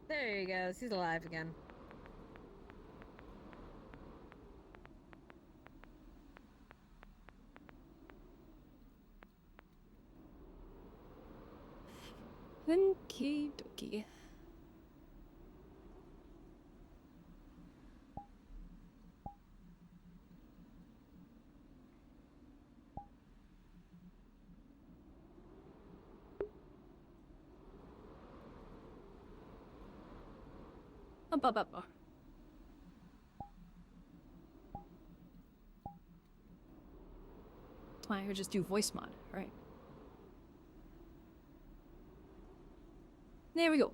There he goes. He's alive again. Okie dokie. Ba. That's why I just do voice mod, right? There we go.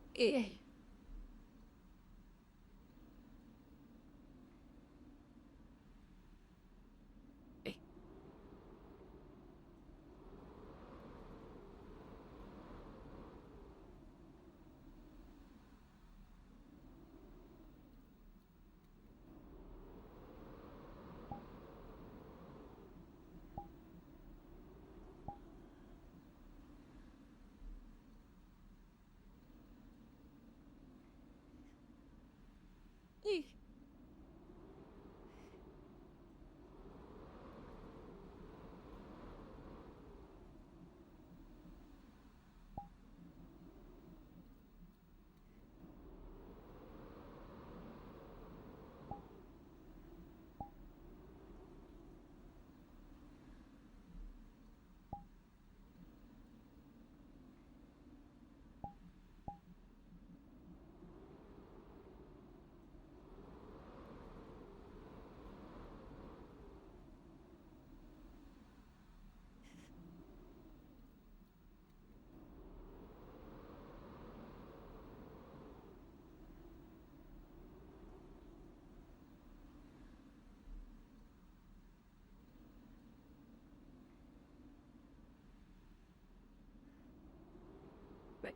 Right.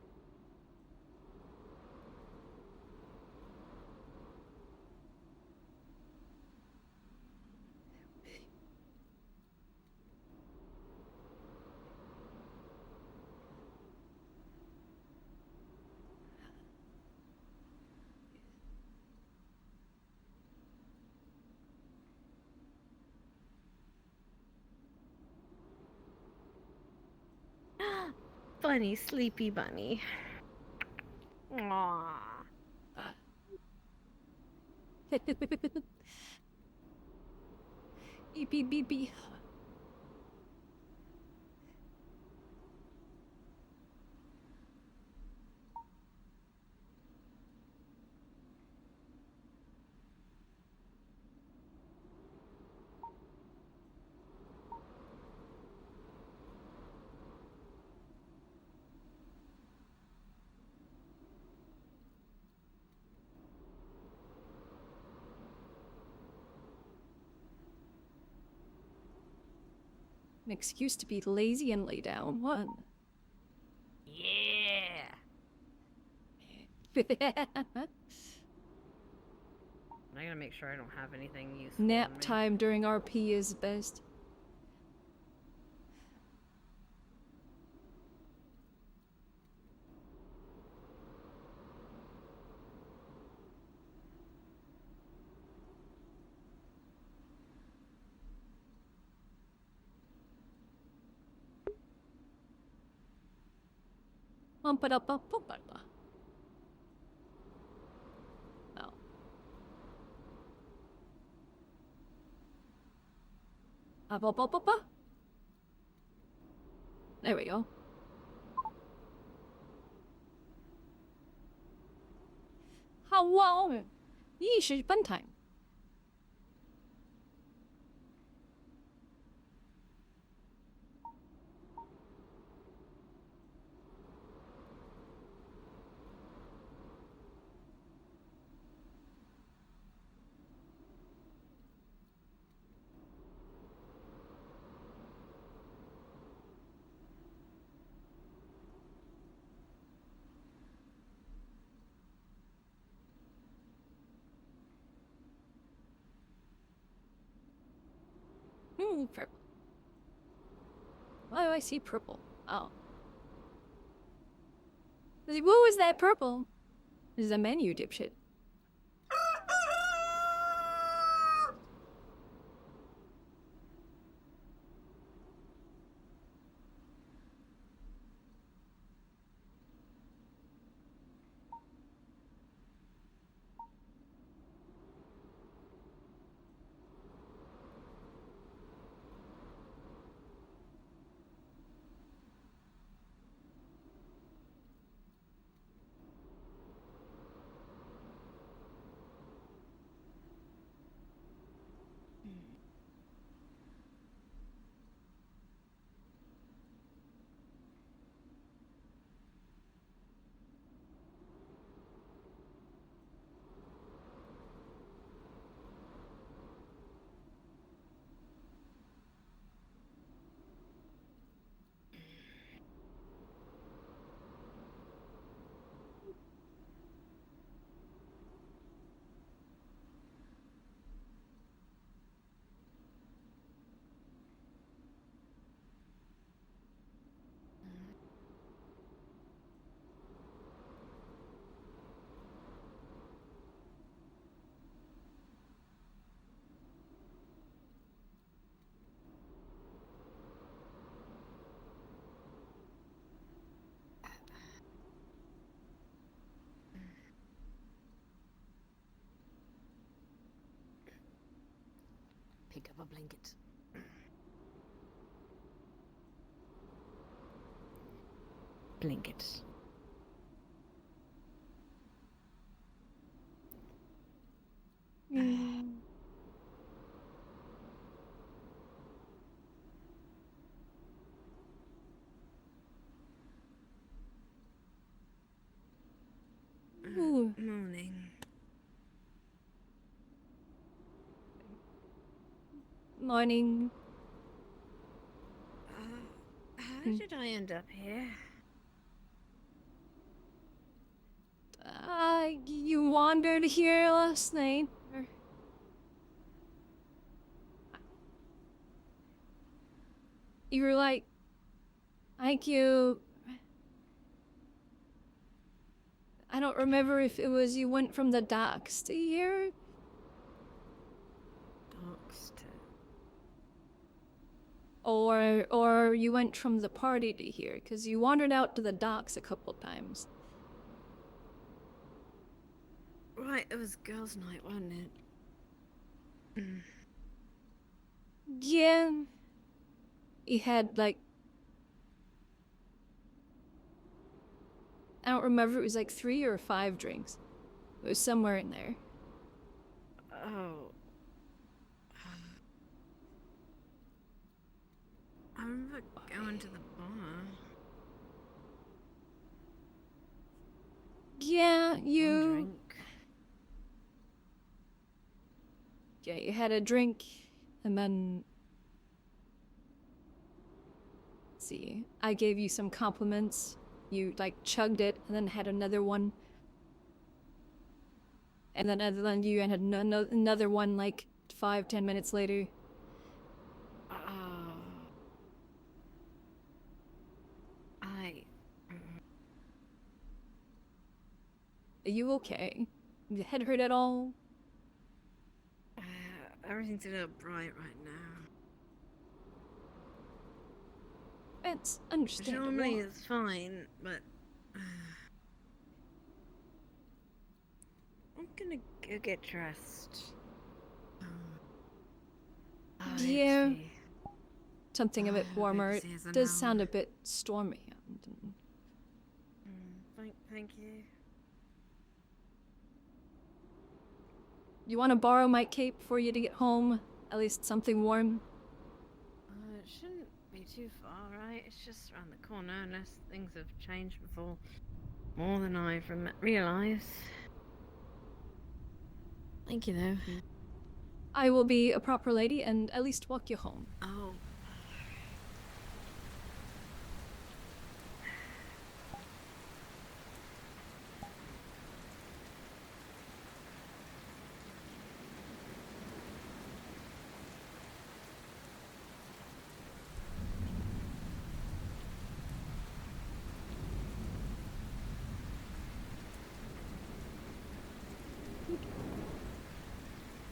Funny, sleepy bunny. Aww. Beep. An excuse to be lazy and lay down. What? Yeah. I gotta make sure I don't have anything useful. Nap on me. time during RP is best. Pump it up. Oh. Up. There we go. Hello. 一时半 time. Purple. Why do I see purple? Oh. What is that purple? This is a menu, dipshit. Pick up a blanket. Blanket. Ooh. Morning. Morning. How did I end up here? You wandered here last night. You were like you... I don't remember if it was you went from the docks to here. Docks to... Or you went from the party to here, because you wandered out to the docks a couple times. Right, it was girls' night, wasn't it? Yeah. You had, like... I don't remember, it was like 3 or 5 drinks. It was somewhere in there. Oh. I remember going to the bar. Yeah, you... One drink. Yeah, you had a drink, and then... Let's see, I gave you some compliments. You, like, chugged it, and then had another one. And then you had another one, like, 5-10 minutes later. Are you okay? Your head hurt at all? Everything's a little bright right now. It's understandable. Normally it's fine, but... I'm gonna go get dressed. Yeah. Something a bit warmer. It does sound a bit stormy. Thank you. You want to borrow my cape for you to get home? At least something warm? It shouldn't be too far, right? It's just around the corner, unless things have changed before. More than I realize. Thank you, though. I will be a proper lady and at least walk you home. Oh.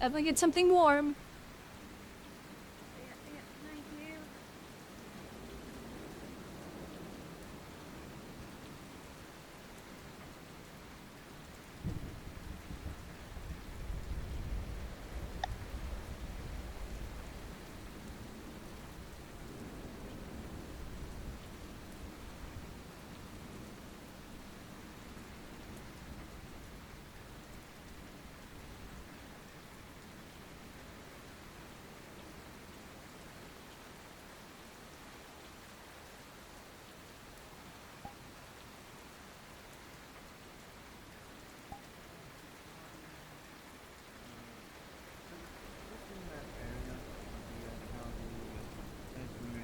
Definitely get something warm. Yeah, thank you. Within that area, the county Esme,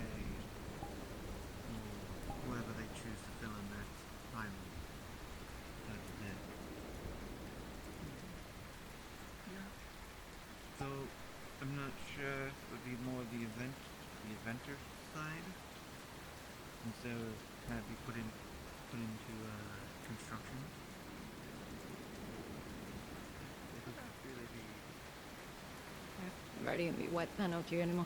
whoever they choose to fill in that final bit. Yeah. So I'm not sure if it would be more the eventer side, instead of kind of be put into construction. It would really be. I'm already gonna be wet. I don't know you anymore.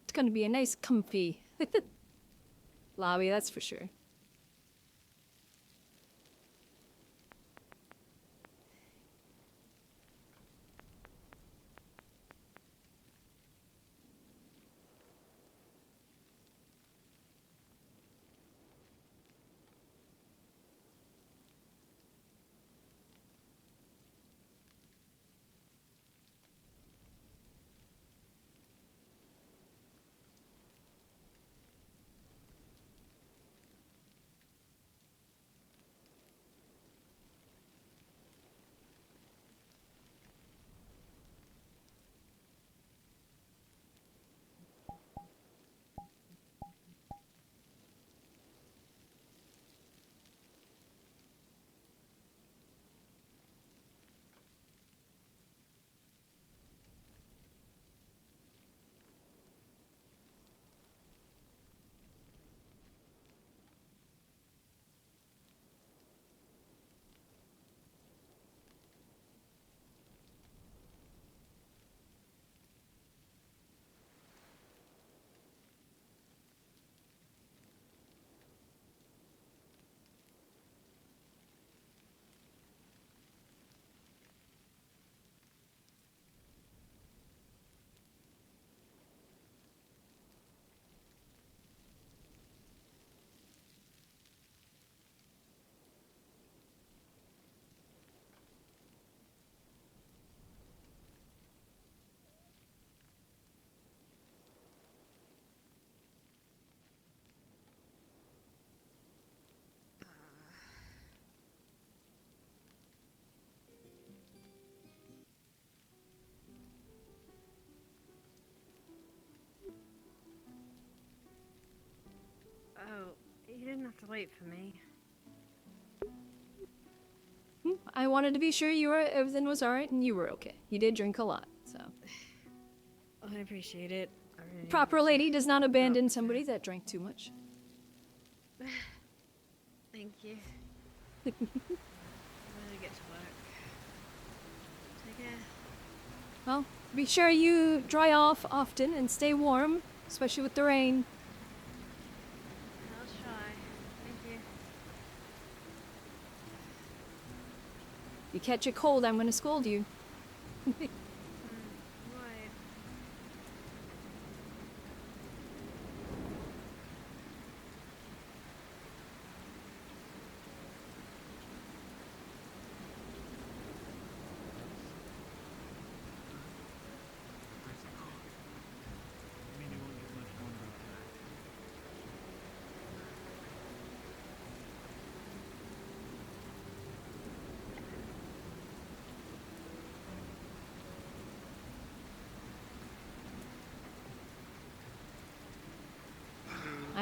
It's gonna be a nice, comfy lobby, that's for sure. Oh, you didn't have to wait for me. I wanted to be sure everything was alright and you were okay. You did drink a lot, so. I appreciate it. I really Proper appreciate lady does not abandon Oh. somebody that drank too much. Thank you. I'm gonna get to work. Take care. Well, be sure you dry off often and stay warm, especially with the rain. I'll try. Thank you. If you catch a cold, I'm gonna scold you. Right.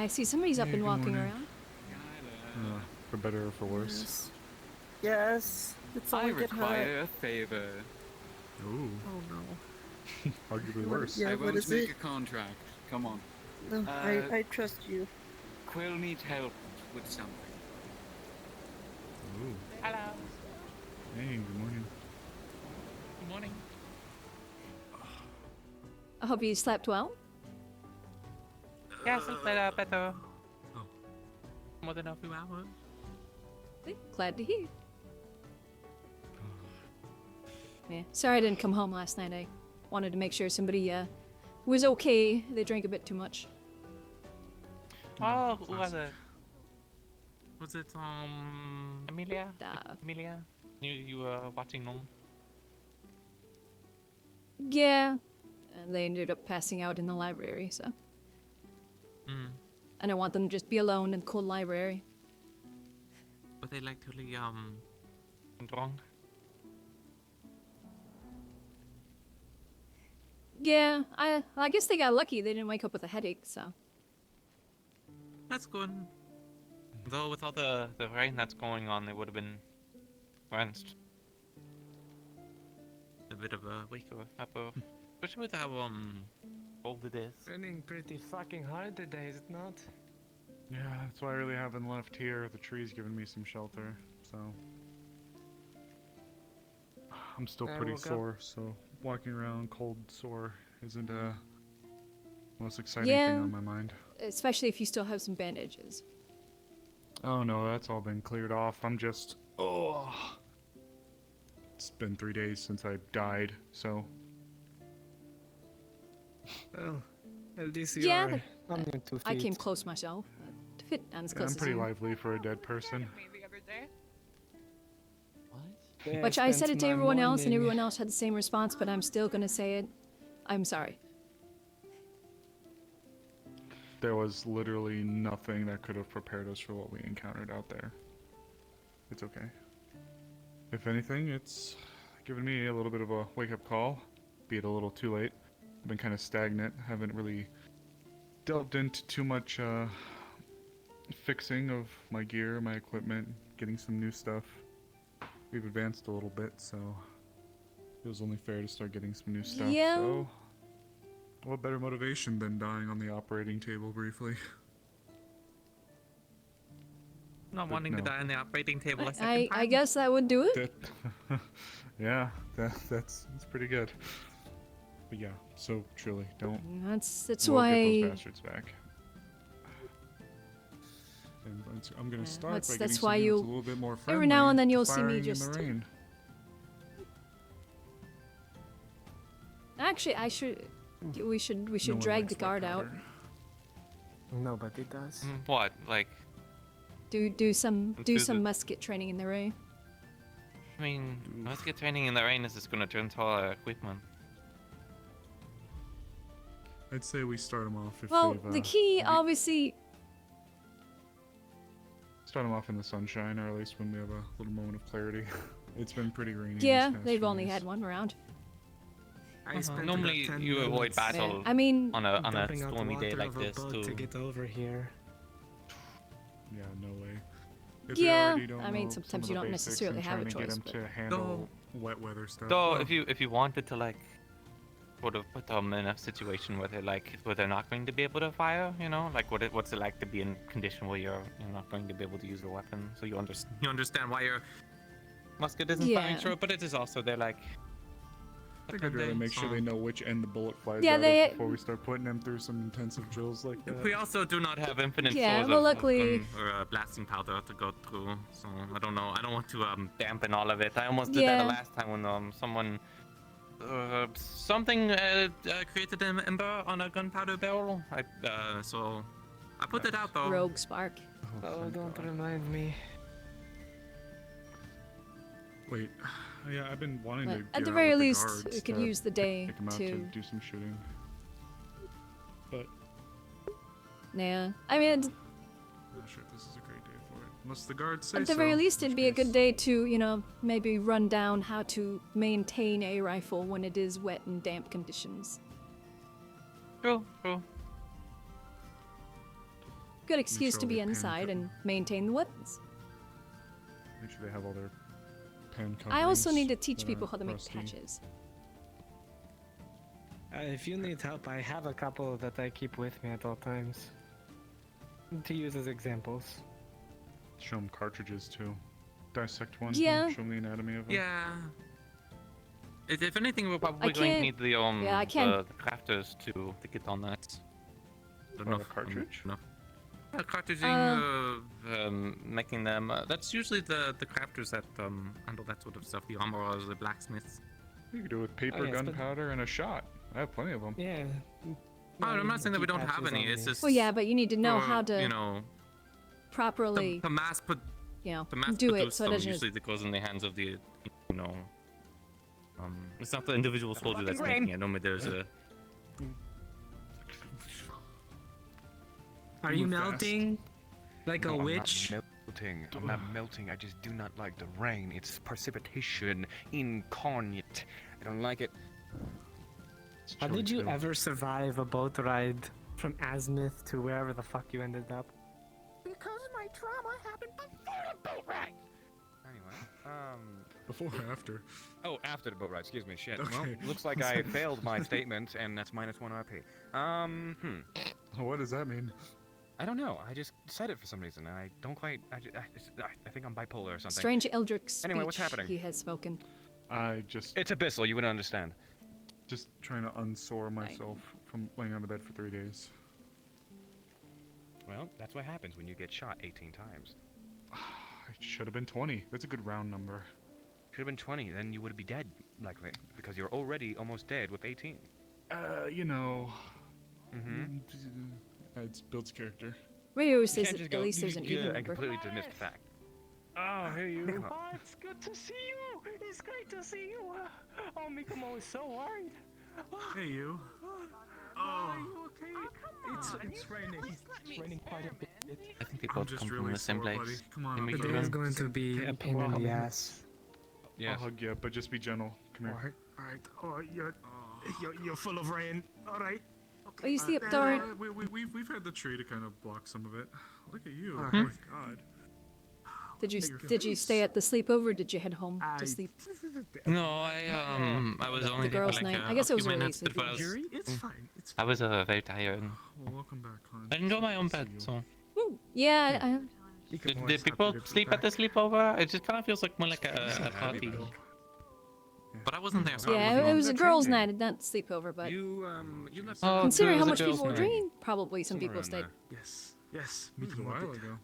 I see somebody's up Hey, and good walking morning. around. For better or for worse. Yes. Yes. It's all I get hurt. require a favor. Ooh, Oh no. arguably What- worse. yeah. I what won't is make it? a contract. Come on. No, I trust you. Quill needs help with something. Ooh. Hello. Hey, good morning. Good morning. I hope you slept well. Yeah, so better. Oh. More than a few hours. Glad to hear. Yeah, sorry I didn't come home last night. I wanted to make sure somebody was okay. They drank a bit too much. Oh, who was it? Was it Amelia? Uh, Amelia? You were watching them? Yeah, and they ended up passing out in the library. So Mm. I don't want them to just be alone in the cold library. Were they like totally drunk? Yeah, I guess they got lucky. They didn't wake up with a headache. So That's good. Though with all the rain that's going on, they would have been drenched. A bit of a wake up, especially with how cold it is. Raining pretty fucking hard today, is it not? Yeah, that's why I really haven't left here. The tree's given me some shelter, so. I'm still I pretty woke up- sore, so walking around cold sore isn't most exciting Yeah. thing on my mind. especially if you still have some bandages. Oh no, that's all been cleared off. I'm just. Oh. It's been 3 days since I died, so. Well, at least you Yeah, are but, on your 2 feet. I came close myself. To fit as Yeah, close I'm as pretty you. lively for a dead person. Yeah, Which I said spent it to my everyone else, and morning- everyone else had the same response. But I'm still gonna say it. I'm sorry. There was literally nothing that could have prepared us for what we encountered out there. It's okay. If anything, it's given me a little bit of a wake-up call, be it a little too late. I've been kind of stagnant, haven't really delved into too much fixing of my gear, my equipment, getting some new stuff. We've advanced a little bit, so it was only fair to start getting some new stuff. Yeah. So, what better motivation than dying on the operating table briefly? Not But wanting to no. die on the operating table a second I time. guess that would do it. That, yeah, that's pretty good. But yeah, so truly, don't. That's We'll get why. those bastards back. And I'm gonna Yeah, start that's- by that's getting why some units you- a little bit more friendly. every now and then to you'll see me firing in just- the rain. Actually, I should. We should No one drag likes the guard white out. powder. Nobody does. What? Like, Do some Let's do the- musket training in the rain. I mean, let's get training in the rain. Is just gonna turn to our equipment. I'd say we start them off if Well, they've, the key, we- obviously. Start them off in the sunshine, or at least when we have a little moment of clarity. It's been pretty rainy. Yeah, these past they've few only days. had one round. I spent Normally, about 10 you avoid minutes battle. Yeah, I mean, on a dumping out stormy day water like of a this boat too. to get over here. Yeah, no way. If they Yeah, already don't I mean, know some sometimes of you the don't basics necessarily and have a trying to get choice, 'em but- to handle wet weather stuff. So well, if you wanted to like sort of put them in a situation where they're not going to be able to fire, you know, like what's it like to be in a condition where you're not going to be able to use a weapon, so you understand why your musket isn't firing Yeah. short, but it is also they're like. I think I'd rather make sure they know which end the bullet flies Yeah, out they- of before we start putting them through some intensive drills like that. We also do not have infinite Yeah, flows well, of luckily- gun or blasting powder to go through, so I don't know. I don't want to dampen all of it. I almost did that Yeah. the last time when someone something created an ember on a gunpowder barrel. So I put it out though. Rogue spark. Oh, thank don't God. remind me. Wait, yeah, I've been wanting But to. at get the out very with the least, guards we could to use the day take 'em out to do some shooting. But Yeah, I mean, I'm not sure if this is a great day for it. Unless the guards say at the so, very least, in it'd which be a good case- day to, maybe run down how to maintain a rifle when it is wet and damp conditions. True. Good excuse sure to be all their pan inside co- and maintain the weapons. Make sure they have all their pan coverings. I also need to teach that people aren't how to make rusty. patches. If you need help, I have a couple that I keep with me at all times. To use as examples. Show them cartridges too. Dissect one. Yeah. Show them the anatomy of them. Yeah. If anything, we're probably going to can't- need the yeah, I can't- the crafters to get on that. Don't Oh, know the if- cartridge? No. Cartridging, making them. That's usually the crafters that handle that sort of stuff. The armorers, the blacksmiths. You can do it with paper, yes, but- gunpowder, and a shot. I have plenty of them. Yeah. I'm not saying that we don't have any. It's just. Well, yeah, but you need to know for, how to You know, properly, to mass put. you know, The mass do it produce so it them doesn't. usually that goes in the hands of the, you know, it's not the individual soldier that's making it. Normally there's a. Are you Move fast. melting? Like a No, witch? I'm not melting. I'm not melting. I just do not like the rain. It's precipitation incarnate. I don't like it. It's How chilly, did you too. ever survive a boat ride from Azimuth to wherever the fuck you ended up? Because my trauma happened before the boat ride. Anyway, Before or after? Oh, after the boat ride. Excuse me. Shit. Well, Okay. looks like I failed my statement, and that's -1 RP. What does that mean? I don't know. I just said it for some reason, and I don't quite. I think I'm bipolar or something. Strange Eldritch speech Anyway, what's happening? he has spoken. I just It's abyssal. You wouldn't understand. trying to unsore myself from laying on the bed for 3 days. Well, that's what happens when you get shot 18 times. It should have been 20. That's a good round number. Should have been 20. Then you would be dead, likely, because you're already almost dead with 18. You know. Mm-hmm. It builds character. Radio says that at least there's an even and number. completely dismiss the fact. Oh, here you go. Oh, it's good to see you. It's great to see you. Oh, Mikomo is so worried. Hey, you. Are you okay? It's raining. It's raining quite a bit. I think they both come from the same place. Come on. Can we I'll get hug one? you. going to be a pain in the ass. Yes. I'll hug you, but just be gentle. Come here. Alright. Oh, you're full of rain. Alright. Oh, you see up there? We've had the tree to kind of block some of it. Look at you. Hmm? Oh my god. Did you stay at the sleepover? Or did you head home to sleep? No, I was only The there for girls' like night. a I guess it was few really minutes, sleepy. but I was, Jury? It's fine. It's I fine. was very tired. Well, welcome back, hon. I enjoy my own bed, See you. so. Ooh, yeah, Did people sleep at the sleepover? It just kind of feels like more like a party. But I wasn't there, so I yeah, wasn't it was a That's girls' changing. night, not sleepover, but You left. Oh, considering it how was a much girls' people were night. drinking, probably some Somewhere people around stayed. there. Yes. Yes. It was a while ago.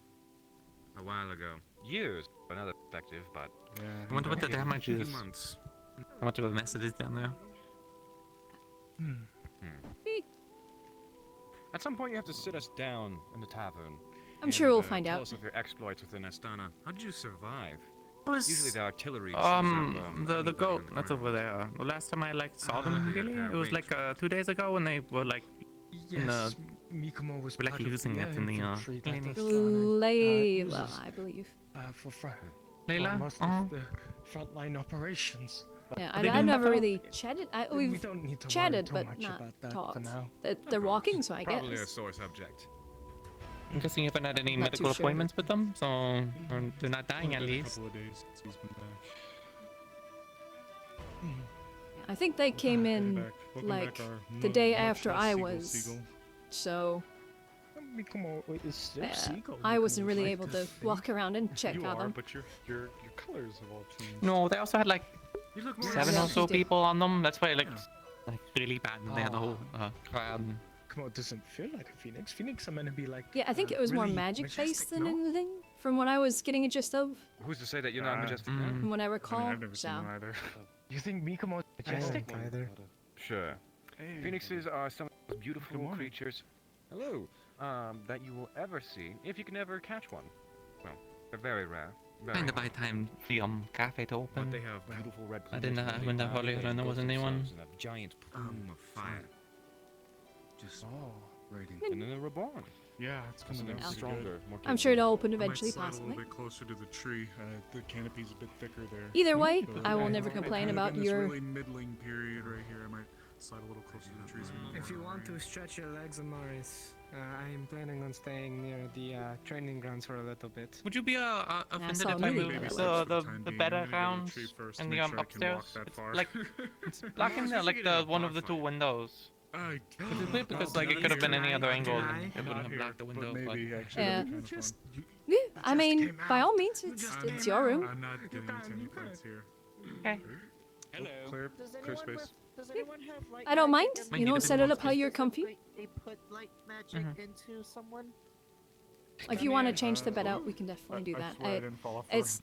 A while ago. Years. Another perspective, but. Yeah. I wonder what the damage few is. months. How much of a mess it is down there. At some point, you have to sit us down in the tavern. I'm sure we'll and, find tell out. us of your exploits within Astana. How did you survive? Was, Usually the artillery. the goat that's over there. The last time I saw them really, it was like 2 days ago when they were like Yes, Mikomo was we're like part of using it in the infantry that clinic. was done. Layla, I believe. For Layla? most Uh-huh. of the frontline operations. Yeah, Are they I've doing never that really chatted. We We've don't need to chatted, worry but too much not about that talked. for now. They're walking, so I Probably a guess. sore subject. I'm guessing you haven't had any Not medical too sure. appointments with them, so or they're not dying at Been a least. couple of days since he's been back. I think they came in Welcome like, back, our the day much after less I seagull was. seagull. So Mikomo is still seagull. I wasn't Mikomo really like able to this thing. walk around and check You on are, them. but your colors have all changed. No, they also had like You look more 7 Yeah, or so they do. people on them. That's why it looked like really bad. And they had the whole crowd. Mikomo doesn't feel like a phoenix. Phoenix are meant to be like. Yeah, I think it was more really magic-based majestic, than no? anything, from what I was getting a gist of, Who's to say that you're not majestic? now? from what I I recall. mean, I've never seen so. one either. You think Mikomo is majestic? Either. Sure. Hey, Phoenixes are some of the most beautiful Good morning. creatures. Hello. That you will ever see, if you can ever catch one. Well, they're very rare. Very Kinda rare. by time the cafe to But open. they have beautiful red I didn't plumage know when when they that fly, earlier, they and there engulf wasn't anyone. themselves in a giant plume of fire. Just Oh. rating. And then they're reborn. Yeah, it's coming Something out pretty stronger, good. more I'm sure capable. it'll open I might eventually, slide a possibly. little bit closer to the tree. The canopy's a bit thicker there. Either way, So I will I'm never kind complain of about in this your. really middling period right here. I might slide a little closer to the trees. If you want to stretch your legs, Amaris, I'm planning on staying near the training grounds for a little bit. Would you be offended saw if I maybe moved that the bed around in the upstairs? It's like it's blocking the one of the two windows. Which is weird because like it could have been any other angle and it wouldn't have blocked the window. But Maybe actually Yeah. that'd be kind of fun. Yeah, I mean, by all means, it's your room. I'm not getting into any fights here. okay. Clear space. Does anyone have like? I don't mind. Might You need know, a set bit it more up how space. you're comfy. They put light magic Mhm. into someone. If you want to change the bed out, we can definitely do I that. swear I didn't fall off the It's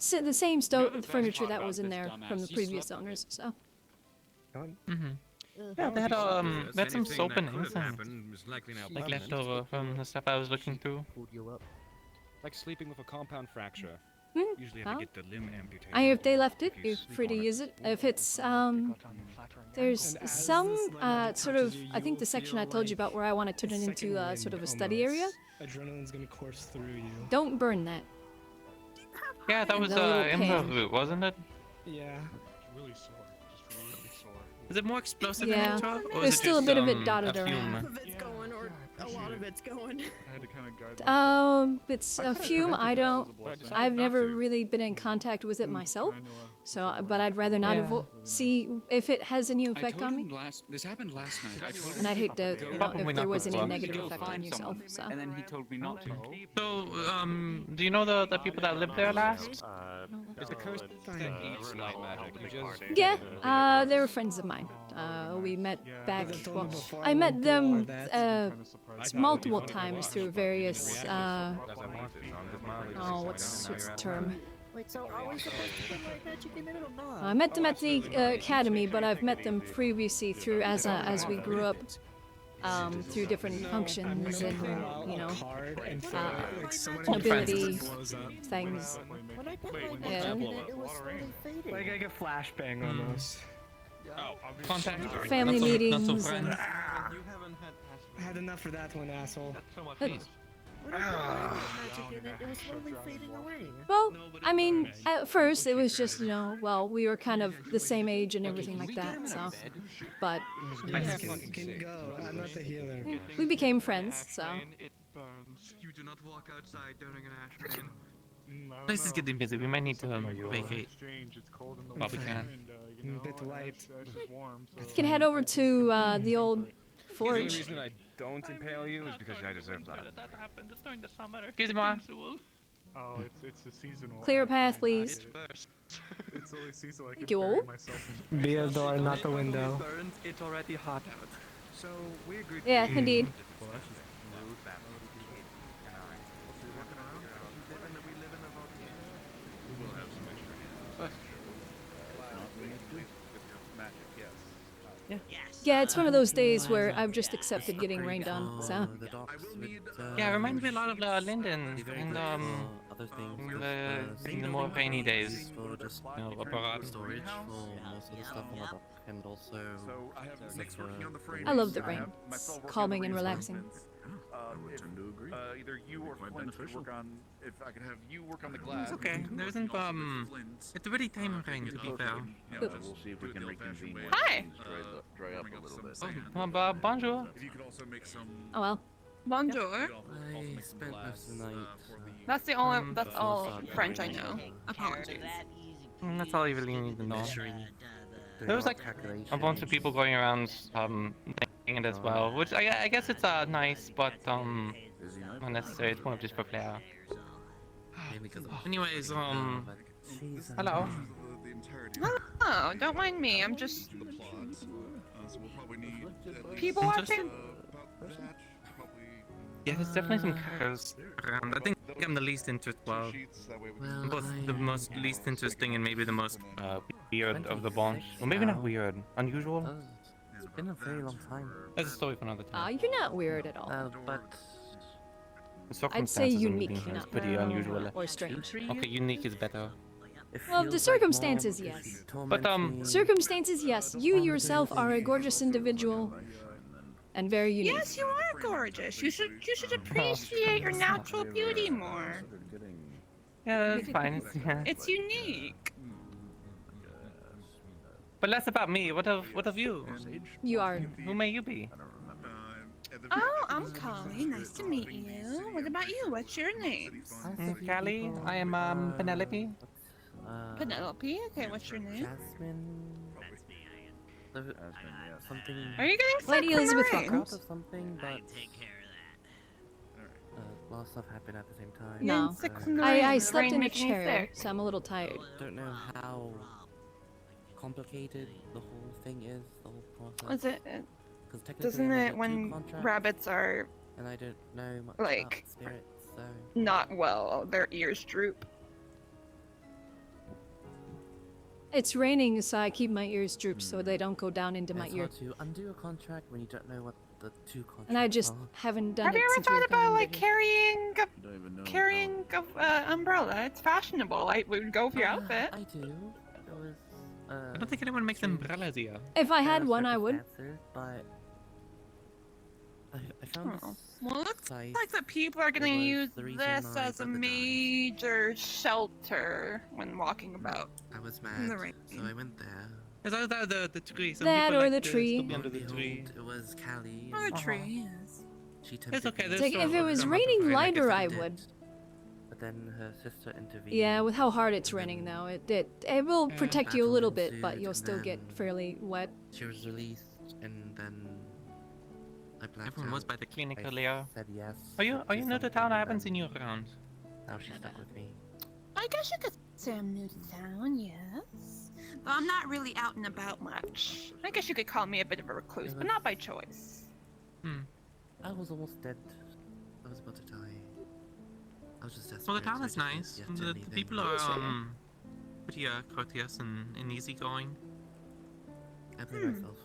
the same furniture that was in there from the previous owners. So Yeah, they had some openings and is likely now like left over from the stuff I was looking through. Like sleeping with a compound fracture. Hmm, Usually have well, to get the limb amputated. if they left it, If you you're sleep free to on it. use it. If it's there's And as some this light sort touches of you, I you think will the section feel I told you like about where I want to turn it a into second sort of a wind study area. almost. Adrenaline's gonna course through you. Don't burn that. Yeah, that was The little in the pig. route, wasn't it? Yeah. Really sore. Just really sore. Is it more explosive Yeah. in nature? Or There's is it still a just, bit of it dotted a fume? around. Half of it's going, or a lot of it's going. I had to kind of guide myself. It's a fume. I don't. I've never really been in contact with it myself. So, but I'd rather not see if it has any effect on me. This happened last night. I told him And I'd hate to, you know, Probably if not there was with any gloves. negative go effect on find yourself. someone, So. and then he told me not to. So, do you know the people that lived there last? It's a cursed that eats light magic. You just Yeah, they were friends of mine. We met back. Well, I met them multiple times through various. What's the term? Wait, so are we supposed to put light magic in it or not? I met them at the academy, but I've met them previously through as we grew up, through different functions and you know nobility things. When I put light Yeah. magic in it, it was slowly fading. Like a flashbang almost. Contact. Family not so meetings friends. and I had enough for that one, asshole. When I put light magic in it, it was slowly fading away. well, I mean, at first it was just well, we were kind of the same age and everything like that. So, but Can go. I'm not the healer. we became friends. So. It burns. You do not walk outside during an ash rain. Place is getting busy. We might need to vacate. Exchange. It's cold in the Well, we winter, can. and, you know, Bit light. it's warm, so You can head over to the old The forge. only reason I don't impale you is because I deserve that. happened. It's during the summer. Excuse me. Oh, it's a seasonal. Clear a path, please. It's only seasonal. I Thank can you. bury myself in Be a door, not the window. It's already hot out. So we agreed. Yeah, indeed. Yeah, it's one of those days where I've just accepted getting rained on. So. Yeah, it reminds me a lot of Linden and other things in the more rainy days. for just You know, Apparat. storage for most of the stuff on the dock, and also So I have six working on the frame. I love the I rain. have It's myself working on calming the and rain relaxing. Either you or Flint could work on. If I could have you work on the glass. It's okay. There isn't It's already time rain to be fair. We'll see if we can reconvene. Hi. Dry up a little bit. Oh, bonjour. If you could also make some. Oh well. Bonjour. I spent most of the night. That's all French I know. Apologies. That's all you really need to know. Measuring. There was like a bunch of people going around thinking it as well, which I guess it's nice, but not necessary. It's more just for flair. Anyways, hello. Oh, don't mind me. I'm just So we'll probably need. people watching. Yeah, there's definitely some cars around. I think I'm the least interested. Well, I'm both the most least interesting and maybe the most weird of the bunch. Or maybe not weird, unusual. It's been a very long time. That's a story for another time. You're not weird at all. But The I'd say circumstances of unique, meeting here is not pretty unusual. or strange. Okay, unique is better. Well, the circumstances, yes. But Circumstances, yes. You yourself are a gorgeous individual, and very unique. Yes, you are gorgeous. You should appreciate your natural beauty more. Yeah, that's fine. Yeah. It's unique. But less about me. What of you? You are. Who may you be? Oh, I'm Callie. Nice to meet you. What about you? What's your name? Callie, I am Penelope. Penelope? Okay, what's your name? Jasmine. Something. Are you getting Lady sick from the Elizabeth rain? Rockrose. Of something, but a lot of stuff happened at the same time. No. Getting sick from the rain. I The slept rain in a making you chair, sick. so I'm a little tired. Don't know how complicated the whole thing is, the whole process. Was it? 'Cause technically Doesn't I'm it under when two contracts, rabbits are and I don't know much like, about spirits, so not well? Their ears droop. It's raining, so I keep my ears drooped so they don't go down into my it's ear. hard to undo a contract when you don't know what the two contracts And I just are. haven't done Have it you ever since we thought were about coming like here. carrying a umbrella? It's fashionable. It would go with your outfit. I do. It was. I don't think anyone makes umbrellas here. If I had one, I would. But I found Oh. this Well, it looks site. like that people are gonna It was use the reason this I as a broke the major shelter when walking about. I was in the mad, rain. so I went there. Is that the tree? Some That people or like the to tree. sleep under the Behold, tree. it was Callie. Or a and tree, yes. She It's tempted okay. me. There's Like, still if it was some raining other lighter, I did. would. But then her sister intervened. Yeah, with how hard it's raining now, it will Yeah. protect you a little bit, Battle but you'll ensued, still and get then fairly wet. She was released, and then I blacked Everyone out. was by the clinic I earlier. said yes. Are you to new to something, town? I and haven't seen then you around. Now she's stuck with me. I guess you could say I'm new to town, yes. But I'm not really out and about much. I guess you could call me a bit of a recluse, but not by choice. I was almost dead. I was about to die. I was just desperate. Well, the town so I is just said nice. yes to The anything. people are pretty courteous and easygoing. I blame myself.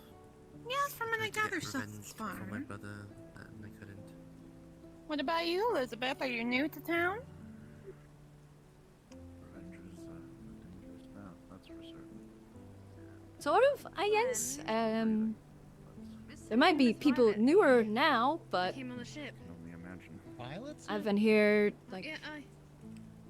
Yes, from what I Tried to get gather so revenge far. for my brother, and I couldn't. What about you, Elizabeth? Are you new to town? Revenge is a dangerous path, that's for certain. Sort of, I guess. There might be people newer now, but Came on the ship. I can only imagine. Violets? I've been here like Yeah, aye.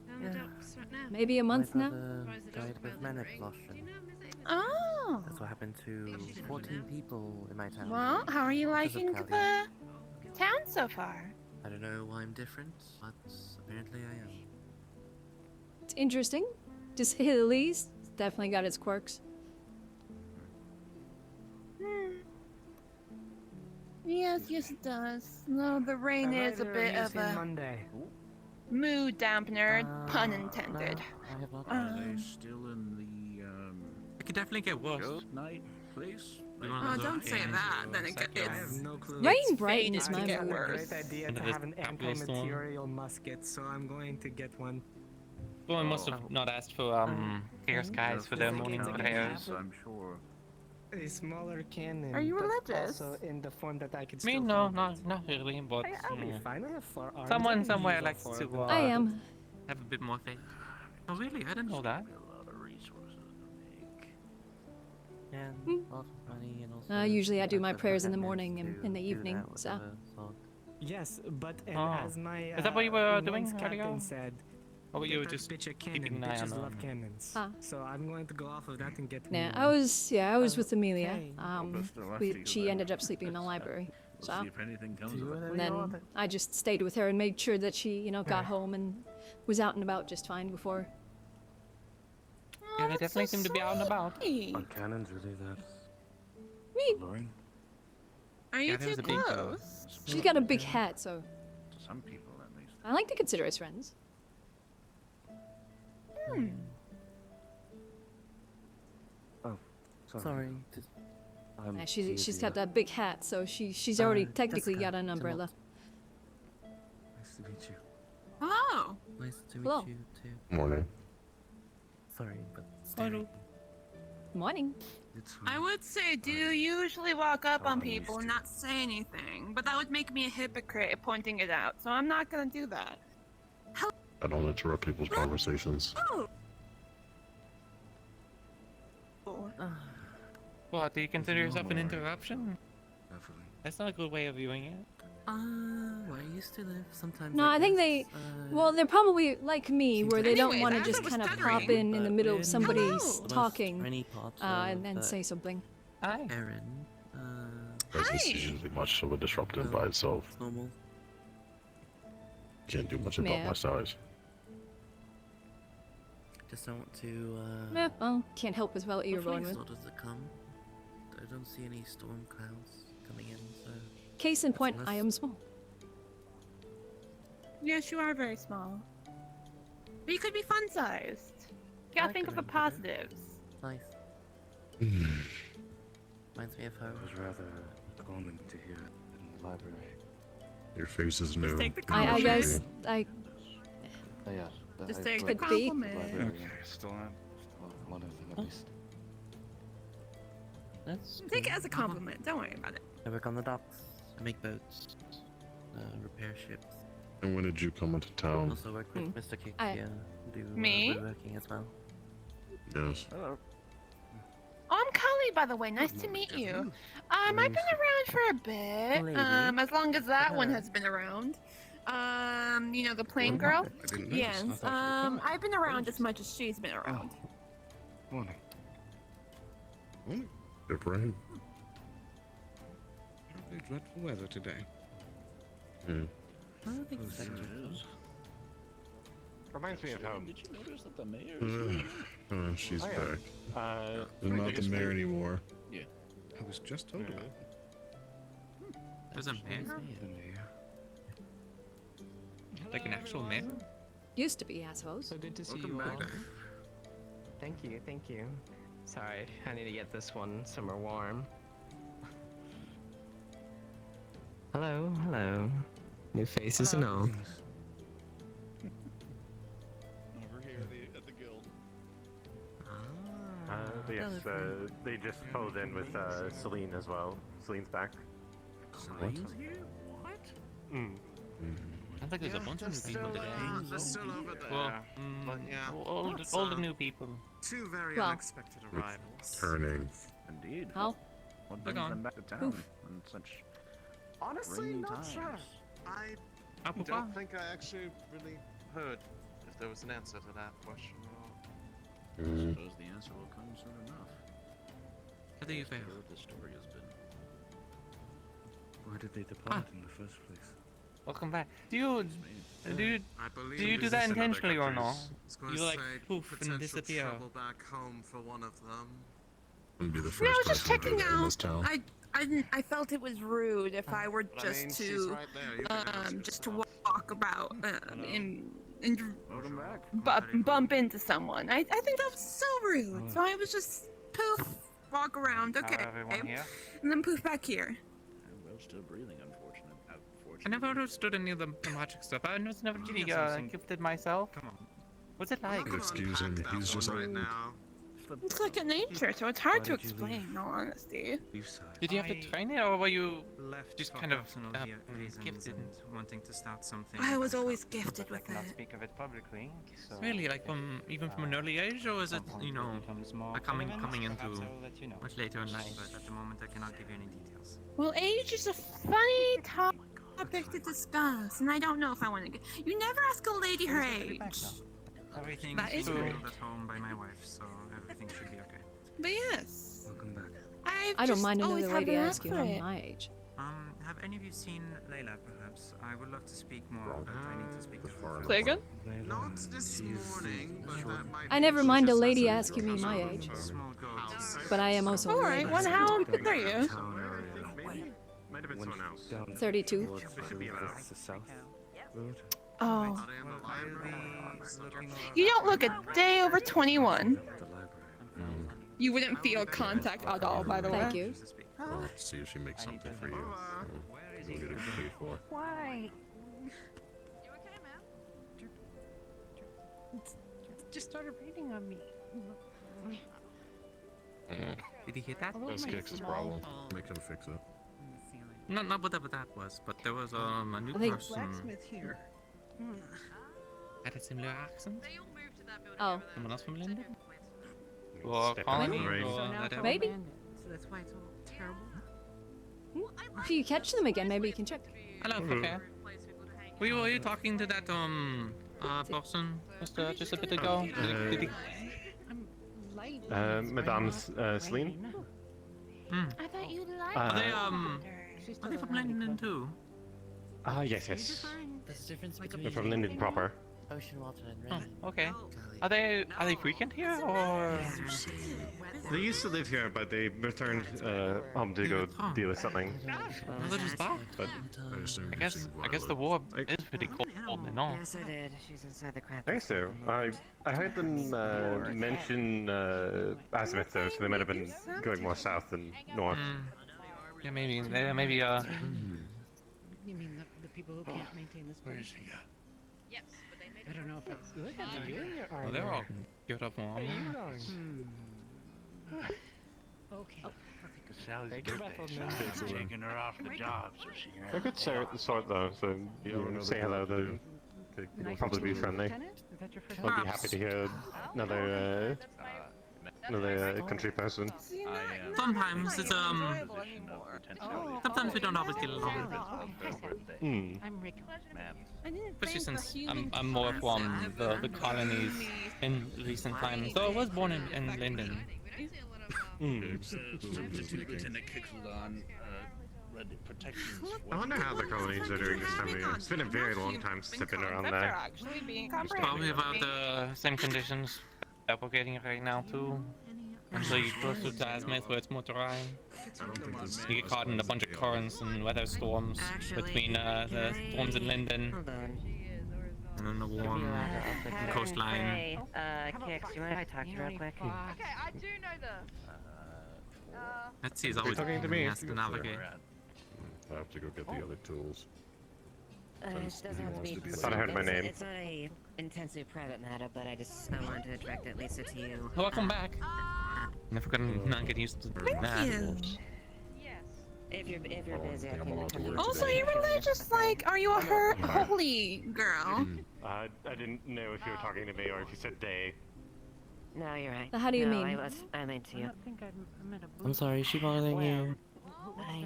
Down the docks right now. maybe a month my now. brother Surprised the died dog of fell manic in the exhaustion. Do you know Miss Ava? Oh. That's what happened to 14 people in my town. Well, how are you because of liking Callie. the town so far? I don't know why I'm different, but apparently I am. It's interesting, to say the least. It's definitely got its quirks. Yes, it does. No, the rain is a bit of a Monday. mood dampener, pun intended. No, I have not. Are they still in the It could definitely get worse. ghost night place? Oh, don't say that. Then it I gets. have no clue. Rain brightens fated my to get mood. worse. Great idea Into to this have an capital storm. anti-material musket, so I'm going to get one. Someone must have not asked for clear skies for their morning prayers. I'm sure. A smaller cannon. Are you but religious? Also in the form that I can Me, still no, hold. not really, but I'll be mm, fine. I have 4 arms. someone I can somewhere use all likes 4 to of them. I am. have a bit more faith. Oh, really? I didn't know that. A lot of resources to make. And lots of money and also. Usually I do my access to prayers in the admins morning and to in the do evening, that, so. whatever, so. Yes, but Oh. as my Is that what you were doing once earlier? captain said, Or were you "Paper just bitch a keeping cannon. an eye Bitches on love them? cannons." Ah. So I'm going to go off of that and get. Yeah, one. I was with Amelia. Okay. She ended up sleeping in the library. We'll So, see if anything comes Do of it. whatever and you then want. I just stayed with her and made sure that she, got home and was out and about just fine before. Yeah, they definitely seem to be out and about. Are cannons really that Me, alluring? Are you Yeah, there too was a big, close? she's got a big hat, so To some people, at least. I like to consider us friends. Oh, Sorry. Yeah, she's got that big hat, so she's already technically Jessica, got an umbrella. Nice to meet you. Hello. Nice to meet Hello. you too. Morning. Sorry, but. Morning. It's I would say, do you usually walk up on people and not say anything? But that would make me a hypocrite pointing it out, so I'm not gonna do that. I don't interrupt people's conversations. What, do you consider yourself an interruption? Definitely. That's not a good way of viewing it. Where I used to live, sometimes. No, I think they. Well, they're probably like me, where they don't Anyways, want to as just I was kind of stuttering- pop in the middle of somebody's Hello. talking Tiny parts and of then the say something. Hi. Aaron Presence is usually much of a disruptor by itself. Normal. Can't do much about Yeah. my size. Just don't want to. Well, can't help as well what you're born with. Hopefully it's not to come. I don't see any storm clouds coming in, so. Case in point, Unless- I am small. Yes, you are very small. But you could be fun-sized. You gotta think of the positives. Nice. Reminds me of home. It was rather calming to hear in the library. Your face is new. take the I guess I Oh, yeah. Just I take the read compliment. librarian. Okay, still not. Well, one of them at least. That's Take it as a compliment. Don't worry about it. I work on the docks. I make boats. Repair ships. And when did you come into town? Also work with Mr. Kick I- here. Do Me? woodworking as well. Yes. Hello. Oh, I'm Cully, by the way. Nice to meet you. I've been around for a bit. Lady. As long as that one has been around. You know, the plane girl? I didn't Yes. notice. I've been around as much as she's been around. Morning. Good brain. Probably dreadful weather today. Hmm. I don't think so. Reminds me of home. Did you notice that the mayor Oh, she's Oh, yeah. back. She's not the mayor anymore. Yeah. I was just told about it. There's a mayor? The mayor. Like an actual mayor? used to be, I suppose. So good to see Welcome you back. all. Thank you, thank you. Sorry, I need to get this one somewhere warm. Hello, hello. New faces and all. Over here at the guild. Yes, they just pulled in with Celine as well. Celine's back. Celine's here? What? Mm. I think there's a bunch of new people today. They're still over there. Well, but yeah. all the new people. Two very Well- unexpected arrivals. Turning. Indeed. How? What They're brings gone. them back to town Oof. in such Honestly, rainy not times? sure. I Apple don't think I actually really heard if there was an answer to that question at all. I Mm. suppose the answer will come soon enough. How do you Let's hear feel? what the story has been. Where did they depart in the first place? Welcome back. Do you I believe do you do this that is in other intentionally or not? countries. I was gonna You like say poof and potential disappear. trouble back home for one of them. Wouldn't be the Yeah, I first was just person to do checking that in this out. town. I felt it was rude if I were But I just mean, she's to right there. You can ask just to yourself. walk about and Welcome back. bump into someone. I think that was so rude. So I was just poof, walk around, okay, everyone here? and then poof back here. And Will's still breathing, unfortunately. I never understood any of the magic stuff. I was never really gifted myself. Come on. What's it I'm like? not gonna Excuse him, unpack that he's just one right old. now. It's like a nature, so it's hard to Why did you explain. leave? In all honesty. Did you have to I train it, or were you Left just for kind of personal reasons gifted? and wanting to start something. I was myself. always gifted with it. speak of it publicly? Really, like from even from an early age, or is it coming into much later in life? But at the moment, I cannot give you any details. Well, age is a funny topic to discuss, and I don't know if I want to. You never ask a lady her age. Everything That is is being rude. handled at home by my wife, so everything should be okay. But yes, Welcome back. I've I don't just mind always another had lady an asking knack for on it. my age. Have any of you seen Layla, perhaps? I would love to speak more, but I need to speak to her. Say again? Not this morning, but that might I be never she mind a just lady has asking me my age, Small goats. but I am also a Alright, lady. well, how old are you? Might have been someone else. 32. The south road. Oh, Are they in the library? you don't look a day over 21. The library. You wouldn't feel contact at all, by the way. Thank you. Let's see if she makes something for you. You'll get it paid for. Why? Just started raining on me. Mm. Did you hear that? That's Kix's problem. Make him fix it. Not whatever that was, but there was a new I think- person here. had a similar accent. Oh, Someone else from London? Or Step Colony, on the rain. or So now whatever. Maybe. So that's why it's all terrible. if you catch them again, maybe you can check. Hello, okay. Were you talking to that person just a bit ago? Did he... I'm light. Madame Celine? I thought you liked Are they her. are they from Linden too? Yes, yes. There's a difference They're between from Linden proper. Ocean Water and Rain. Okay. Are they frequent here or? They used to live here, but they returned home to go deal with something. Well, they're just back. But I guess the war is pretty cold and all. Yes, I did. She's inside the crap. I guess so. I heard them mention azimuth though, so they might have been going more south than north. Yeah, maybe. Maybe. You mean the people who can't maintain this? Where is he? Yes, but they made I don't know if it's good. Well, they're all geared up for armor. Okay. Sally's Take your birthday. breath, old Sally's man. taking her off the job, so she can They're good sort though, so you say hello. They'll probably be friendly. Is that your first I'll be happy to hear another country person. Sometimes it's sometimes we don't always get along. I'm Rick. Especially since I'm more from the colonies in recent times. So I was born in Linden. I wonder how the colonies are doing this time of year. It's been a very long time since I've been around there. Actually being Probably about the same conditions advocating right now too. Until you go through to Azimuth where it's more dry. You get caught in a bunch of currents and weather storms between the storms in Linden and then the warm coastline. Hey, Kix, you mind if I talk to you real quick? Okay, I do know the. Let's see, he's always talking to me. has to navigate. I have to go get the other tools. It doesn't have to be. I thought I heard my name. It's not a intensely private matter, but I wanted to direct at Lisa to you. Welcome back. Never gonna not get used to that. If you're busy, I can. Also, are you religious? Like, are you a holy girl? I didn't know if you were talking to me or if you said they. No, you're right. How do you no, mean? I meant to you. I'm sorry, is she bothering you?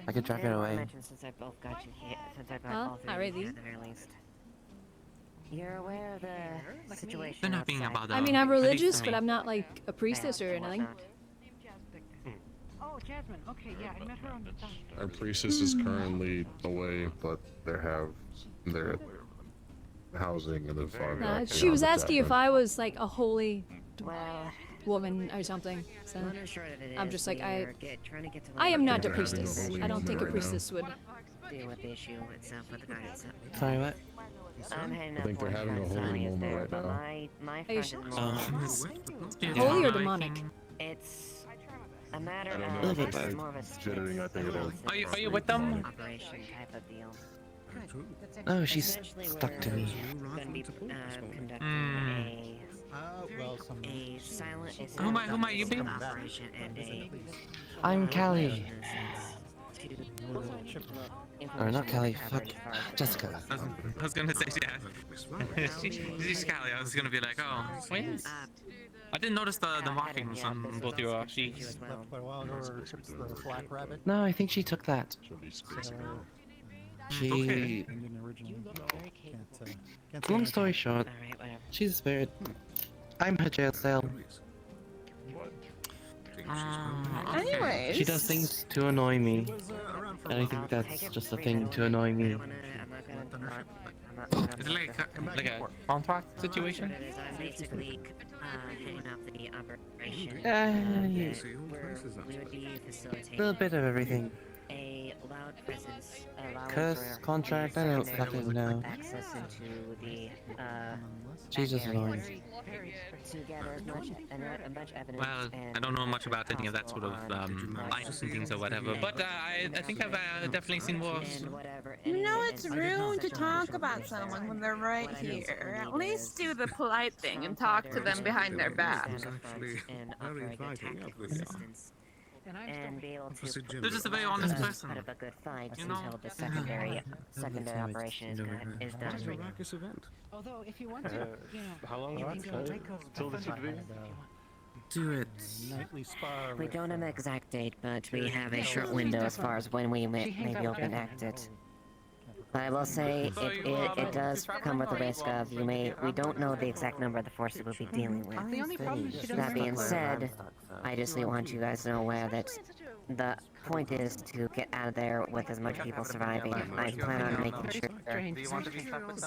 I could drag her away. Since I both got you here, since I got Huh? all Not three of you really. at the very least. You're aware of the situation. They're not being outside. about I mean, I'm at least to religious, me. but I'm not like a priestess or anything. Oh, Jasmine. Okay, yeah, I met her on the bus. Our priestess is currently away, but they have their housing in the far back. She was asking if I was like a holy Well, woman or something. So long and short of it I'm is just like trying to get to I am not a They're having a priestess. holy I don't think a moment right now. priestess would. deal with the issue itself with the guard itself. Sorry, what? I'm heading I up think they're for having a front, holy Sally is moment there, right but now. my Are you front is sure? more. Holy or demonic? It's a matter I don't know of if it's it's more of a jittering, I think it is. Are you with them? operation type of deal. Oh, she's Essentially, stuck to we're me. gonna be conducting a silent Who might you be? operation and a I'm Callie. Or not Callie, fuck. Jessica. I was gonna say yeah. She's Callie. I was gonna be like, oh, wait. I didn't notice the markings on both your sheets. No, I think she took that. She... Long story short, she's a spirit. I'm her jail cell. Anyways. She does things to annoy me. And I think that's just a thing to annoy me. Is it like a contract situation? I'm basically heading up the operation. Yeah. We would be A facilitating little bit of everything. a loud presence, allowing Curse, for contract, I don't fucking know. access into the She's just annoying. to gather as much evidence. Well, I don't know much about any of that sort of lights and things or whatever, but I think I've definitely seen worse. You know it's rude to talk about someone when they're right here. At least do the polite thing and talk to them behind their back. And be able to They're just a very honest put person. up a good fight You know? until the secondary operation is done. Although, if you want to, you know, How long is that? Till the should be? do it. We don't have an exact date, but we have a short window as far as when we may be able to enact it. But I will say it does come with the risk of we don't know the exact number of the forces we'll be dealing with. That being said, I just want you guys to know aware that the point is to get out of there with as much people surviving. I plan on making sure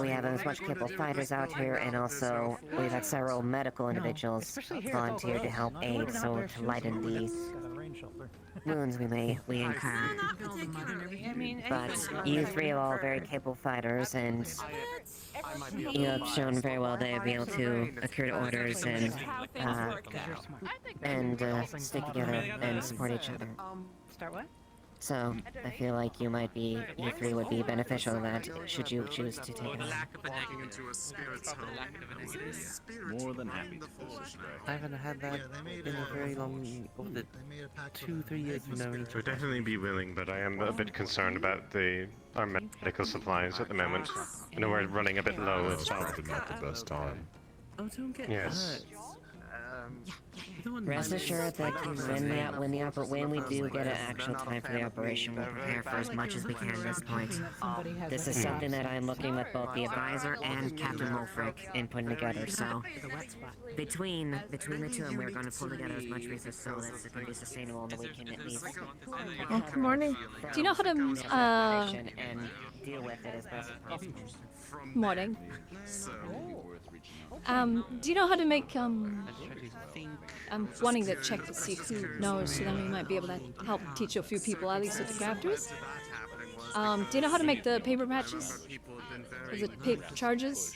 we have as much capable fighters out here, and also we've had several medical individuals volunteer to help aid, so to lighten the wounds we incur. But you three are all very capable fighters, and you have shown very well that you'll be able to adhere to orders and stick together and support each other. Start what? So, I feel like you three would be beneficial to that, should you choose to take it on. Walking into a spirit's home. More than happy to pull this strike. I haven't had that in a very long, 2-3 years of knowing each I would definitely be willing, but I am a bit concerned about our medical supplies at the moment. I know we're running a bit low. It's probably not the best time. Oh, don't get Yes. Rest assured that when we do get an actual time for the operation, we'll prepare for as much as we can at this point. This is something that I'm looking with both the advisor and Captain Wolfric in putting together, so between the two of them, we're going to pull together as much resources so that it can be sustainable in the weekend at least. Oh, good morning. Do you know how to, and deal with it as best as possible. Morning. Do you know how to make, I'm wanting to check to see who knows, so then we might be able to help teach a few people, at least with the crafters. Do you know how to make the paper patches? Is it charges?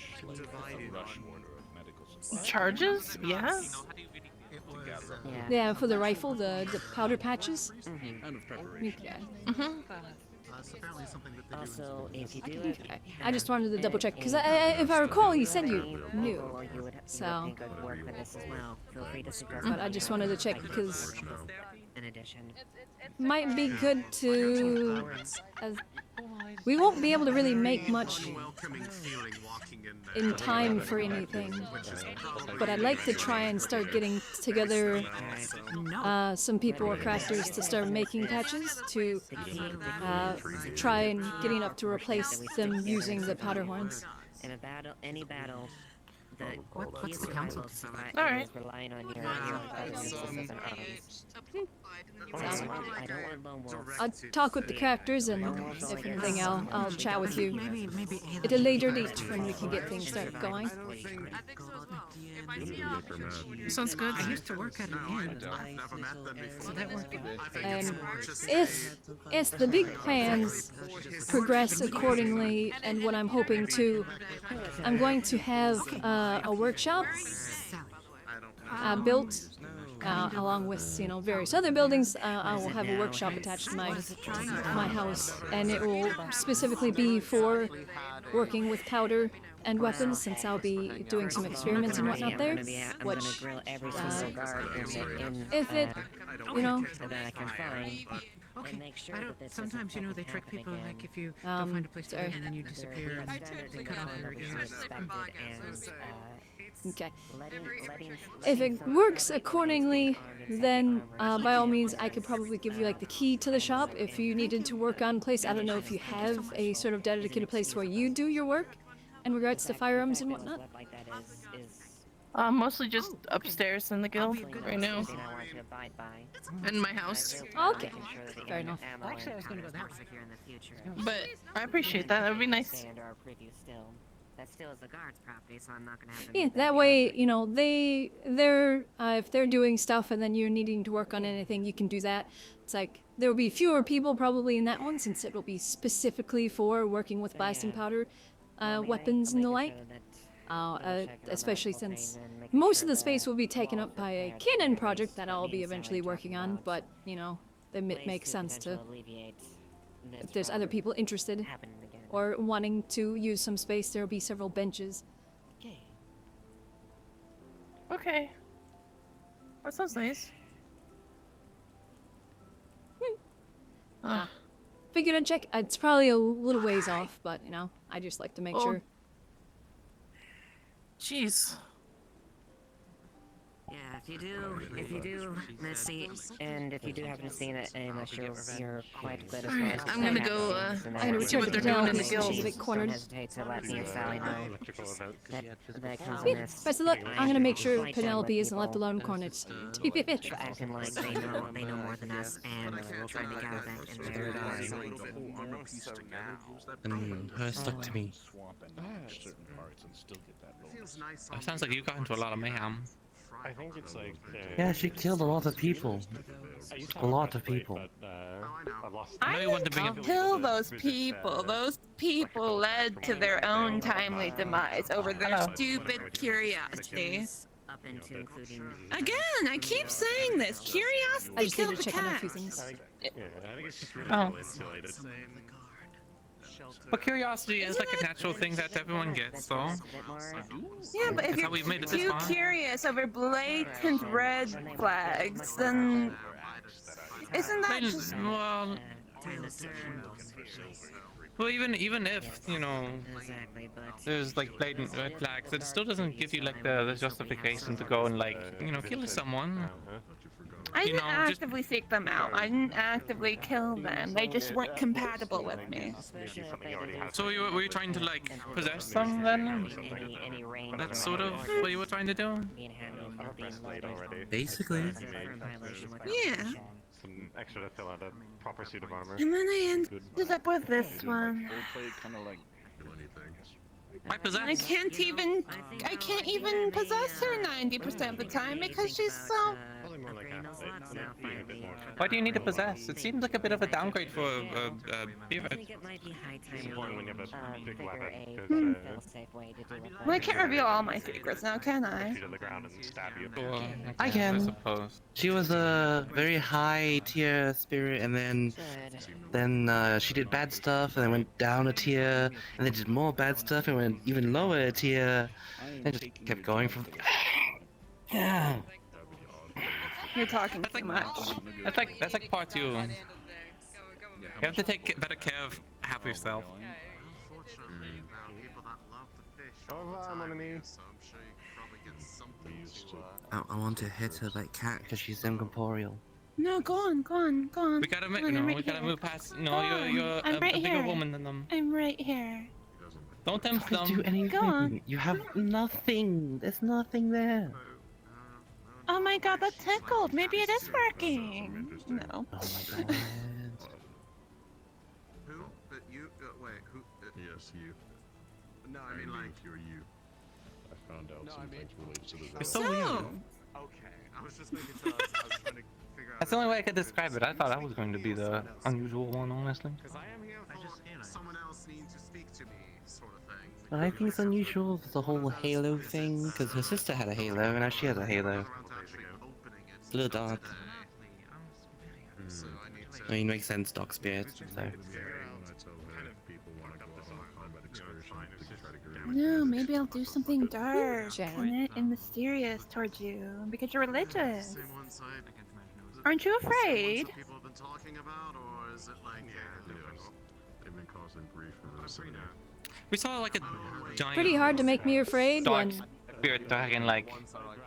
Charges? Yeah. Yeah, for the rifle, the powder patches. Yeah. Also, if you do I just wanted to double check because if I recall, you said you knew. So, but I just wanted to check because might be good to. We won't be able to really make much in time for anything, but I'd like to try and start getting together some people or crafters to start making patches to try and get enough to replace them using the powder horns. In a battle, any battle, what's the council? All right. Relying on your I'll talk with the crafters, and if anything, I'll chat with you at a later date when we can get things started going. Sounds good. I used to work at an inn, so that worked out. And if the big plans progress accordingly, and what I'm hoping to, I'm going to have a workshop built. Along with various other buildings, I will have a workshop attached to my house, and it will specifically be for working with powder and weapons, since I'll be doing some experiments and whatnot there. Which, if it, Sometimes, they trick people, like if you go find a place to live and then you disappear and they cut off your ears. Okay. If it works accordingly, then by all means, I could probably give you like the key to the shop if you needed to work on place. I don't know if you have a sort of dedicated place where you do your work in regards to firearms and whatnot. Mostly just upstairs in the guild right now. In my house. Okay. Fair enough. Actually, I was going to go that way. But I appreciate that. That would be nice. That still is the guard's property, so I'm not gonna have. Yeah, that way, they're if they're doing stuff and then you're needing to work on anything, you can do that. It's like there will be fewer people probably in that one, since it will be specifically for working with blasting powder, weapons and the like. Especially since most of the space will be taken up by a cannon project that I'll be eventually working on. But it makes sense to, if there's other people interested or wanting to use some space, there will be several benches. Okay. That sounds nice. Figured I'd check. It's probably a little ways off, but I just like to make sure. Jeez. Yeah, if you do, let's see, and if you do happen to see it, I'm sure you're quite good as Alright, well. I'm gonna go, I'm gonna see return what to they're Canal doing in the because she's a guild. bit cornered. Don't hesitate to let me and Sally know. That comes Beep, amiss. best of luck. I'm gonna make sure Fight and Penelope let isn't left people alone cornered. Beep, beep, beep. acting like they know more than us and try to make out that in their And her stuck to me. It sounds like you got into a lot of mayhem. I think it's like. Yeah, she killed a lot of people. A lot of people. I know you want to bring didn't up- kill those people. Those people led to their own timely demise over their stupid curiosity. up into including. Again, I keep saying this. Curiosity I just need killed to the check on a cat. few things. Yeah, I think it's just really Oh. insulated. But curiosity is like a natural thing that everyone gets, so. Yeah, but if That's how we've you're made it this too far. curious over blatant red flags, then isn't that just... Well, even if, you know, there's like blatant red flags, it still doesn't give you like the justification to go and like, you know, kill someone. I You didn't know, just- actively seek them out. I didn't actively kill them. They just weren't compatible with me. So were you trying to like possess them then? That's sort of what you were trying to do? Basically. Yeah. Some extra to fill out a proper suit of armor. And then I ended up with this one. I can't even possess her 90% of the time because she's so... Why do you need to possess? It seems like a bit of a downgrade for beaver. Well, I can't reveal all my secrets now, can I? I can. suppose. She was a very high tier spirit, and then she did bad stuff, and then went down a tier, and then did more bad stuff, and went even lower a tier, and just kept going from. Yeah. You're talking too much. That's like part 2. You have to take better care of half yourself. I want to hit her like cat because she's incorporeal. No, go on, go on, go on. We gotta make, Go on, I'm no, right we gotta here. move past. Go No, on, you're I'm a right bigger here. woman than them. I'm right here. Don't tempt them. Do anything. Go on. You have nothing. There's nothing there. Oh my god, that tickled. Maybe it is working. No. Oh my god. Who? You? Wait, who? Yes, you. No, I mean like... you're you. I found out some things related to the It's so So- weird. Okay, I was just making sure. I was trying to figure out... That's the only way I could describe it. I thought that was going to be the unusual one, honestly. Because I am here for someone else needs to speak to me, sort of thing. But I think it's unusual the whole Halo thing, because her sister had a Halo, and now she has a Halo. It's a little dark. I mean, makes sense, Doc Spirit, so. No, maybe I'll do something dark and mysterious towards you because you're religious. Aren't you afraid? People have been talking about, or is it like... They've been causing grief for us. We saw like a giant. Pretty hard to make me afraid dark when spirit dragon like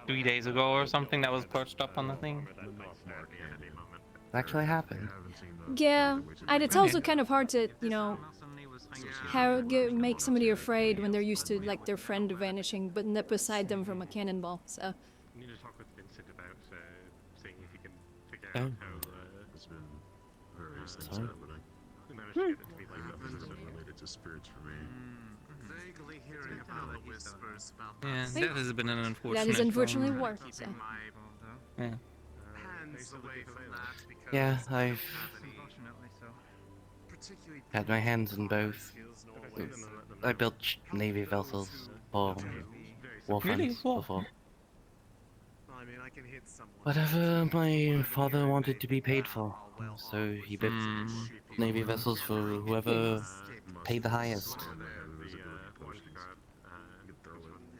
3 days ago or something that was perched up on the thing. It actually happened. yeah, and it's also kind of hard to, you know, make somebody afraid when they're used to like their friend vanishing but nip beside them from a cannonball. So I need to talk with Vincent about seeing if he can figure Oh. out how... It's been various things Sorry. happening. we managed to get it to be like... This is related to spirits for me. Vaguely hearing about the whispers about Yeah, that. that has been an unfortunate. that is unfortunately war. So. Yeah. Hands away from that because Yeah, I've unfortunately so. Particularly had my hands in both. I built Navy vessels for war Really? funds What? before. I mean, I can hit someone. Whatever my father wanted to be paid for. So he built Navy vessels for whoever paid the highest.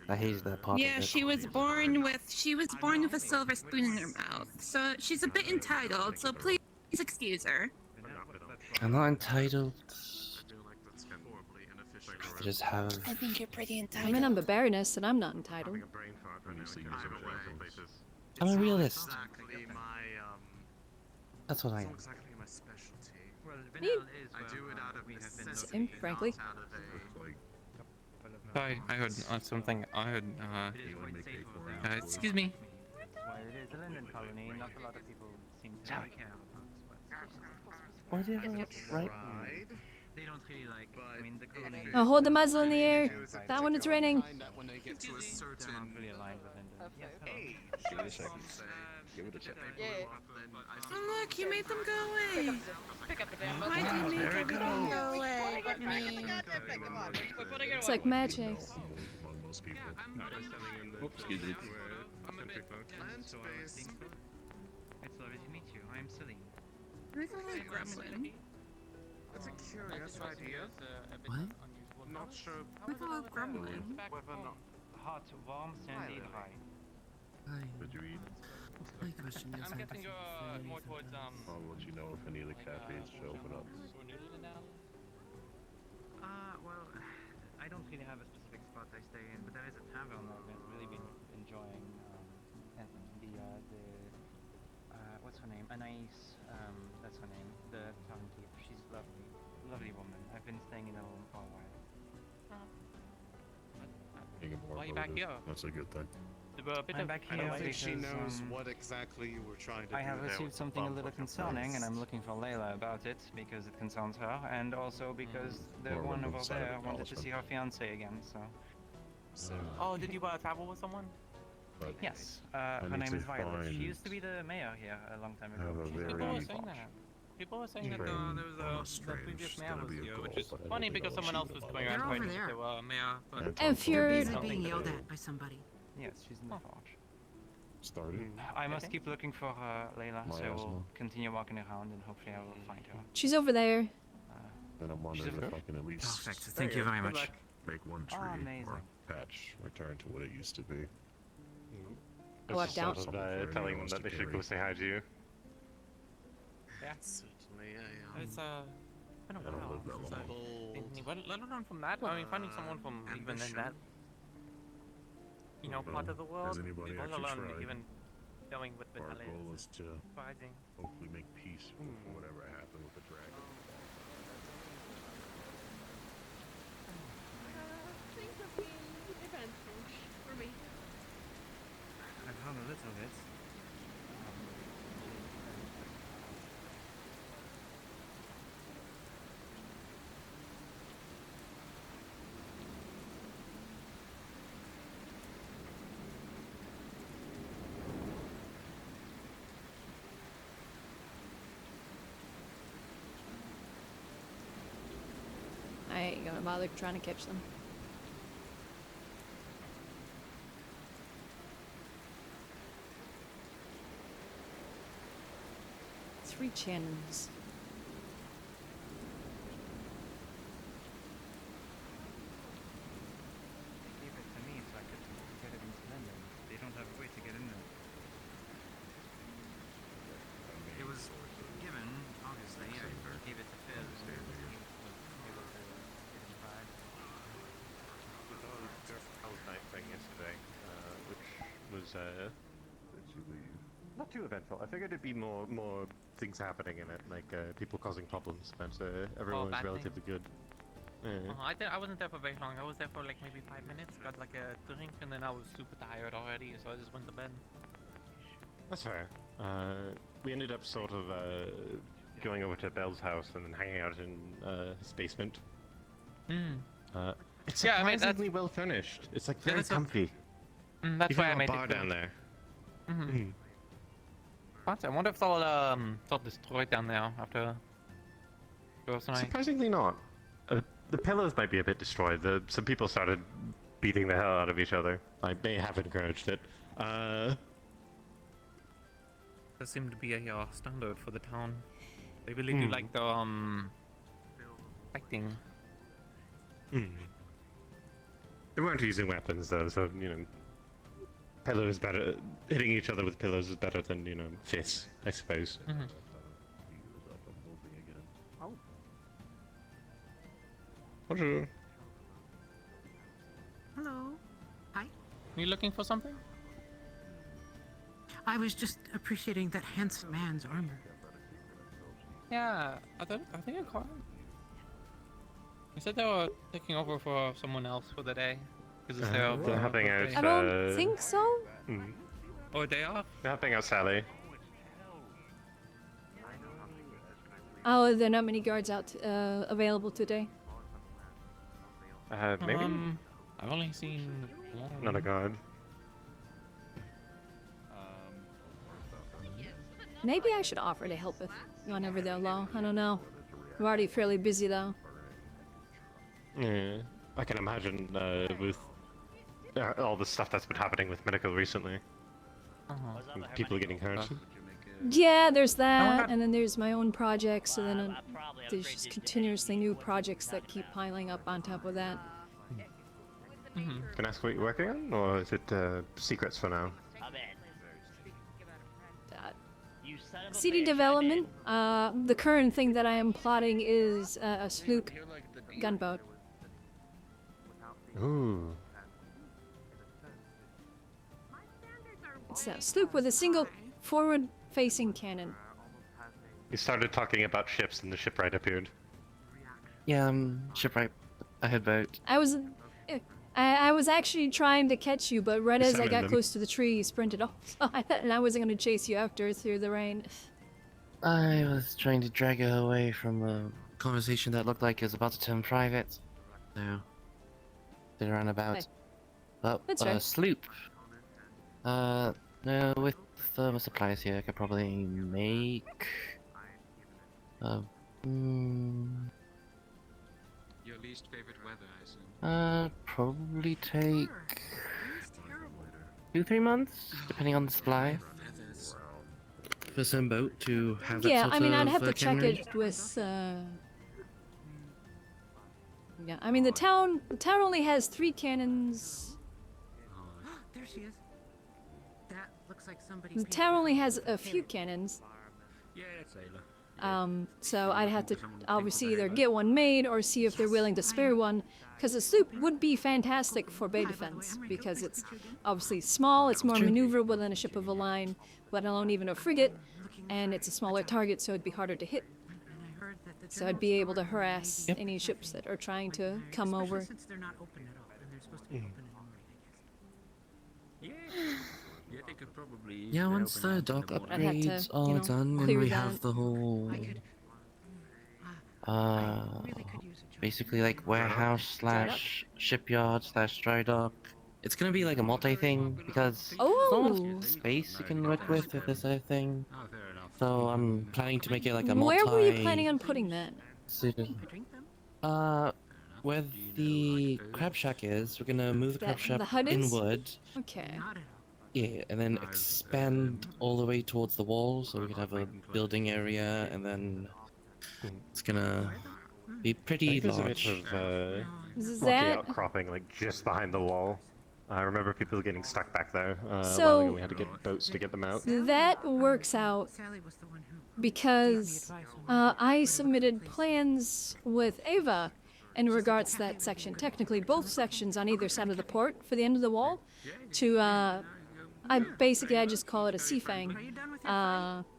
I hated that part Yeah, of it. she was born with a silver spoon in her mouth. So she's a bit entitled. So please excuse her. I'm not entitled. I just have... I think you're pretty I entitled. mean, I'm a baroness and I'm not entitled. I'm a realist. Exactly my That's what I It's am. not exactly my specialty. Well, Me- I do it out of necessity, Same, frankly. not out of a. Sorry, I heard something. I heard. Excuse me. Well, it is a Linden colony. Not a lot of people seem to Sorry. care about this, What do you have right? They don't really like. I mean, the colony. Oh, hold the muzzle in the air. That one, it's raining. When they get to a certain They're not really aligned with Linden. Yes, age, Give it a second. Give it a second. Oh, look, you made them go away. Why do you make everything go away but me? It's like magic. Among most people. Oops, excuse me. I'm a bit plant-based. It's lovely to meet you. I'm Celine. I feel like gremlin. That's a curious idea. What? Not sure I feel like gremlin. whether or not. Hot, warm, sandy, dry. Did you eat? My question is, I'm guessing you're more towards I'll let you know if any of the cafes should open up. Well, I don't really have a specific spot I stay in, but there is a tavern I've really been enjoying. And what's her name? Anais, that's her name. The tavern keeper. She's lovely, lovely woman. I've been staying in her room for a while. Being more Why are you back motive, here? That's a good thing. I'm back I here don't think she because, knows what exactly you were trying to I do have there received with the something a bump little of your concerning, and place. I'm looking for Layla about it because it concerns her, and also because the Or one on over the side of there the wanted to see her fiance again. So Oh, did you travel with someone? But yes, I her need name to is Violet. She find- used to be the mayor here a long time have ago. a She's very- People were very saying posh. that. People were saying that Train there was almost the strange. previous It's mayor gonna was be a here, goal, which is but I funny don't think because I'll someone else shoot was them going all. around They're trying over to there. get the mayor. But And If They're you're busy Something being to yelled do. at by somebody. Yes, she's in the forge. Started. I must Okay. keep looking for her, Layla, so I will Miasma. continue walking around and hopefully I will find her. she's over there. Then I'm wondering She's if I can at least Perfect. Thank you very much. make one tree Oh, amazing. or patch return to what it used to be. I walked out. Sort of, telling them that they should go say hi to you. Yeah. Certainly, It's been a I don't while live that since long. let alone from that. I mean, finding someone from even in that, part of the world. Has anybody let actually alone tried? even going with Our Vitalis. goal is to Surprising. hopefully make peace with whatever happened with the dragon. Things have been eventful for me. I've hung a little bit. I ain't gonna bother trying to catch them. Three channels. They gave it to me so I could get it into London. They don't have a way to get in there. It was given, obviously. I gave it to Phil. He was able to get inside. I was night thing yesterday, which was not too eventful. I figured it'd be more things happening in it, like people causing problems, but everyone was bad relatively good. Yeah. I wasn't there for very long. I was there for like maybe 5 minutes. Got like a drink, and then I was super tired already, so I just went to bed. That's fair. We ended up sort of going over to Belle's house and then hanging out in his basement. It's Yeah, I mean, surprisingly well furnished. It's like Yeah, very that's what- comfy. That's You why I have a made bar it down there. What? I wonder if it's all destroyed down there after last night. Surprisingly not. The pillows might be a bit destroyed. Some people started beating the hell out of each other. I may have encouraged it. That seemed to be a standard for the town. They really do like the fighting. They weren't using weapons though, so pillows better. Hitting each other with pillows is better than fists, I suppose. Oh. Bonjour. Hello. Hi. You looking for something? I was just appreciating that handsome man's armor. Yeah, I think I caught him. They said they were taking over for someone else for the day. Because it's their They're helping out. birthday. I don't think so. Oh, day off? They're helping out Sally. Oh, there are not many guards out available today. Maybe? I've only seen one. Not a guard. Maybe I should offer to help if whenever they're low. I don't know. We're already fairly busy though. Yeah, I can imagine with all the stuff that's been happening with medical recently. And people getting hurt. Yeah, there's that, and then there's my own projects, and then there's just continuously new projects that keep piling up on top of that. Can I ask what you're working on, or is it secrets for now? CD development. The current thing that I am plotting is a sloop gunboat. Ooh. It's a sloop with a single forward-facing cannon. You started talking about ships, and the shipwright appeared. Yeah, shipwright. I head boat. I was actually trying to catch you, but right as I got them. close to the tree, you sprinted off. And I wasn't going to chase you after through the rain. I was trying to drag her away from a conversation that looked like it was about to turn private. So, did a roundabout. Hey. But That's a right. sloop. No, with thermal supplies here, I could probably make. Your least favorite weather, I assume. Probably take 2-3 months, depending on the supply. For some boat to have that Yeah, sort I mean, of I'd have to check cannery. it with. Yeah, I mean the town only has 3 cannons. There she is. That looks like somebody. The town only has a few cannons. Yeah, that's Ayla. So I'd have to obviously either get one made or see if they're willing to spare one, because a sloop would be fantastic for bay defense, because it's obviously small, it's more maneuverable than a ship of a line, let alone even a frigate, and it's a smaller target, so it'd be harder to hit. So I'd be able to harass any ships that are trying to come over. Since they're not open at all, and they're supposed to be open in the morning, I guess. Yeah, they could probably. Yeah, once the dock I'd have to, upgrades are you know, done and clear we that. have the whole, basically like warehouse slash shipyard slash dry dock. It's gonna be like a multi-thing because there's not much space you can work with this other thing. So I'm planning to make it like a multi. Where were you planning on putting that? Where the crab shack is, we're gonna move the crab shack the hut is? inward. Okay. Yeah, and then expand all the way towards the wall, so we can have a building area, and then it's gonna be pretty There's a large. bit of Is rocky that- outcropping like just behind the wall. I remember people getting stuck back there. A while So- ago we had to get boats to get them out. That works out because I submitted plans with Ava in regards to that section. Technically, both sections on either side of the port for the end of the wall to, I just call it a sea fang.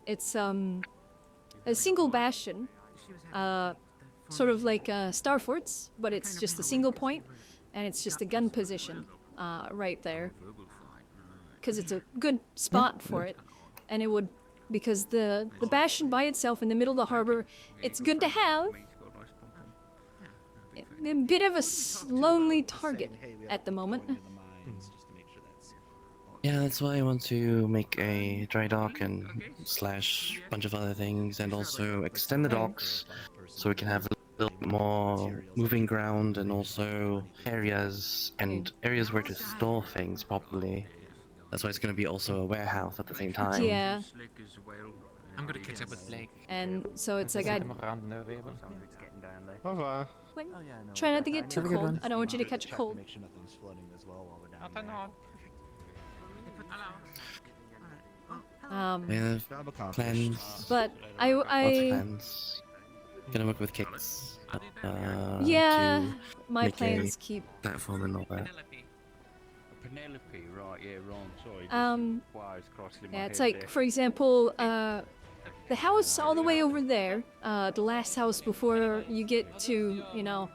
It's a single bastion, sort of like Star Forts, but it's just a single point, and it's just a gun position right there. Because it's a good spot for it, and it would, because the bastion by itself in the middle of the harbor, it's good to have. A bit of a lonely target at the moment. Yeah, that's why I want to make a dry dock and slash bunch of other things, and also extend the docks so we can have a little bit more moving ground and also areas where to store things properly. That's why it's going to be also a warehouse at the same time. Yeah. I'm gonna catch up with Blake. And so it's like I wait, try not to get too Have a good cold. one. I don't want you to catch a cold. We have plans. But Lots of plans. Gonna work with Kicks. Yeah, to my make a plans keep. platform and all that. Penelope, right? Yeah, wrong. Sorry. Wires crossing my Yeah, it's head like, there. for example, the house all the way over there, the last house before you get to, you know,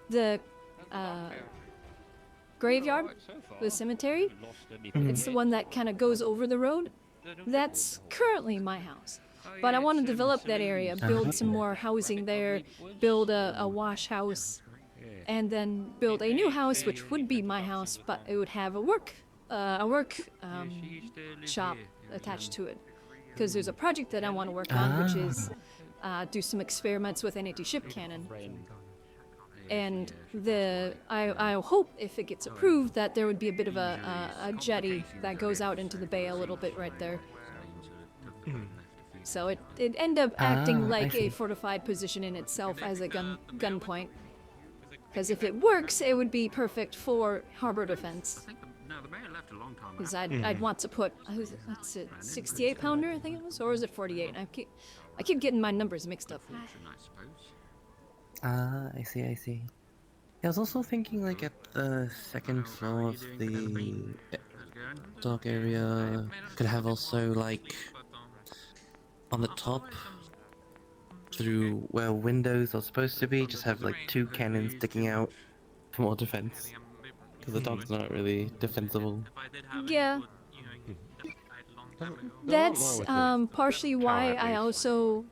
the graveyard, the cemetery. It's the one that kind of goes over the road. That's currently my house. But I want to develop that area, build some more housing there, build a wash house, and then build a new house, which would be my house, but it would have a work shop attached to it. Because there's a project that I want to work on, which is do some experiments with an anti-ship cannon. And I hope, if it gets approved, that there would be a bit of a jetty that goes out into the bay a little bit right there. So it end up acting like a fortified position in itself as a gun point. Because if it works, it would be perfect for harbor defense. Because I'd want to put, what's it, 68 pounder I think it was, or is it 48? I keep getting my numbers mixed up. I see, I see. I was also thinking, like, at the second floor of the dock area, could have also, like, on the top, through where windows are supposed to be, just have, like, 2 cannons sticking out for more defense. Because the dock's not really defensible. Yeah. That's partially why I also...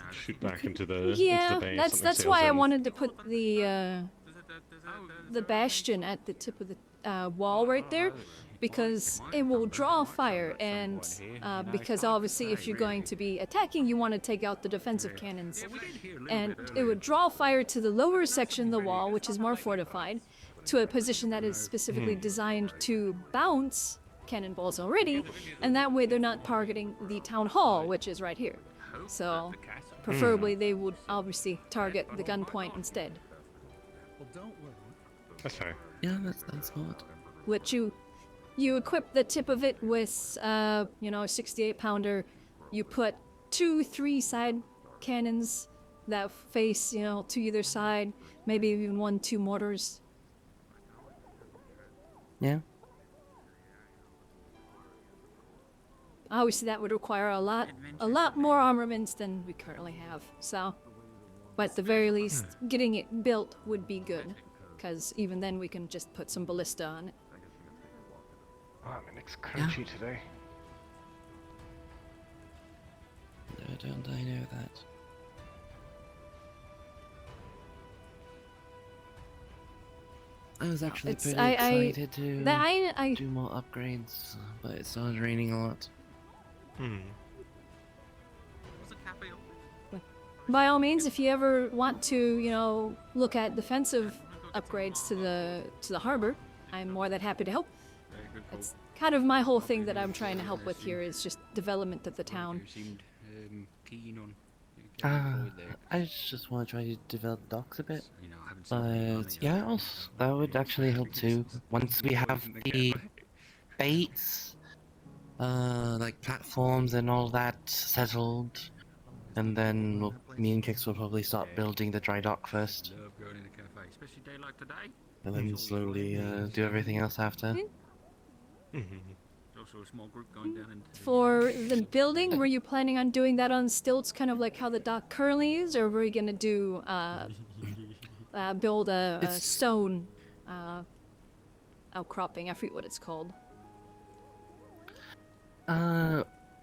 Shoot back into the bay. That's why I wanted to put the bastion at the tip of the wall right there, because it will draw fire, and because obviously if you're going to be attacking, you want to take out the defensive cannons, and it would draw fire to the lower section of the wall, which is more fortified, to a position that is specifically designed to bounce cannonballs already, and that way they're not targeting the town hall, which is right here. So preferably they would obviously target the gun point instead. That's fair. Yeah, that's smart. Which you equip the tip of it with, you know, a 68 pounder. You put 2-3 side cannons that face, you know, to either side. Maybe even 1-2 mortars. Yeah. Obviously, that would require a lot more armaments than we currently have. So, but at the very least, getting it built would be good, because even then we can just put some ballista on it. Oh, my neck's crunchy today. No, don't I know that? I was actually pretty excited to do more upgrades, but it started raining a lot. By all means, if you ever want to, you know, look at defensive upgrades to the harbor, I'm more than happy to help. It's kind of my whole thing that I'm trying to help with here is just development of the town. I just want to try to develop docks a bit. But yeah, that would actually help too. Once we have the baits, like platforms and all that settled, and then me and Kix will probably start building the dry dock first. And then slowly do everything else after. For the building, were you planning on doing that on stilts, kind of like how the dock currently is, or were you gonna do build a stone outcropping? I forget what it's called.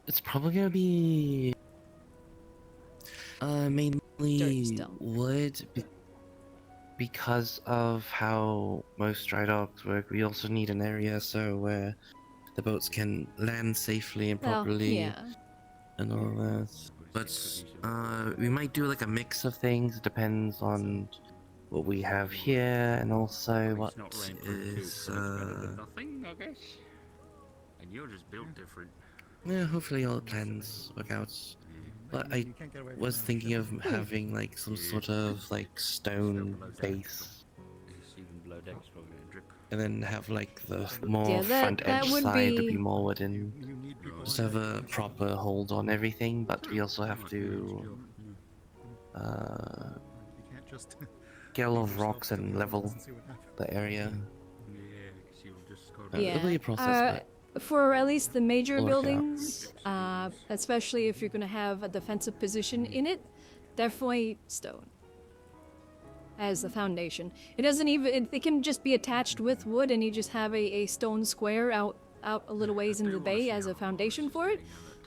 It's probably gonna be mainly wood, because of how most dry docks work. We also need an area so where the boats can land safely and properly, and all that. But we might do like a mix of things. It depends on what we have here, and also what is. Nothing, I guess. And you're just built different. Yeah, hopefully all the plans work out. But I was thinking of having like some sort of like stone base, and then have like the more front edge side to be more wooden. Just have a proper hold on everything, but we also have to get a lot of rocks and level the area. It'll be a process, For at least the major We'll work it out. buildings, especially if you're going to have a defensive position in it, definitely stone as the foundation. It doesn't even, it can just be attached with wood and you just have a stone square out a little ways into the bay as a foundation for it.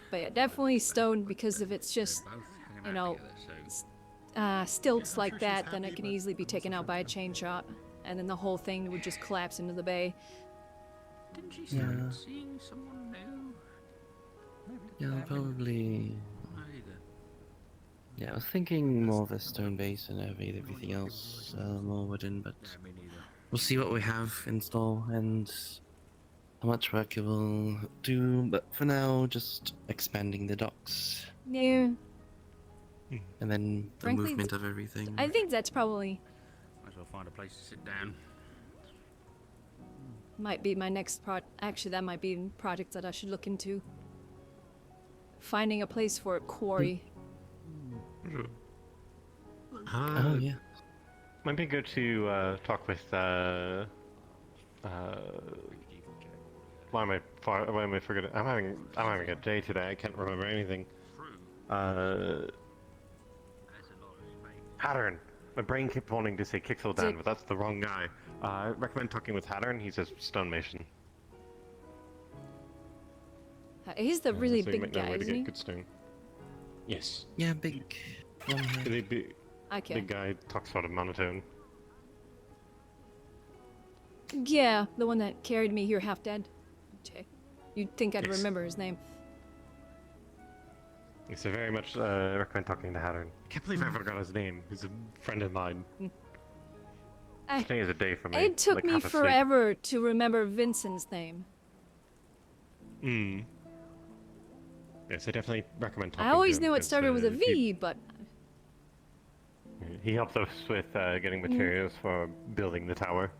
But yeah, definitely stone, because if it's just, you know, stilts like that, then it can easily be taken out by a chain shot, and then the whole thing would just collapse into the bay. Didn't she start seeing someone new? Yeah, probably. Either. Yeah, I was thinking more of a stone base and everything else more wooden, but we'll see what we have in store and how much work it will do. But for now, just expanding the docks. Yeah. And then the Frankly, movement of everything. I think that's probably Might as well find a place to sit down. might be my next actually, that might be a project that I should look into. Finding a place for a quarry. Oh, yeah. Might be good to talk with. Why am I forgetting? I'm having a day today. I can't remember anything. Hattern. My brain kept wanting to say Kixeldan, but that's the wrong guy. I recommend talking with Hattern. He's a stonemason. He's the really so you big might know guy, where to isn't get he? good stone. Yes. Yeah, big. Okay. Big guy talks sort of monotone. Yeah, the one that carried me here half dead. Okay. You'd think I'd Yes. remember his name. So very much recommend talking to Hattern. Can't believe I forgot his name. He's a friend of mine. Today is a day for me. It took like me half asleep. forever to remember Vincent's name. Yes, I definitely recommend talking I always to him knew it because, started with a V, but He helped us with getting materials for building the tower.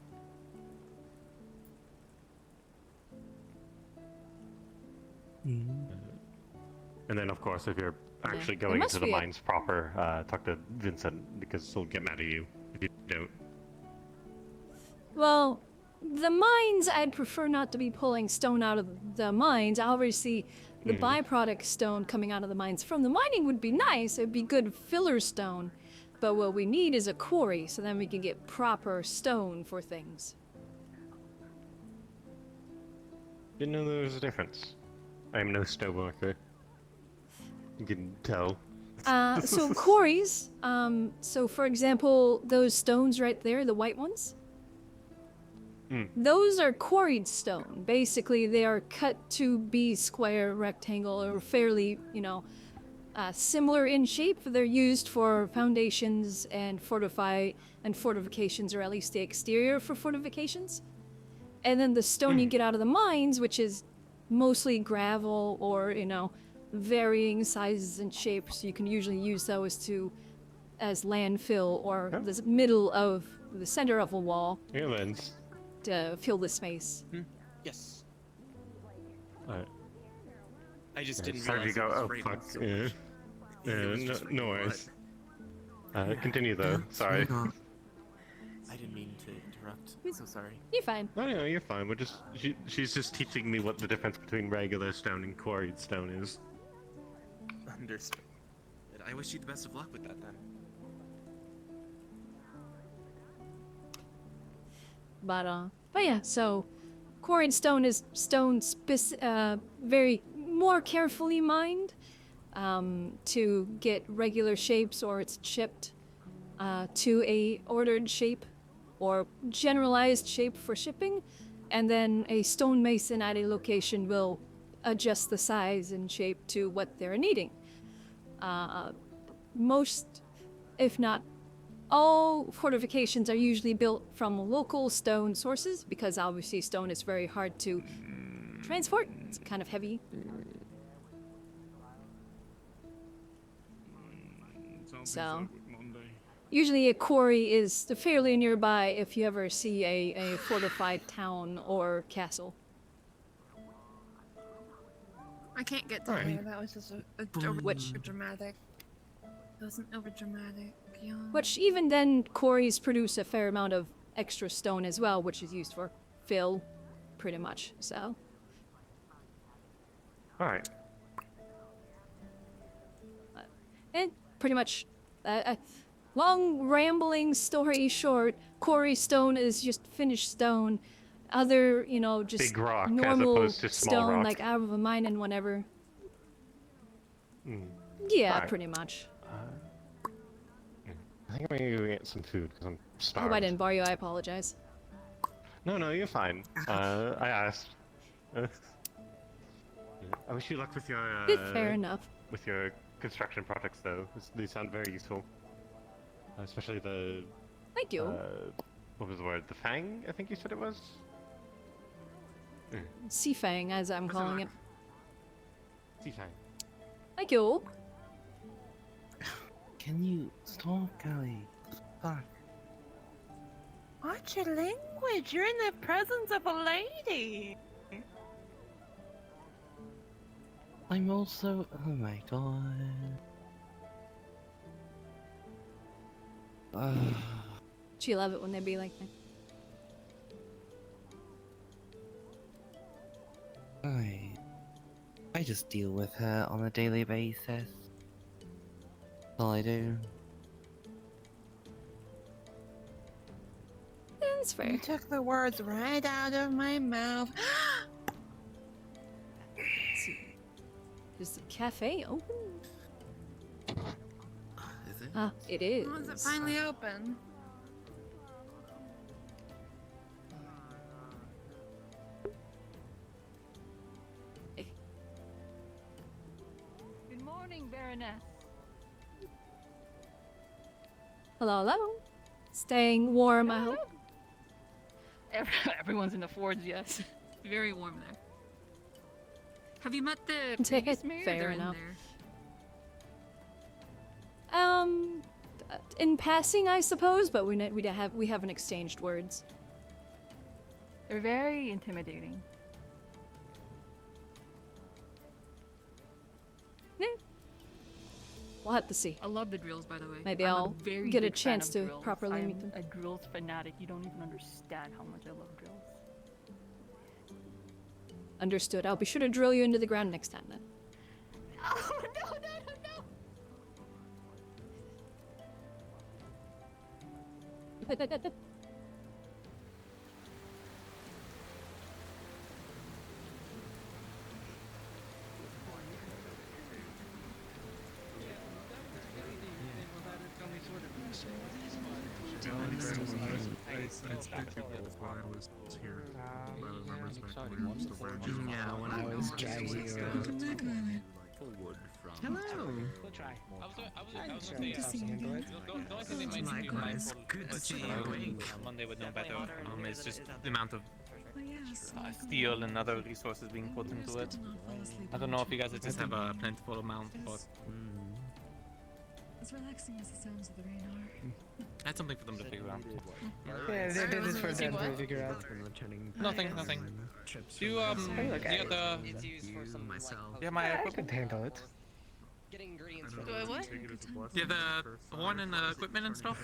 And then, of course, if you're actually There going must to the be a- mines proper, talk to Vincent because he'll get mad at you if you don't. well, the mines, I'd prefer not to be pulling stone out of the mines. Obviously, the byproduct stone coming out of the mines from the mining would be nice. It'd be good filler stone. But what we need is a quarry, so then we can get proper stone for things. Didn't know there was a difference. I am no stoneworker. You can tell. So quarries, so for example, those stones right there, the white ones, those are quarried stone. Basically, they are cut to be square, rectangle, or fairly, you know, similar in shape. They're used for foundations and fortifications, or at least the exterior for fortifications. And then the stone you get out of the mines, which is mostly gravel or, you know, varying sizes and shapes. You can usually use those as landfill or the middle of the center of a wall to fill the space. Yes. Alright. I just didn't Sorry realize to go. it was Oh Raven, fuck. so Yeah. it was No, just no Raven, worries. Continue though. Sorry. I didn't mean to interrupt. So sorry. You're fine. No, you're fine. We're just she's just teaching me what the difference between regular stone and quarried stone is. Understood. I wish you the best of luck with that then. But yeah, so quarried stone is stone very more carefully mined to get regular shapes, or it's chipped to a ordered shape or generalized shape for shipping, and then a stonemason at a location will adjust the size and shape to what they're needing. Most, if not all, fortifications are usually built from local stone sources, because obviously stone is very hard to transport. It's kind of heavy. So usually a quarry is fairly nearby if you ever see a fortified town or castle. I can't get to there. That was just over dramatic. It wasn't over dramatic. Yeah. Which even then, quarries produce a fair amount of extra stone as well, which is used for fill pretty much. So. All right. And pretty much, long rambling story short, quarry stone is just finished stone. Other, you know, just Big rock as normal opposed to small stone, rock. like out of a mine and whatever. Mm. Yeah, Alright. pretty much. I think I'm gonna go get some food because I'm I hope starved. I didn't bar you. I apologize. No, you're fine. I asked. I wish you luck with your. Fair enough. With your construction projects, though. These sound very useful. Especially the. Thank you. What was the word? The Fang? I think you said it was. Sea Fang, as I'm calling it. Sea Fang. Thank you. Can you stop, Callie? Fuck. Watch your language. You're in the presence of a lady. I'm also. Oh my god. She love it when they be like that. I just deal with her on a daily basis. That's all I do. That's fair. You took the words right out of my mouth. Is the cafe open? Is it? Ah, it is. Oh, is it finally open? Good morning, Baroness. Hello, hello. Staying warm, I hope. Everyone's in the fords, yes. Very warm there. Have you met the Take previous it. mayor? Fair They're in enough. there. In passing, I suppose, but we haven't exchanged words. They're very intimidating. We'll have to see. I love the drills, by the way. Maybe I'm I'll a very get a big fan chance of to drills. properly I'm meet them. a drills fanatic. You don't even understand how much I love drills. Understood. I'll be sure to drill you into the ground next time then. Oh, no. I did people while I was here. I remember back when we were still virgin. Yeah, when I was dragging you around. Hello. We'll try. Likewise. Good to see you. Monday would know better. It's just the amount of steel and other resources being put into it. I don't know if you guys just have a plentiful amount, but As relaxing as the sounds of the rain are. that's something for them to figure out. Yeah, that is for them to figure out. Nothing. Do you have the? Yeah, my I equipment. could handle it. Getting ingredients Do I what? Do you have the horn and the equipment and stuff?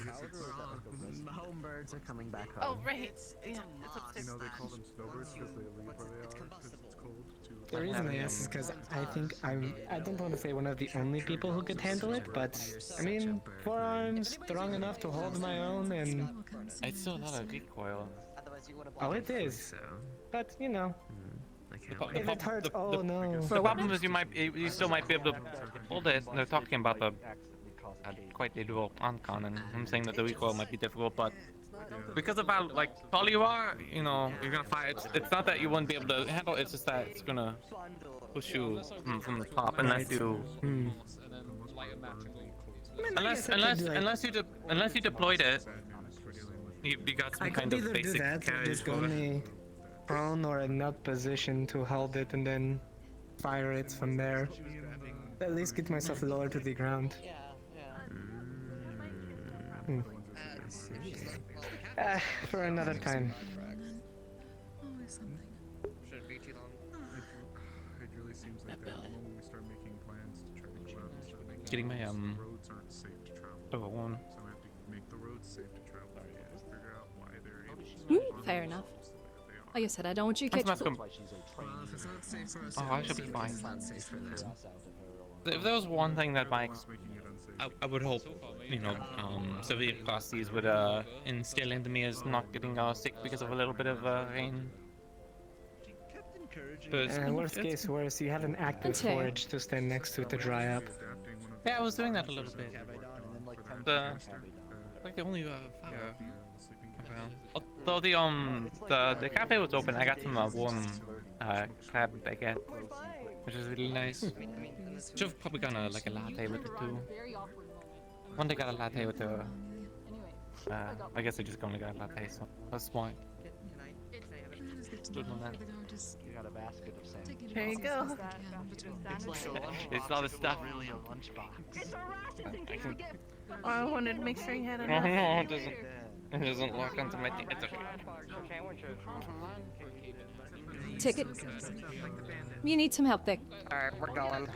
Home birds are coming back Oh, home. right. Yeah, that's upstairs. You know they call them snowbirds because they leave where they are because it's cold too. The reason I ask is because I think I don't want to say one of the only people who could handle it, but I mean, 4 arms, strong enough to hold my own, and It's still a lot of recoil. oh, it is. But you know, if it hurts, oh no. The problem is you still might be able to hold it. They're talking about the quite literal on-con, and I'm saying that the recoil might be difficult, but because of how tall you are, you're gonna fire. It's not that you wouldn't be able to handle it. It's just that it's gonna push you from the top unless you. Unless you deployed it, you got some I kind could of either do basic that or carriage just go for in it. a prone or a nut position to hold it and then fire it from there. At least get myself lower to the ground. Hmm. For another time. Shouldn't be too long. It really seems like that when we start making plans to try to go out and start making Getting my roads aren't safe to travel. Oh, one. So I have to make the roads safe to travel. Figure out why they're able to Fair enough. they are. Like I said, I don't want you to That's catch not cold. Well, if it's not safe for us, Oh, yeah, I should be it's fine. not safe for them. If there was one thing that my, Making it unsafe. I would hope, you know, severe classes would instill into me is not getting sick because of a little bit of rain. But Worst case, worse, you have an active Okay. forge to stand next to dry up. yeah, I was doing that a little bit. Like the only fire around. Although the cafe was open, I got some warm crab baguette, which is really nice. Should have probably gone like a latte with it too. One day got a latte with the. I guess I just only got a latte, so that's smart. Good on that. You got a basket of sandwiches. There you go. It's all the stuff. Really a lunchbox. Oh, I wanted to make sure you had Oh enough. no, it doesn't. It doesn't lock onto my thing. It's okay. Ticket. You need some help there. Alright, we're going.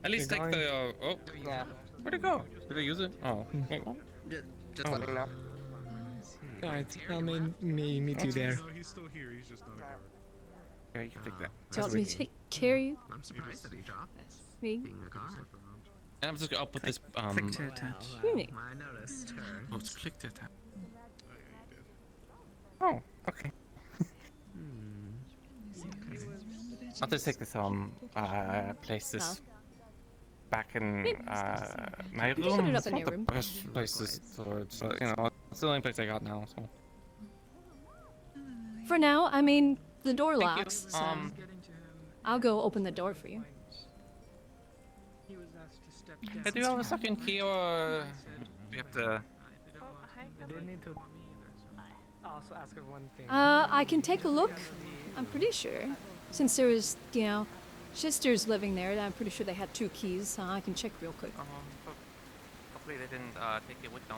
At least take the. Oh. Yeah. Where'd it go? Did I use it? Oh. Wait, what? Just let me know. Alright, I'll meet you there. No, he's still here. He's just not a guard. Yeah, you can take that. Do you want me to take care of you? I'm surprised that he dropped Me? being a guard. And I'm just gonna put this. Click to attach. Me? I noticed her. Oh, it's click to attach. Oh, yeah, you did. Oh, okay. I'll just take this place this back in my You can room. put it up It's in not your the room. best place to store it, so you know it's the only place I got now. So For now, I mean, the door Thank you. locks, so I'll go open the door for you. hey, do you have a second key or we have to? I did need to also ask her one thing. I can take a look. I'm pretty sure. Since there was, you know, sisters living there, I'm pretty sure they had 2 keys. I can check real quick. Hopefully they didn't take it with them.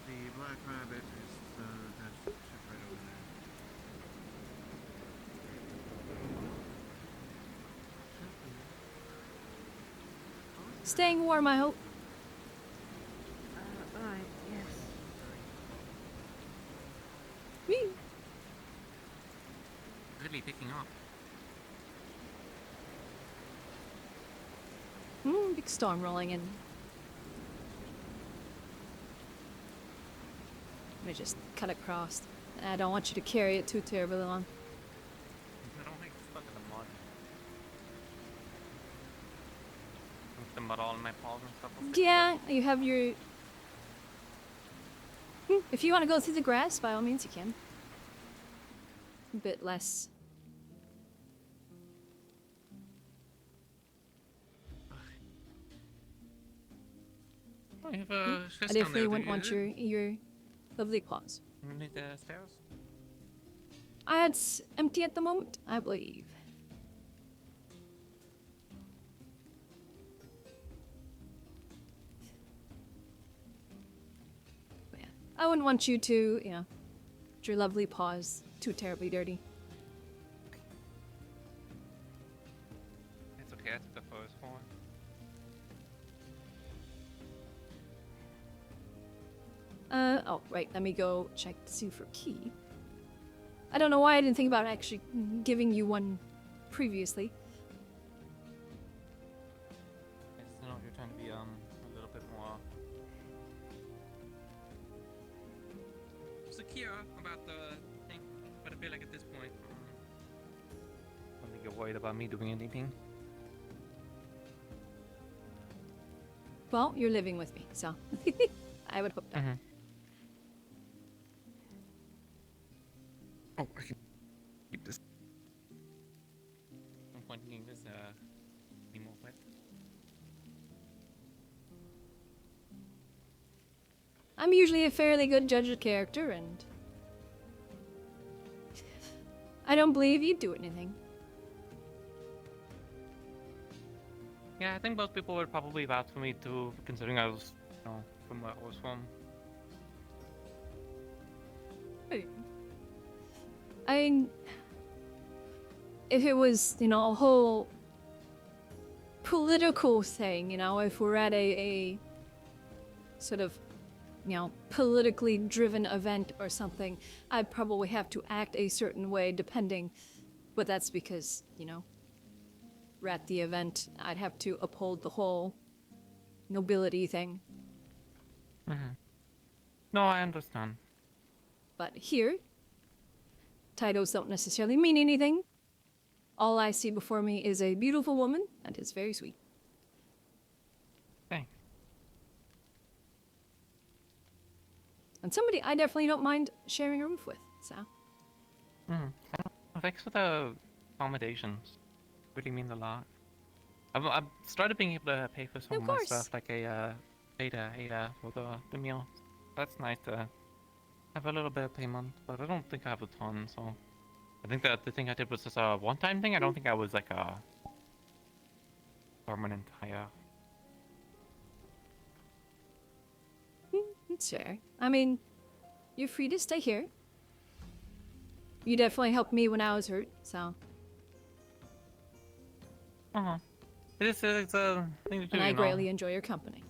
The black rabbit is that ship right over there. Staying warm, I hope. Right, yes. Whee! Really picking up. Big storm rolling in. Let me just cut across. I don't want you to carry it too terribly long. I don't think it's stuck in the mud. With the mud all in my paws and stuff. Yeah, you have your... If you want to go through the grass, by all means you can. A bit less. I have a I definitely wouldn't want your lovely claws. You need the stairs? It's empty at the moment, I believe. But yeah, I wouldn't want you to, you know, get your lovely paws too terribly dirty. It's okay, I took the first one. Oh, right, let me go check to see for key. I don't know why I didn't think about actually giving you one previously. I just don't know if you're trying to be a little bit more secure about the thing, but I feel like at this point, I don't think you're worried about me doing anything. Well, you're living with me, so I would hope that. Oh, I can keep this. I'm pointing this any more wet. I'm usually a fairly good judge of character, and I don't believe you'd do anything. Yeah, I think most people would probably vouch for me too, considering I was, you know, from where I was from. I mean, if it was, you know, a whole political thing, you know, if we're at a sort of, you know, politically driven event or something, I'd probably have to act a certain way depending, but that's because, you know, we're at the event, I'd have to uphold the whole nobility thing. No, I understand. But here, titles don't necessarily mean anything. All I see before me is a beautiful woman, and it's very sweet. Thanks. And somebody I definitely don't mind sharing a roof with, so. Thanks for the accommodations. Really means a lot. I've started being able to pay for some of my stuff, like a Ada for the meal. That's nice to have a little bit of payment, but I don't think I have a ton, so. I think that the thing I did was just a one-time thing. I don't think I was like a permanent hire. It's fair. I mean, you're free to stay here. You definitely helped me when I was hurt, so. It's a thing to do, And I you know? greatly enjoy your company.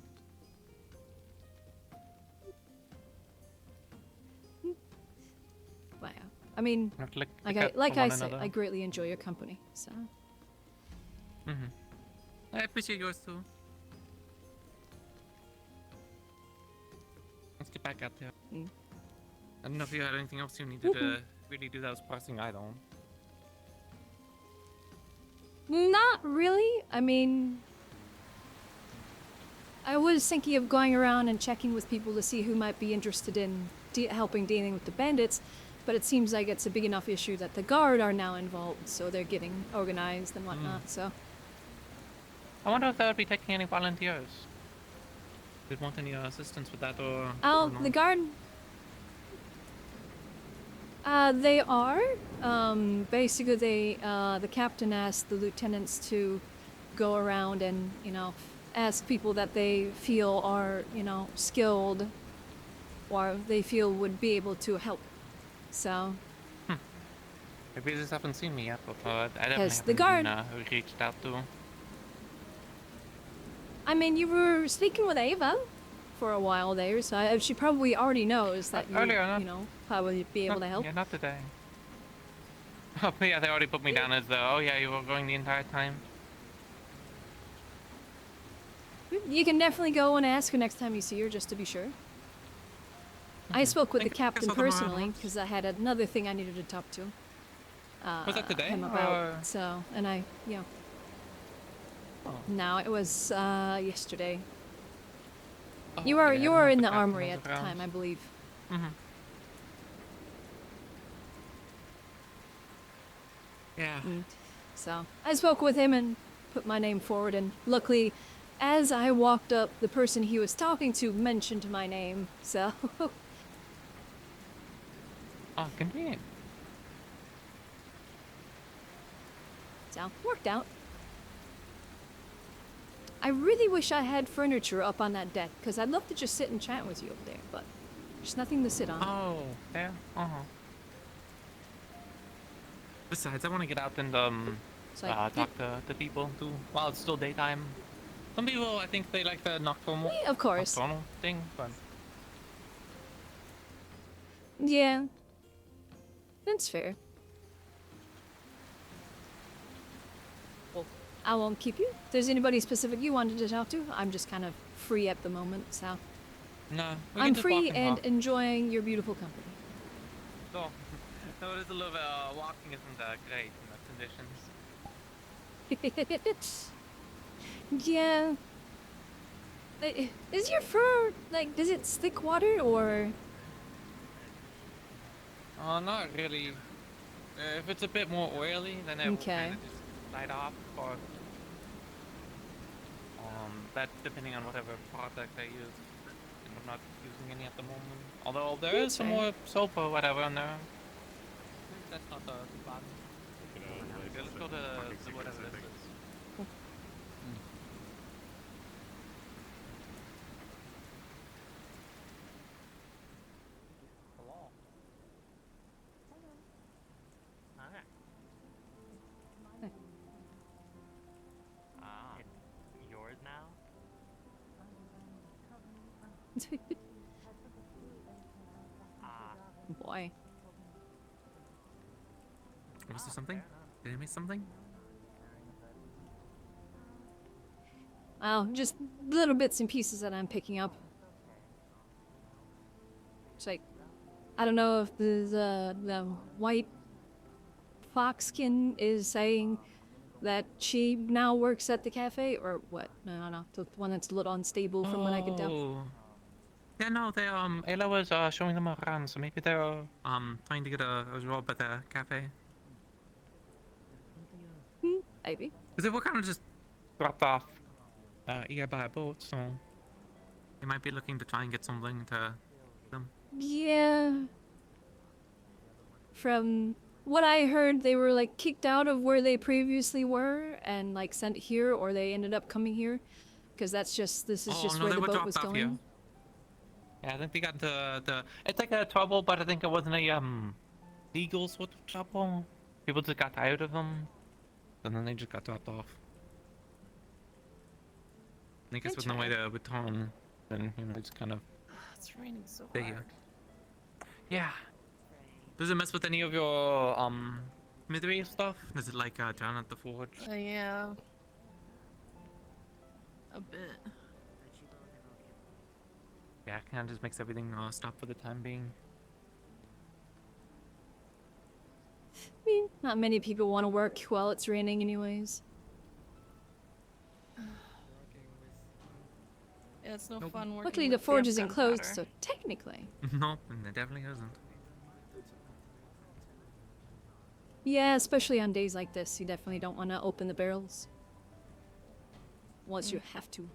Wow. I mean, Have to look like out I for one say, another. I greatly enjoy your company, so. I appreciate yours too. Let's get back out there. I don't know if you had anything else you needed to really do that was pressing. I don't. Not really. I mean, I was thinking of going around and checking with people to see who might be interested in helping dealing with the bandits, but it seems like it's a big enough issue that the guard are now involved, so they're getting organized and whatnot, so. I wonder if they would be taking any volunteers. Did want any assistance with that or? Oh, or not? the guard. They are. Basically, the captain asked the lieutenants to go around and, you know, ask people that they feel are, you know, skilled or they feel would be able to help. So. Maybe they just haven't seen me yet, but I definitely Because haven't the guard. been, reached out to. I mean, you were speaking with Ava for a while there, so she probably already knows that you, Earlier, not- you know, probably be able to help. Yeah, not today. Oh, yeah, they already put me down as the, oh yeah, you were going the entire time. You can definitely go and ask her next time you see her, just to be sure. I spoke with the captain all the morale personally, because I had another thing I needed to talk to Was that today, him about. or- So, and I, you know. Oh. No, it was yesterday. Oh, You were okay, I you didn't were know if in the the captain armory was at the around. time, I believe. Yeah. So I spoke with him and put my name forward, and luckily, as I walked up, the person he was talking to mentioned my name. So. Oh, convenient. So, worked out. I really wish I had furniture up on that deck, because I'd love to just sit and chat with you up there, but there's nothing to sit on. Oh, yeah. Besides, I want to get out and It's like, talk to people too while it's still daytime. Some people, I think they like the nocturnal. Yeah, of course. Nocturnal thing, but Yeah. That's fair. Well, I won't keep you. If there's anybody specific you wanted to talk to, I'm just kind of free at the moment, so. no. I'm free and enjoying your beautiful company. No, no, it is a little bit. Walking isn't great in the conditions. Yeah. Is your fur, like, does it stick water, or? Not really. If it's a bit more oily, then it will Okay. kind of just slide off. Or that depending on whatever product I use. And I'm not using any at the moment. Although there is some fair. more soap or whatever in there. That's not the bottom. Okay, let's go to whatever this is. Boy. Was there something? Did I miss something? Oh, just little bits and pieces that I'm picking up. It's like, I don't know if the white foxkin is saying that she now works at the cafe, or what? No, the one that's a little unstable from what I could tell. Oh. Yeah, no, they Ayla was showing them around, so maybe they're trying to get a job at the cafe. Maybe. Because they were kind of just dropped off here by a boat, so they might be looking to try and get something to them. Yeah. From what I heard, they were like kicked out of where they previously were and like sent here, or they ended up coming here, because this is just no, where they the were boat dropped was off going. here. Yeah, I think they got the it's like a trouble, but I think it wasn't a legal sort of trouble. People just got tired of them, and then they just got dropped off. I guess with no way to return, then it's kind of It's raining so stay hard. here. Yeah. Does it mess with any of your midway stuff? Is it like down at the forge? Yeah. A bit. Yeah, it kind of just makes everything stop for the time being. I mean, not many people want to work while it's raining anyways. Yeah, it's no fun working. Luckily, with the forge damp isn't closed, gunpowder. so technically. Nope, and it definitely isn't. Yeah, especially on days like this, you definitely don't want to open the barrels. Unless you have to.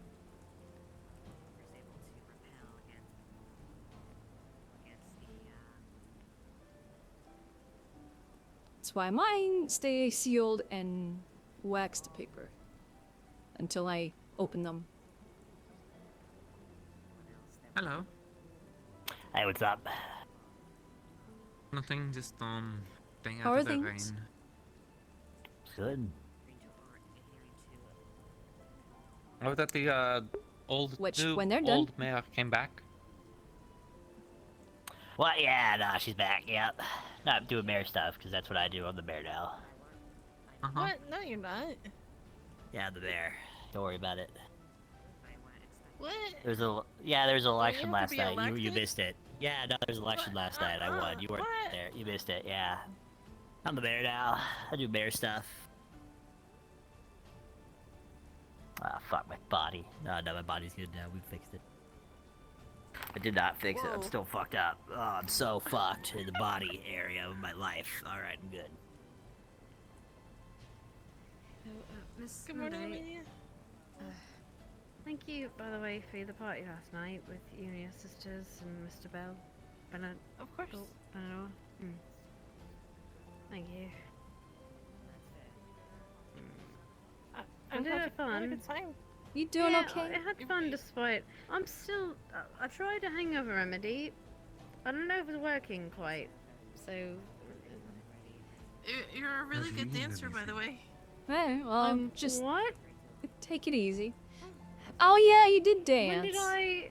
That's why mine stay sealed and waxed paper until I open them. Hello. Hey, what's up? Nothing, just staying How out are of the things? rain. Good. Oh, that the when they're done. old mayor came back. Well, yeah, no, she's back. Yep. Not doing mayor stuff because that's what I do on the mayor now. What? No, you're not. Yeah, the mayor. Don't worry about it. What? There's an election have to last be night. You elected? missed it. Yeah, no, there's an election last night. I won. You weren't there. You missed it. Yeah. I'm the mayor now. I do mayor stuff. Ah, fuck my body. No, my body's good now. We fixed it. I did not fix it. I'm still fucked up. Oh, I'm so fucked in the body area of my life. All right, I'm good. So, Miss Good morning, Monday, Amelia. thank you, by the way, for the party last night with you and your sisters and Mr. Bell. Of course. Benador. Thank you. I did have fun. Good time. You doing Yeah, okay? I had fun despite. I'm still. I tried a hangover remedy. I don't know if it's working quite. So. You're a really good dancer, by the way. Hey, well, just what? Take it easy. Oh yeah, you did dance. When did I?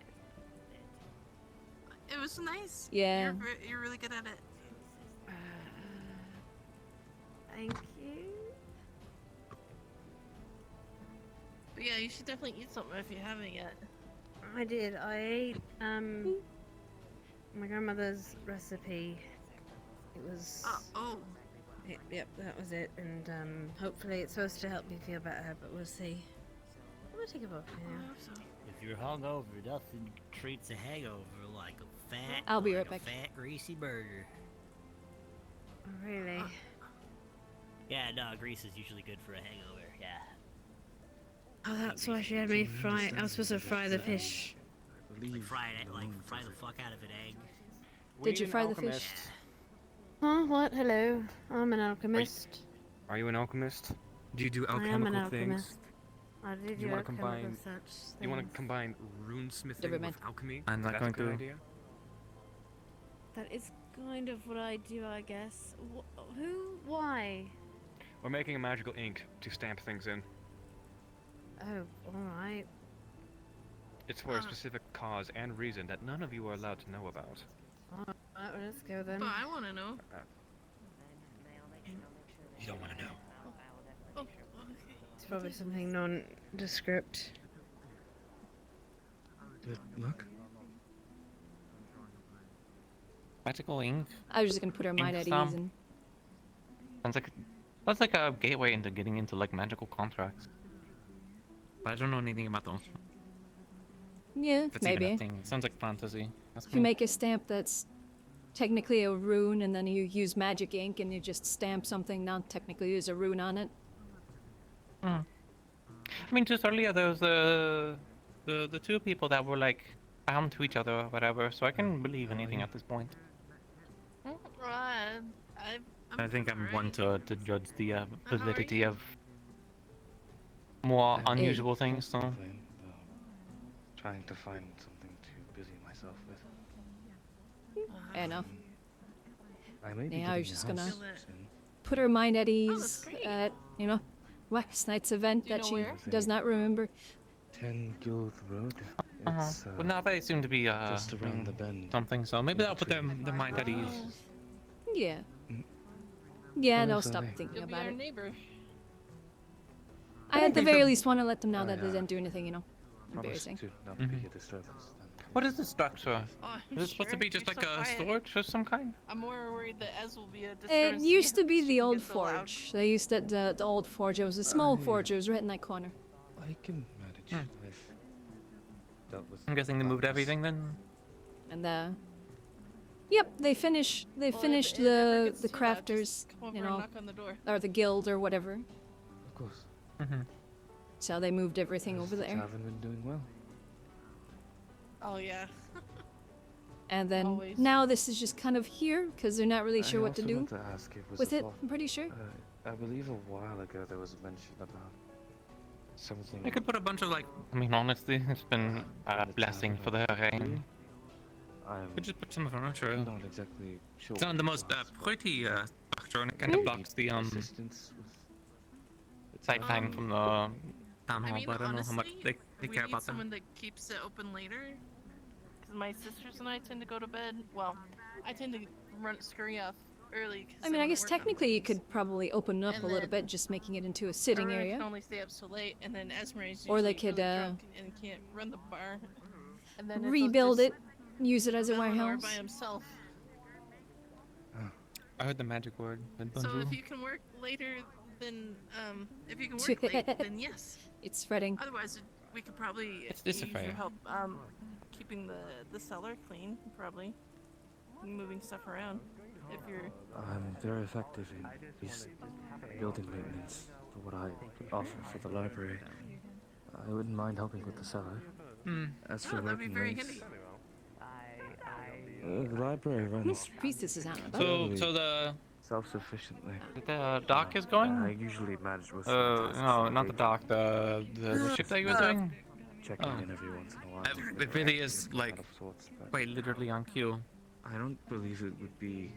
It was nice. Yeah. You're really good at it. Thank you. But yeah, you should definitely eat something if you haven't yet. I did. I ate my grandmother's recipe. It was. Oh. Yep, that was it. And hopefully it's supposed to help me feel better, but we'll see. I'm gonna take a book now. If you're hungover, nothing treats a hangover like a fat, I'll be right back. fat, greasy burger. Oh, really? Yeah, no, grease is usually good for a hangover. Yeah. Oh, that's why she had me fry. I was supposed to fry the fish. Like fry the fuck out of an egg. Did you fry the fish? Huh? What? Hello. I'm an alchemist. Are you an alchemist? Do you do I am an alchemical alchemist. things? I do You want to alchemical combine? such You want things. to combine runesmithing Never with mind. alchemy? I'm not That's going a good to. idea. That is kind of what I do, I guess. Who? Why? We're making a magical ink to stamp things in. Oh, alright. It's for a specific cause and reason that none of you are allowed to know about. Alright, well, let's go then. But I want to know. You don't want to know. Oh, okay. It's probably something nondescript. Good luck. Magical ink. I was just gonna put her mind at Ink ease and That's like a gateway into getting into like magical contracts. But I don't know anything about those. yeah, If it's even a maybe. thing. It sounds like fantasy. That's If you make a stamp that's technically a rune, and then you use magic ink and you just stamp something not technically use a rune on it. I mean, just earlier there was the two people that were like bound to each other or whatever, so I can believe anything at this point. I think I'm one to judge the validity of more unusual things. So Trying to find something to busy myself with. I know. I may be Yeah, I was getting a just gonna house soon. put her mind at ease at, you know, last night's event that she does not remember. 10 Guild Road. It's well, now they seem to be just around the bend. something, so maybe that'll put their mind at ease. Yeah. Yeah, Where they'll is stop LA? thinking You'll be about our it. neighbor. I at the think very the- least want to let them know that they didn't do anything, you know, Promise embarrassing. to not be a disturbance. What is the structure? Oh, Is it supposed to be just like a storage of some kind? I'm more worried that Ez will be a It disturbance. used to be the She old gets so loud. forge. They used the old forge. It was a small forge. It was right in that corner. I can manage. I've dealt with I'm guessing they moved everything then. And yep, they finished Well, if the it ever gets the too loud, crafters, just come over you and know, knock on the door. or the guild or whatever. Of course. So they moved everything over The there. tavern been doing well. Oh yeah. And then Always. now this is just kind of here because they're not really sure I what to also do meant to ask if was with a it. thought. I'm pretty sure. I believe a while ago there was a mention about something. I could put a bunch of like. I mean, honestly, it's been a blessing for the rain. I'm Could just put some furniture. not exactly sure. It's not the most pretty structure, and it kind of blocks the assistance with sight line from the town hall. I mean, but I don't know how much honestly, they we care need about someone them. that keeps it open later. Because my sisters and I tend to go to bed. Well, I tend to scurry off early. 'Cause I mean, I I'm guess working. technically you could probably open up And a little then- bit, just making it into a sitting Or I area. can only stay up so late, and then Esmeralda's Or they usually could, really drunk and can't run the bar. And then Rebuild it, use it as a Eleanor warehouse. by himself. I heard the magic word. So if you can work later, then if you can work late, then yes. It's spreading. Otherwise, we could probably It's use your fair. help keeping the cellar clean, probably moving stuff around. If you're I'm very effective in these building maintenance for what I offer for the library. I wouldn't mind helping with the cellar. As for that'd be working very late, handy. the library runs Priestess is on it. So the self-sufficiently. the dock is going. I usually manage with No, not the dock. The ship that you were doing. checking in every once in a while. It really is like quite literally on cue. I don't believe it would be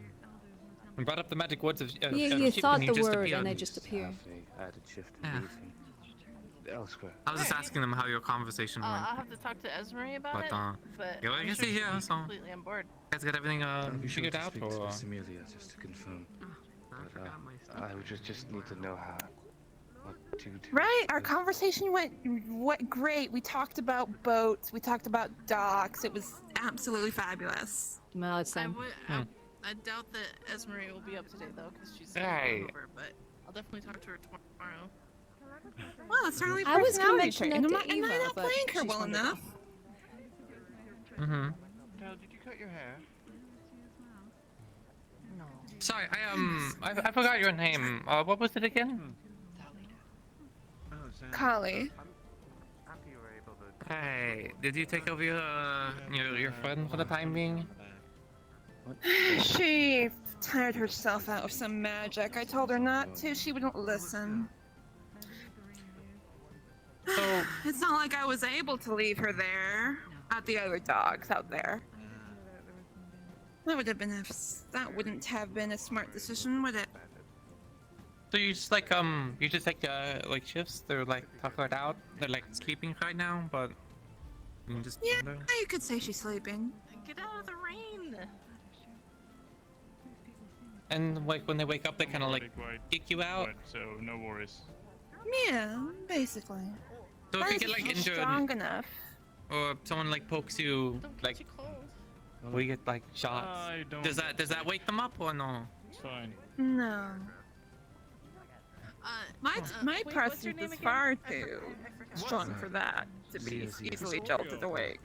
We brought up the magic words of You ship thought and you the just word appeared. and they just appear. have a added shift in Yeah. leaving elsewhere. I was just asking them how your conversation went. I'll have to talk to Esmeralda about But, it. But yeah, well, I I'm guess sure he's she'd here, be so- completely on board. You guys got everything I'll be sure figured to out, speak or? to Amelia just to confirm. But, I would just need to know what to do. Right, our conversation went great. We talked about boats, we talked about docks. It was absolutely fabulous. Well, it's time. I doubt that Esmeralda will be up today though, because she's Hey. over. But I'll definitely talk to her tomorrow. Well, it's certainly I was gonna personality mention trait, that and to I'm not Eva, but playing her she's well wonderful. enough. Mm-hmm. Dale, did you cut your hair? Sorry, I forgot your name. What was it again? Kali. Hey, did you take over your friend for the time being? She tired herself out with some magic. I told her not to. She wouldn't listen. So It's not like I was able to leave her there at the other dogs out there. That wouldn't have been a smart decision, would it? So you just like take like shifts. They're like tuckered out. They're like sleeping right now, but You can just Yeah, you could say she's sleeping. Get out of the rain. And like when they wake up, they kind of like kick you out. So no worries. Yeah, basically. So if you get like She's injured, strong enough. or someone like pokes you, like, we get like shots. I don't- Does that wake them up or no? It's fine. No. My wait, what's your presence name is again? far too strong for that to be easily jolted awake.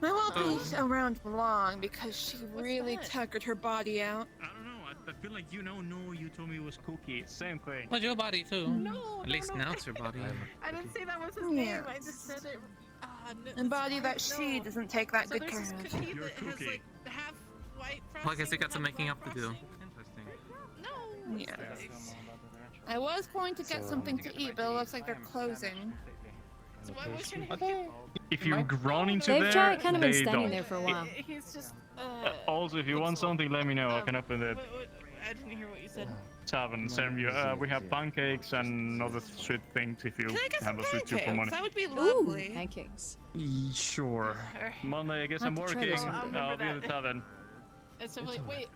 I won't be around for long because she really tuckered her body out. I don't know. I feel like you told me it was Cookie. Same thing. Well, your body too. No, At least now it's your body. I didn't say that was his Yeah. name. I just said it. A body that she doesn't take that So good there's care this of. cookie that has like half white frosting. Well, I guess you got to half making up black to do. frosting. Interesting. No. Yes. I was going to get something to eat, but it looks like they're closing. So what was your name? If you've run into They've there, kind of been they standing don't. there for a while. He's just. Also, if you want something, let me know. I can open the I didn't hear what you said. tavern. Send you. We have pancakes and other sweet things if you Can I get some have a sweet tooth for pancakes? money. That would be Ooh, lovely. pancakes. Sure. Monday, I guess I'm Have to try working. this one. I'll remember I'll be at the that. tavern. And so like, wait,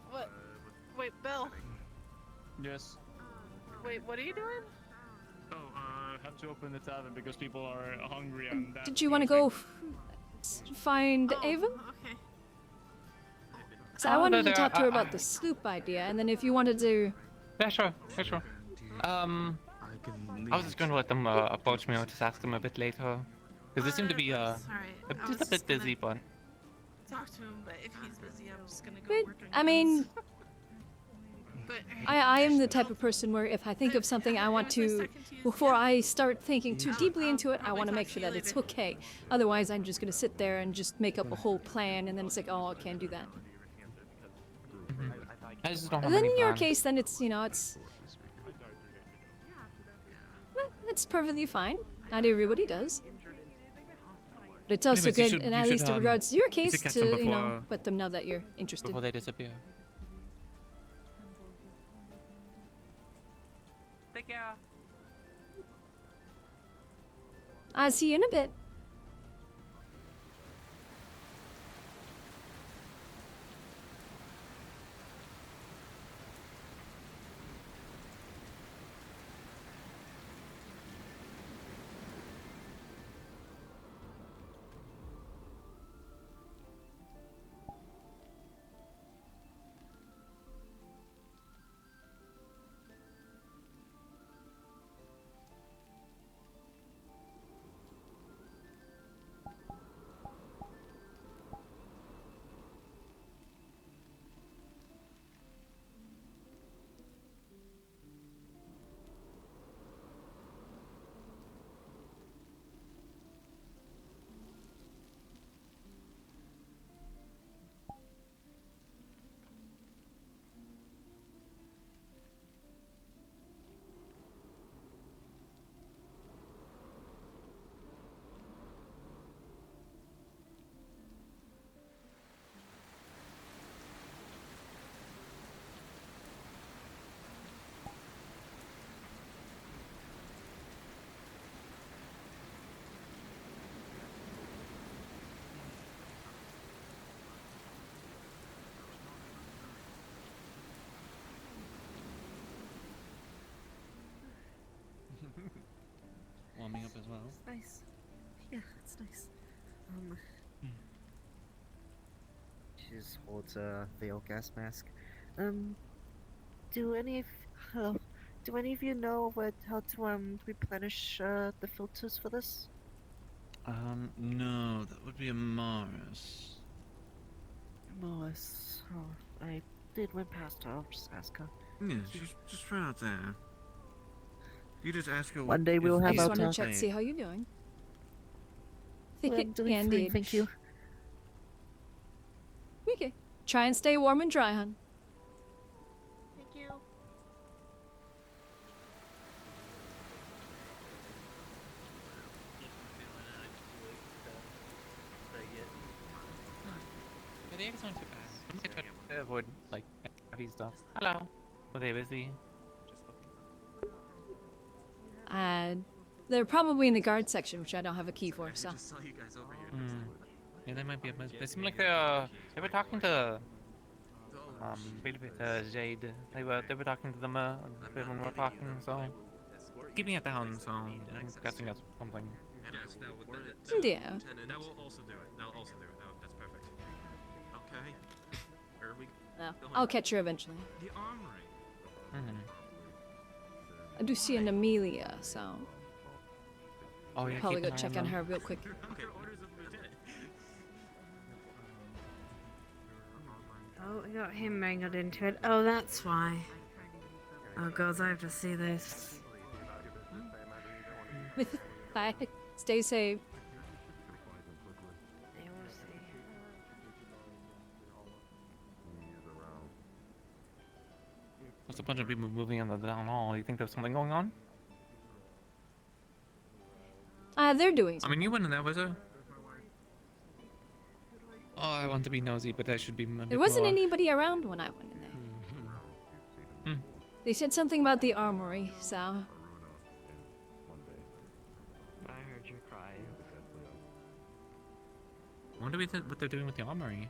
what? Wait, Bill. Yes. Wait, what are you doing? Oh, have to open the tavern because people are hungry and that's Did you want to go find Oh, Avon? Okay. So I wanted to talk to her about the sloop idea, and then if you wanted to... Yeah, sure. Yeah, sure. I was just going to let them approach me. I'll just ask them a bit later. Because they seem to be Sorry, I was just a bit busy, but... Talk to him, but if he's busy, I'm just gonna go But, work on I mean, guns. But I am the type of person where if I think of something I want to... Before I start thinking too deeply into it, I want to make sure that it's okay. Otherwise, I'm just going to sit there and just make up a whole plan, and then it's like, oh, I can't do that. I just don't have And then any in your plans. case, then it's, you know, it's... Well, it's perfectly fine. Not everybody does. But it's also Anyways, you good, should- and you at should, least in regards to your you case, should catch to, them you know, before- let them know that you're interested. Before they disappear. Take care. I'll see you in a bit. Warming up as well. It's nice. Yeah, it's nice. She just holds a veil gas mask. Do any of you know how to replenish the filters for this? No, that would be a Morris. Morris. Oh, I did went past her. I'll just ask her. Yeah, just run out there. You just ask her. One day we'll I have just our want to talk. check, see how you're doing. Well, I'm Thick doing fine, candied. thank you. Okay. Try and stay warm and dry, hon. Thank you. Yeah, the eggs aren't too bad. I'm gonna try to avoid like heavy stuff. Hello. Were they busy? Uh, They're probably in the guard section, which I don't have a key for, so. Just saw you guys over here. Yeah, they might be. They seem like they were talking to Jade. They were talking to them when we were talking. So keeping it down. So I'm guessing that's something. Yes, that will Yeah. That will also do it. That will also do it. That's perfect. Okay. Where are we No, going? I'll catch her eventually. The armory. I do see an Amelia, so. Oh yeah. Probably keep go an eye check on on them. her real quick. Okay. Orders of the lieutenant. Oh, we got him wrangled into it. Oh, that's why. Oh, God, I have to see this. Bye. Stay safe. There's a bunch of people moving in the down hall. You think there's something going on? They're doing I something. mean, you went in there, was it? Oh, I want to be nosy, but I should be. There wasn't anybody around when I went in there. They said something about the armory, so. I heard you cry. I wonder what they're doing with the armory.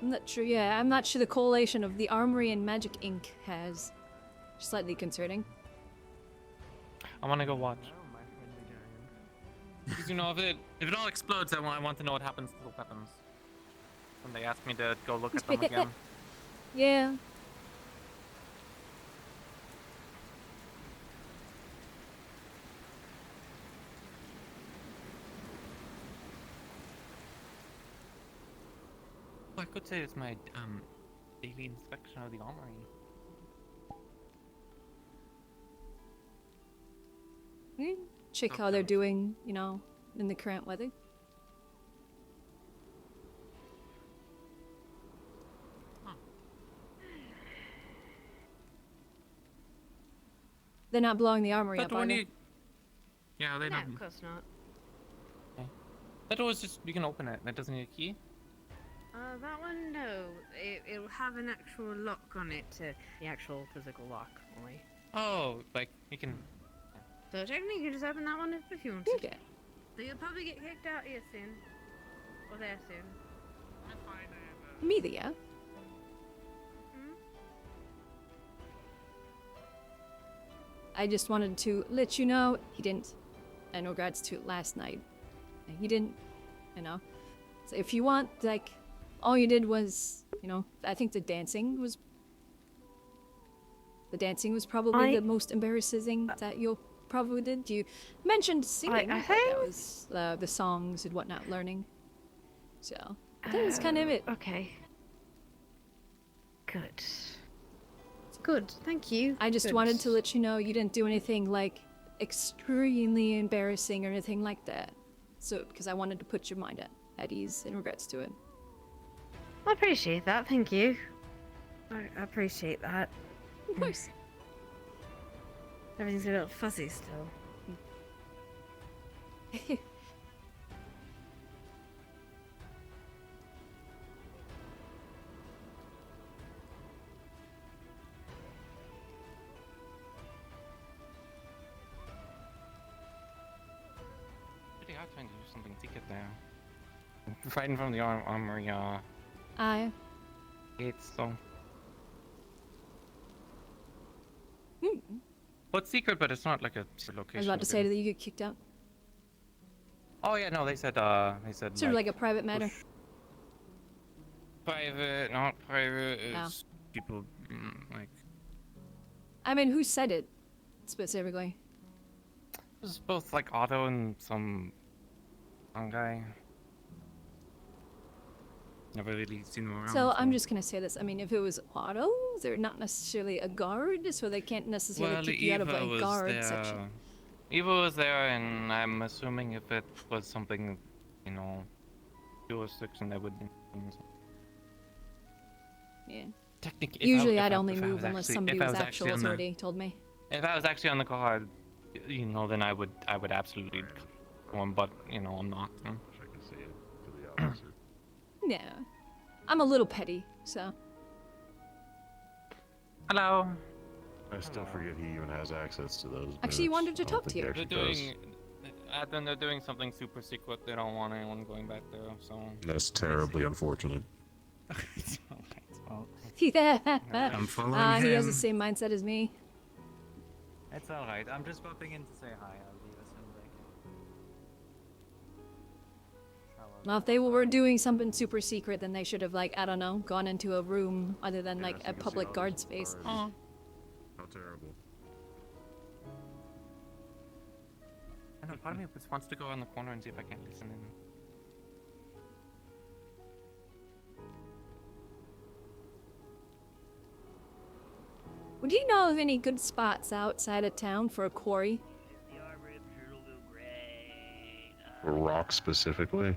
I'm not sure. Yeah, I'm not sure the correlation of the armory and Magic Ink has. Slightly concerning. I want to go watch. Because you know, if it all explodes, I want to know what happens to the weapons. When they ask me to go look at them again. Yeah. Well, I could say it's my daily inspection of the armory. Check how they're doing, you know, in the current weather. They're not blowing the armory up, are they? Yeah, they No, don't. of course not. That door's just, you can open it. That doesn't need a key. That one, no. It'll have an actual lock on it, the actual physical lock, only. Oh, like, you can... So technically you can just open that one if you want to. Okay. So you'll probably get kicked out here soon. Or there soon. Amelia? I just wanted to let you know he didn't. In regards to last night. He didn't, you know. So if you want, like, all you did was, you know, I think the dancing was probably the most embarrassing that you probably did. You mentioned singing, I but that was the songs and whatnot, learning. So that was kind of it. Okay. Good. Good, thank you. I just wanted to let you know you didn't do anything like extremely embarrassing or anything like that. So, because I wanted to put your mind at ease in regards to it. I appreciate that, thank you. I appreciate that. Of course. Everything's a little fuzzy still. Pretty hard trying to do something to get there. I'm fighting from the armory, Aye. gates, so... Well, it's secret, but it's not like a secret location. I was about to say that you get kicked out. Oh yeah, no, they said Sort of like a private matter. Private, not private, No. it's people, like... I mean, who said it specifically? It was both like Otto and some guy. Never really seen them around. So I'm just gonna say this. I mean, if it was Otto, they're not necessarily a guard, so they can't necessarily Well, kick you out of Eva a was guard there. section. Eva was there, and I'm assuming if it was something, you know, jurisdiction, that would. Yeah. Technically, Usually if I'd I- only if I move was unless actually- somebody if I was was actual actually on the- authority told me. If I was actually on the guard, you know, then I would absolutely go on, but you know, I'm not. I can see it to the opposite. No. I'm a little petty, so. Hello. I still forget he even has access to those. Actually, he minutes. wanted to I don't talk to think you. he They're actually doing. Then they're doing something super secret. They don't want anyone going back there. So. That's terribly unfortunate. I'm following he has the him. same mindset as me. It's alright. I'm just popping in to say hi. I'll leave as soon as I can. Well, if they were doing something super secret, then they should have, like, I don't know, gone into a room other than, like, a public guard space. How terrible. I know, part of me just wants to go around the corner and see if I can't listen in. Would you know of any good spots outside of town for a quarry? Rock specifically?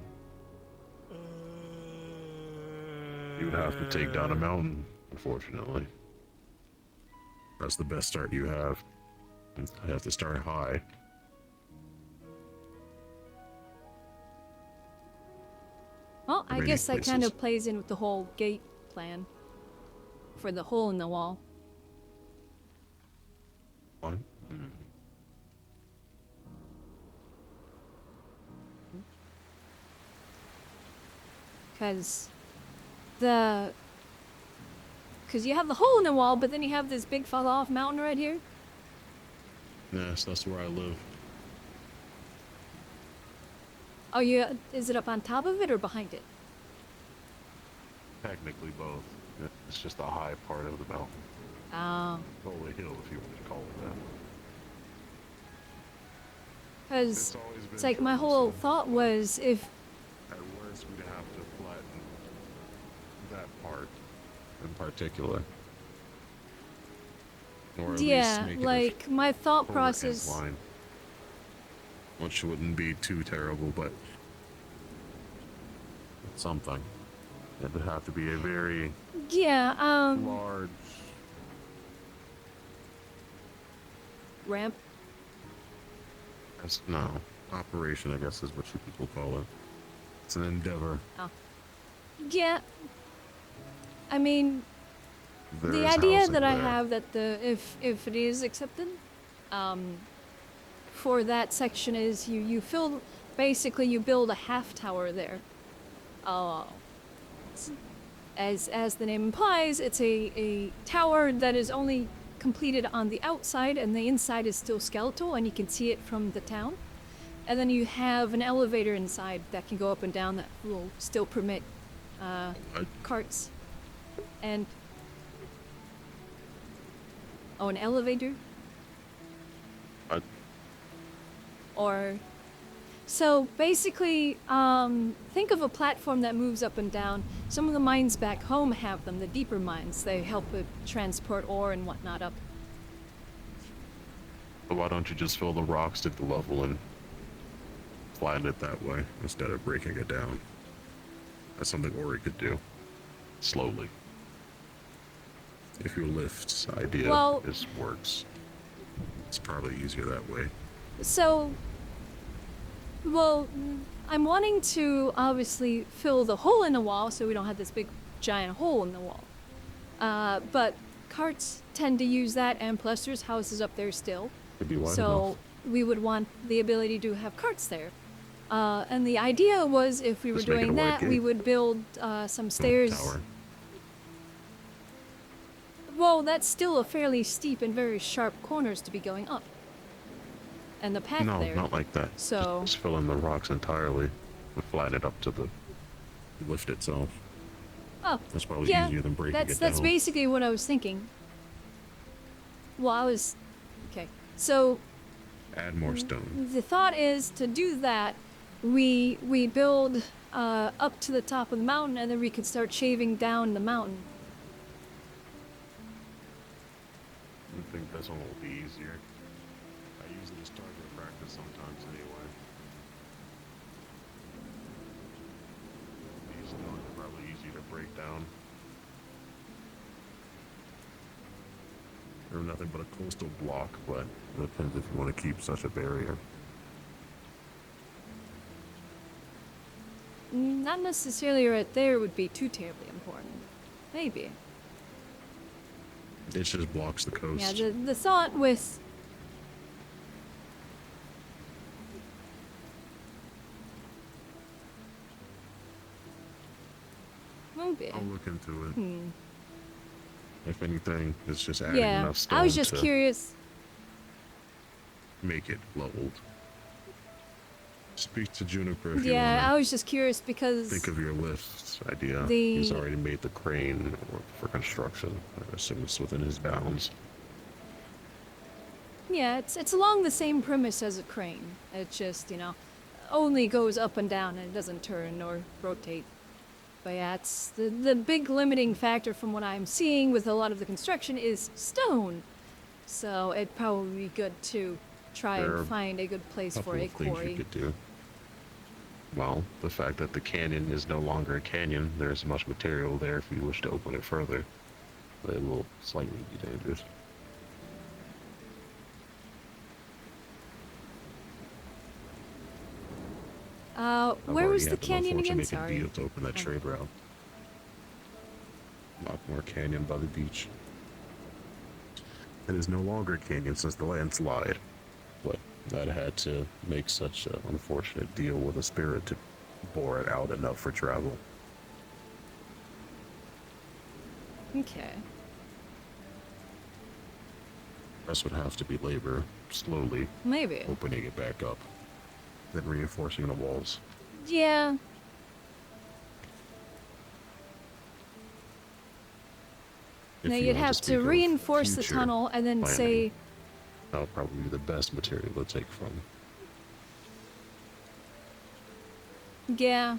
You would have to take down a mountain, unfortunately. That's the best start you have. You have to start high. Well, I Many guess that kind places. of plays in with the whole gate plan for the hole in the wall. What? Because you have the hole in the wall, but then you have this big fall off mountain right here. Yes, that's where I live. Oh, is it up on top of it or behind it? Technically both. It's just the high part of the mountain. Oh. Holy hill, if you want to call it that. Because always been it's like my whole thought was if At worst, we'd have to flatten that part in particular. Or at least yeah, make it like my thought a process. line. Which wouldn't be too terrible, but something. It would have to be a very Yeah, large ramp. no operation, I guess is what you people call it. It's an endeavor. Oh. Yeah. I mean, the There's idea housing that I there. have that if it is accepted, for that section is you fill basically you build a half tower there. As the name implies, it's a tower that is only completed on the outside and the inside is still skeletal and you can see it from the town. And then you have an elevator inside that can go up and down that will still permit carts. And an elevator? Or so basically, think of a platform that moves up and down. Some of the mines back home have them, the deeper mines. They help with transport ore and whatnot up. But why don't you just fill the rocks to the level and flatten it that way instead of breaking it down? That's something Ori could do. Slowly. If your lift's idea works, it's probably easier that way. So, well, I'm wanting to obviously fill the hole in the wall so we don't have this big giant hole in the wall. But carts tend to use that, and plus there's houses up there still. Could be wide So enough. we would want the ability to have carts there. And the idea was if we were Just make it doing a wide that, we gate. would build some stairs. Tower. Well, that's still a fairly steep and very sharp corners to be going up. And the path No, there. not like that. So Just fill in the rocks entirely and flatten it up to the lift itself. oh, That's probably yeah, easier than breaking that's it down. that's basically what I was thinking. Well, okay. So Add more stone. the thought is to do that, we build up to the top of the mountain, and then we could start shaving down the mountain. I think this one will be easier. I usually just target practice sometimes anyway. These stones are probably easier to break down. They're nothing but a coastal block, but it depends if you want to keep such a barrier. Not necessarily right there would be too terribly important. Maybe. It just blocks the coast. Yeah, the thought with... Okay. I'll look into it. Hmm. If anything, it's just adding Yeah, enough stone I was just to curious. make it leveled. Speak to Juniper if you Yeah, want. I was just curious because... Think of your lift idea. The- He's already made the crane for construction. I assume it's within his bounds. Yeah, it's along the same premise as a crane. It just, you know, only goes up and down and it doesn't turn or rotate. But yeah, it's the big limiting factor from what I'm seeing with a lot of the construction is stone. So it'd probably be good to try There are and find a good place for a Couple of things quarry. you could do. Well, the fact that the canyon is no longer a canyon, there's much material there if you wish to open it further. But it will slightly be dangerous. Where was the I've already had canyon again? make a Sorry. deal to open that trade route. Lockmore Canyon by the beach. It is no longer a canyon since the landslide, but I'd had to make such an unfortunate deal with a spirit to bore it out enough for travel. Okay. Rest would have to be labor, slowly Maybe. opening it back up, then reinforcing the walls. Yeah. If Now you you'd want have speak to of reinforce the future tunnel and then planning, say, that'll probably be the best material to take from. yeah.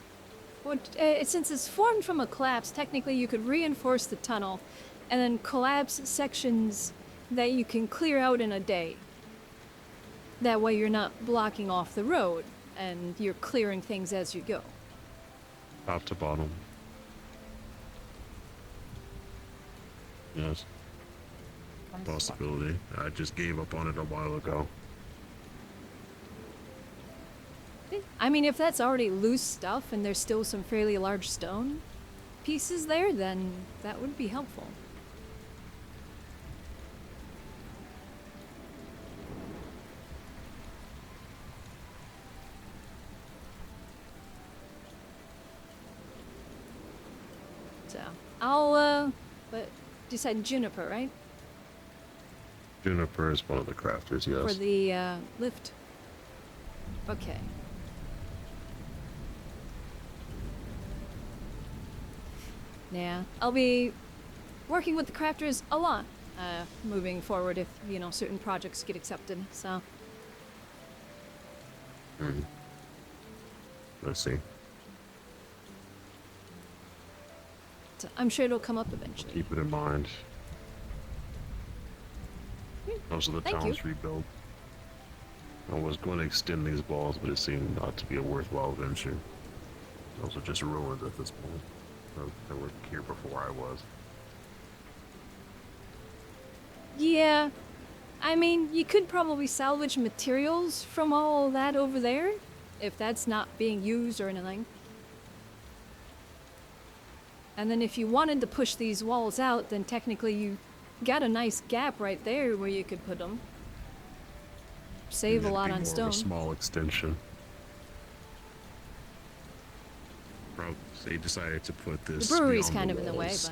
What, since it's formed from a collapse, technically you could reinforce the tunnel and then collapse sections that you can clear out in a day. That way you're not blocking off the road and you're clearing things as you go. Top to bottom. Yes. Possibility. I just gave up on it a while ago. I mean, if that's already loose stuff and there's still some fairly large stone pieces there, then that would be helpful. So, but you said Juniper, right? Juniper is one of the crafters, yes. For the, lift. Okay. Yeah, I'll be working with the crafters a lot, moving forward if, you know, certain projects get accepted, so. Let's see. So I'm sure it'll come up eventually. Keep it in mind. Most of the Thank town's you. rebuilt. I was going to extend these walls, but it seemed not to be a worthwhile venture. Those are just ruins at this point. They were here before I was. Yeah, I mean, you could probably salvage materials from all that over there, if that's not being used or anything. And then if you wanted to push these walls out, then technically you got a nice gap right there where you could put them. Save a It'd lot be on more of stone. a small extension. Probably they decided to put this. The brewery's beyond kind of in the way, walls.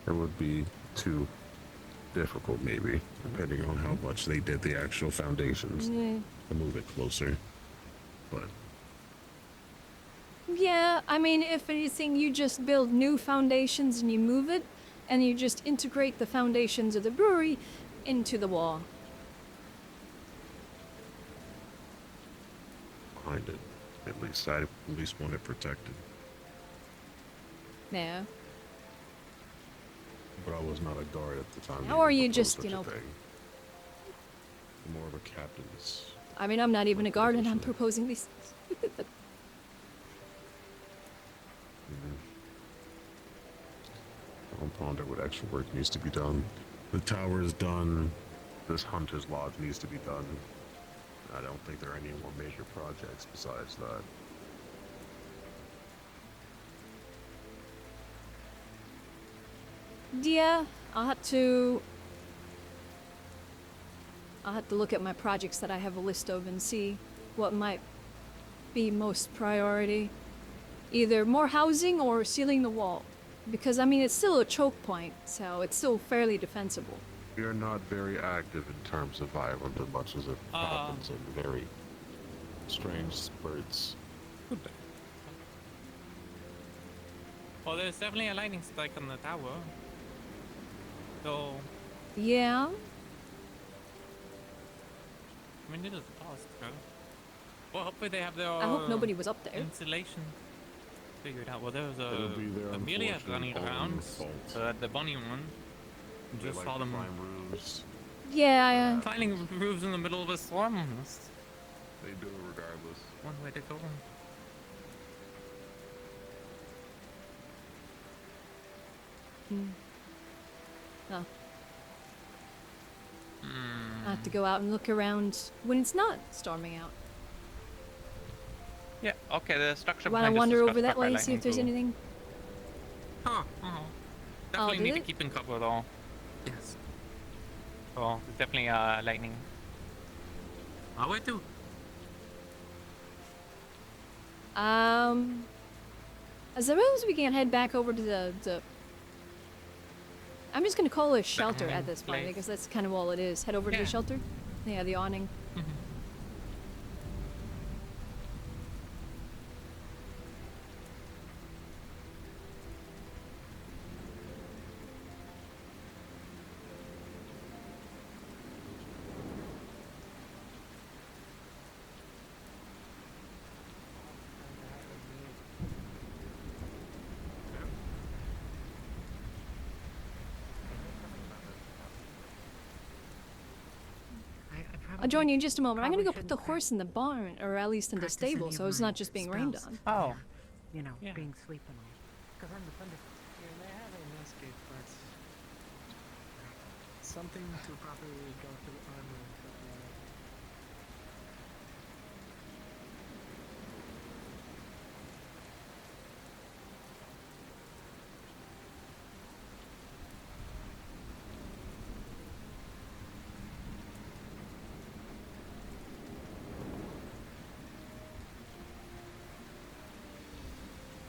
but... It would be too difficult, maybe, depending on how much they did the actual foundations Yeah. to move it closer. But Yeah, I mean, if anything, you just build new foundations and you move it, and you just integrate the foundations of the brewery into the wall. behind it, at least I want it protected. Yeah. But I was not a guard at the time. How are you proposed just, such you a know... thing. More of a captain's. I mean, I'm not even a guard and I'm proposing these things. I'll ponder what extra work needs to be done. The tower is done. This hunter's lodge needs to be done. I don't think there are any more major projects besides that. Yeah, I'll have to look at my projects that I have a list of and see what might be most priority. Either more housing or sealing the wall. Because, I mean, it's still a choke point, so it's still fairly defensible. We are not very active in terms of violence as much as it happens in very strange spurts. Well, there's definitely a lightning strike on the tower. So, Yeah. I mean, it is possible. Well, hopefully they have their I hope nobody was up there. insulation figured out. Well, there was It'll be their Amelia unfortunate running own around, fault. the bunny one. They Just like saw to them climb roofs. Yeah, climbing roofs in the middle of a storm. That's They do it regardless. one way to go. Oh. I have to go out and look around when it's not storming out. Yeah, okay, the structure Want to behind us wander is over cut that by way and see if lightning there's too. anything? Definitely did need to it? keep in cover though. Yes. Oh, it's definitely lightning. Where to? I suppose we can head back over to the I'm just gonna call it a shelter at this point place. because that's kind of all it is. Head over to Yeah. the shelter. Yeah, the awning. I'll join you in just a moment. I'm gonna go put the horse in the barn, or at least in the stable, so it's not just being rained on. Oh. You know, Yeah. being sleep and all. Because I'm the thunder. Yeah, they have a musket, but something to properly go through armor.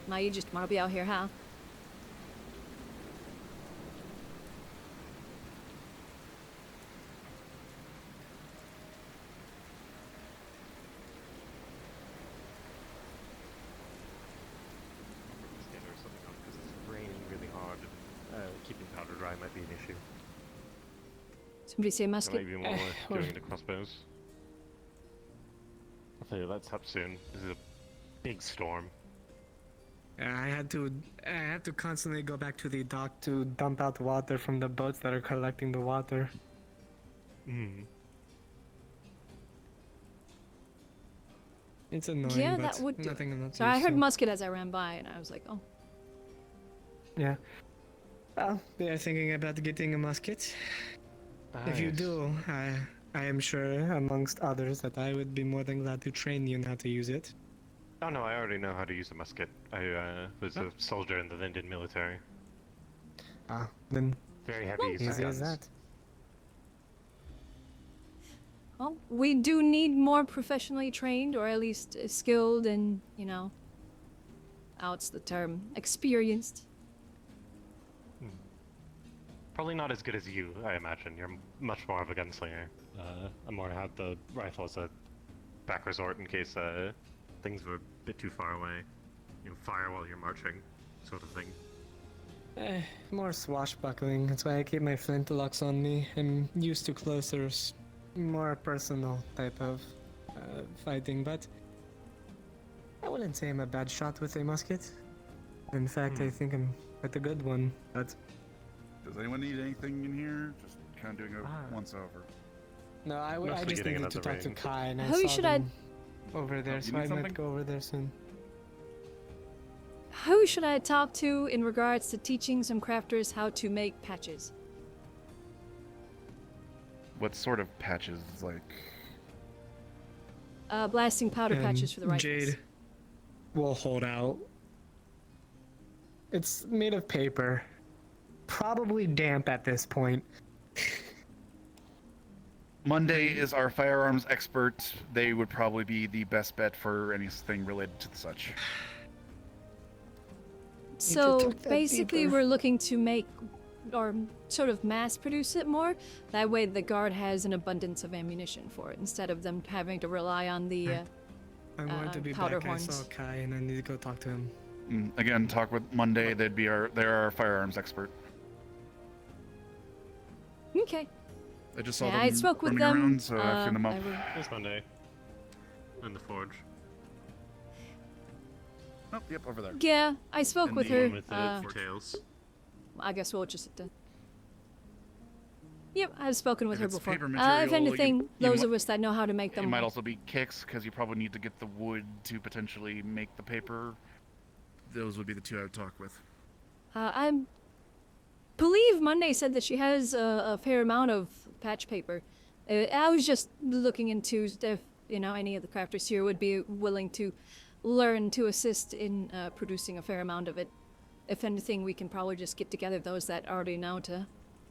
Now you just wanna be out here, huh? Or something else because it's raining really hard. Keeping powder dry might be an issue. Somebody say It musket. might be more worth doing the crossbows. I'll tell you, let's up soon. This is a big storm. I have to constantly go back to the dock to dump out water from the boats that are collecting the water. It's annoying, Yeah, but that would do. nothing I'm not So I used heard to. musket as I ran by, and I was like, oh. Yeah. Well, they are thinking about getting a musket. If you Nice. do, I am sure, amongst others, that I would be more than glad to train you on how to use it. Oh no, I already know how to use a musket. I was a soldier in the Linden military. Then Very heavy use of easy as guns. that. Well, we do need more professionally trained, or at least skilled and, you know, out's the term, experienced. Probably not as good as you, I imagine. You're much more of a gunslinger. I more had the rifle as a back resort in case things were a bit too far away. You know, fire while you're marching, sort of thing. More swashbuckling. That's why I keep my flintlocks on me. I'm used to closer, more personal type of fighting, but I wouldn't say I'm a bad shot with a musket. In fact, I think I'm quite a good one, but... Does anyone need anything in here? Just kind of doing a once over. No, I Mostly just getting needed to another talk to range. Kai, and I Who saw should I- them over there, you so need I something? might go over there soon. Who should I talk to in regards to teaching some crafters how to make patches? What sort of patches? Like, Blasting powder patches for the rifles. Jade will hold out. It's made of paper, probably damp at this point. Monday is our firearms expert. They would probably be the best bet for anything related to such. So basically, we're looking to make or sort of mass produce it more. That way, the guard has an abundance of ammunition for it instead of them having to rely on the I'm going to be powder back. horns. I saw Kai, and I need to go talk to him. Again, talk with Monday. They're our firearms expert. Okay. I just saw Yeah, them I spoke with running them. around, so I cleaned them up. It's Monday. In the forge. Oh, yep, over there. Yeah, I spoke And with the her. one with the tails. I guess we'll just. Yep, I've spoken with If her it's before. paper If material, anything, you those might- of us that know how to make them. It might also be kicks, because you probably need to get the wood to potentially make the paper. Those would be the two I would talk with. I believe Monday said that she has a fair amount of patch paper. I was just looking into if any of the crafters here would be willing to learn to assist in producing a fair amount of it. If anything, we can probably just get together those that already know to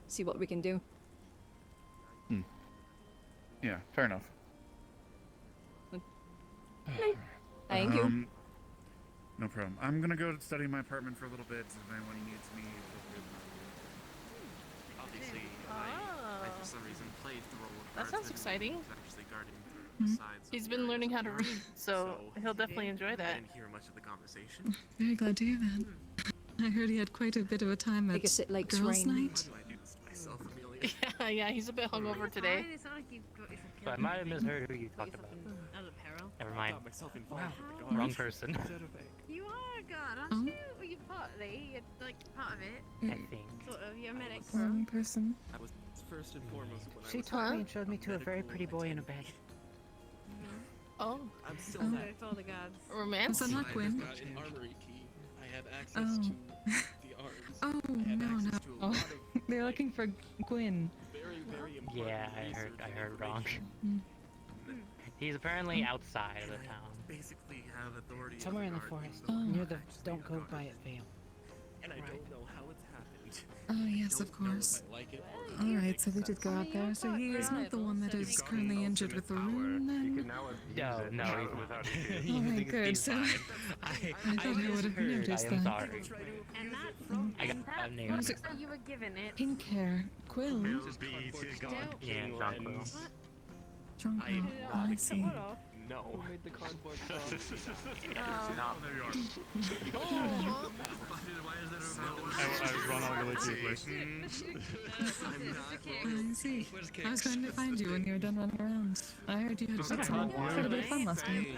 see what we can do. Yeah, fair enough. Thank you. No problem. I'm gonna go study my apartment for a little bit. If anyone needs me, Obviously, I for some reason played the role of That guards sounds and exciting. was actually guarding the sides of He's the been yard learning how to before, read, so he'll definitely enjoy I that. didn't hear much of the conversation. Very glad to hear that. I heard he had quite a bit of a time at guess it likes girls' rain. night. Why do I do this to myself, Amelia? Yeah, he's a bit hungover today. It's not like you've got yourself So I killed. might have misheard who you talked about. Other peril. Never mind. got myself involved with the Wrong guards. person. You are a guard, aren't Oh. you? Or you're partly, you're like part of it. I think. Sort of, you're a medic. Wrong person. I was first and foremost when I She was took me hired and showed me to a very pretty boy in a bed. Oh, I'm still Oh. that. It's all the guards. romance? Was that not Gwen? I got an armory key. I have access Oh. to the arms. Oh, I have no, access no. to a Oh, lot of they're looking for Gwyn. very, very important Yeah, I research heard wrong. Mm. He's apparently outside of the town. Basically have authority Somewhere in the guard forest, Oh. near the Actually Don't Go guard. By It Vale. And I don't know how it's happened. Oh, yes, of Don't know if course. I like it or Alright, so they did go out there. So he is not the one that is currently injured with the wound, then? No, without Alright, good. So I thought I would have noticed I am that. sorry. And that, I got and a that name. Was it- so you were given it. Pink hair. Quill. Yeah, Jonquil. Jonquil. Oh, I see. No. Who made the cardboard cup? I've run all the way to the place. I see. I was going to find you when you were done running around. I heard you had quite a bit of fun last night.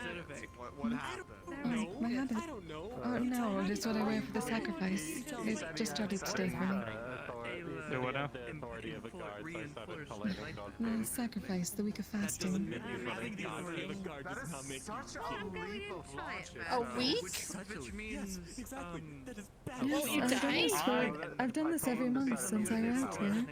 What happened? Oh, my habit. I don't know. Oh, no, it is what I wear for the sacrifice. It just started today for me. So what now? The sacrifice, the week of fasting. A week? Yes, exactly. That is bad. Yes, Won't you I've done die? this I've done this every month since I got here.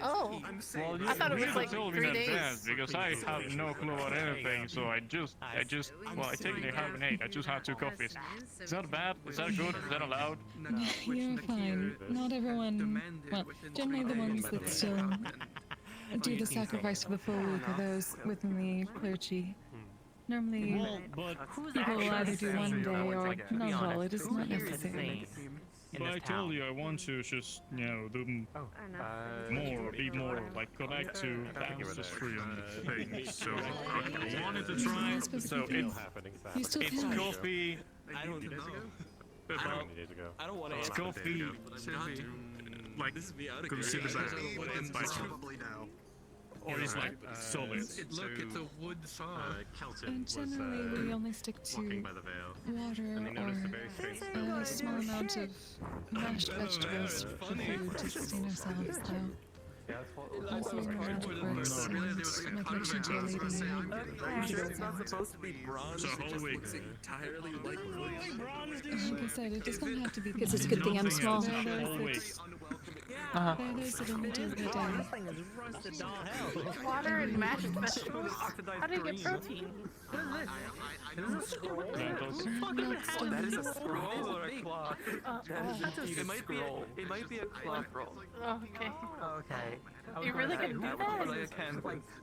Oh, Well, I thought it was like told 3 in days. advance because I have no clue about anything. So I technically haven't ate. I just had 2 coffees. Is that bad? Is that good? Is that allowed? You're fine. Not everyone. Well, generally the ones that still do the sacrifice for the full week are those within the clergy. Normally, Well, but people will either do one day or not at all. It is not necessary. But I told you I want to just, do more, be more, like connect to the ancestry and things. So I wanted to try. So You still it's can. coffee. I don't know. I don't want to It's answer coffee. but I'm not Like, this is me out of because super sad. It's Like, probably now. or it's like solid. Look, it's a wood saw. And generally, we only stick to water or a small amount of mashed vegetables for food to sustain ourselves, though. Also, in the magic works and my connection to a lady It's supposed to be bronze. So a whole week. Looks entirely like wood. like I said, it does not have to be Guess it's a good thing I'm small. There are those Whole week. that There's a limit of the day. Water and mashed vegetables? How do you get protein? That is a scroll or a cloth. It might be a cloth roll. Oh, okay. Okay. You really can do that?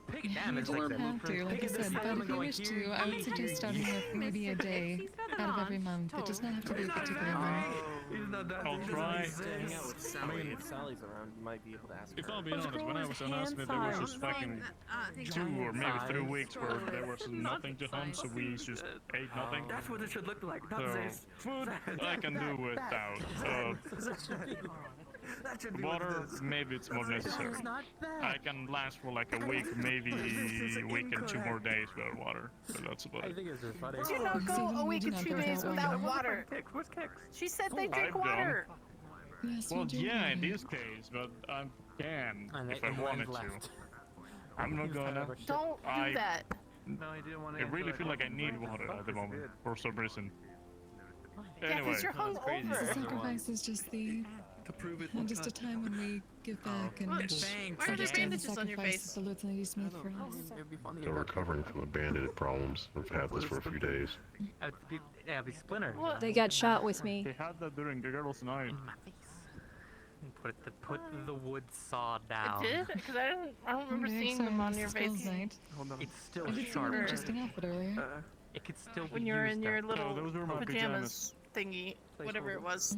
Pick You don't have to, like I said, but if you wish to, I would suggest starting with maybe a day out of every month. It does not have to be a particular month. I'll try. Hang out with Sally. I mean, if Sally's around, you might be able to ask If her. I'll be honest, when I was on Asmith, there was just fucking 2 or maybe 3 weeks where there was nothing to hunt, so we just ate nothing. That's what it should look like, not So, this. food I can do without. Water, maybe it's more necessary. I can last for like a week, maybe a week and 2 more days without water. But that's about it. I think it's just funny. Did you not go a week and 2 days without water? Where's Kix? She said they drink I've done. water. Well, yeah, in this case, but I can if I wanted to. I'm not gonna. Don't do that. No, I didn't want to. I really feel like I need water at the moment for some reason. Yeah, Anyway, because you're hungover. The sacrifice is just the just a time when we give back and Thanks. Why are there understand the bandages on your sacrifice face? that the Lord's and Ladies made for us. So recovering from the bandit problems. I've had this for a few days. Yeah, be splintered. They got shot with me. they had that during the girls' night. Put the wood saw down. It did? Because I don't remember seeing them on your face. It's still I did see sharp. an interesting outfit earlier. It could still be When you were in used your though. little those were my pajamas thingy, whatever it was.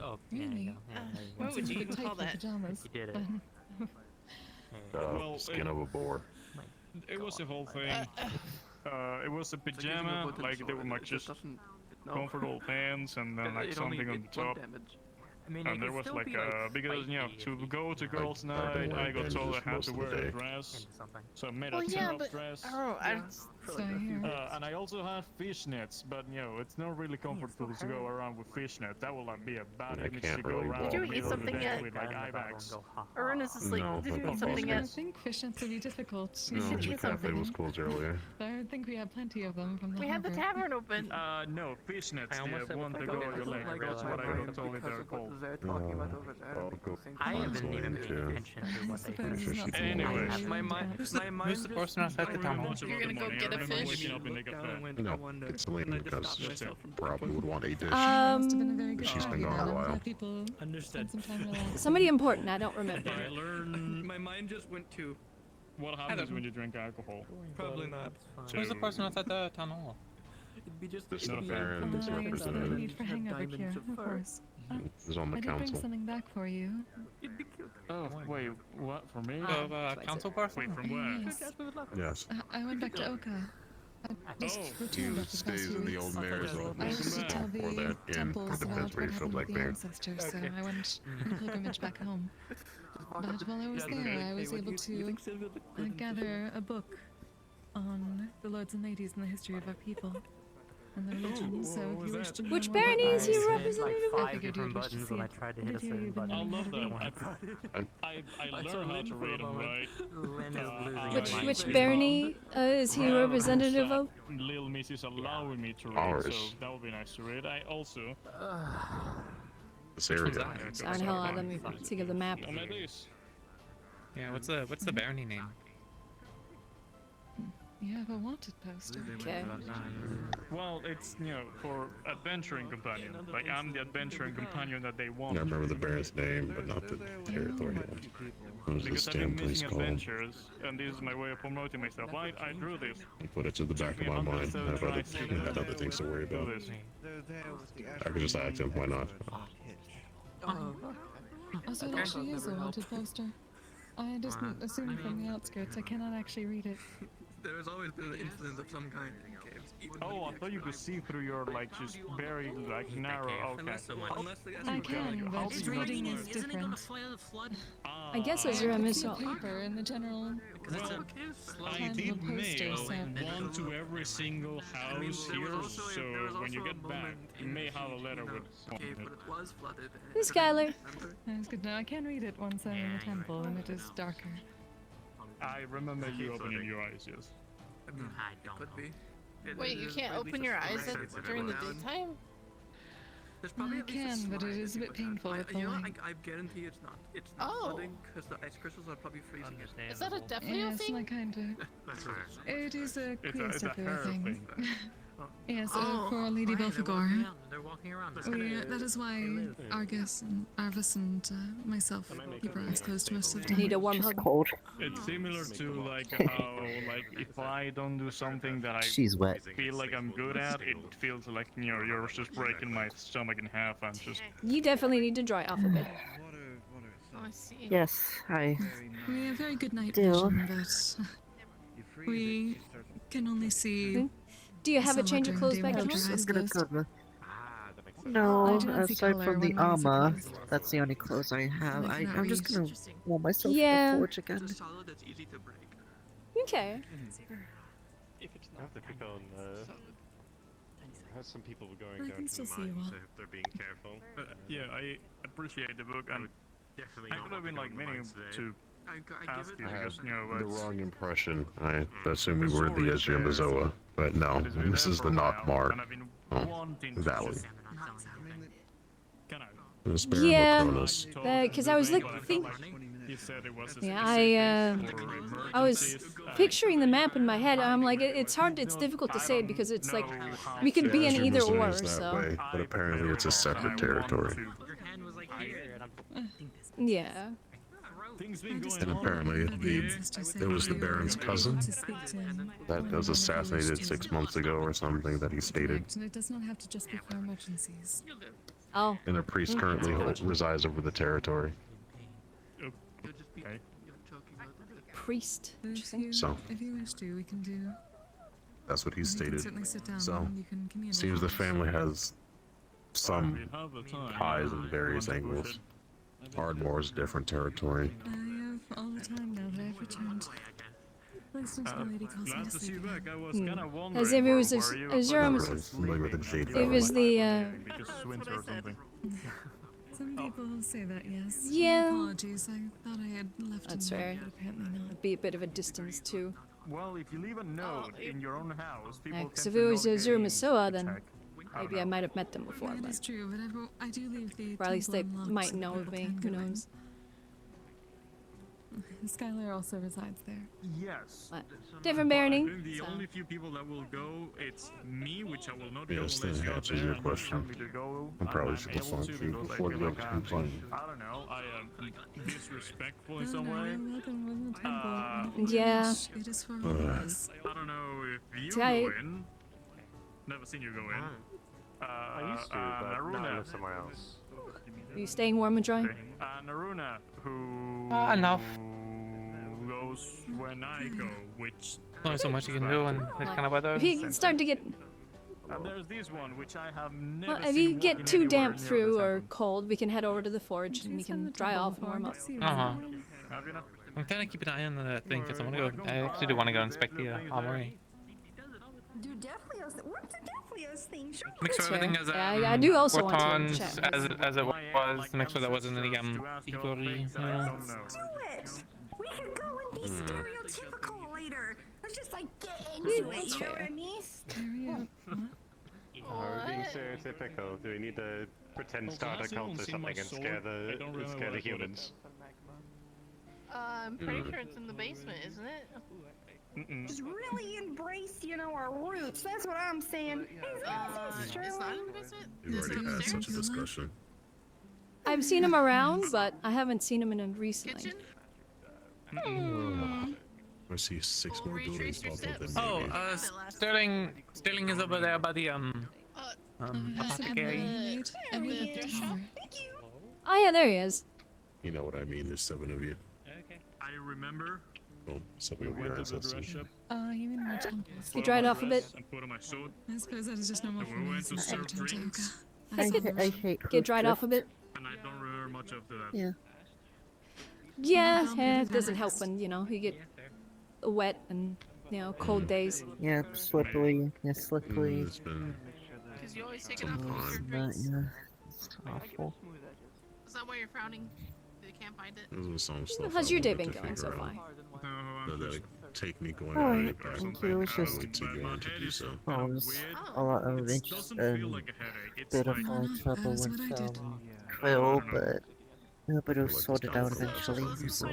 Oh, Really? What would you It's call tight for that? pajamas. You did it. Well, Skin of a boar. It was a whole thing. It was a pajama, like they were like just comfortable pants and then like something on the top. And there was like because you know to go to girls' night, I got told I had to wear a dress, so I made a tear-up dress. And I also had fishnets, but you know it's not really comfortable to go around with fishnets. That will be a bad image to go around. Did you eat something yet? with like eye bags? Arun is asleep. No, Did you but eat something I yet? think fishnets would be difficult. No, You should the eat cafe something. was closed earlier. I think we have plenty of them from the We had the harbor. tavern open. No, fishnets. I almost The said one to go on your leg. That's what I got told they're called. I haven't even paid Yeah. attention to what they Suppose it's not Anyway. something My you mind, would my mind Who's the person outside the town hall? You're gonna go get a fish? No, it's Celine because probably would want a dish. must have been a very good She's job. been gone a I'm while. glad people spend some time relaxing. Somebody important, I don't remember. I learned My mind just went to. what happens when you drink alcohol. Probably not. Who's the person outside the town hall? It'd be just This is No, the fair. Baron, this It's the representative. need for hangover cure, of course. Is on the I did bring council. something back for you. Oh, wait, what? For me? Council person? Wait, from where? Yes. Yes. I went back to Oka. I just Oh. returned He after the past stays few in the weeks. old mayor's I office. was to tell Or the that inn. temples It depends about where what you feel happened like with the being. ancestors, so I went on a pilgrimage back home. But while I was there, I was able to gather a book on the lords and ladies and the history of our people and their religion. So if you wish to know Which more barony about is he that, representative I of? figured you'd wish to see when I it. tried to I hit a did hear certain you've been button. I love meaning that. to read it. I learned how to read them, right? Lynn is losing Which barony is he representative of? Little Miss is allowing me to read, Ours. so that would be nice to read. I also. This area. Darn hell, let me think of the map. On my days. Yeah, what's the barony name? You have a wanted poster. Okay. Well, it's, you know, for adventuring companion. Like, I'm the adventuring companion that they want. I remember the Baron's name, but not the territory. What was this Because I've damn been place missing called? adventures, and this is my way of promoting myself. I drew this. I put it to the back of my mind. I had other things to worry about. I could just ask him, why not? Also, it actually is a wanted poster. I just assumed from the outskirts. I cannot actually read it. There's always been an incident of some kind in caves. Oh, I thought you could see through your, like, just very, like, narrow. Okay. I can, but reading is different. I guess those are a missile. Paper in the general. Well, I did mail one to every single house here, so when you get back, you may have a letter with one in it. Who's Skylar? That's good to know. I can read it once I'm in the temple and it is darker. I remember you opening your eyes, yes. Could be. Wait, you can't open your eyes during the daytime? I can, but it is a bit painful with the leg. I guarantee it's not. It's not flooding because the ice crystals are probably freezing it. Is that a Defleo Yes, thing? like kinda. That's right. It is a It's queer a Defleo her thing. thing. Yes, Oh. for Lady Belphegor. They're walking around. That is why Argus and Arvis and myself keep our eyes closed most of the time. Need a warm hug. It's similar to like how like if I don't do something that I She's wet. feel like I'm good at, it feels like you're just breaking my stomach in half and just. You definitely need to dry off a bit. Oh, I see. Yes, I We have very good night do. vision, but we can only see. Do you have a somewhat change of during clothes day back with at our home? eyes I'm gonna closed. cover. I No, do not see aside color from the when my eyes are armor, closed. that's the only clothes I have. I cannot I'm just read. gonna warm myself Yeah. in the forge again. It's a solid that's easy to break. Okay. If it's not, I have to pick on. Has some people going I down can to still the see you mines well. if they're being careful. Yeah, I appreciate the book, and Definitely I not could have been walking like on the meaning mines today. to I ask give you it I because had you know the it's- wrong impression. I assumed we were in the edge of the Zoa, but no, this is the Knockmar Valley. The Sparrow Yeah, Cronus. because I was thinking. Yeah, I was picturing the map in my head. I'm like, it's hard. It's difficult to say because it's like we could be in Edge of either the Zoa or. is that So way, but apparently it's a separate territory. yeah. And apparently there was the Baron's cousin that was assassinated 6 months ago or something that he stated. Correct, and it does not have to just be for emergencies. Oh. And a priest currently resides over the territory. Okay. Priest. If you, So. if you wish to, we can do. That's what he We can stated. certainly sit down So, and you can communicate. seems the family has some ties in various angles. Ardmore's a different territory. I have all the time now that I've returned. Please don't tell Lady calls me to sleep. As if it was a I'm not really familiar with the Jade It Valley. was the. Some people say that, yes. Yeah. Apologies, I thought I had left That's in fair. there, but apparently not. Be a bit of a distance too. Well, if you leave a note in your own house, people Because tend if to it was a note Zero getting Masoa, then attacked. maybe I might have met them before. That But, is true, but I do leave the or at least they temple unlocked might so know that of people me. can Who go in. knows? Skylar also resides there. Yes. Different Baroning. I think the only few people that will go, it's me, which I will not Yes, go unless that you're answers there your and question. tell me to go. I probably I'm should have able found to you because I before feel the like other two playing. I don't know, I am disrespectful in No, some no, way. you're welcome in the temple. and if you Yeah. wish, It is for all of us. I don't know if you See, I- go in. Never seen you go in. I used to, but now I Naruna. live somewhere else. Are you staying warm and dry? Naruna, who Enough. goes when I go, which Only so much you can do in this kind of weather. If you start to get, there's this one which I have never well, if seen you get walking too anywhere damp near through the or cold, we can head over to the forge and we can dry off and warm up. Uh-huh. I'm trying to keep an eye on the thing because I want to go. I actually do want to go inspect the armory. Do Defleos. What's a Defleos thing? Show Make sure That's everything fair. is Yeah, I do also want to Cortons chat. as it was. Make sure there wasn't any equally. Do it. We could go and be stereotypical later. Let's just like get into it, you know what I mean? Are we being stereotypical? Do we need to pretend start a cult or something and scare the humans? I'm pretty sure it's in the basement, isn't it? Just really embrace, you know, our roots. That's what I'm saying. It's not in the basement? We've already had such a discussion. I've seen him around, but I haven't seen him in a recently. I see 6 more buildings pop up in Oh, maybe. Sterling is over there by the apothecary. Oh yeah, there he is. You know what I mean, there's 7 of you. I remember. Well, 7 of your ancestors. You mean my temple? He dried off a bit. And put on my sword. I suppose that is just normal for And we me went to since I serve returned to drinks. Oka. I hate Get dried off a bit. And I don't remember much after that. Yeah. Yeah, it doesn't help when, you know, you get wet and, you know, cold days. Yeah, slippery. Yeah, slippery. It's been Because you always take it some off of your time. drinks. Yeah, it's awful. Is that why you're frowning? You can't find it? There's some stuff How's I your day wanted been to going so figure far? out. But, take me going Oh, out back thank you. It's just to going to do so. a lot of interest and bit of trouble with Quill, but it was sorted out eventually. So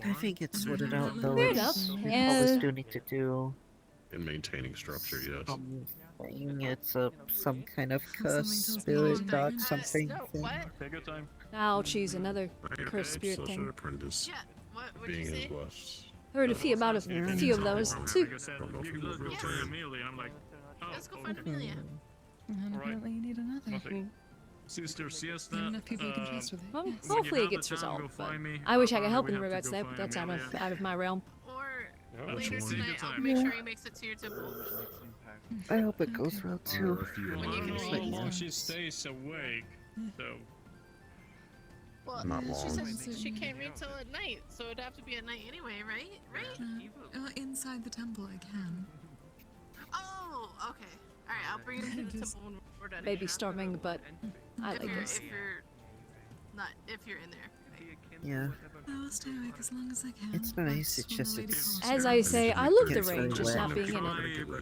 I think it's sorted out though. Fair enough. We always do need to do In maintaining structure, yes. something. It's some kind of curse, spirit, dark, something. I'll choose another cursed spirit Such an thing. apprentice. Being his blessed. Heard a few about a few of those too. Let's go find Amelia. And apparently you need another. Sister Siesta. Not enough people you can trust with it. Well, Yes. hopefully it gets resolved. But I wish I could help in regards to that, but that's out of my realm. Or later tonight, I'll make sure he makes it to your temple. I hope it goes well too. When you can how long she stays awake, so. Well, Not she long. said she can't read till at night, so it'd have to be at night anyway, right? Right? Inside the temple, I can. Oh, okay. All right, I'll bring him to the temple when we're done. Baby storming, but I like this. If you're in there. Yeah. I will stay awake as long as I can. It's nice. It's just it's. As I say, I love the Gets very range, just wet. not being in it.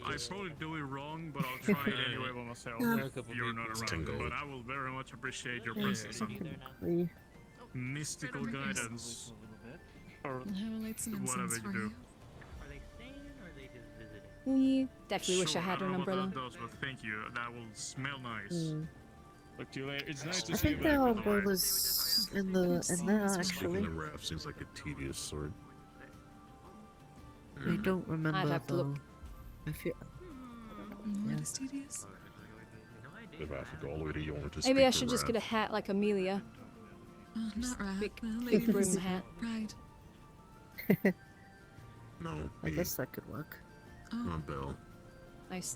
I probably do it wrong, but I'll try it anyway by myself. You're not around, but I will very much appreciate your presence and mystical guidance. Or I will light some incense whatever for you do. We definitely wish I had don't an know what umbrella. that does, but thank you. That will smell nice. Look to you later. It's nice to I see you think back. the umbrella's in there actually. The raft seems like a tedious sort. I don't remember I'd have to though. look. I feel. What is tedious? If I have to go all the way to Yorn to Maybe I speak should to just get a Raph. hat like Amelia. Not right. Big, No, big brim ladies. hat. Right. No, I guess that could work. Come on, Bill.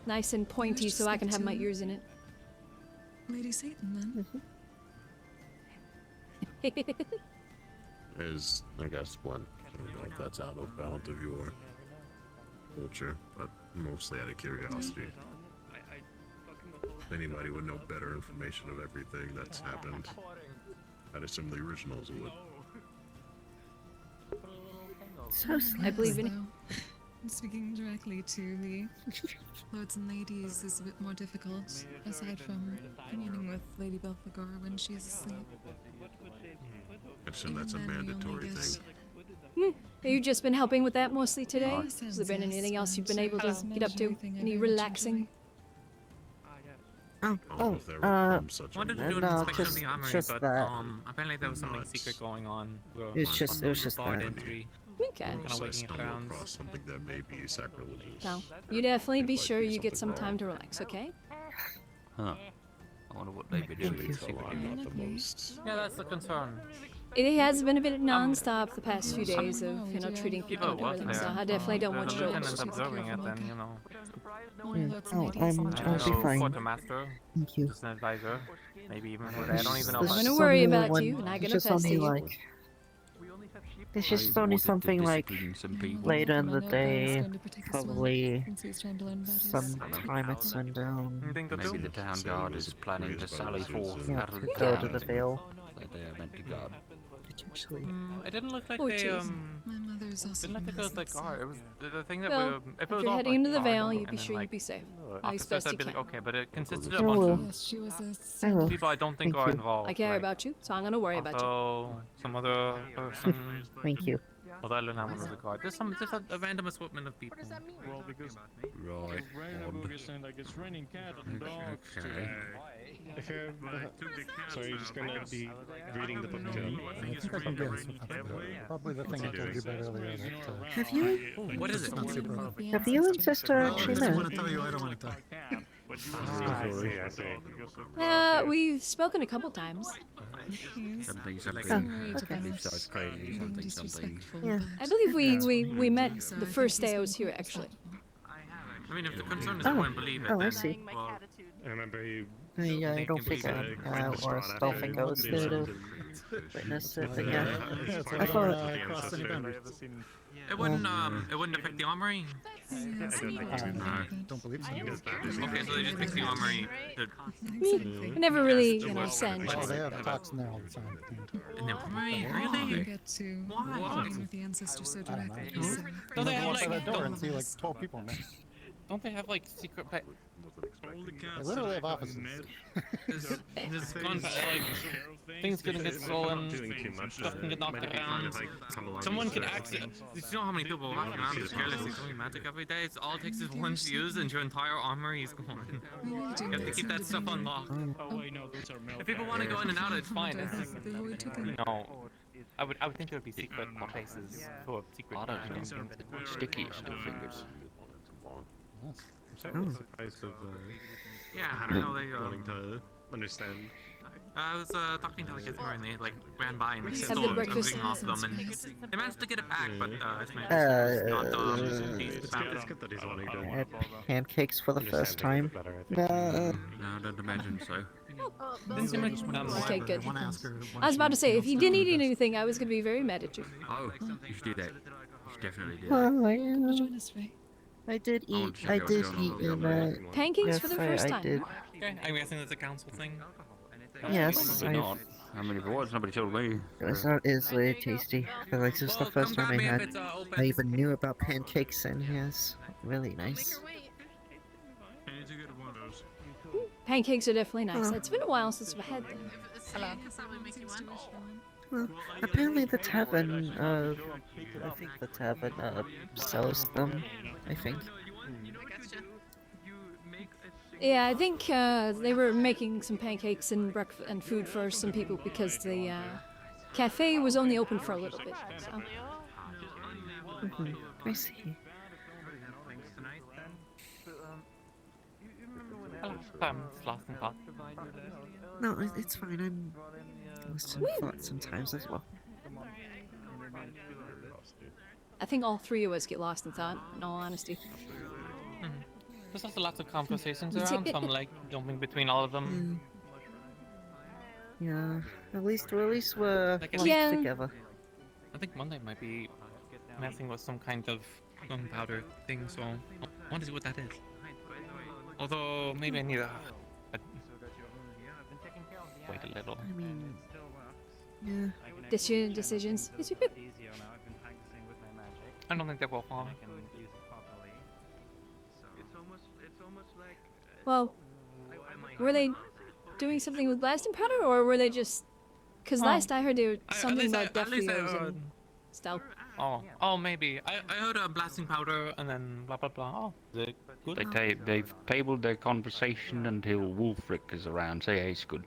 Nice and pointy, so I can have my ears in it. Lady Satan, then. Is, I guess, one. I don't know if that's out of bounds of your culture, but mostly out of curiosity. If anybody would know better information of everything that's happened, I'd assume the originals would. I believe in it. Speaking directly to the lords and ladies is a bit more difficult, aside from communing with Lady Belphegor when she's asleep. I assume that's a mandatory thing. Have you just been helping with that mostly today? Oh, Has there been yes, anything else you've been and able to get up to? everything I Any very much relaxing? Oh, I wanted to do an no, inspection of the armory, just but that. apparently there was something secret going on. It was just barred that. entry. Okay. Kind of waiting stumble around. across something that may be sacrilegious. No. You definitely be sure you get some time to relax, okay? Huh. I wonder what they've been doing secretly. Not the most. Yeah, that's the concern. It has been a bit non-stop the past few days of, treating people and People everything, was so there. I definitely don't want you The to... lieutenant's observing it, then, you know. I'll be fine. Quartermaster, Thank you. just an advisor, maybe even I don't even know. I'm much. gonna worry about you, and I'm gonna Just pester only you. like. It's just only something like later in the day, probably sometime at sundown. Maybe the town guard is planning to sally forth Yeah, out of the go town. to the Vale. That they are meant to guard. Potentially. It didn't look like Oh, they jeez. My mother's also didn't look like it was like guard. It was the thing that Well, we if if it was you're all heading like into the guard Vale, and you'd be then, sure like, you'd be safe. As officers, best I'd you be like, can. okay, but it consisted of I a bunch will. of Yes, she was a I will. people I don't think Thank are you. involved. I care like, about you, so I'm gonna worry about you. also some other person. Thank you. Although I don't have one as a guard. Just a random assortment of people. Well, because Right. like it's raining cats and dogs Okay. today. So you're just gonna be reading the book too? Probably the thing I told you about earlier. That, Have you? What is it? Have you and Sister actually I met? want to tell you, I don't want to tell. I see. We've spoken a couple times. Something, okay. besides crazy, something. Yeah. I believe we met the first day I was here, actually. I mean, if the concern is I wouldn't believe it, Oh, I then, see. well, I remember you. I don't think I or still think I was there to witness it, but yeah. I I thought. It wouldn't affect the armory. don't believe so. Okay, so they just fix the armory. I never really, send. Oh, they have talks in there all the time. In the armory? I Really? get to Why? meet with the ancestors so directly. Don't they have Walk by like? that door and see like 12 people in there. Don't they have like secret? They literally have offices. This gone like things gonna get stolen, stuff can get knocked around. Someone could access. You know how many people walk around just carelessly throwing magic every day? It's all it takes is one fuse and your entire armory is gone. You have to keep that stuff unlocked. Oh wait, no, those are Malphite. If people want to go in and out, it's fine. It's just, The void token. no. I would think there would be secret places full of secret. Sticky still fingers. I'm surprised of Yeah, I know they wanting to understand. I was talking to the kids more and they like ran by and Have stole the breakfast. something off them and they managed to get it back, but it's not It's good that he's wanting I had to pancakes for the first time. No, I don't imagine so. Okay, good. I was about to say, if you didn't eat anything, I was going to be very mad at you. Oh, you should do that. You should definitely do that. Well, yeah. Join us, Faye. I did I eat. want to check I out did John eat Oliver. in Pancakes for the yes, first I time. did. Okay, I'm guessing that's a council thing. Yes, Probably not. How many boards? Nobody told me. It's really tasty. But like, this is the first time I had. I even knew about pancakes, and yes, really nice. Pancakes are definitely nice. It's been a while since I've had them. Well, apparently the tavern, I think the tavern, sells them, I think. Yeah, I think they were making some pancakes and breakfast and food for some people because the cafe was only open for a little bit. So. I see. Lost in thought. No, it's fine. I'm lost in thought sometimes as well. I think all three of us get lost in thought, in all honesty. There's also lots of conversations around, so I'm like jumping between all of them. Yeah, at least we're Yeah. together. I think Monday might be messing with some kind of gunpowder thing, so I want to see what that is. Although maybe I need a wait a little. I mean, yeah. Decisions. I don't think they will fall. Well, were they doing something with blasting powder, or were they just? Because last I heard there was something about death deals and stuff. Oh, maybe. I heard a blasting powder and then blah blah blah. Oh, is it good? They've tabled their conversation until Wolfric is around. Say hey, it's good.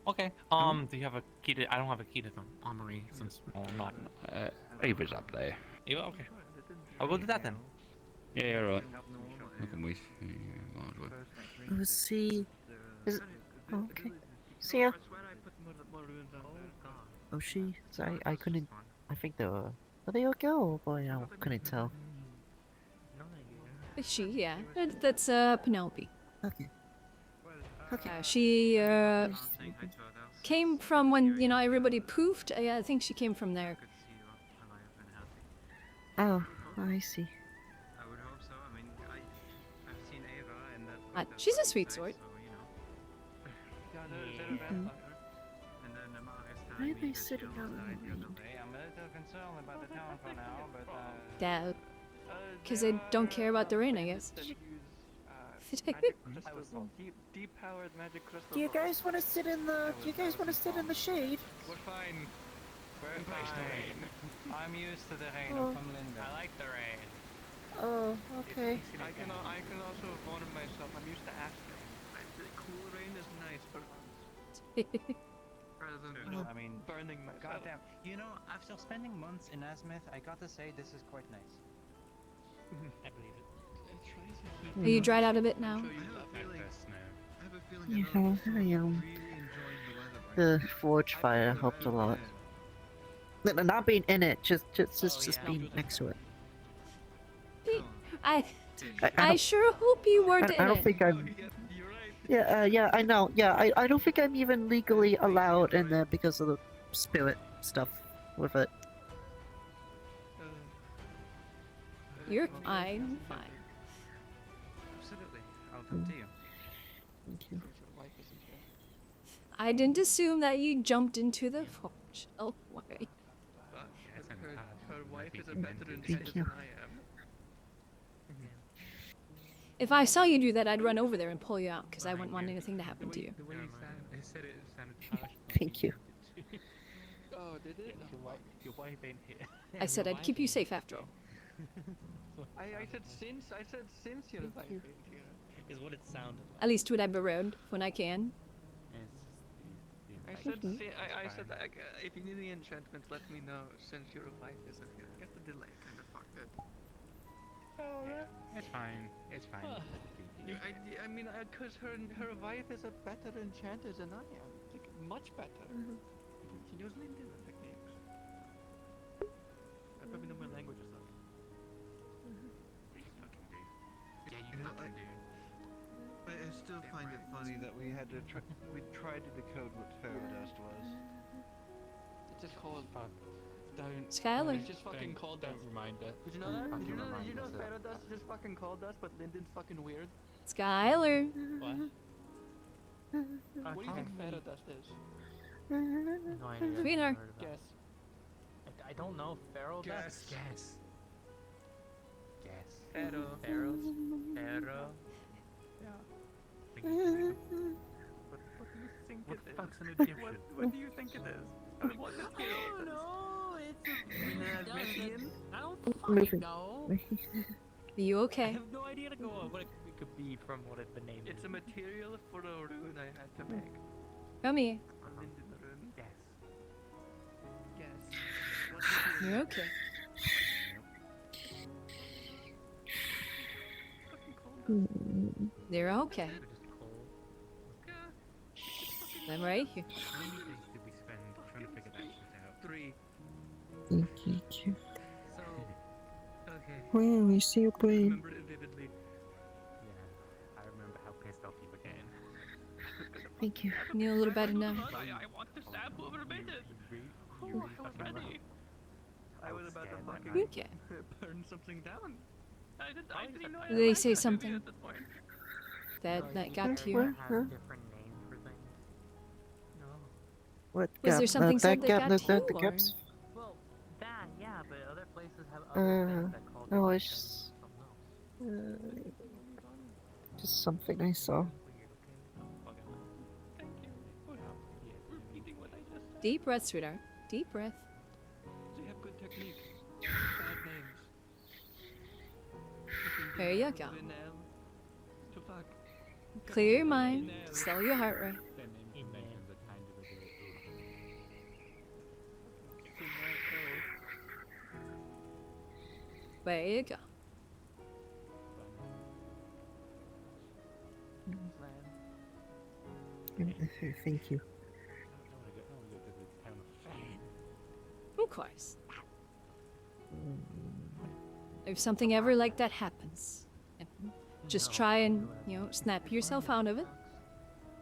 Okay. Do you have a key to? I don't have a key to the armory since I'm not. Ava's up there. Ava, okay. I'll go do that then. Yeah, right. Look at me. Oh, see. Is it? Oh, okay. See ya. Oh, she. Sorry, I couldn't. I think they were. Are they a girl or boy? I couldn't tell. She, yeah. That's Penelope. Okay. Okay. She came from when everybody poofed. I think she came from there. Oh, I see. I would hope so. I mean, I've seen Ava and that. She's a sweet sort. Why are they sitting out? I'm a little concerned about the town for now, but Yeah, because they don't care about the rain, I guess. I was told deep-powered magic crystal. Do you guys want to sit in the? Do you guys want to sit in the shade? We're fine. We're fine. I'm used to the rain. Oh. I'm from Linda. I like the rain. Oh, okay. I can also warn myself. I'm used to acid. The cool rain is nice, but rather than I mean, burning myself. goddamn. You know, after spending months in Azimuth, I gotta say this is quite nice. I believe it. Are you dried out a bit now? Yeah, the forge fire helped a lot. Not being in it, just being next to it. I sure hope you weren't in I don't it. think I'm. Yeah, I know. Yeah, I don't think I'm even legally allowed in there because of the spirit stuff with it. You're fine. Fine. Absolutely. I'll talk to you. Thank you. I didn't assume that you jumped into the forge. Oh, why? Her wife is a better enchantress than I am. If I saw you do that, I'd run over there and pull you out because I wouldn't want anything to happen to you. Thank you. Oh, did it? Your wife ain't here. I said I'd keep you safe after all. I said since your wife ain't here. Is what it sounded like. At least would I be around when I can. I said like, if you need any enchantments, let me know since your wife isn't here. I guess the delay kind of fucked it. Oh, it's fine. It's fine. I mean, cause her wife is a better enchantress than I am. Like much better. She knows Lindy techniques. I probably know my languages though. Yeah, you fucking do. I still find it funny that we had to we tried to decode what Faradust was. It's just called don't. Skylar. It's just fucking called dust. Reminder. Did you know that? Did you know Faradust just fucking called dust, but Lyndon's fucking weird? Skylar. What? What do you think Faradust is? No idea. Sweetheart. Guess. I don't know. Pharaoh Guess. Guess. Guess. Pharaoh. Pharaoh. Yeah. What do you think What it is? fuck's an Egyptian? What do you think it is? What is it? Oh no, it's a Messian? I don't fucking know. Are you I okay? have no idea to go on what it could be from what the name is. It's a material for a rune I had to make. Come here. A Linden rune. Yes. Yes. You're okay. They're okay. I'm right here. How many days did we spend trying to figure that shit out? 3. Thank you. So, okay. Well, we see your I brain. remember it vividly. Yeah, I remember how pissed off you were getting. Thank you. You know a little better now. I want to stab whoever made it. You I was ready. I was about to fucking Okay. burn something down. I didn't know I Did they had say that something at this point. that got to you? Have different names for things. No. What? Was there something said that got to you, the or- gaps? Well, that, yeah, but other places have other things that call No, different it's things, something else. just something I saw. Deep breath, sweetheart. Deep breath. They have good technique. Bad names. There you go. Vinel. To fuck. Clear your mind. Slow your heart rate. There you go. Thank you. Of course. If something ever like that happens, just try and, snap yourself out of it.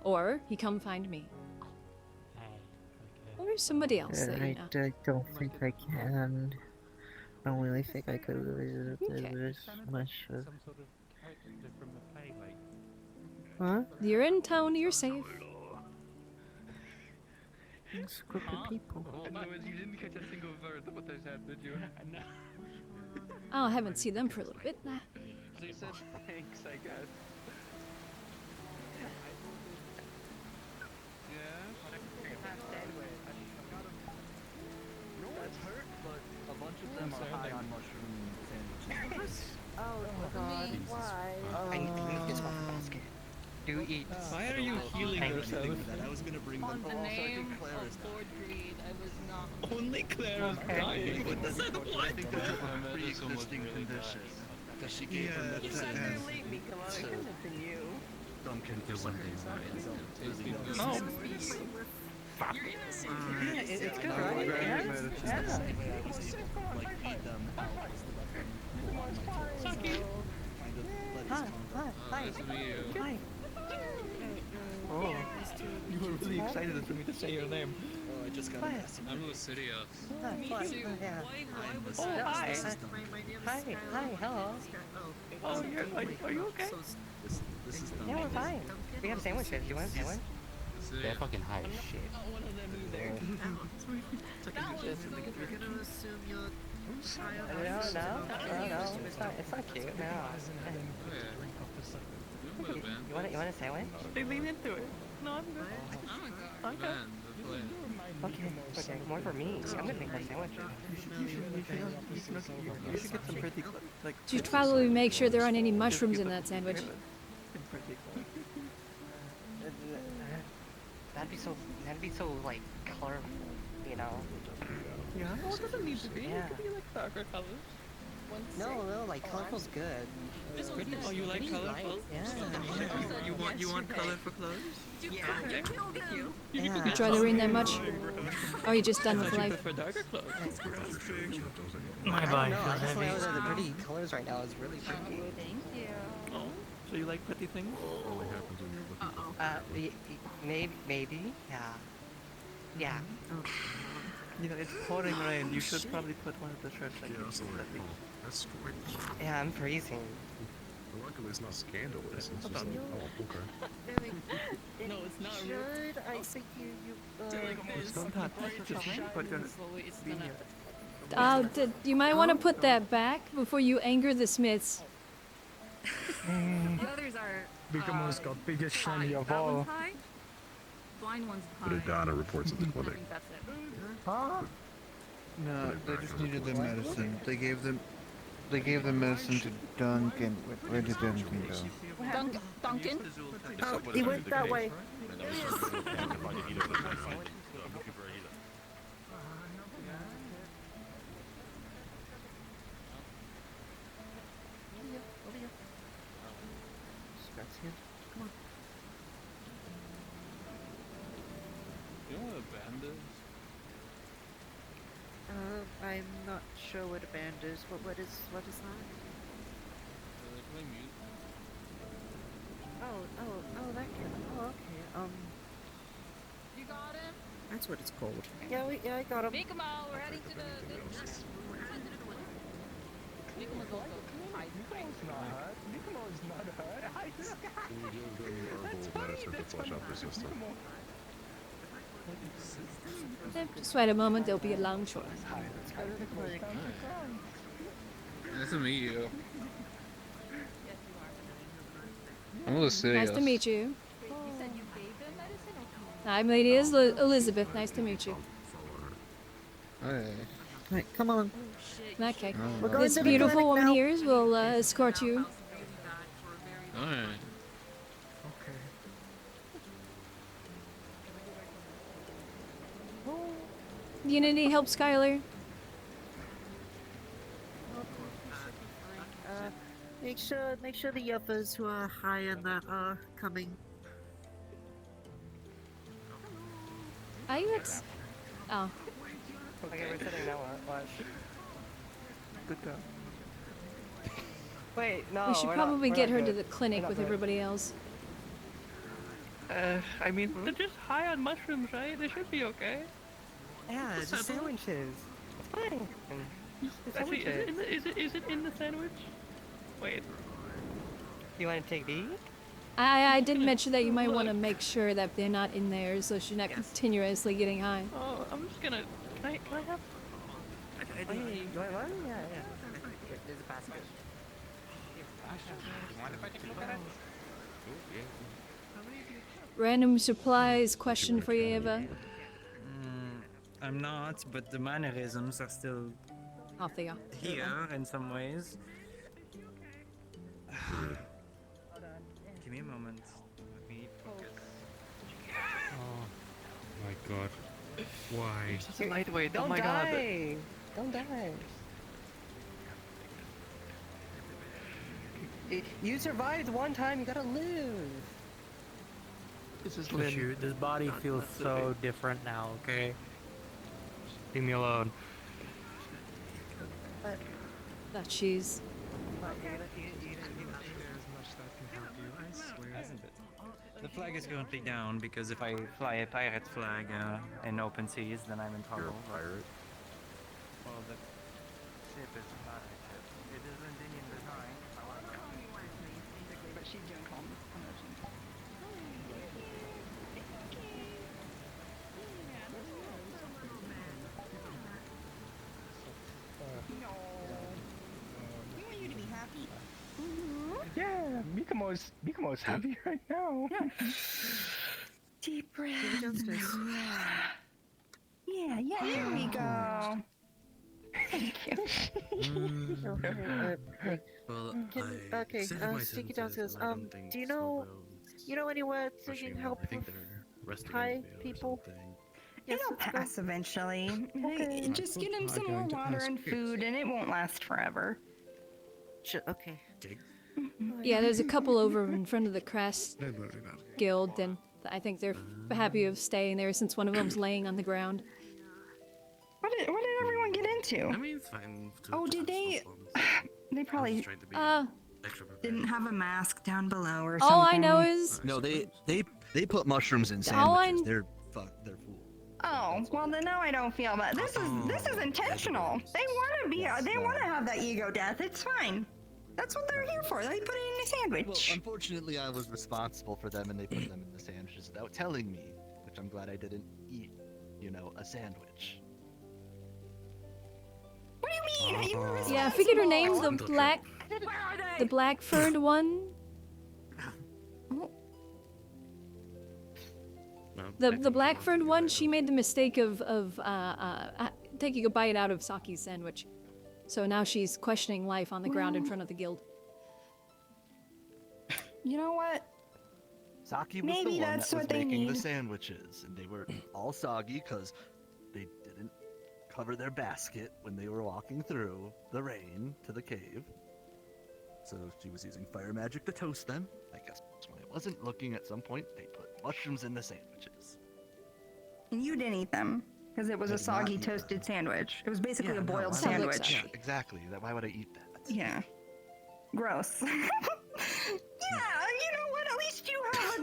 Or you come find me. Or somebody else that you know. I don't think I can. I don't really think I could really do this much. Some sort of character from the play, like. Huh? You're in town, you're safe. Crooked people. In other words, you didn't catch a single word of what they said, did you? No. Oh, I haven't seen them for a little bit now. They said thanks, I guess. No one's hurt, but a bunch of them are high on mushrooms. Oh god, why? I need this off the basket. Do eat. Why are you healing Thank yourself? you. I was gonna bring them. On the name of Lord Greed, I was not. Only Claire is dying. What does that I think that's a pre-existing condition that she gave her You medicine. said you're late, Mika. I couldn't have been you. Duncan for some reason. No. You're innocent. Yeah, it's good, Not right? regret Yeah. medicine. Yeah. That's the way I was able to like feed them out was the weapon for my kind of let us Hi. come. Hi. excited for me to say your name. Oh, I just got a message. I'm Lucidius. Me too. Yeah. Oh, hi. Hi, hello. Oh, are you okay? This is Yeah, we're fine. We have sandwiches. Do you want a sandwich? They're fucking high as shit. One of them either. We're gonna assume you're No. It's not cute. No. You want a sandwich? They lean into it. No, I'm good. Okay. Okay. More for me. I'm gonna make more sandwiches. You should get some pretty like. You should probably make sure there aren't any mushrooms in that sandwich. That'd be so like colorful, you know. Yeah. Well, it doesn't need to be. Yeah. It could be like darker colors. No, like colorful's good. Oh, you like colorful? Yeah. You want colorful clothes? Yeah. You try to read that much? Or are you just done with life? For darker clothes. My body feels heavy. Those are the pretty colors right now. It's really pretty. Thank you. Oh, so you like pretty things? Only happens when you're looking. Maybe. Yeah. You know, it's pouring rain. You should probably put one of the shirts like this. That's strange. Yeah, I'm freezing. Luckily, it's not scandalous. It's just like, oh, okay. No, it's not. Should I think you Don't touch. Just put your You might want to put that back before you anger the Smiths. The others are. Big one's got biggest shiny of That all. one's high. Blind one's high. But Adana reports at the clinic. That's it. Huh? No, they just needed the medicine. They gave them medicine to Duncan. Where did Duncan go? Duncan? Oh, he went that way. Come on. You know what a band is? I'm not sure what a band is. What is that? They play music. Oh, that kid. Oh, okay. You got him? That's what it's called. Yeah, I got him. Make him out. We're heading to the. Make him a go. Medicine to flush out the system. Just wait a moment, there'll be a long short. Nice to meet you. I'm Lucidius. Nice to meet you. I'm Lady Elizabeth. Nice to meet you. Hey. Right, come on. Okay. We're going This to the beautiful clinic woman now. here will escort you. Alright. Do you need any help, Skylar? Make sure the others who are high in that are coming. Are you Oh. Okay, we're sitting now. Watch. Good job. Wait, no. We should we're probably not, get we're her not to good. the clinic We're not with good. everybody else. I mean, they're just high on mushrooms, right? They should be okay. Yeah, it's just sandwiches. It's fine. It's Actually, sandwiches. is it in the sandwich? Wait. You want to take these? I did mention that you might want to make sure that they're not in there, so she's not continuously getting high. Oh, I'm just gonna. Can I have? Oh, yeah, you want one? Yeah. There's a basket. Random supplies question for you, Eva. I'm not, but the mannerisms are still Off they go. here in some ways. Give me a moment. Let me focus. Oh my god. Why? Just a lightweight. Don't Oh my die. god. Don't die. You survived one time. You gotta live. This is Shoot, this body feels so different now, okay? Leave me alone. That cheese. The flag is currently down because if I fly a pirate flag in open seas, then I'm in trouble. You're a pirate? Well, the ship is a pirate ship. It is Londinian design, however. But she's doing calm emotions. No. We want you to be happy. Yeah, Mikomo's happy right now. Deep breath. Yeah, there we go. Thank you. Well, Okay, Sticky downstairs. Do you know anywhere so you can help with high people? It'll pass eventually. Okay. Just get him some more water and food, and it won't last forever. Okay. Yeah, there's a couple over in front of the Crest Guild, and I think they're happy of staying there since one of them's laying on the ground. What did everyone get into? I mean, fine. Oh, did they? They probably didn't have a mask down below or something. All I know is No, they put mushrooms in All I- sandwiches. They're fools. Oh, well then now I don't feel bad. This is intentional. They want to have that ego death. It's fine. That's what they're here for. They put it in a sandwich. Well, unfortunately, I was responsible for them, and they put them in the sandwiches without telling me, which I'm glad I didn't eat, a sandwich. What do you mean? You were Yeah, I figured her name's the Where are they? Blackford one. The Blackford one, she made the mistake of taking a bite out of Saki's sandwich. So now she's questioning life on the ground in front of the guild. You know what? Saki was Maybe the one that's that was what they making the need. sandwiches, and they were all soggy because they didn't cover their basket when they were walking through the rain to the cave. So she was using fire magic to toast them. I guess when I wasn't looking at some point, they put mushrooms in the sandwiches. And you didn't eat them because it was I a did not soggy eat toasted sandwich. It was basically Yeah, a no, boiled why would I- sandwich. Yeah, exactly. Why would I eat that? Yeah. Gross. Yeah, you know what? At least you have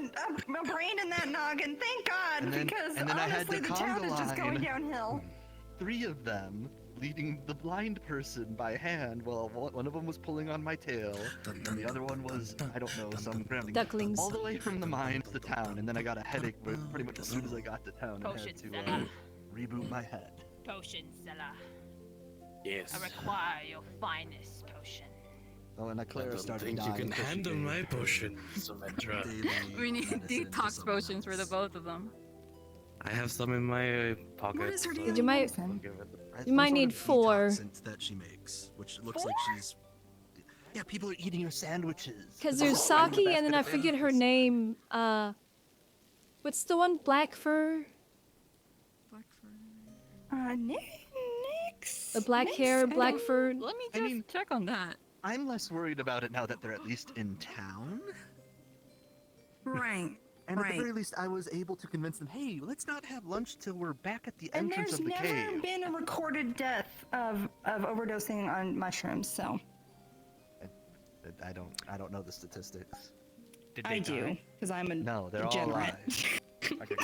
a brain in that noggin. Thank God, And then- because and then I had honestly, the the town conga is just going line. downhill. 3 of them leading the blind person by hand while one of them was pulling on my tail, and the other one was, I don't know, some grounding. Ducklings. All the way from the mine to town, and then I got a headache pretty much as soon as I got to town and Potion had to seller. reboot my head. Potion seller. Yes. I require your finest potion. Oh, and Clara started think you dying can 'cause she handle gave my potion, Symmetra. We need detox potions for the both of them. I have some in my pocket. What is her so daily You might- medicine? You might need 4. That she makes, which looks like she's. Yeah, people are eating her sandwiches. Because there's Saki, and then I forget her name. What's the one? Blackfur? Nyx. The black hair, Blackfur. Let me just check on that. I'm less worried about it now that they're at least in town. Right. And at right. the very least, I was able to convince them, hey, let's not have lunch till we're back at the And entrance there's of the never cave. been a recorded death of overdosing on mushrooms, so I don't know the statistics. I do, because I'm a No, they're all degenerate. lies. Okay.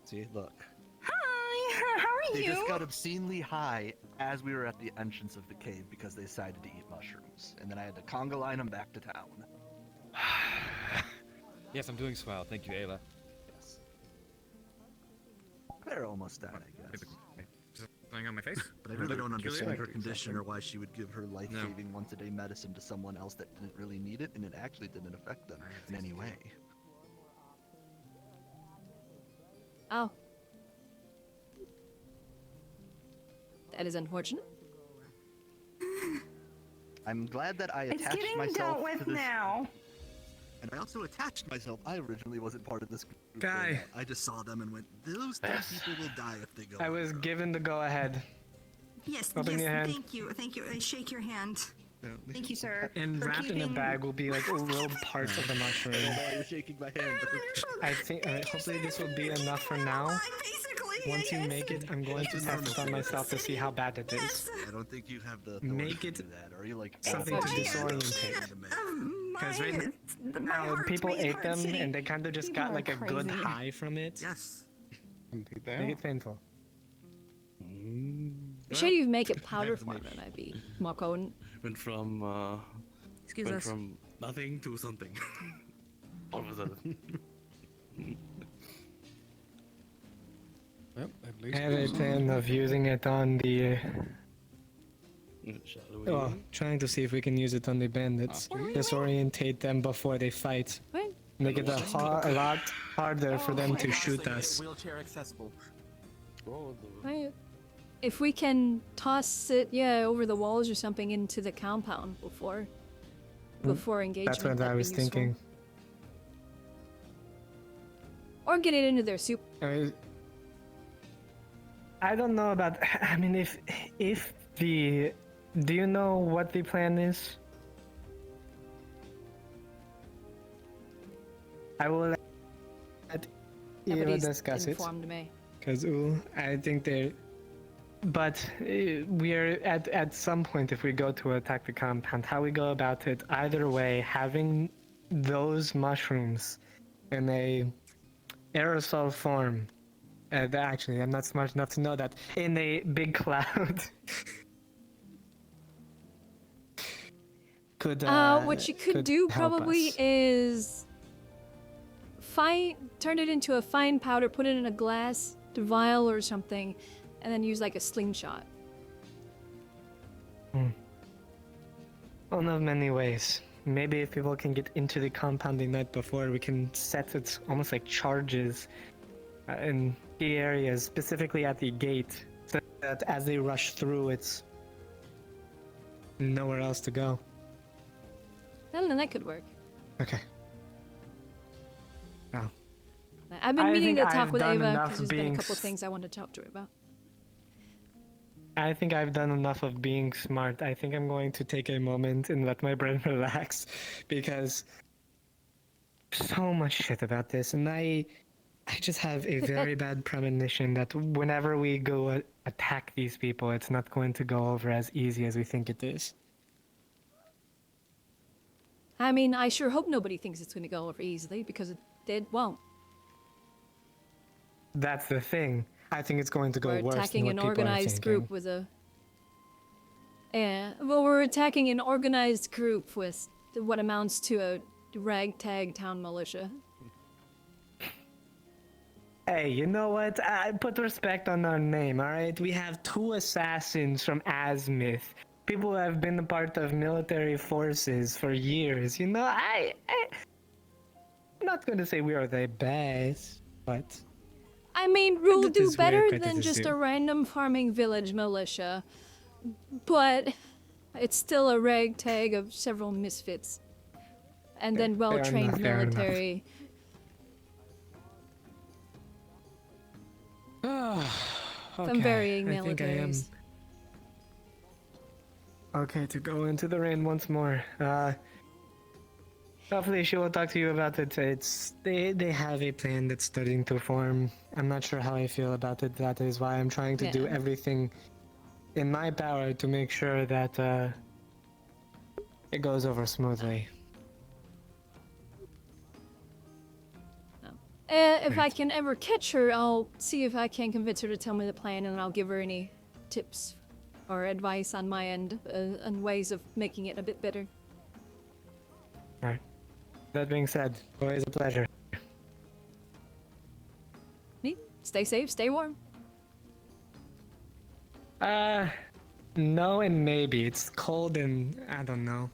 See, look. Hi, how are They you? just got obscenely high as we were at the entrance of the cave because they decided to eat mushrooms. And then I had to conga line them back to town. Yes, I'm doing swell. Thank you, Ayla. Yes. Claire almost died, I guess. Just lying on my face. But I really don't Kill you understand like her do condition something. or why she would give her life-saving once-a-day medicine to someone else that didn't really need it, and it actually didn't affect them in any way. Oh. That is unfortunate. I'm glad that I It's attached getting myself dealt with to this. now. And I also attached myself. I originally wasn't part of this group. Guy. I just saw them and went, those 3 people will die if they go. I was given the go-ahead. Yes, Open your hand. thank you. I shake your hand. Thank you, sir. And for wrapped in a keeping- bag will be like little parts of the mushroom. You're shaking my hand. I think hopefully this will be enough for now. Once you make it, I'm going to test it on myself to see how bad it is. I don't think you have the authority Make to it do that. Are you like something to disorientate. Because people ate them and they kind of just got like a good high from it. Yes. Make it painful. Sure, you make it powder form, it might be more potent. Went from Excuse went us. from nothing to something. All of a sudden. Well, at I least have a plan of using it on the. Shall we? Well, trying to see if we can use it on the bandits. Disorientate them before they fight. What? Make it a lot harder for them to shoot us. Wheelchair accessible. Right. If we can toss it, over the walls or something into the compound before engagement. That's what I that'd be was useful. thinking. Or get it into their soup. I don't know about. I mean, if the. Do you know what the plan is? I will let Eva Nobody's discuss it. informed me. Because I think they're. But we're at some point, if we go to attack the compound, how we go about it, either way, having those mushrooms in a aerosol form. Actually, I'm not smart enough to know that. In a big cloud. What you could do help probably us. is turn it into a fine powder, put it in a glass vial or something, and then use like a slingshot. One of many ways. Maybe if people can get into the compound the night before, we can set it almost like charges in key areas, specifically at the gate, so that as they rush through, it's nowhere else to go. Well, then that could work. Okay. Well, I've been I meaning think to talk I've with done Ava enough because there's been a being couple things I wanted to talk to her about. I think I've done enough of being smart. I think I'm going to take a moment and let my brain relax, because so much shit about this, and I just have a very bad premonition that whenever we go attack these people, it's not going to go over as easy as we think it is. I mean, I sure hope nobody thinks it's going to go over easily, because it won't. That's the thing. I think it's going to go We're worse attacking than an what people are organized thinking. group with a... Yeah, well, we're attacking an organized group with what amounts to a ragtag town militia. Hey, you know what? Put respect on our name, alright? We have 2 assassins from Azimuth. People who have been a part of military forces for years. You know, I'm not going to say we are the best, but... I mean, we'll That do is better where than prejudice just is. a random farming village militia. But it's still a ragtag of several misfits. And then well-trained fair enough. military. From varying I think I am militaries. okay to go into the rain once more. Hopefully she will talk to you about it. They have a plan that's starting to form. I'm not sure how I feel about it. That is why I'm trying to do Yeah. everything in my power to make sure that it goes over smoothly. If I can ever catch her, I'll see if I can convince her to tell me the plan, and I'll give her any tips or advice on my end on ways of making it a bit better. Alright. That being said, always a pleasure. Me? Stay safe, stay warm. No and maybe. It's cold and I don't know.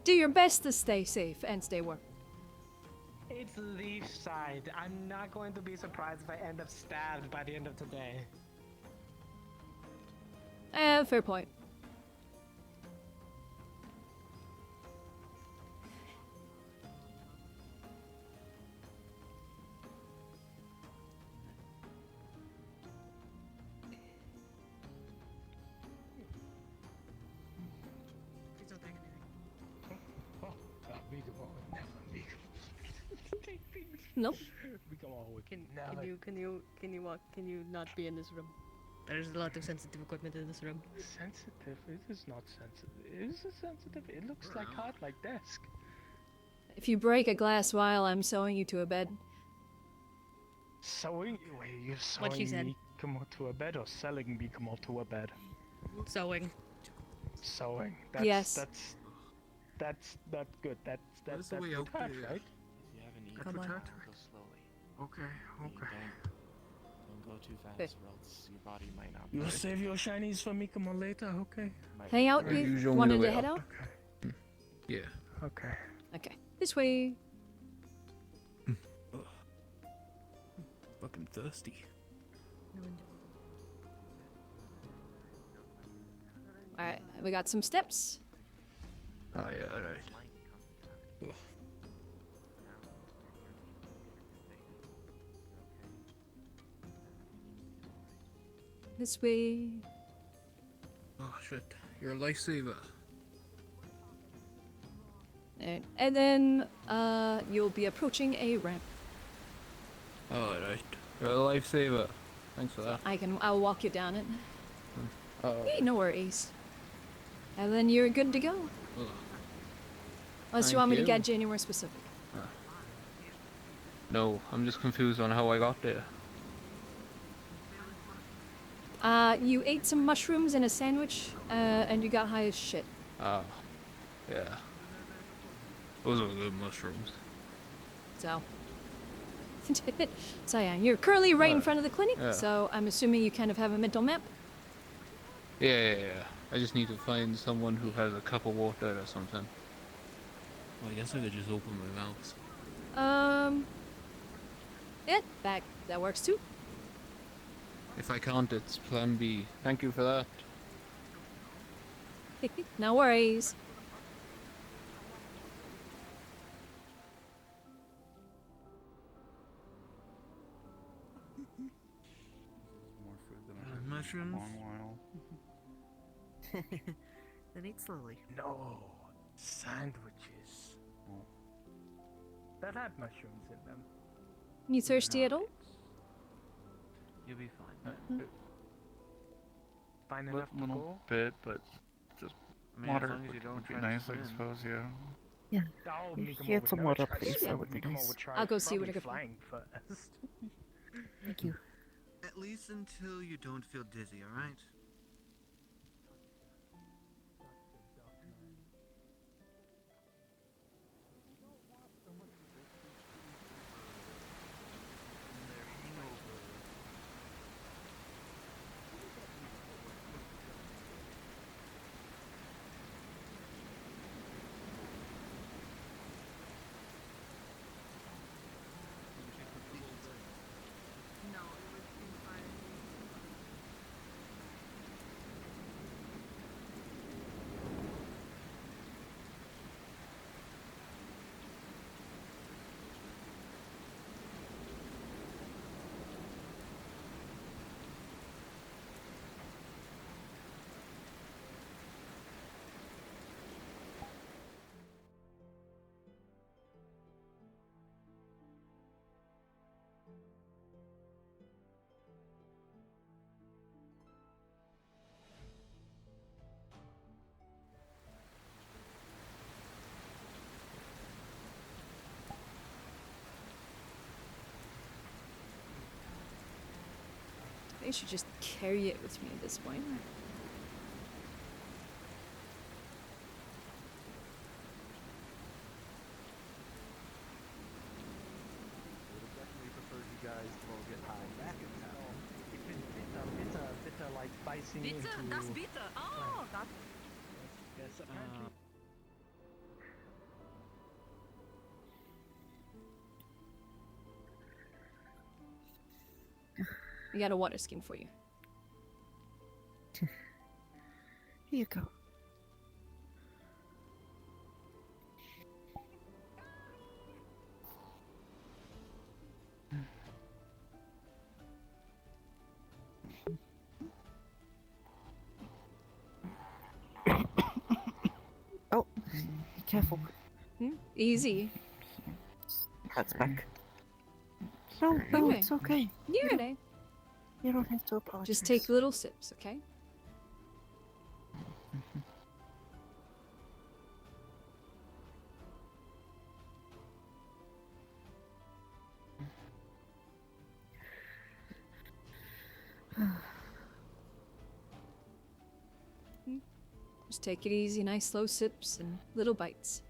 Do your best to stay safe and stay warm. It's leaf side. I'm not going to be surprised if I end up stabbed by the end of today. Fair point. Nope. Can you not be in this room? There's a lot of sensitive equipment in this room. Sensitive? It is not sensitive. Is it sensitive? It looks like hard like desk. If you break a glass while I'm sewing you to a bed. Sewing? Wait, you're What she sewing said. me come out to a bed or selling me come out to a bed? Sewing. Sewing. That's, Yes. That's good. That's Where's the that's way good out heart, there? right? If you have any Come on. go slowly. Okay, okay. Don't go too fast, or else your body might not. You'll save your shinies for me come on later, okay? Hang out, Use you only wanted the to way head up. out? Yeah. Okay. Okay. This way. Fucking thirsty. Alright, we got some steps. Oh yeah, alright. This way. Oh shit, you're a lifesaver. And then you'll be approaching a ramp. Alright. You're a lifesaver. Thanks for that. I'll walk you down it. Oh. Hey, no worries. And then you're good to go. Oh. Unless you want me to get you anywhere specific. No, I'm just confused on how I got there. You ate some mushrooms and a sandwich, and you got high as shit. Ah, yeah. Those are good mushrooms. So. So yeah, you're currently right in front of the clinic, yeah. so I'm assuming you kind of have a mental map. Yeah. I just need to find someone who has a cup of water or something. Well, I guess I could just open my mouth. Yeah, that works too. If I can't, it's plan B. Thank you for that. No worries. More food than Uh, I've had in mushrooms? a long while. Then eat slowly. No, sandwiches. That had mushrooms in them. You thirsty at all? You'll be fine. Fine enough to Little go? bit, but just I mean, water as long as you don't would be try to nice, I swim. suppose. Yeah. Yeah. Oh, If me you come had over some now, water, try please, swim. that would be Me come nice. over, try I'll go see what probably I can find. flying first. Thank you. At least until you don't feel dizzy, alright? I should just carry it with me at this point. Definitely prefer you guys to all get high back in town. Bitter, like spicing Bitter? into... Das bitter. Oh, that. Yes, apparently. We got a water skin for you. Here you go. Oh, be careful. Easy. Cuts back. No, Okay. it's okay. You're right. You don't have to apologize. Just take little sips, okay? Just take it easy, nice slow sips and little bites.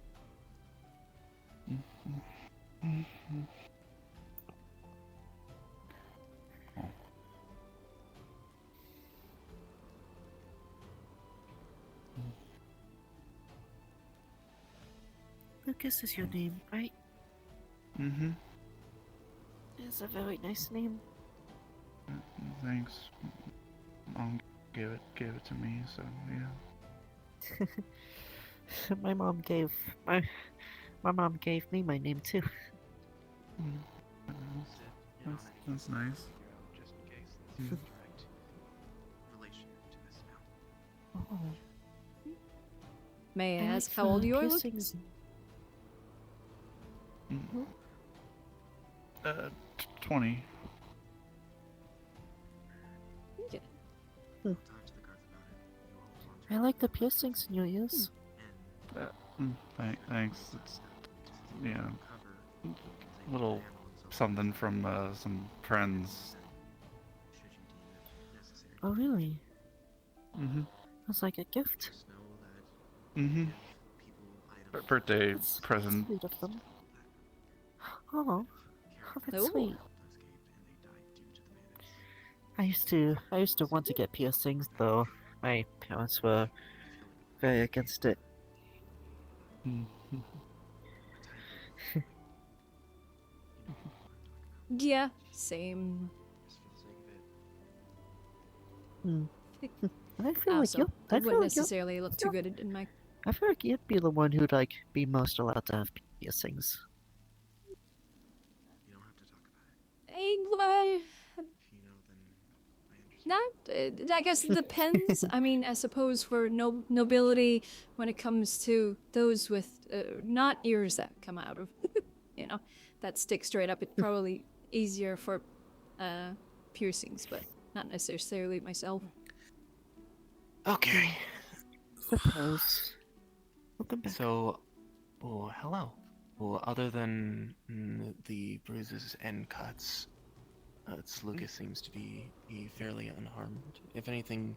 Lucas is your name, right? Mm-hmm. It's a very nice name. Thanks. Mom gave it to me, so yeah. my mom gave me my name too. That's nice. Just in case Mm. there's a direct relation to this now. Oh. May I I ask like how old you are, piercings. Mm. 20. Yeah. I like the piercings in your ears. Thanks. It's yeah, little something from some friends. Oh really? Mm-hmm. That's like a gift. Mm-hmm. Birthday That's present. sweet of them. Oh, that's Ooh. sweet. I used to want to get piercings, though my parents were very against it. Yeah, same. Hmm. I feel like Also, you. it I wouldn't feel like you. necessarily look too good in my. I feel like you'd be the one who'd like be most allowed to have piercings. I guess it depends. I mean, I suppose for nobility, when it comes to those with not ears that come out of, that stick straight up, it's probably easier for piercings, but not necessarily myself. Okay. Suppose. Welcome back. So, hello. Well, other than the bruises and cuts, Lucas seems to be fairly unharmed. If anything,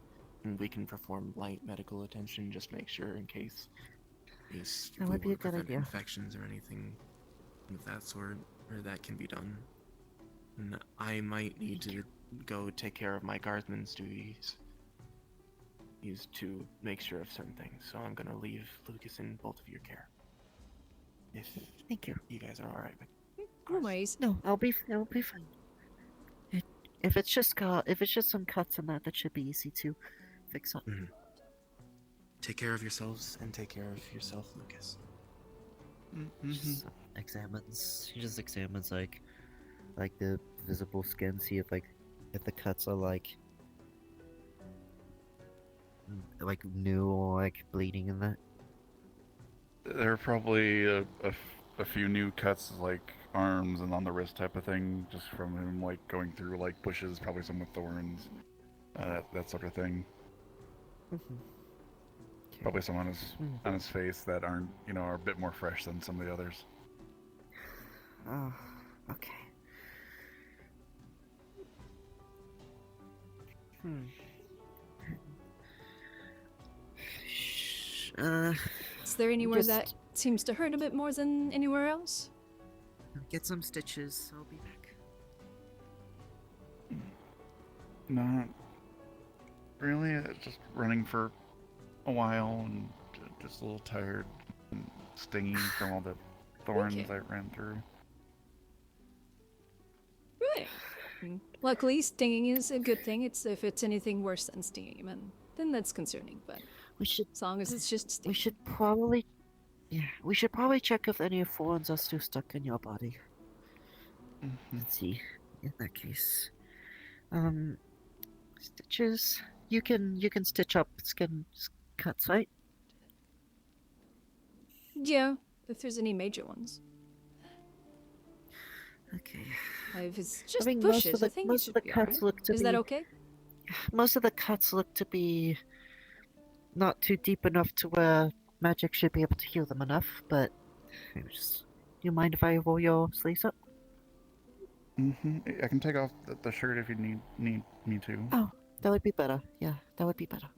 we can perform light medical attention, just make sure in case That would be a good prevent idea. infections or anything of that sort, or that can be done. And I might need to go take care of my guardsman's duties. Used to make sure of certain things, so I'm gonna leave Lucas in both of your care. If Thank you. You guys are all right. No worries. No, I'll be fine. If it's just some cuts and that should be easy to fix up. Mm-hmm. Take care of yourselves and take care of yourself, Lucas. Just She just examines like the visible skin, see if the cuts are like new or like bleeding in that. There are probably a few new cuts, like arms and on the wrist type of thing, just from him like going through like bushes, probably some with thorns, that sort of thing. Probably some on his face that aren't, are a bit more fresh than some of the others. Oh, okay. Is there anywhere that seems to hurt a bit more than anywhere else? Get some stitches. I'll be back. Not really. Just running for a while and just a little tired and stinging from all the thorns I ran through. Right. Luckily, stinging is a good thing. If it's anything worse than stinging, then that's concerning. But as long as it's just stinging. We should probably check if any thorns are still stuck in your body. Let's see. In that case, stitches. You can stitch up skin cuts, right? Yeah, if there's any major ones. Okay. If it's just think bushes, I think it most should of the be cuts alright. look to Is be. that okay? Most of the cuts look to be not too deep enough to where magic should be able to heal them enough. But do you mind if I roll your sleeves up? I can take off the shirt if you need me to. Oh, that would be better. Yeah, that would be better.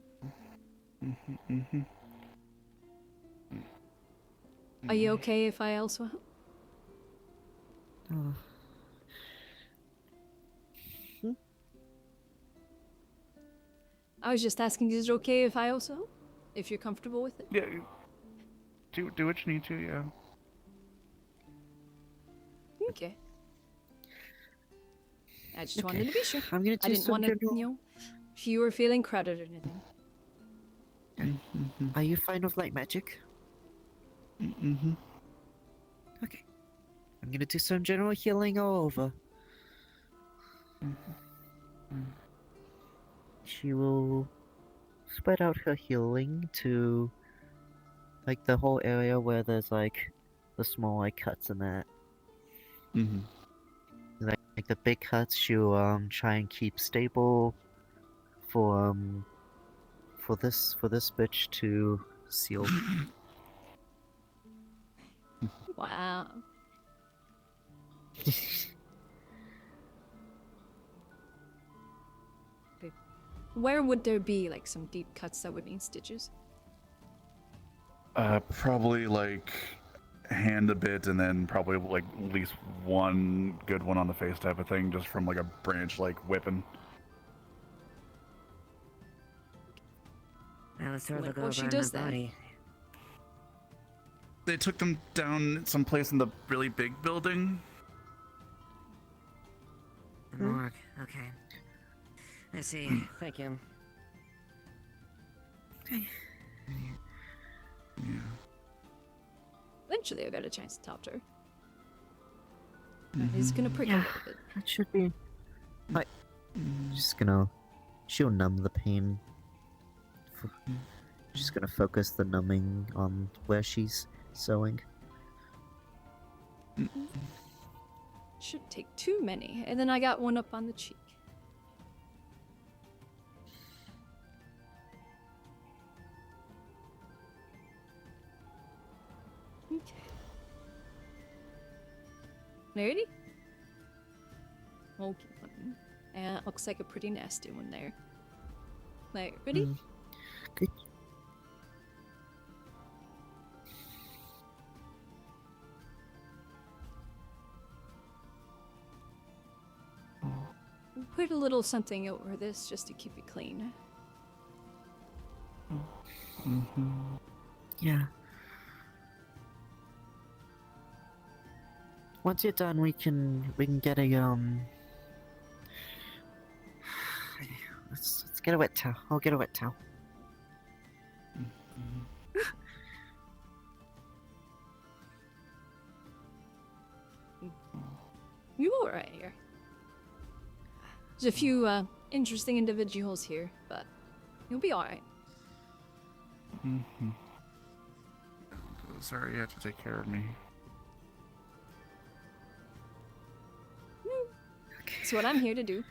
Are you okay if I also help? Oh. I was just asking, is it okay if I also help? If you're comfortable with it? Yeah. Do what you need to. Yeah. Okay. I just wanted to be sure. I'm gonna I do didn't some want to, general- if you were feeling crowded or anything. Are you fine with light magic? Okay. I'm gonna do some general healing all over. She will spread out her healing to like the whole area where there's like the small like cuts and that. Like the big cuts, she'll try and keep stable for this bitch to seal. Wow. Okay. Where would there be like some deep cuts that would need stitches? Probably like hand a bit, and then probably like at least one good one on the face type of thing, just from like a branch like whipping. Now let's throw the Well, go she over does her that. body. They took them down someplace in the really big building. The morgue. Okay. I see. Thank you. Okay. Yeah. Eventually I got a chance to talk to her. It's gonna prick a little bit. That should be. Like, just gonna. She'll numb the pain. Just gonna focus the numbing on where she's sewing. Shouldn't take too many. And then I got one up on the cheek. Okay. Ready? Okay. And looks like a pretty nasty one there. Like, ready? Good. Put a little something over this just to keep it clean. Yeah. Once you're done, we can get a Let's get a wet towel. I'll get a wet towel. You alright here? There's a few interesting individuals here, but you'll be alright. Sorry you have to take care of me. It's what I'm here to do.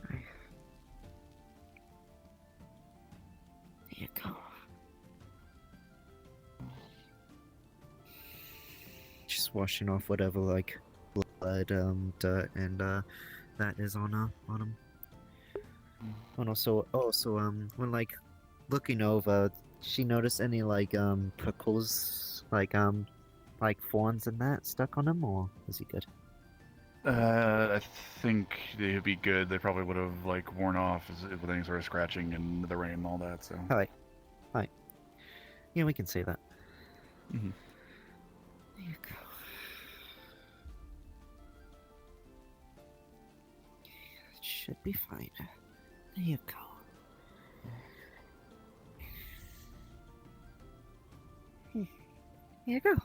There you go. Just washing off whatever like blood, dirt, and that is on him. And also, when like looking over, she noticed any like prickles, like thorns and that stuck on him, or is he good? I think they'd be good. They probably would have like worn off with any sort of scratching and the rain and all that. So. Hi. Yeah, we can say that. There you go. It should be fine. There you go. Here you go.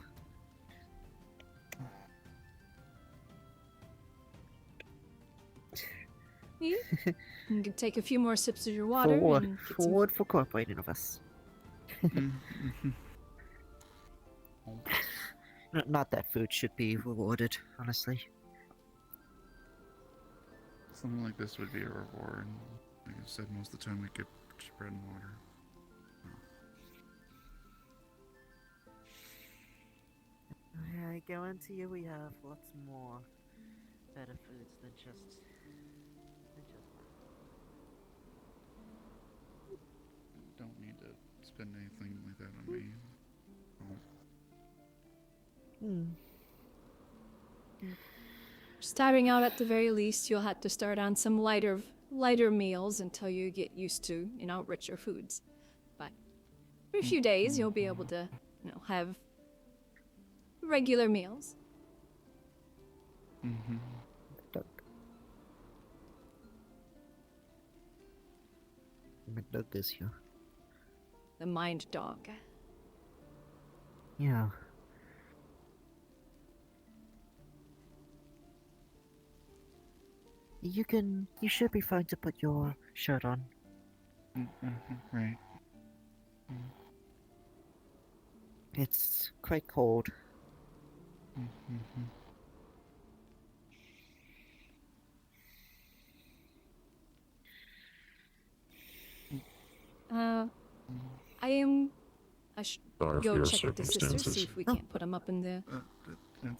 You can take a few more sips of your water and get some... Forward for cooperating with us. Not that food should be rewarded, honestly. Something like this would be a reward. Like I said, most of the time we get just bread and water. I guarantee you we have lots more better foods than just. Don't need to spend anything like that on me. Starting out at the very least, you'll have to start on some lighter meals until you get used to, richer foods. But for a few days, you'll be able to, have regular meals. Mm-hmm. McDuck is here. The mind dog. Yeah. You should be fine to put your shirt on. Right. It's quite cold. I should Sorry for go your check with the sisters, circumstances. see if we can't put them up in the. Thank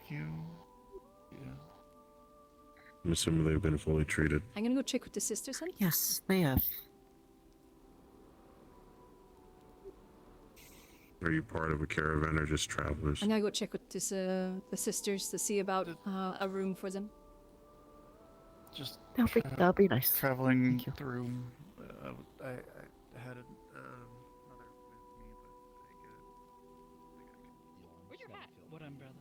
you. Yeah. I'm assuming they've been fully treated. I'm gonna go check with the sisters, honey. Yes, they have. Are you part of a caravan or just travelers? I'm gonna go check with the sisters to see about a room for them. Just that'll be nice. Traveling through. I had another Where's your hat? What umbrella?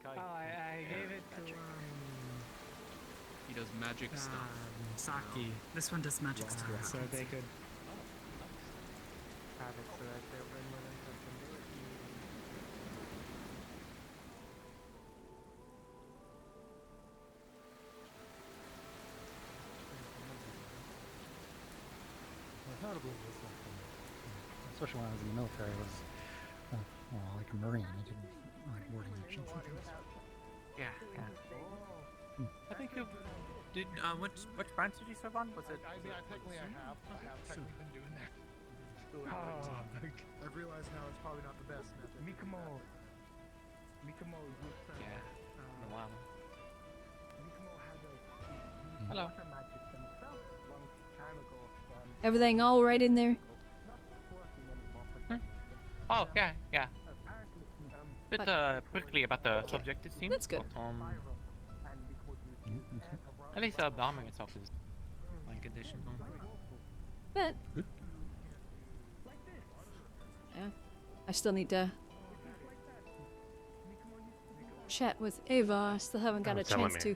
Oh, I gave it to He does magic stuff. Saki. This one does magic stuff. so they could. Have it so that they'll bring with them something to it. Notably, was especially when I was in the military, was like a Marine. I did like warding actions and things. Yeah. I think you did. Which branch did you serve on? Was it? I technically have technically been doing that. I've realized now it's probably not the best method. Mikamo used to. Yeah. Wow. Mikamo had Hello. water magic himself long time ago. Everything all right in there? Oh, yeah. Bit quickly about the subject, it seems. That's good. At least the arming itself is like condition. But yeah, I still need to chat with Ava. I still haven't got a chance to.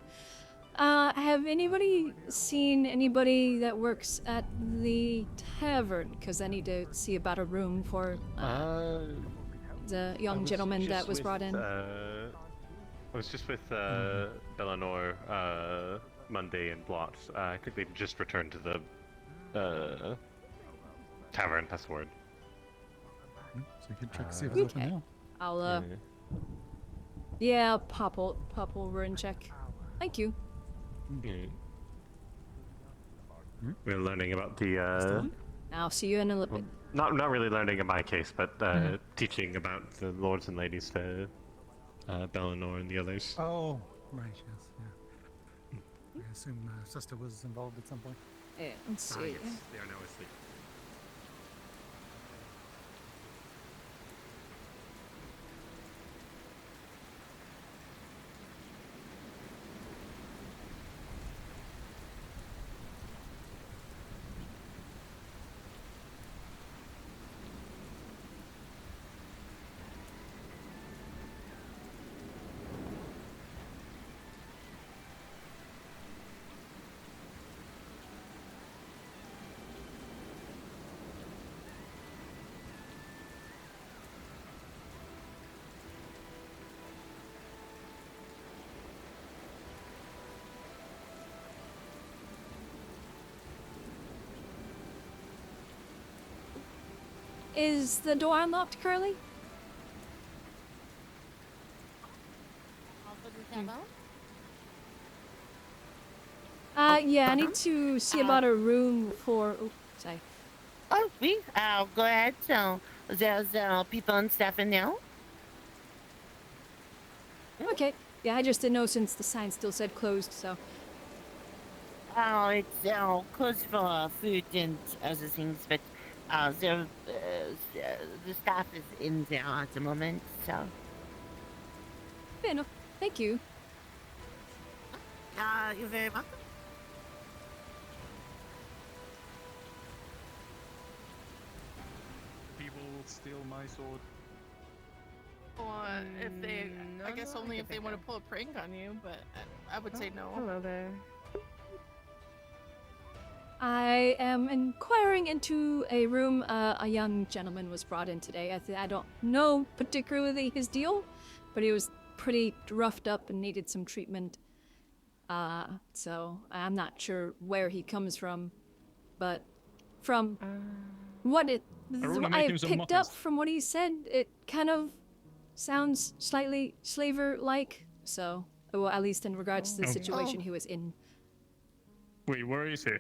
Have anybody seen anybody that works at the tavern? Because I need to see about a room for the young gentleman that was brought in. I was just with Bellanor, Monday, and Blot. I think they just returned to the tavern. That's the word. So you can check to see if it's open now. I'll yeah, pop over and check. Thank you. We're learning about the. I'll see you in a little bit. Not really learning in my case, but teaching about the lords and ladies to Bellanor and the others. Oh, right, yes, yeah. I assume Sister was involved at some point. Yeah, let's see. Yes, they are now asleep. Is the door unlocked, Curly? Yeah, I need to see about a room for. Oops, sorry. Oh, oui. Go ahead. So, there's people and stuff in there. Okay. Yeah, I just didn't know since the sign still said closed, so. Oh, it's closed for food and other things, but the staff is in there at the moment, so. Yeah, no, thank you. You're very welcome. People will steal my sword. Or if they, I guess only if they want to pull a prank on you, but I would say no. Hello there. I am inquiring into a room a young gentleman was brought in today. I don't know particularly his deal, but he was pretty roughed up and needed some treatment. So I'm not sure where he comes from, but from what I picked up from what he said, it kind of sounds slightly slaver-like. So, well, at least in regards to the situation he was in. Wait, where is he?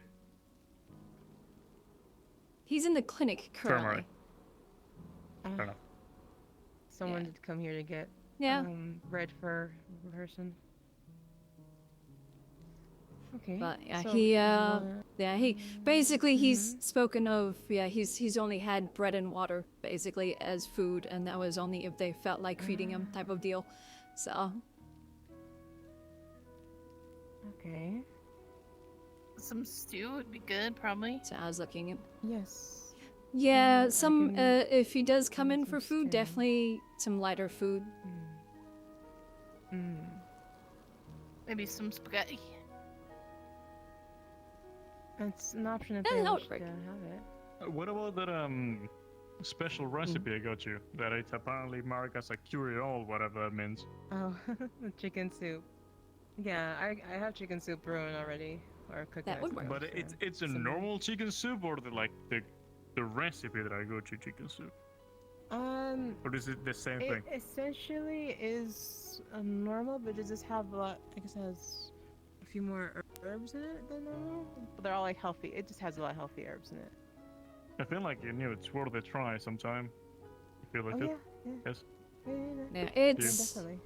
He's in the clinic currently. Someone did come here to get bread for a person. Okay. But yeah, so he basically he's spoken of he's only had bread and water basically as food, and that was only if they felt like feeding him type of deal. So. Okay. Some stew would be good, probably. So I was looking at. Yes. Yeah, some if he does come in for food, definitely some lighter food. Maybe some spaghetti. It's an option if they wish to have it. What about that special recipe I got you? That it's apparently marked as a curial, whatever that means. Oh, the chicken soup. Yeah, I have chicken soup brewing already, or cooking. That would work. But it's a normal chicken soup, or the recipe that I got you chicken soup? Or is it the same thing? It essentially is normal, but it just have a lot. I guess it has a few more herbs in it than normal. But they're all like healthy. It just has a lot of healthy herbs in it. I feel like it's worth a try sometime. You feel like it? Yeah. Yes. Yeah, it's definitely.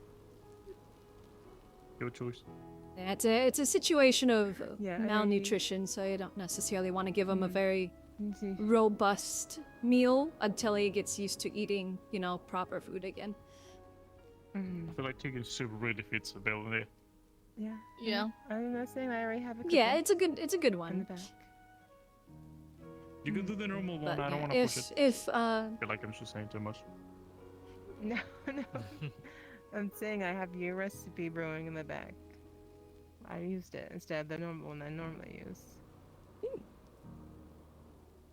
Your choice. Yeah, it's a situation of malnutrition, so you don't necessarily want to give him a very robust meal until he gets used to eating, proper food again. I feel like chicken soup really fits the bill there. Yeah. Yeah. I'm not saying I already have a Yeah, it's a good one. In the back. You can do the normal one. But I don't want yeah, to push it. I feel like I'm just saying too much. No. I'm saying I have your recipe brewing in the back. I used it instead of the normal one I normally use.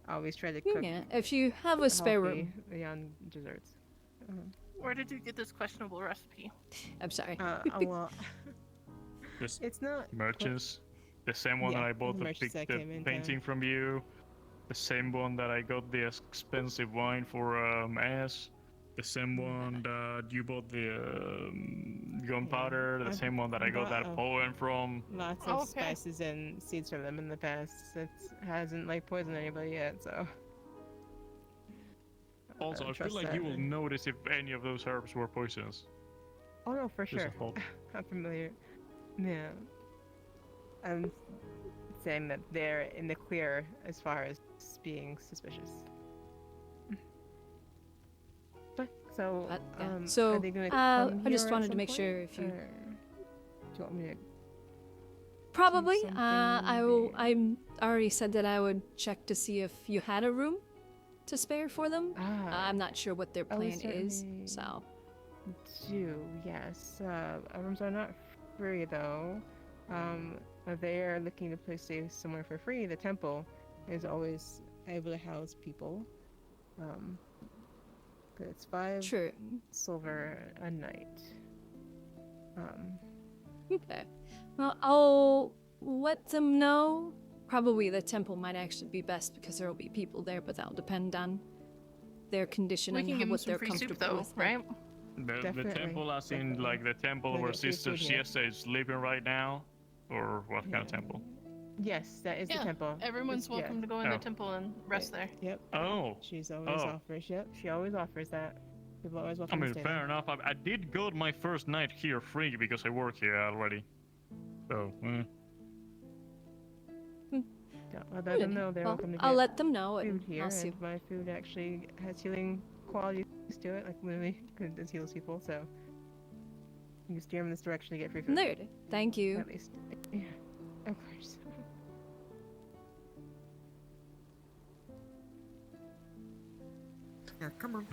I always try to cook. Yeah, if you have a spare room. Beyond desserts. Where did you get this questionable recipe? I'm sorry. Well, Just it's not merchants. The same one that I bought the painting from you. The same one that I got the expensive wine for Ass. The same one that you bought the gunpowder. The same one that I got that poem from. Lots of spices and seeds from them in the past. It hasn't poisoned anybody yet, so. Also, I feel like you will notice if any of those herbs were poisonous. Oh no, for Just a sure. thought. I'm familiar. Yeah. I'm saying that they're in the clear as far as being suspicious. But so, are they gonna come I just here at wanted to some make point, sure if you. or do you want me to? Probably. something I already said that I would check to see if you had a room to spare for them. I'm not sure what their plan is, certainly so. Yes. Rooms are not free though. If they are looking to stay somewhere for free, the temple is always able to house people. It's 5 silver a night. Okay. Well, I'll let them know. Probably the temple might actually be best because there will be people there, but that'll depend on their condition We can and give them what some they're free soup, comfortable though, with. right? The Definitely, temple, as in like the temple We'll where get free Sister food here. Siesta is living right now, or what kind of temple? Yes, that is Yeah, the temple. everyone's It's- welcome to go in Oh. the temple and rest there. Yep. Oh. She's always Oh. offers. Yep, she always offers that. People are always I welcome mean, to stay fair there. enough. I did go my first night here free because I work here already. So, Yeah, I'll let them know they're Well, welcome to I'll get let them know food and here, I'll see. and my food actually has healing qualities to it, like literally it heals people. So you can steer them in this direction to get free food. There. Thank you. At least, yeah, of course. Yeah, come on.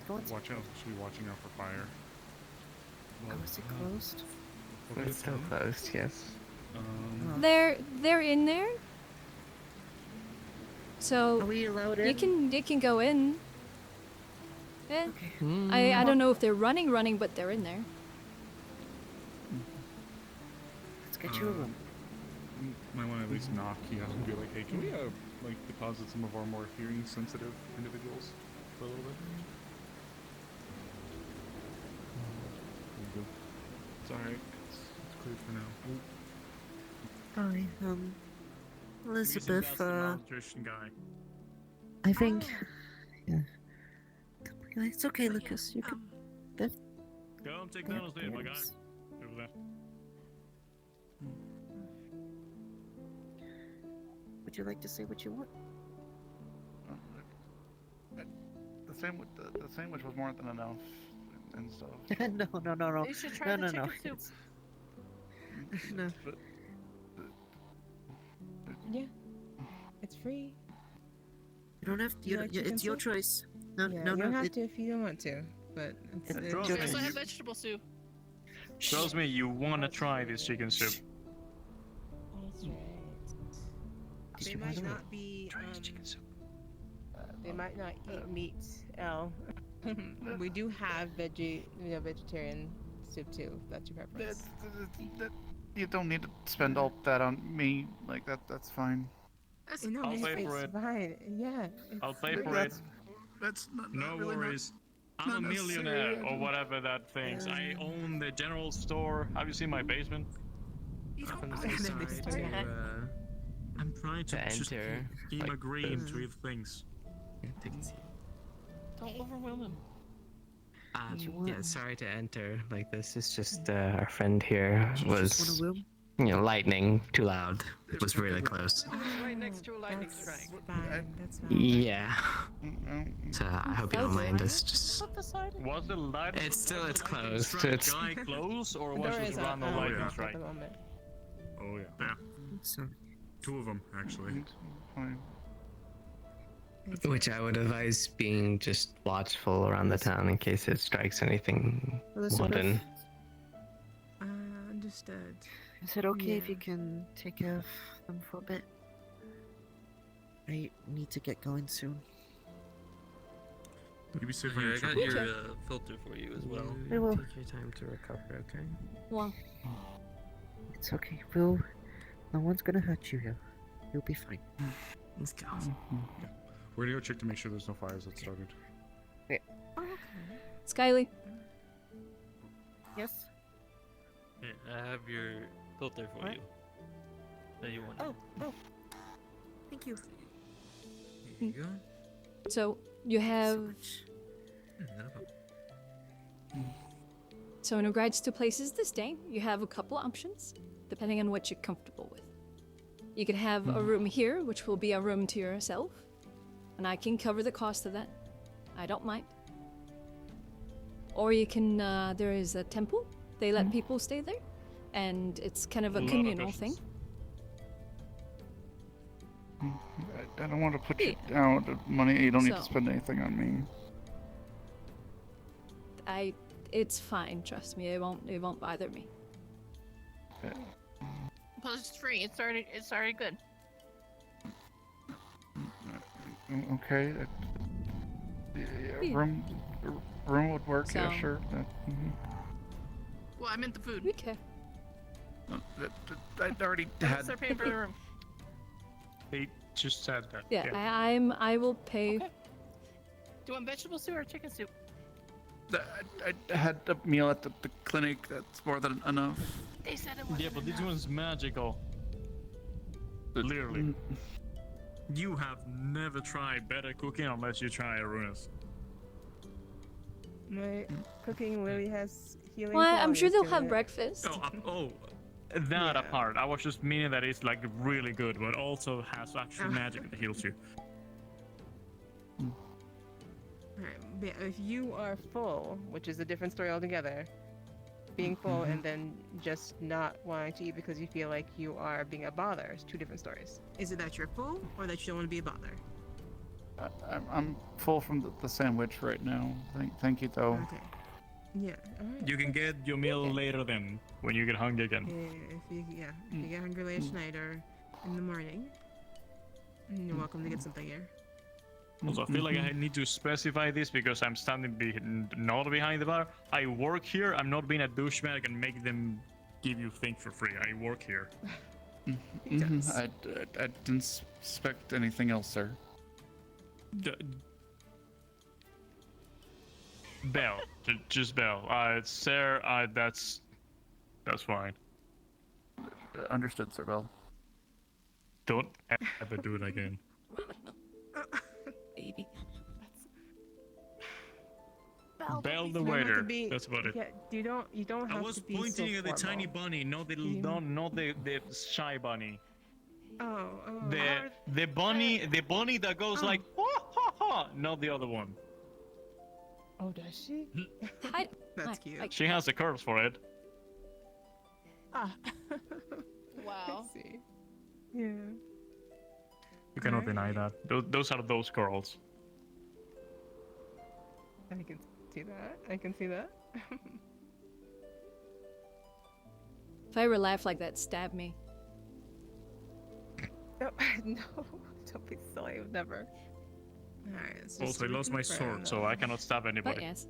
watch out. Should be watching out for fire. Oh, is it closed? It's still closed, yes. They're in there. So Are we allowed you in? can go in. Yeah. I don't know if they're running, but they're in there. Let's get you a room. Might want to at least knock, and be like, hey, can we like deposit some of our more hearing sensitive individuals for a little bit? It's alright. It's clear for now. Hi, Elizabeth, Malnutrition guy. I think... Yeah. It's okay, Lucas. You can... Go and take down his name, my guy. Over there. Would you like to say what you want? The sandwich was more than enough and stuff. No. You should try the chicken soup. No. Yeah, it's free. You don't have to. You like chicken It's your soup? choice. No, Yeah, no, you no. don't have to if you don't want to, but it's It's your We your also choice. have vegetable soup. Trust me, you want to try this chicken soup. That's right. They might not be. They might not eat meat, L. We do have vegetarian soup too. If that's your preference. You don't need to spend all that on me. Like that's fine. No, I'll it's, pay for it's it. fine. Yeah. I'll pay for it. That's not No really worries. I'm not a necessary, millionaire, I or don't- whatever that thing's. I own the general store. Have you seen my basement? I'm trying to just keep agreeing to things. Take a seat. Don't overwhelm him. Yeah, sorry to enter like this. It's just our friend here was, lightning too loud. It was really close. Right next to a lightning strike. Fine. That's fine. Yeah. So I hope you don't mind us. Just Was the lightning? it's closed. Strike It's guy close, or The was door it is random off lightning at strike? the moment. Oh yeah. So, Two of them actually. Fine. which I would advise being just watchful around the town in case it strikes anything modern. Understood. is it okay if Yeah. you can take care of them for a bit? I need to get going soon. You be safe Here, I on got your your trip. filter for you as well. We will. Take your time to recover, okay? Well, It's okay. No one's gonna hurt you here. You'll be fine. Let's go. We're gonna go check to make sure there's no fires that started. Skyly. Yes. Here, I have your filter for What? you. That you want. Oh. Thank you. Here you go. So you have. No problem. So in regards to places to stay, you have a couple options, depending on what you're comfortable with. You could have a room here, which will be a room to yourself, and I can cover the cost of that. I don't mind. Or you can, there is a temple. They let people stay there, and it's kind of a communal thing. I don't want to put you down with the money. You don't need to So- spend anything on me. It's fine. Trust me, it won't bother me. Plus it's free. It's already good. Okay. Yeah. Room would work. Yeah, So- sure. Well, I meant the food. Okay. I already That's their paying for the room. They just said that. Yeah, I will pay. Do you want vegetable soup or chicken soup? I had a meal at the clinic. That's more than enough. They said it wasn't Yeah, but this enough. one's magical. Literally. You have never tried better cooking unless you try Arunas. My cooking literally has healing. Well, I'm sure they'll qualities to have it. breakfast. That apart, I was just meaning that it's like really good, but also has actually magic that heals you. Alright, but if you are full, which is a different story altogether, being full and then just not wanting to eat because you feel like you are being a bother is two different stories. Is it that you're full or that you don't want to be a bother? I'm full from the sandwich right now. Thank you though. Okay. Yeah. Alright. You can get your meal later then, when you get hungry again. If you get hungry later tonight or in the morning, you're welcome to get something here. Also, I feel like I need to specify this because I'm standing not behind the bar. I work here. I'm not being a douchebag and make them give you things for free. I work here. I didn't expect anything else, sir. Bell, just Bell. Sir, that's fine. Understood, Sir Bell. Don't ever do it again. Baby. Bell the You don't have to waiter. be- That's about it. Yeah, you don't have I was to be pointing so at the tiny formal. bunny, not the Not the shy bunny. Oh. The bunny that goes like ha ha ha, not the other one. Oh, does she? That's cute. She has the curves for it. Ah. Wow. I see. Yeah. You cannot deny that. Those are those girls. I can see that. I can see that. If I ever laugh like that, stab me. No, no, don't be silly. I would never. Alright, let's just Also, I lost my sword, so I cannot stab But anybody. yes.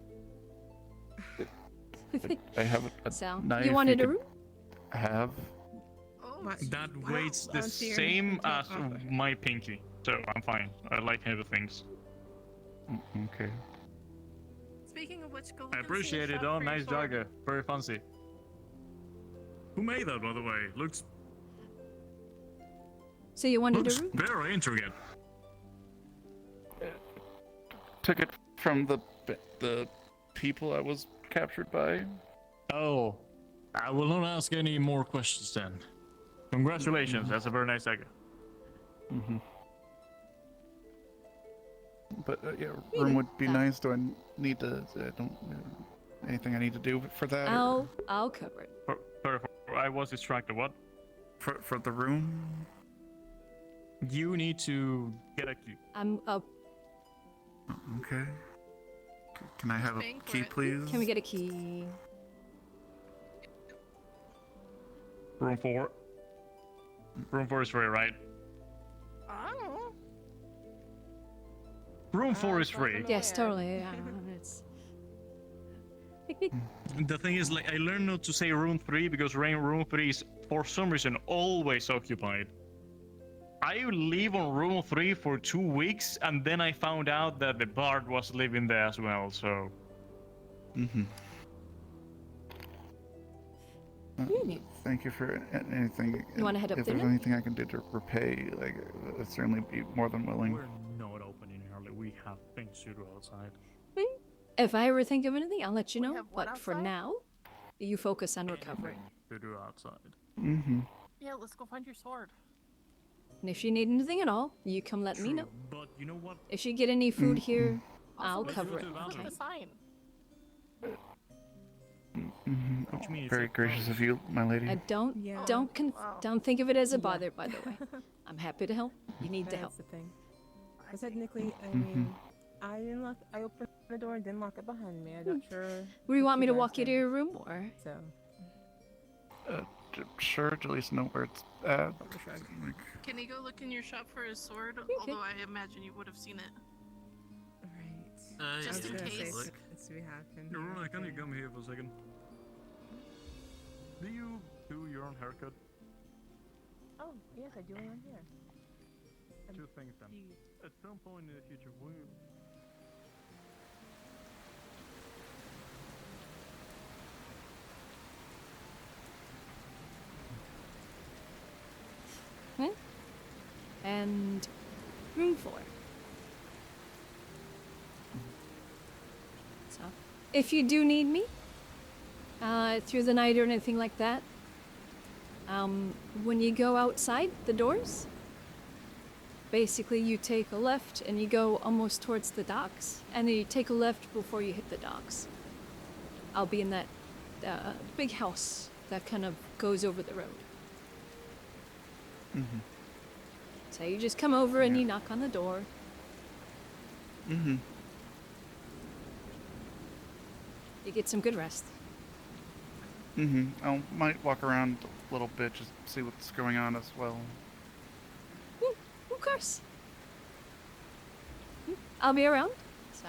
I have a Sal, knife. you wanted a could room? have. That weight's the same as my pinky, so I'm fine. I like heavy things. Okay. Speaking of which, go I appreciate it, though. Nice dagger. Very fancy. Who made that, by the way? Looks So you wanted a room? very intricate. Took it from the people I was captured by. Oh, I will not ask any more questions then. Congratulations, that's a very nice dagger. But yeah, room would be nice. Do I need to? Anything I need to do for that? I'll cover it. I was distracted. What? For the room? You need to get a key. I'm up. Okay. Can I have a key, please? Can we get a key? Room 4. Room 4 is free, right? I don't know. Room 4 is free. Yes, totally. Yeah, it's. The thing is, like, I learned not to say Room 3 because room 3 is for some reason always occupied. I live on room 3 for 2 weeks, and then I found out that the bard was living there as well. So. Thank you for anything. You wanna head up If there there's now? anything I can do to repay, like, I'd certainly be more than willing. We're not opening early. We have things to do outside. If I ever think of anything, I'll let you know. have what But for outside? now, you focus on recovering. To do outside. Yeah, let's go find your sword. And if you need anything at all, you come let me know. But you know what? If you get any food here, I'll Also, cover it. look Okay. at the sign. Very gracious of you, my lady. I don't don't think of it as a bother. By the way, I'm happy to help. You need to help. That's the thing. But technically, I mean, I didn't lock. I opened the door and didn't lock it behind me. I'm not sure. Do you want me to guys walk you to think. your room, or? So. Sure, to at least know where it's at. Can you go look in your shop for his sword? Although I imagine you would have seen it. Right. Just in case. It's we happen. Rona, can you come here for a second? Do you do your own haircut? Oh yes, I do one here. Two things then. At some point in the future, and room 4. So, if you do need me through the night or anything like that, when you go outside the doors, basically you take a left and you go almost towards the docks, and then you take a left before you hit the docks. I'll be in that big house that kind of goes over the road. Mm-hmm. So you just come over and you knock on the door. Mm-hmm. You get some good rest. Mm-hmm. I might walk around a little bit, just see what's going on as well. Of course. I'll be around, so.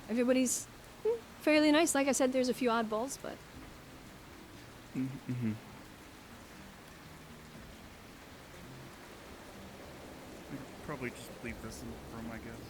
Everybody's fairly nice. Like I said, there's a few oddballs, but. Mm-hmm. Probably just leave this in the room, I guess.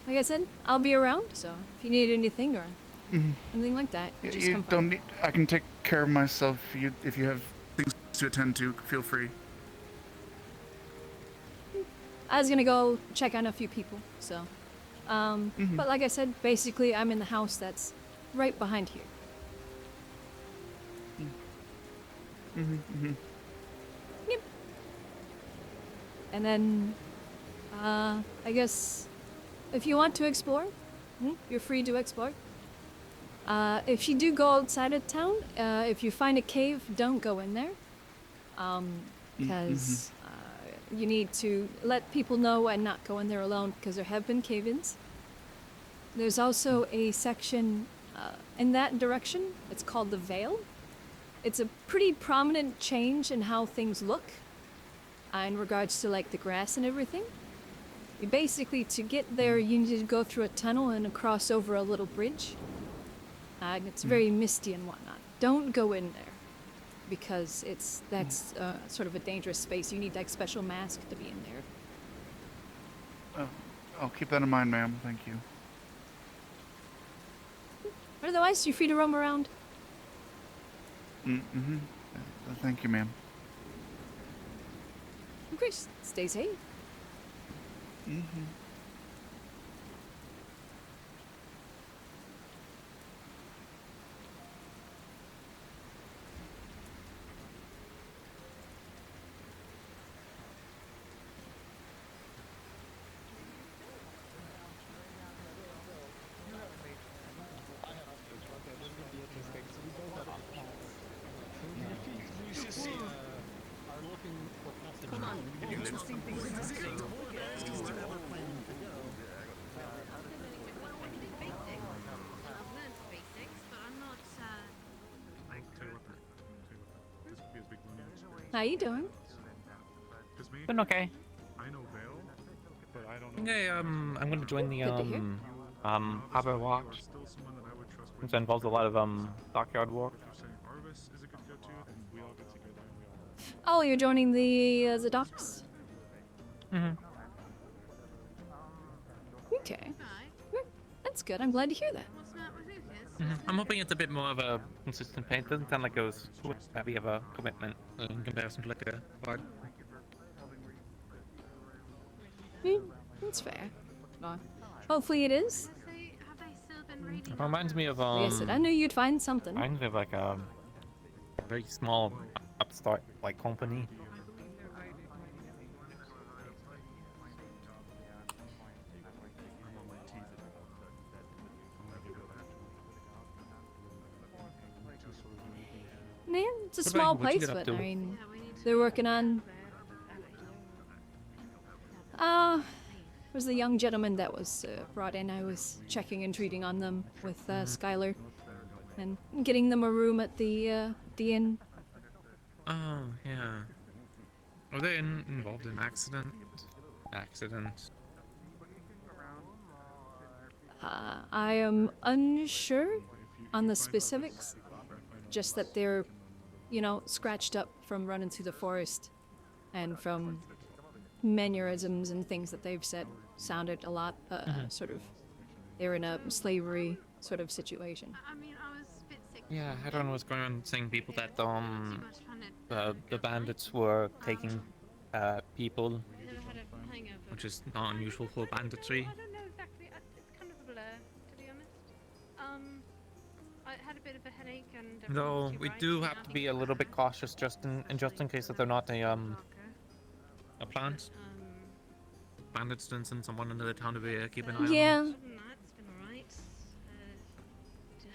Like I said, I'll be around, so if you need anything or anything like that, just You come don't need. I can take care of myself. If you have things to attend to, feel free. I was gonna go check on a few people, so. But like I said, basically I'm in the house that's right behind here. Mm-hmm. Yep. And then, I guess, if you want to explore, you're free to explore. If you do go outside of town, if you find a cave, don't go in there. Because you need to let people know and not go in there alone, because there have been cave-ins. There's also a section in that direction. It's called the Vale. It's a pretty prominent change in how things look in regards to like the grass and everything. You basically, to get there, you need to go through a tunnel and cross over a little bridge. And it's very misty and whatnot. Don't go in there, because that's sort of a dangerous space. You need like special mask to be in there. I'll keep that in mind, ma'am. Thank you. Otherwise, you're free to roam around. Mm-hmm. Thank you, ma'am. Of course, stay safe. Mm-hmm. How you doing? Been okay. I know Vale, but I don't know. Okay, I'm gonna join the Good to hear. harbor walk. Since it involves a lot of dockyard work. Oh, you're joining the docks? Okay. That's good. I'm glad to hear that. I'm hoping it's a bit more of a consistent paint. It doesn't sound like it was that big of a commitment in comparison to like a part. That's fair. Hopefully it is. It reminds me of Like I said, I knew you'd find something. reminds me of like a very small upstart like company. It's a What about small you? What'd you place, get up but I to? mean, they're working on. Was the young gentleman that was brought in. I was checking and treating on them with Skylar, and getting them a room at the inn. Oh, yeah. Are they involved in accident? Accident. I am unsure on the specifics. Just that they're, you know, scratched up from running through the forest, and from mannerisms and things that they've said sounded a lot sort of. They're in a slavery sort of situation. Yeah, I don't know what's going on. Saying people that the bandits were taking people, which is not unusual for banditry. I don't know exactly. It's kind of a blur, to be honest. I had a bit of a headache and. Though we do have to be a little bit cautious, just in case that they're not a plant. Bandits didn't send someone into the town to be keep an eye on. Yeah. It's been alright.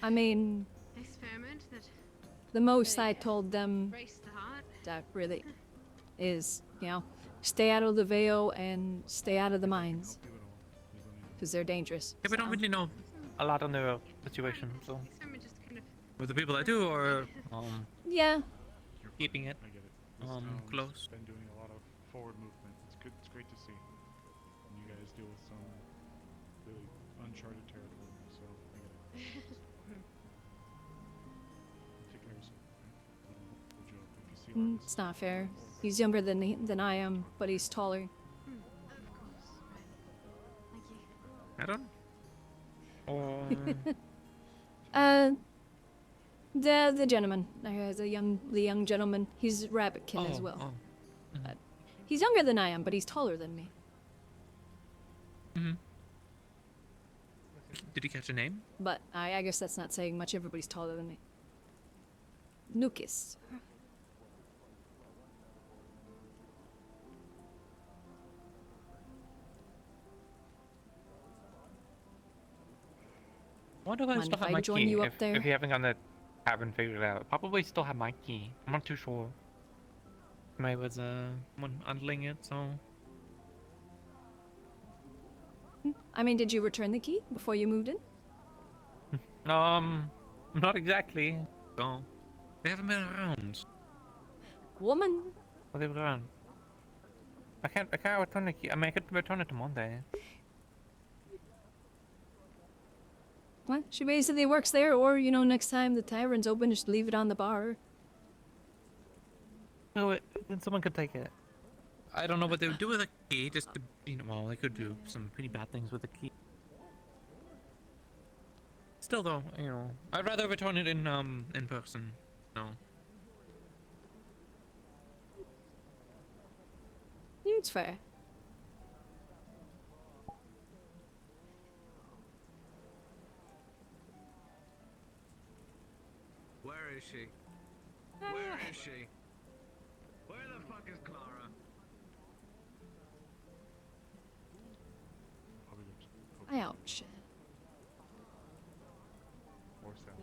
I mean, Experiment that. the most I told them Race the heart. that really is, you know, stay out of the Vale and stay out of the mines, because they're dangerous. Yeah, we don't really know a lot on their situation, so. With the people that do, or Yeah. keeping it close. Been doing a lot of forward movement. It's good. It's great to see. And you guys deal with some really uncharted territory. So I get it. Take care of yourself. Good job. If you see like It's not fair. He's younger than I am, but he's taller. I don't. Or The gentleman, the young gentleman, he's rabbitkin as well. But he's younger than I am, but he's taller than me. Did you catch a name? But I guess that's not saying much. Everybody's taller than me. Nukis. I wonder if I Mind still if have I my join key. you up there? If you haven't got the cabin figured out, probably still have my key. I'm not too sure. I was handling it, so. I mean, did you return the key before you moved in? Not exactly. So, they haven't been around. Woman. Well, they were around. I can't return the key. I mean, I could return it to Monday. What? She basically works there, or, you know, next time the tavern's open, just leave it on the bar. No, then someone could take it. I don't know what they would do with a key, just to, you know, well, they could do some pretty bad things with a key. Still though, you know, I'd rather return it in person, no. It's fair. Where is she? Where is she? Where the fuck is Clara? Ouch. Or sound.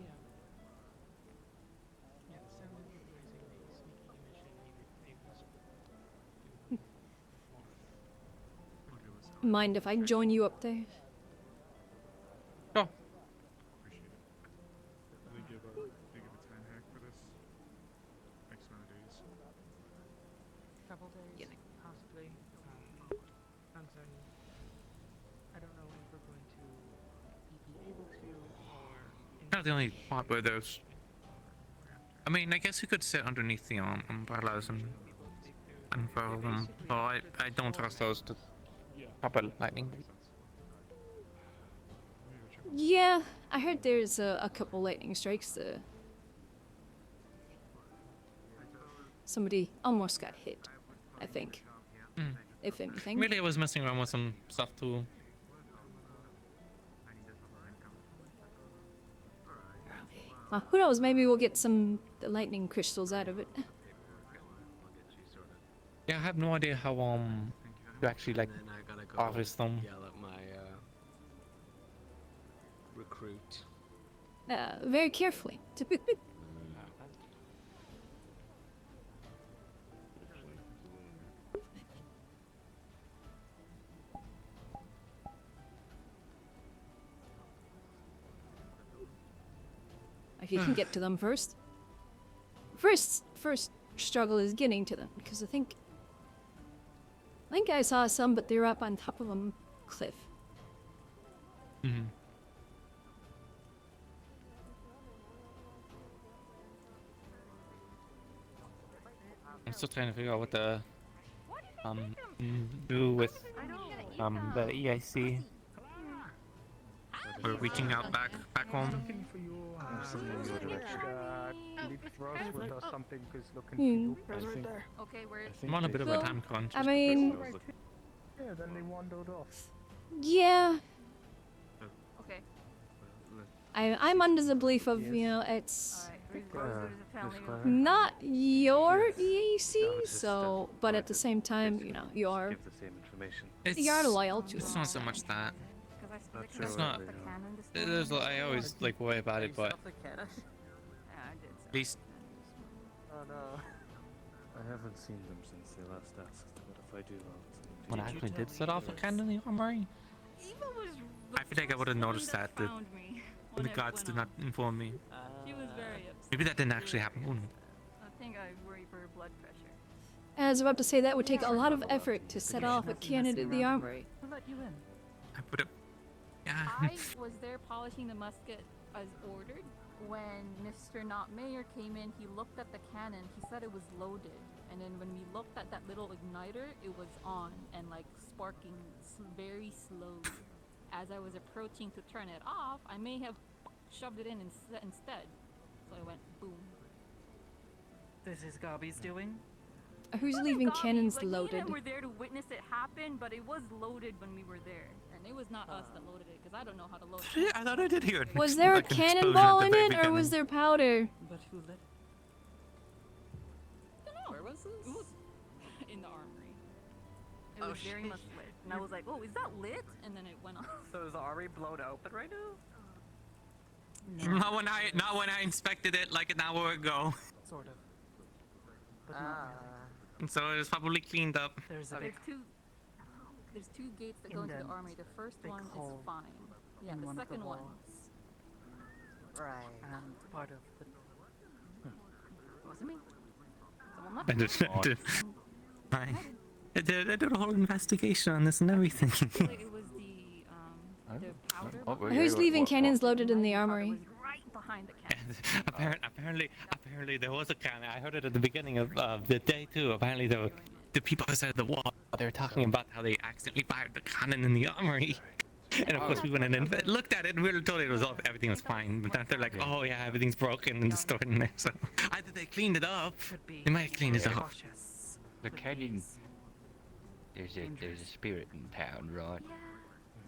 Mind if I join you up there? Go. Appreciate it. Do they give a time hack for this? X amount of days. Couple days, possibly. Uncertain. I don't know if we're going to be able to, or. Not the only part where there's. I mean, I guess you could sit underneath the umbrellas and unfurl them, but I don't trust those to proper lightning. Yeah, I heard there's a couple lightning strikes. Somebody almost got hit, I think. If anything. Really, I was messing around with some stuff too. Who knows? Maybe we'll get some lightning crystals out of it. Yeah, I have no idea how you actually like harvest them. Yell at my recruit. Very carefully. if you can get to them first. First struggle is getting to them, because I think I saw some, but they were up on top of a cliff. Mm-hmm. I'm still trying to figure out what to do with the EIC. We're reaching out back home. Okay, we're. I'm on a bit of a time crunch. I mean, Yeah, then they wandered off. yeah. Okay. I'm under the belief of, you know, it's not your EAC, so, but at the same time, you know, you're loyal to It's them. not so much that. It's not. There's, I always like worry about it, but at least. Oh no. I haven't seen them since they last asked, but if I do, I'll... When I actually did set off a cannon in the armory, I feel like I would have noticed that the guards did not inform me. She was very upset. Maybe that didn't actually happen. I think I worry for her blood pressure. I was about to say that would take a lot of effort to set off a cannon in the armory. Who let you in? I put it. Yeah. I was there polishing the musket as ordered. When Mr. Not Mayor came in, he looked at the cannon. He said it was loaded. And then when we looked at that little igniter, it was on and like sparking very slowly. As I was approaching to turn it off, I may have shoved it in instead. So I went boom. This is Gobby's doing? Who's leaving cannons like, loaded? Me and were there to witness it happen, but it was loaded when we were there. And it was not us that loaded it, because I don't know how to load it. I thought I did hear it. Was there a cannonball in it, or was there powder? But who lit? I don't know. Where was this? It was in the armory. It was very much lit. And I was like, oh, is that lit? And then it went off. So is the armory blown open right now? Not when I inspected it like an hour ago. Sort of. But not really. So it was probably cleaned up. There's two gates that go into the armory. The first one is fine. Yeah, the second one. Right. And part of the... Wasn't me. Someone I did a whole investigation on this and everything. It was the powder. Who's leaving cannons loaded in the armory? Right behind the cannon. Apparently there was a cannon. I heard it at the beginning of the day too. Apparently the people outside the wall, they were talking about how they accidentally fired the cannon in the armory. And of course we went in and looked at it and we were told everything was fine. But then they're like, oh yeah, everything's broken and stored in there. So either they cleaned it up, they might have cleaned it up. The cannon. There's a spirit in town, right? Yeah.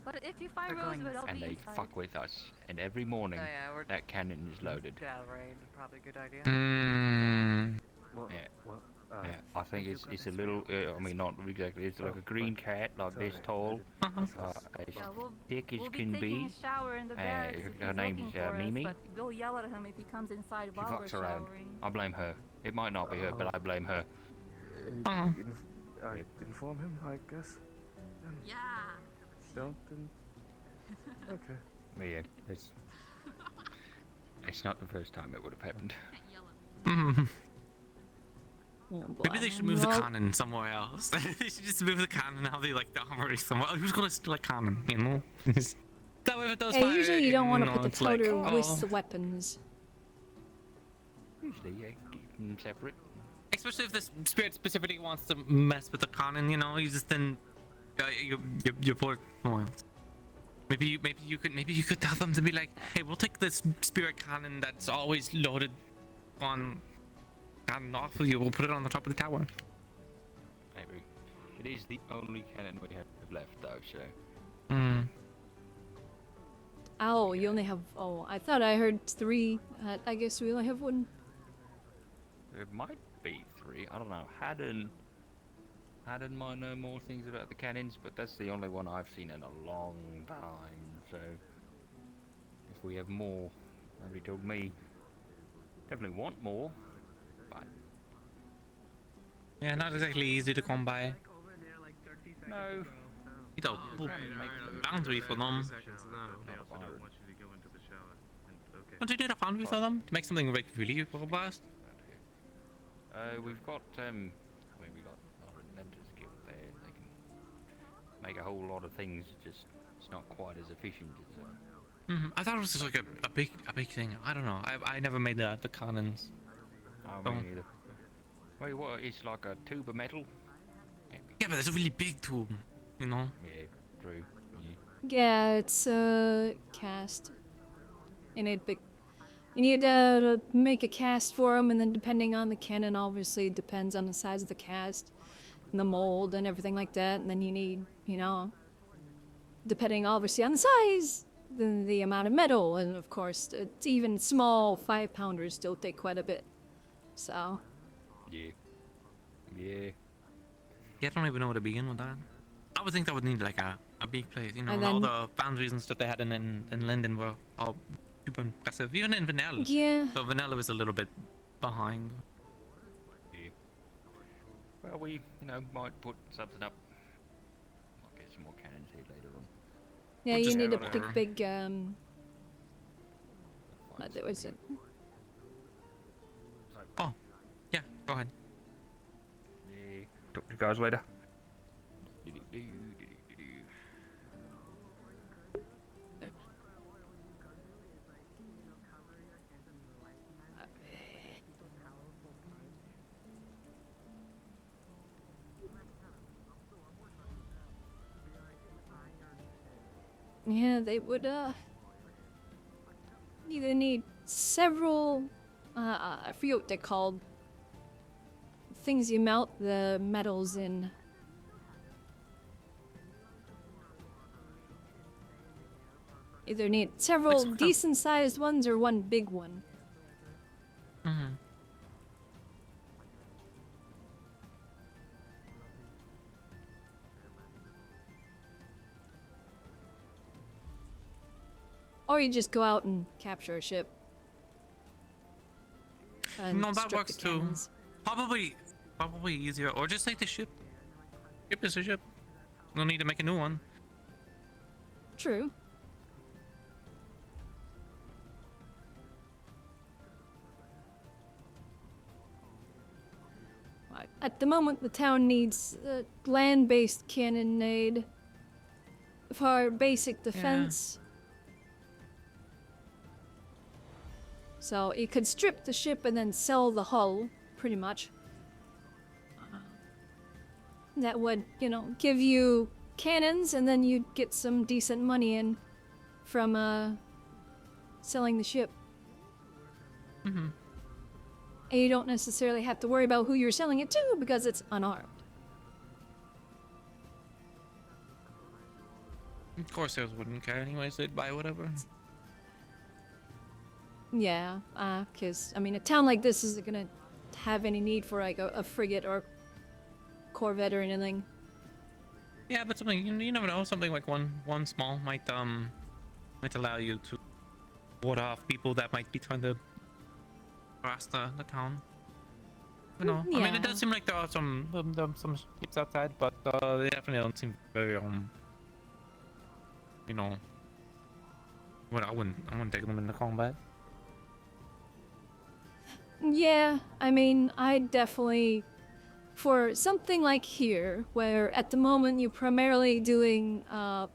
But if you fire Rose, it'll and be they inside. fuck with us. And every morning, that cannon is loaded. Gathering, probably a good idea. Yeah, I think it's a little. I mean, not exactly. It's like a green cat, like this tall, as thick as can be. Her name's Mimi. But we'll yell at him if he comes inside She while we're fucks around. showering. I blame her. It might not be her, but I blame her. I inform him, I guess. Yeah. Don't. Okay. But yeah, it's not the first time it would have happened. Maybe they should move the cannon somewhere else. They should just move the cannon out of the armory somewhere. Who's gonna steal a cannon, you know? That way if it does fire, Usually you don't want to put the it's like, powder with oh. the weapons. Usually, yeah, keep them separate. Especially if the spirit specifically wants to mess with the cannon, you know, you just then you put. Oh, maybe you could tell them to be like, hey, we'll take this spirit cannon that's always loaded on cannon off of you. We'll put it on the top of the tower. Maybe. It is the only cannon we have left, though. So. Oh, you only have. Oh, I thought I heard 3. I guess we only have 1. It might be 3. I don't know. Haddon might know more things about the cannons, but that's the only one I've seen in a long time. So if we have more, nobody told me. Definitely want more, but yeah, not exactly easy to come by. No. You know, boundary for them. I want you to go into the shower. Okay. Don't you need a foundry for them to make something like really robust? We've got I mean, we got our inventors guild there. They can make a whole lot of things. Just it's not quite as efficient as. I thought it was just like a big thing. I don't know. I never made the cannons. Me neither. Wait, what? It's like a tube of metal. Yeah, but it's a really big tube. You know. Yeah, true. Yeah, it's cast. You need big. You need to make a cast for them, and then depending on the cannon, obviously it depends on the size of the cast, and the mold, and everything like that. And then you need, you know, depending obviously on the size, then the amount of metal, and of course, it's even small 5-pounders still take quite a bit. So. Yeah. Yeah. Yeah, I don't even know where to begin with that. I would think that would need like a big place, you know. And All then- the foundries and stuff they had in London were all super impressive. Even in Vanilla. Yeah. So Vanilla was a little bit behind. Yeah. Well, we might put something up. Might get some more cannons here later on. Yeah, We'll you just need a go big, there. what was it? Oh, yeah. Go ahead. Yeah. Talk to you guys later. Yeah, they would either need several I forget what they're called. Things you melt the metals in. Either need several decent sized ones or one big one. Mm-hmm. Or you just go out and capture a ship. And No, that strip works the too. cannons. Probably easier. Or just take the ship. Ship is a ship. No need to make a new one. True. At the moment, the town needs a land-based cannonade for basic defense. So you could strip the ship and then sell the hull, pretty much. That would, give you cannons, and then you'd get some decent money in from selling the ship. Mm-hmm. And you don't necessarily have to worry about who you're selling it to because it's unarmed. Of course, those wouldn't care anyways. They'd buy whatever. Yeah, because, a town like this isn't gonna have any need for, like, a frigate or corvette or anything. Yeah, but something you never know. Something like one small might allow you to ward off people that might be trying to cross the town. You know, I mean, it does seem like there are some ships outside, but they definitely don't seem very Well, I wouldn't take them into combat. Yeah, I definitely, for something like here, where at the moment you're primarily doing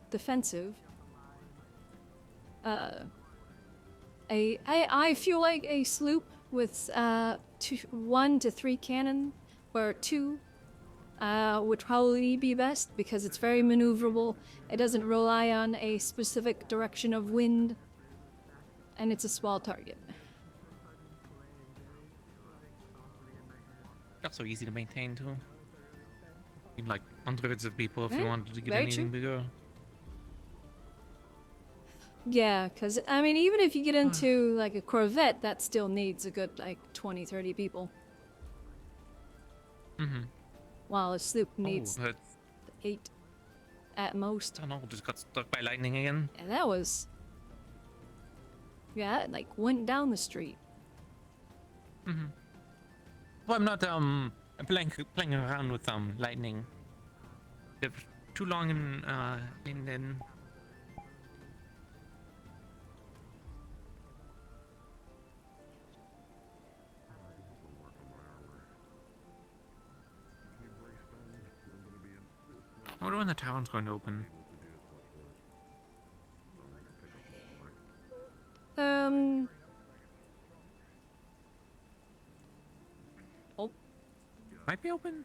defensive, I feel like a sloop with 1 to 3 cannon, or 2, would probably be best because it's very maneuverable. It doesn't rely on a specific direction of wind, and it's a small target. That's so easy to maintain too. Even like hundreds of people if you Yeah, wanted to get very anything true. bigger. Yeah, because, even if you get into, like, a Corvette, that still needs a good, like, 20, 30 people. Mm-hmm. While a sloop needs but 8 at most. I don't know, just got struck by lightning again. And that was... Yeah, it, like, went down the street. Mm-hmm. Well, I'm not playing around with lightning. They're too long in wonder when the tavern's going to open. Oh. Might be open?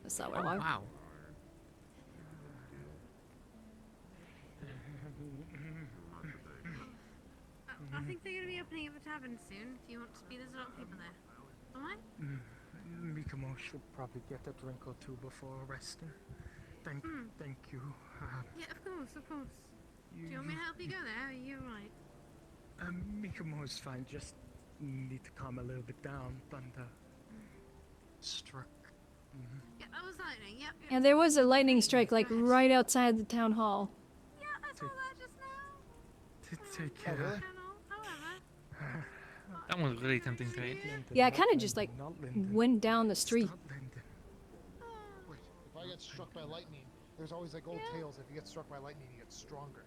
That's not what Oh, I want. wow. I think they're going to be opening up a tavern soon. If you want to be, there's a lot of people there. Alright? Mikamo should probably get a drink or two before resting. Thank you. Yeah, of course, of course. Do you want me to help you go there? Are you alright? Mikamo is fine, just need to calm a little bit down. Thunder struck. Yeah, that was lightning. Yep. Yeah, there was a lightning strike like right outside the town hall. Yeah, I saw that just now. Take care. That one's really tempting to eat. Yeah, I kind of just like went down the street. Wait, if I get struck by lightning, there's always like old tales. If you get struck by lightning, you get stronger.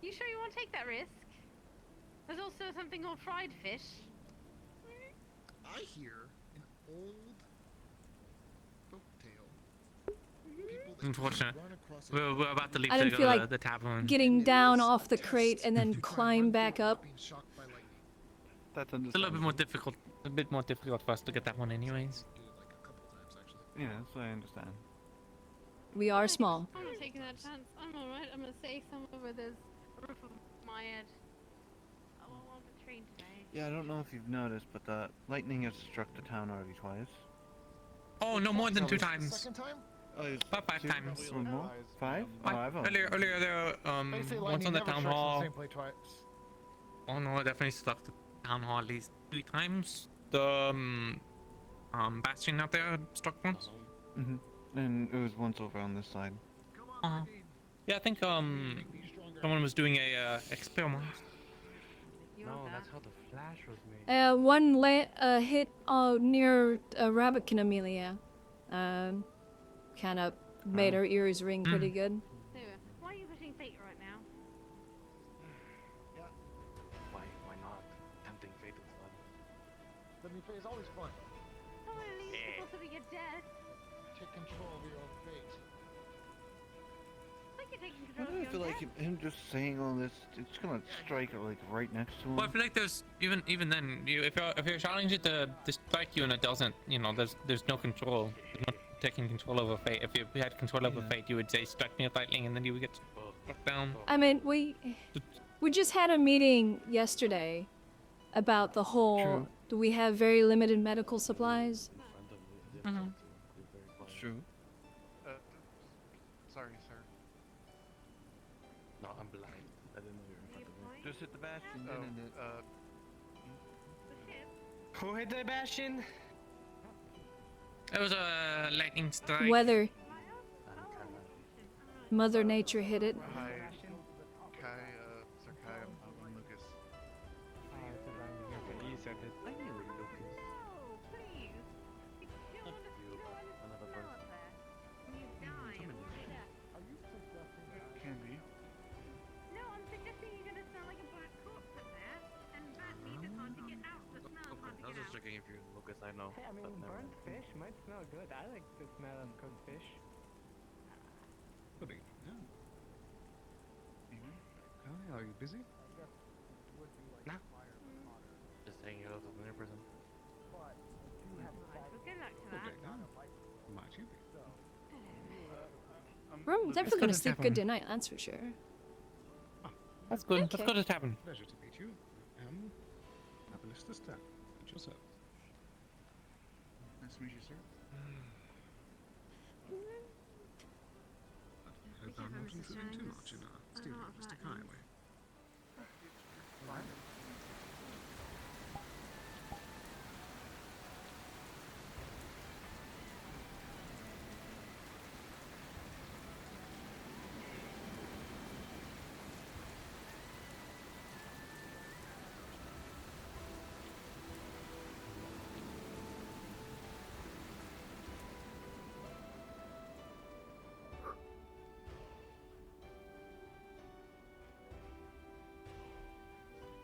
You sure you want to take that risk? There's also something called fried fish. I hear an old folktale. Unfortunate. We're about to leave I to didn't go feel to like the tavern. getting down off the crate and then climb back up. That's It's a little bit more difficult. A bit more difficult for us to get that one, anyways. Yeah, that's what I understand. We are small. I'm not taking that chance. I'm alright. I'm gonna stay somewhere where there's a roof over my head. Oh, I'm on the train today. Yeah, I don't know if you've noticed, but lightning has struck the town already twice. Oh, no more than 2 times. Second time? About 5 times. One more? 5? Oh, I've Earlier there, Basically, once lightning on the never town strikes in the hall. same place twice. Oh no, it definitely struck the town hall at least 3 times. The bastion out there struck once. And it was once over on this side. Yeah, I think someone was doing a experiment. No, that's how the flash was made. One hit near Rabbitkin Amelia. Kind of made her ears ring pretty good. So, why are you pushing fate right now? Why not? Tempting fate was fun. I mean, fate is always fun. Oh, at least it's also your death. Take control of your own fate. Like you're taking Why control do of I your feel like him just saying all this, it's gonna strike it like right next to him? Well, I feel like there's even then, if you're challenging it to strike you and it doesn't, you know, there's no control. There's no taking control over fate. If you had control over fate, you would say strike me with lightning, and then you would get struck down. I mean, we just had a meeting yesterday about the whole. Do we have very limited medical supplies? True. Sorry, sir. No, I'm blind. I didn't know you were in front of me. Just hit the bastion, didn't it? Who hit the bastion? It was a lightning strike. Weather. Mother Nature hit it. Hi, Kai, Sir Kai, I'm Lucas. You said it. I knew Lucas. Can be. No, I'm suggesting you're gonna smell like a burnt corpse up there, and that means it's hard to get out. The smell is hard to I was get just out. checking if you're Lucas, I know. Hey, I mean, burnt fish might smell good. I like the smell of cooked fish. Buddy, yeah. Kai, are you busy? Nah. Just saying hello to the new person. Well, good luck to that. Okay, yeah. Might you be? We're definitely gonna sleep good tonight, that's for sure. That's good. Let's go to the tavern. Pleasure to meet you. Abolish step. Put yourself. Nice to meet you, sir. I hope I'm not intruding too much in our studio, Mr. Kaiway.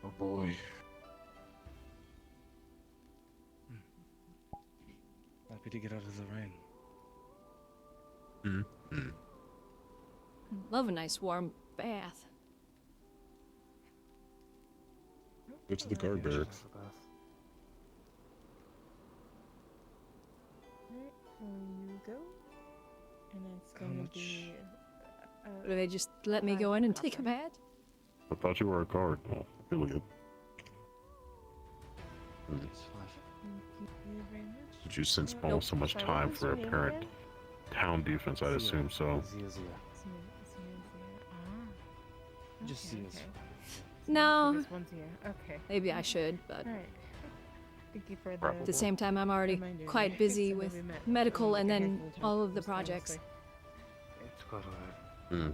Oh boy. Happy to get out of the rain. Mm-hmm. Love a nice warm bath. Go to the guard barracks. Alright, so you go. And it's gonna be. Do they just let me go in and take a bath? I thought you were a guard. Oh, really good. Thank you very much. Did you since so much Sorry, time what was for your name apparent again? town defense? I'd assume so. Just see us. No. This one's here. Okay. Maybe I should, but Alright. Thank you for at the same time, I'm already reminder. quite busy So with we met medical and a then handful of times all of the this time, projects. so- It's quite alright. Hmm.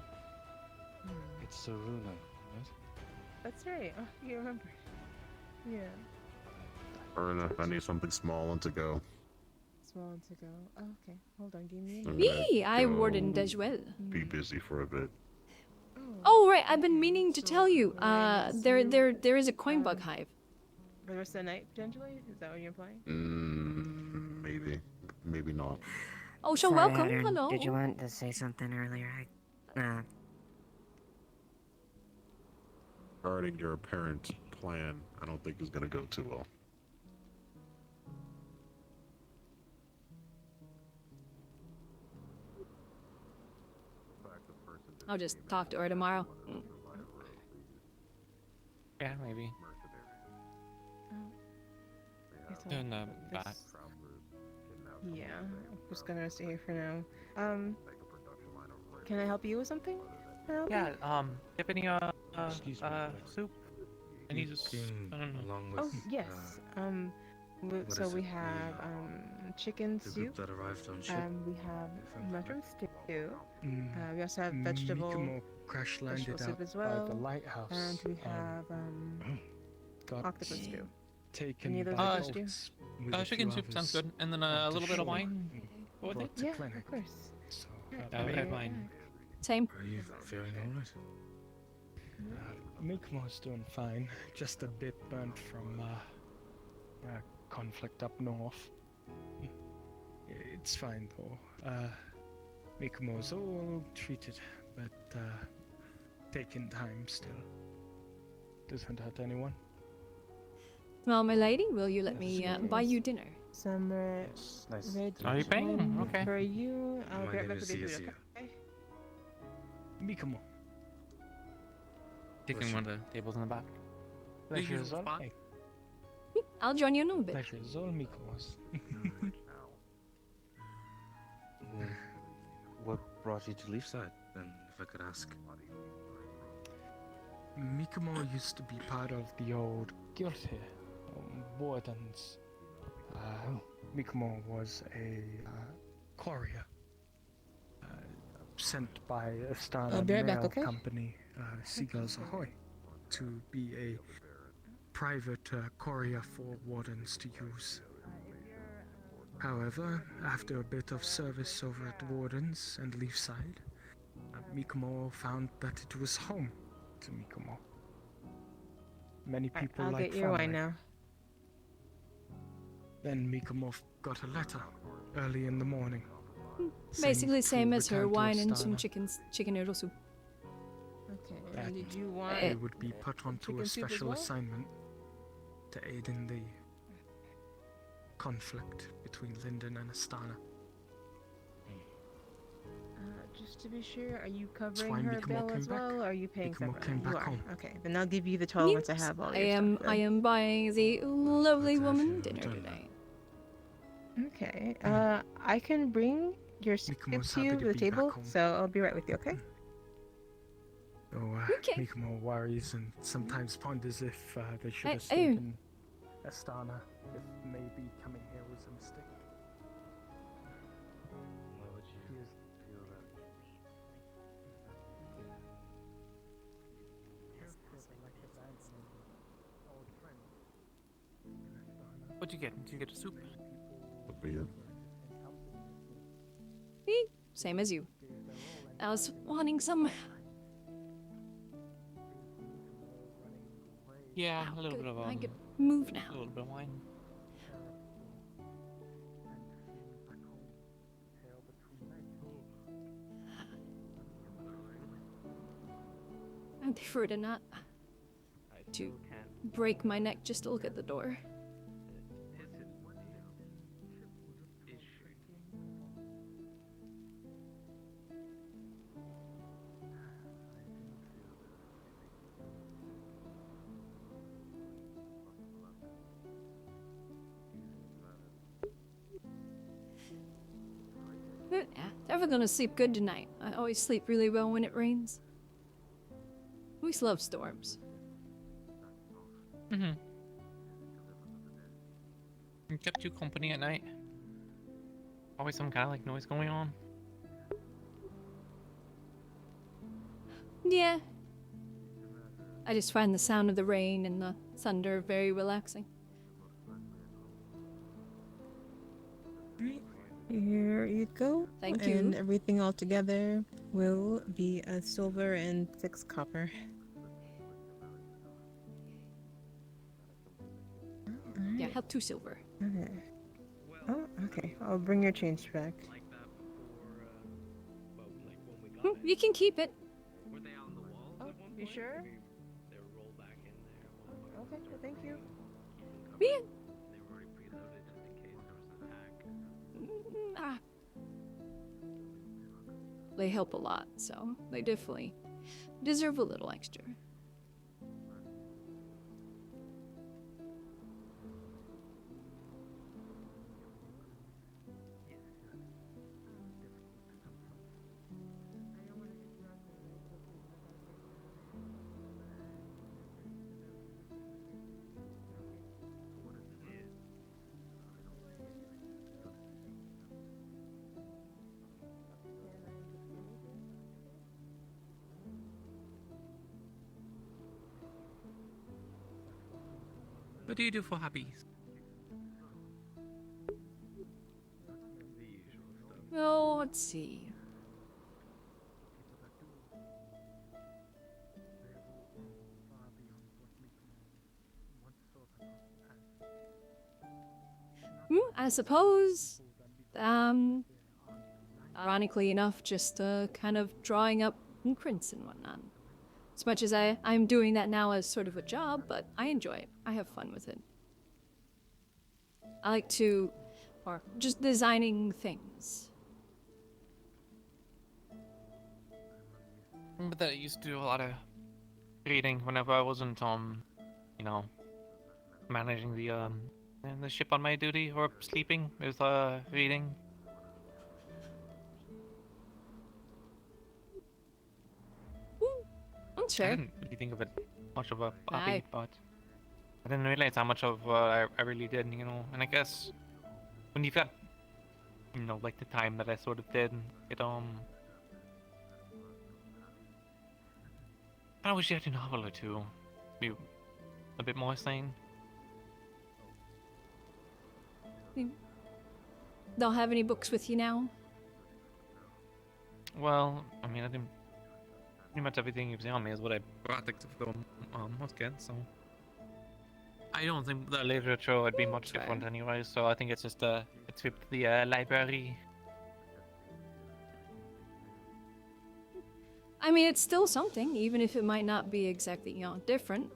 It's Saruna, right? That's right. Oh, you remember. Yeah. Fair enough. I need something small and to go. Small to go. Oh, okay. Hold on. Give me a I'm minute. Me, I go wardened as well. Be busy for a bit. Oh right, I've been meaning to tell you. There is a coin bug hive. For the rest of the night, potentially? Is that what you're implying? Maybe. Maybe not. Oh, so Sorry, welcome. Aaron, Hello. Did you want to say something earlier? Regarding your apparent plan, I don't think it's gonna go too well. I'll just talk to her tomorrow. Yeah, maybe. And back. Yeah, I'm just gonna stay here for now. Can I help you with something? Can I help Yeah, you? you have any soup? I need I don't know. Along Oh, with, yes. what So is we it? have chicken the soup. group that arrived on ship. We have mushroom stew. Mm. We also have vegetable Mikomo crash landed soup out as by well. the lighthouse. And we have got octopus stew. taken Any of those by look good to you? dogs with a Chicken few soup sounds others good, and then off a the little bit of shore wine. What with brought it? to Yeah, clinic. of course. So, I would have wine. Same. Are you feeling alright? Mikomo's doing fine. Just a bit burnt from conflict up north. It's fine though. Mikomo's all treated, but taking time still. Doesn't hurt anyone. Well, my lady, will you let me buy you dinner? Some nice. red Are you paying? wine Okay. for you. I'll My be right name back is with you, Zia. okay? Mikomo. Taking one of the tables in the back. Pleasure usual is all. spot. Hey, I'll join you in a little bit. pleasure is all Mikomo's. What brought you to Leafside, then, if I could ask? Mikomo used to be part of the old guild here, Wardens. Mikomo was a courier sent by a Astana I'll be right back, Mail okay? company, Seagulls Ahoy, to be a private courier for Wardens to use. However, after a bit of service over at Wardens and Leafside, Mikomo found that it was home to Mikomo. Many Alright, people I'll like get your wine family. now. Then Mikomo got a letter early in the morning. Basically saying same to as her return to wine and some Astana. chicken noodle soup. Okay, That and did you want they would be put onto chicken a soup as special well? assignment to aid in the conflict between Linden and Astana. Just to be sure, are you why covering her Mikomo bill came as back. well, or are you paying Mikomo separately? came You back are. home. Okay, then I'll give you the total once I have all I your am stuff. I am buying the lovely woman dinner today. Okay, I can bring your soup Mikomo's to you happy to to the be back table, home. so I'll be right with you, okay? So Mikomo worries and sometimes ponders if they should have Hey, stayed oh. in Astana, if maybe coming here was a mistake. Why would you feel that? What'd you get? Did you get a soup? Same as you. I was wanting some. Yeah, a little bit of I could move now. A little bit of wine. prefer to not to break my neck just to look at the door. Yeah, definitely gonna sleep good tonight. I always sleep really well when it rains. I always love storms. Mm-hmm. Kept you company at night. Always some kind of like noise going on. Yeah. I just find the sound of the rain and the thunder very relaxing. Here you go. Thank And you. everything all together will be a silver and 6 copper. Yeah, I have 2 silver. Okay. Oh, okay. I'll bring your change back. You can keep it. Oh, you sure? Okay, thank you. Yeah. Ah. They help a lot, so they definitely deserve a little extra. What do you do for hobbies? Oh, let's see. I suppose, ironically enough, just kind of drawing up prints and whatnot. As much as I'm doing that now as sort of a job, but I enjoy it. I have fun with it. I like to, or just designing things. Remember that I used to do a lot of reading whenever I wasn't you know, managing the ship on my duty or sleeping with reading. Sure. I didn't really think of it much of a hobby, but I didn't realize how much of I really did, you know. And I guess when you've got, you know, like the time that I sort of did, it I wish you had a novel or two, be a bit more sane. Don't have any books with you now? Well, I mean, I didn't. Pretty much everything you've seen on me is what I brought except for the musket, so. I don't think the literature would be much different anyway, so I think it's just a trip to the library. I mean, it's still something, even if it might not be exactly, you know, different.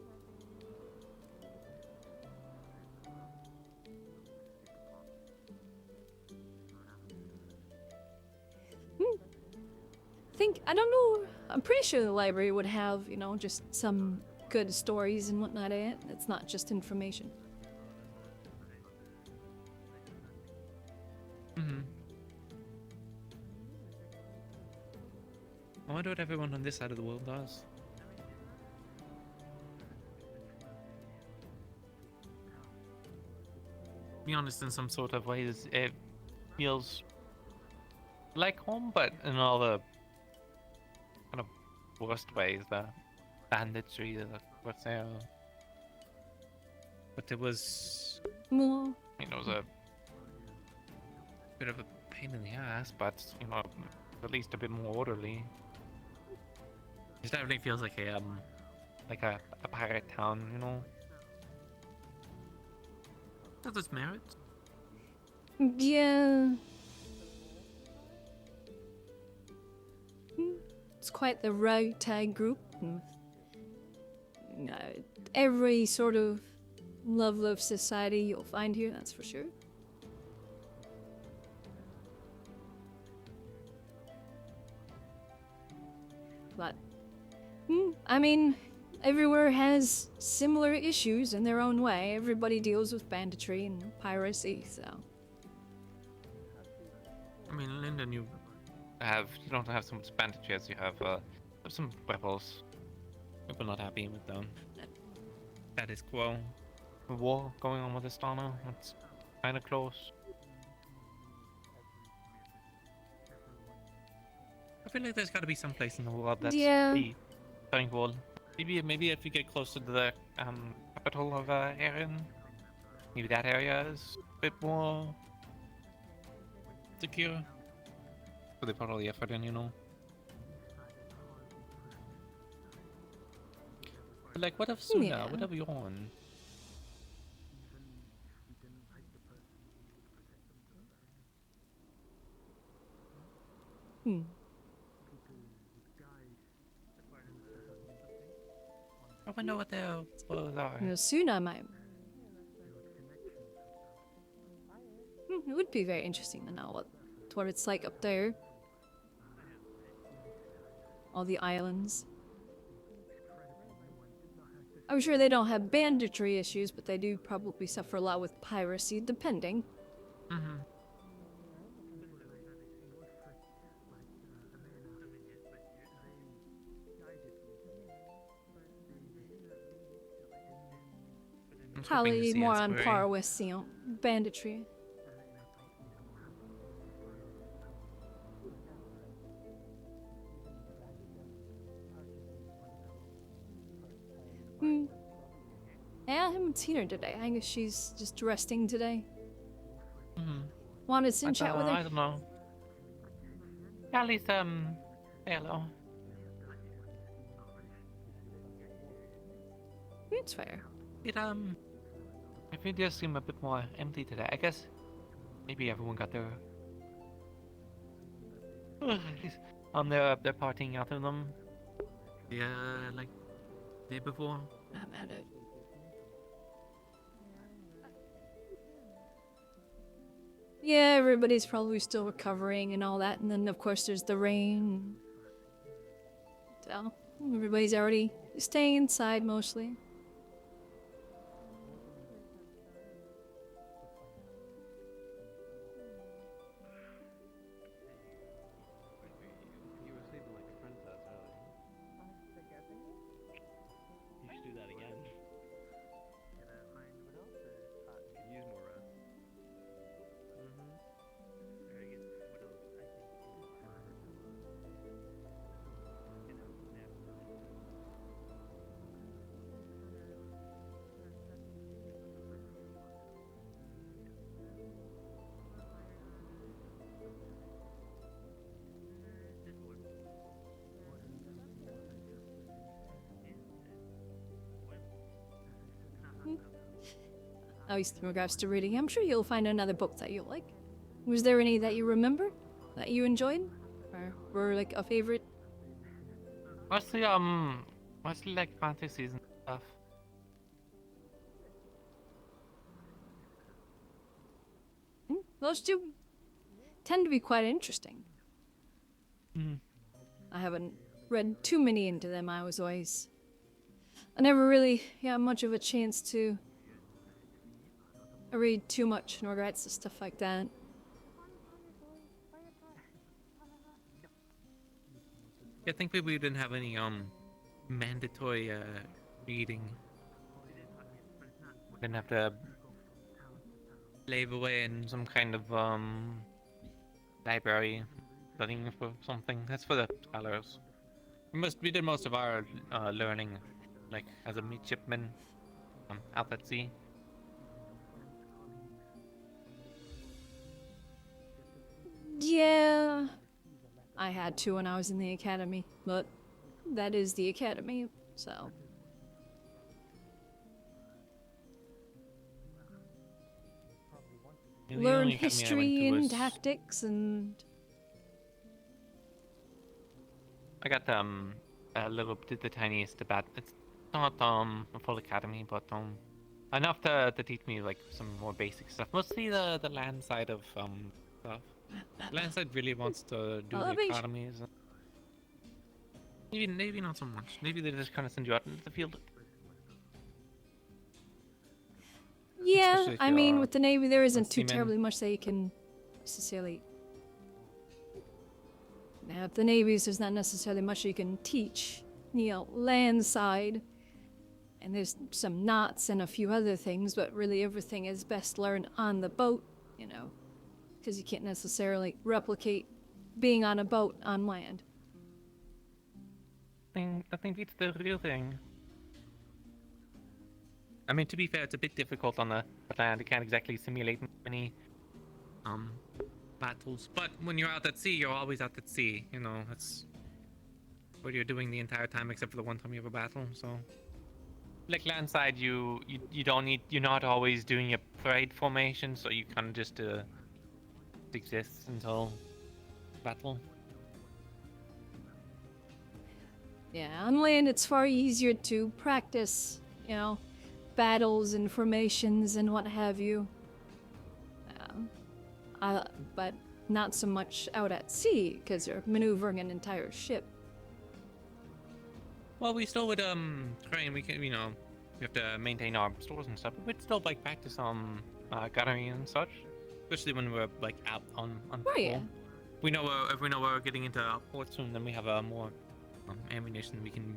I don't know, I'm pretty sure the library would have, you know, just some good stories and whatnot in it. It's not just information. I wonder what everyone on this side of the world does. To be honest, in some sort of ways, it feels like home, but in all the kind of worst ways, the banditry, the what's there. But it was, more, you know, it was a bit of a pain in the ass, but you know, at least a bit more orderly. It definitely feels like a pirate town, you know. Has its merits. Yeah. It's quite the ragtag group. every sort of level of society you'll find here, that's for sure. But, I mean, everywhere has similar issues in their own way. Everybody deals with banditry and piracy, so. I mean, Lyndon, you don't have so much banditry as you have some rebels. People not happy with them. That is quo. The war going on with Astana. That's kind of close. I feel like there's got to be some place in the world that's the tranquil. Maybe if you get closer to the capital of Erin, maybe that area is a bit more secure. So they put all the effort in, you know. But like, what if Suna? Yeah. What if Yorn? I wonder what their spoilers are. You know, Suna might. It would be very interesting to know what it's like up there. All the islands. I'm sure they don't have banditry issues, but they do probably suffer a lot with piracy, depending. Mm-hmm. Probably more on par with, you know, banditry. Yeah, I haven't seen her today. I guess she's just resting today. Wanted to chat with her? I don't know. At least, hello. It's fair. It does seem a bit more empty today. I guess maybe everyone got their they're partying out of them. Yeah, like day before. I'm at it. Yeah, everybody's probably still recovering and all that, and then of course there's the rain. So everybody's already staying inside mostly. You were sleeping like a princess earlier. You should do that again. Could use more rest. At least in regards to reading, I'm sure you'll find another book that you'll like. Was there any that you remember that you enjoyed, or were like a favorite? Mostly like fantasies and stuff. Those do tend to be quite interesting. Mm. I haven't read too many into them. I never really got much of a chance to read too much in regards to stuff like that. I think maybe we didn't have any mandatory reading. Didn't have to slave away in some kind of library studying for something. That's for the scholars. We did most of our learning like as a midshipman out at sea. Yeah, I had to when I was in the academy, but that is the academy, so. Learn history and tactics and. I got the tiniest not a full academy, but enough to teach me like some more basic stuff. Mostly the land side of stuff. Land side really wants to do the academies. Maybe not so much. Maybe they just kind of send you out into the field. Yeah, I mean, with the Navy, there isn't too seaman. terribly much that you can necessarily. Now, at the Navy's, there's not necessarily much you can teach. Land side, and there's some knots and a few other things, but really everything is best learned on the boat, because you can't necessarily replicate being on a boat on land. Nothing beats the real thing. I mean, to be fair, it's a bit difficult on the land. You can't exactly simulate many battles. But when you're out at sea, you're always out at sea. That's what you're doing the entire time, except for the one time you have a battle. So, like landside, you don't need. You're not always doing a parade formation, so you kind of just exist until battle. Yeah, on land, it's far easier to practice, battles and formations and what have you. But not so much out at sea, because you're maneuvering an entire ship. Well, we still would train. We can, we have to maintain our stores and stuff. But we'd still practice gunnery and such, especially when we're out on patrol. Yeah. If we know we're getting into port soon, then we have more ammunition we can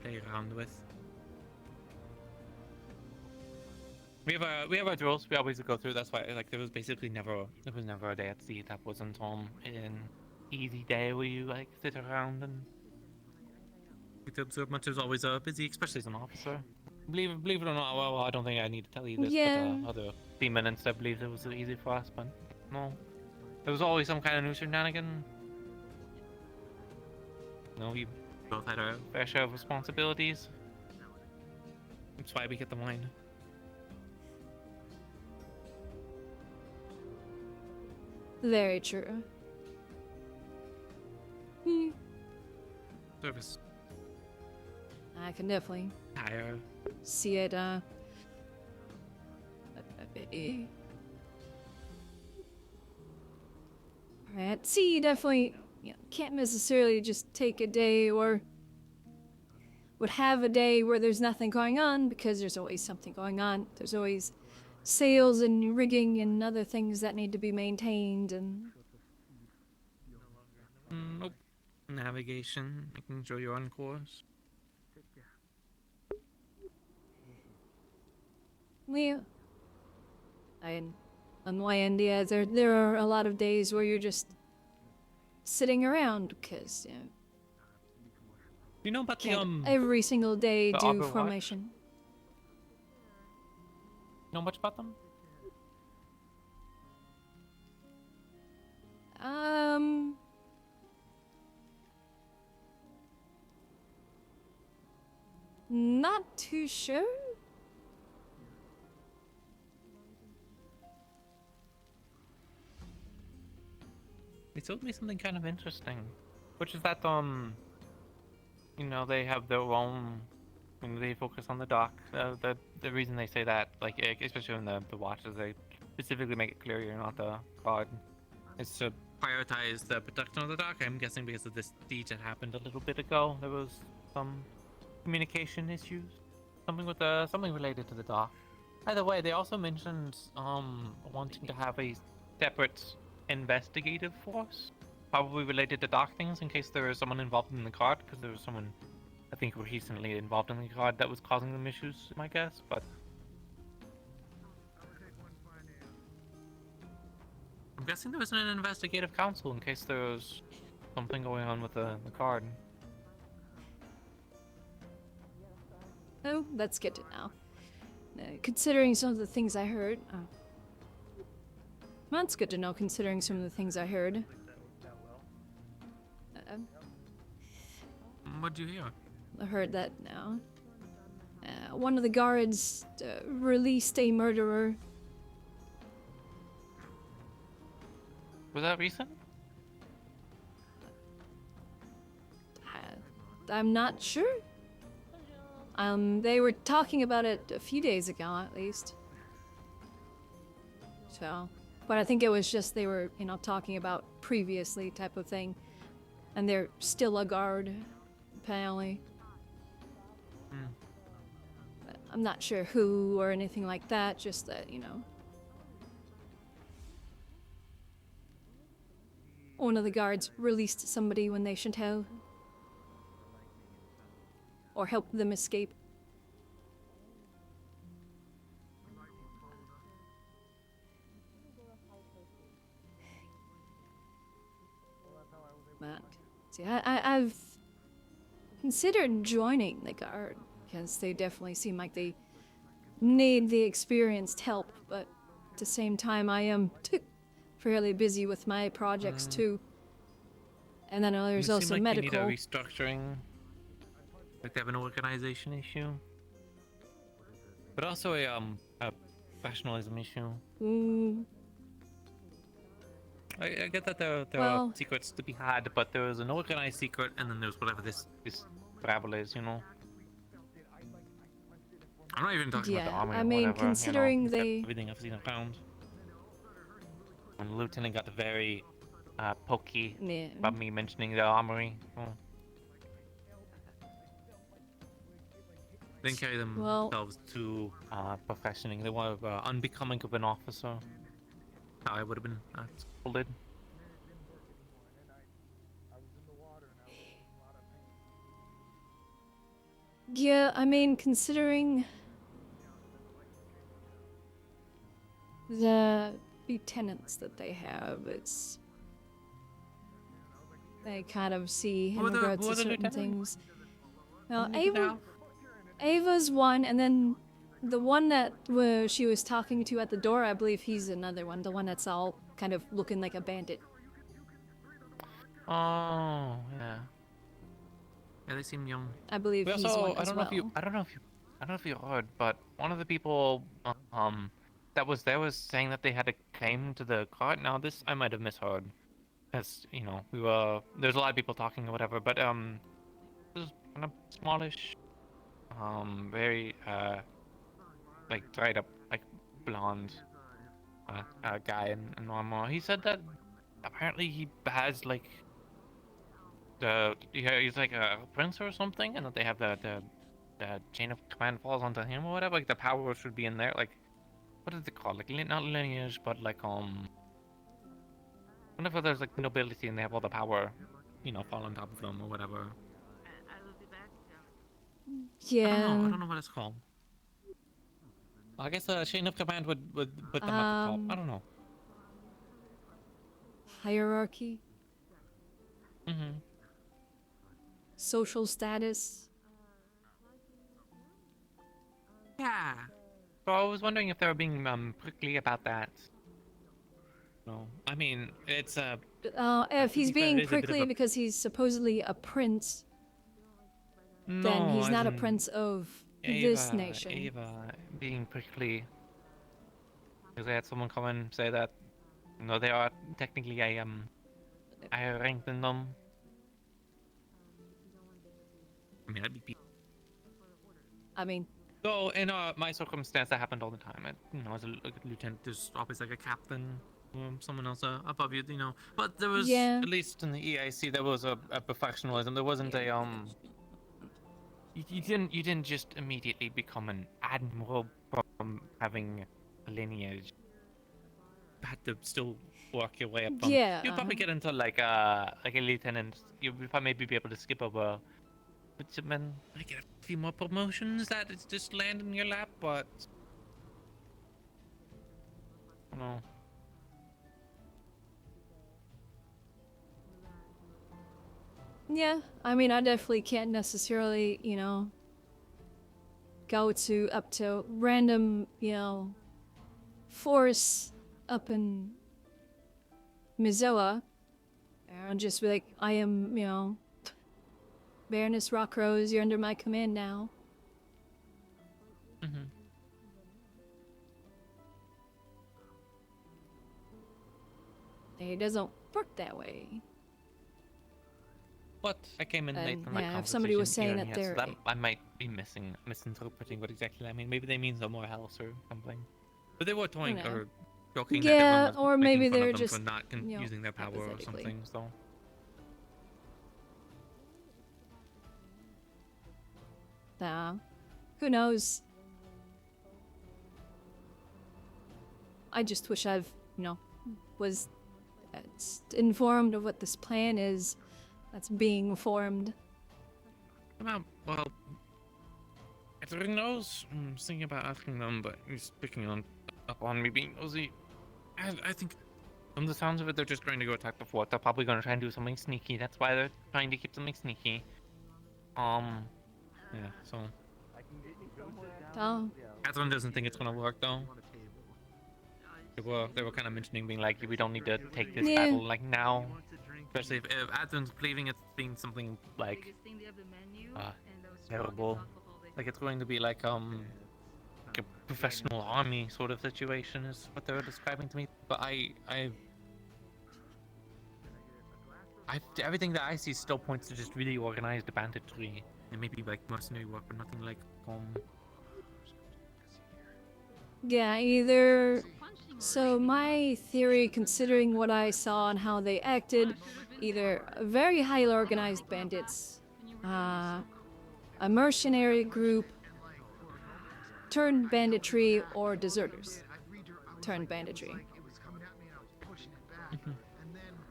play around with. We have our drills. We always go through. That's why there was never a day at sea that wasn't an easy day where you sit around and get to observe much. There's always busy, especially as an officer. Believe it or not, well, I don't think I need to tell you this, but other seamen and stuff believe it was so easy for us, but no. There was always some kind of new shenanigan. We both had our fair share of responsibilities. That's why we get the wine. Very true. Service. I can definitely Higher. see it, At sea, you definitely can't necessarily just take a day or would have a day where there's nothing going on, because there's always something going on. There's always sails and rigging and other things that need to be maintained and... Nope. Navigation, making sure you're on course. Yeah. On my end, yeah, there are a lot of days where you're just sitting around, because, You know about every single day the do Auger formation. Know much about them? Not too sure. They told me something kind of interesting, which is that they have their own. They focus on the dock. The reason they say that, especially in the watches, they specifically make it clear you're not the guard. It's to prioritize the protection of the dock. I'm guessing because of this siege that happened a little bit ago, there was some communication issues, something related to the dock. Either way, they also mentioned wanting to have a separate investigative force, probably related to dock things, in case there is someone involved in the guard, because there was someone I think recently involved in the guard that was causing them issues, my guess, but I'm guessing there was an investigative council in case there was something going on with the guard. Oh, that's good to know. Considering some of the things I heard... That's good to know, considering some of the things I heard. What'd you hear? I heard that now. One of the guards released a murderer. Was that recent? I'm not sure. They were talking about it a few days ago, at least. So, but I think it was just they were, talking about previously type of thing. And they're still a guard, apparently. But I'm not sure who or anything like that, just that, one of the guards released somebody when they shouldn't have. Or helped them escape. But, see, I've considered joining the guard, because they definitely seem like they need the experienced help, but at the same time I am fairly busy with my projects too. And then there's also like medical. They need a restructuring. Like they have an organization issue. But also a professionalism issue. I get that there are secrets to be had, but there is an organized secret, and then there's whatever this travel is, I'm not even talking about the army or whatever, considering everything I've seen around. When the lieutenant got very pokey about me mentioning the armory. They didn't carry themselves too professional. They were unbecoming of an officer. How I would have been scolded. Yeah, considering the lieutenants that they have, they kind of see in regards to certain things. Well, Ava's one, and then the one that she was talking to at the door, I believe he's another one. The one that's all kind of looking like a bandit. Oh, yeah. Yeah, they seem young. I believe he's one as well. I don't know if you heard, but one of the people that was there was saying that they had a claim to the cart. Now this I might have misheard, as there's a lot of people talking or whatever, but this is kind of smallish, very like dried up, like blonde guy in armor. He said that apparently he has like he's like a prince or something, and that they have the chain of command falls onto him or whatever. Like the power should be in there. Like what is it called? Like not lineage, but like whenever there's like nobility and they have all the power, fall on top of them or whatever. Yeah. I don't know what it's called. I guess a chain of command would put them at the top. I don't know. Hierarchy. Mm-hmm. Social status. Yeah. So I was wondering if they were being prickly about that. No, I mean it's if he's being prickly because he's supposedly a prince, then he's not a prince of this nation. Ava being prickly because they had someone come and say that they are technically a higher rank than them. So in my circumstance, that happened all the time. As a lieutenant, there's always like a captain or someone else above you, But there was, at least in the EIC, there was a professionalism. There wasn't a You didn't just immediately become an admiral from having a lineage. You had to still work your way up. You'd probably get into like a lieutenant. You'd probably maybe be able to skip over. But then I get a few more promotions that it's just land in your lap, but I don't know. Yeah, I definitely can't necessarily, go up to random, force up in Mizoa and just be like, I am, Baroness Rockrose, you're under my command now. Mm-hmm. It doesn't work that way. But I came in late from if somebody was saying that they're so that I might be misinterpreting what exactly I mean. Maybe they mean somewhere else or something. But they were toying know. or joking Yeah, that everyone was or making maybe fun they're of them just, for not you know, using their power or hypothetically. something. So Nah, who knows? I just wish I've, you know, was informed of what this plan is that's being formed. well, Catherine knows. I was thinking about asking them, but he's picking up on me being nosy. I think, from the sounds of it, they're just going to go attack the fort. They're probably going to try and do something sneaky. That's why they're trying to keep something sneaky. Yeah. So. Oh. Catherine doesn't think it's going to work though. They were kind of mentioning being like, we don't need to take this battle like now, especially if Adam's believing it's being something like terrible, like it's going to be like a professional army sort of situation is what they were describing to me. But everything that I see still points to just really organized banditry and maybe like mercenary work, but nothing like Yeah, either. So my theory, considering what I saw and how they acted, either very highly organized bandits, a mercenary group, turned banditry, or deserters, turned banditry.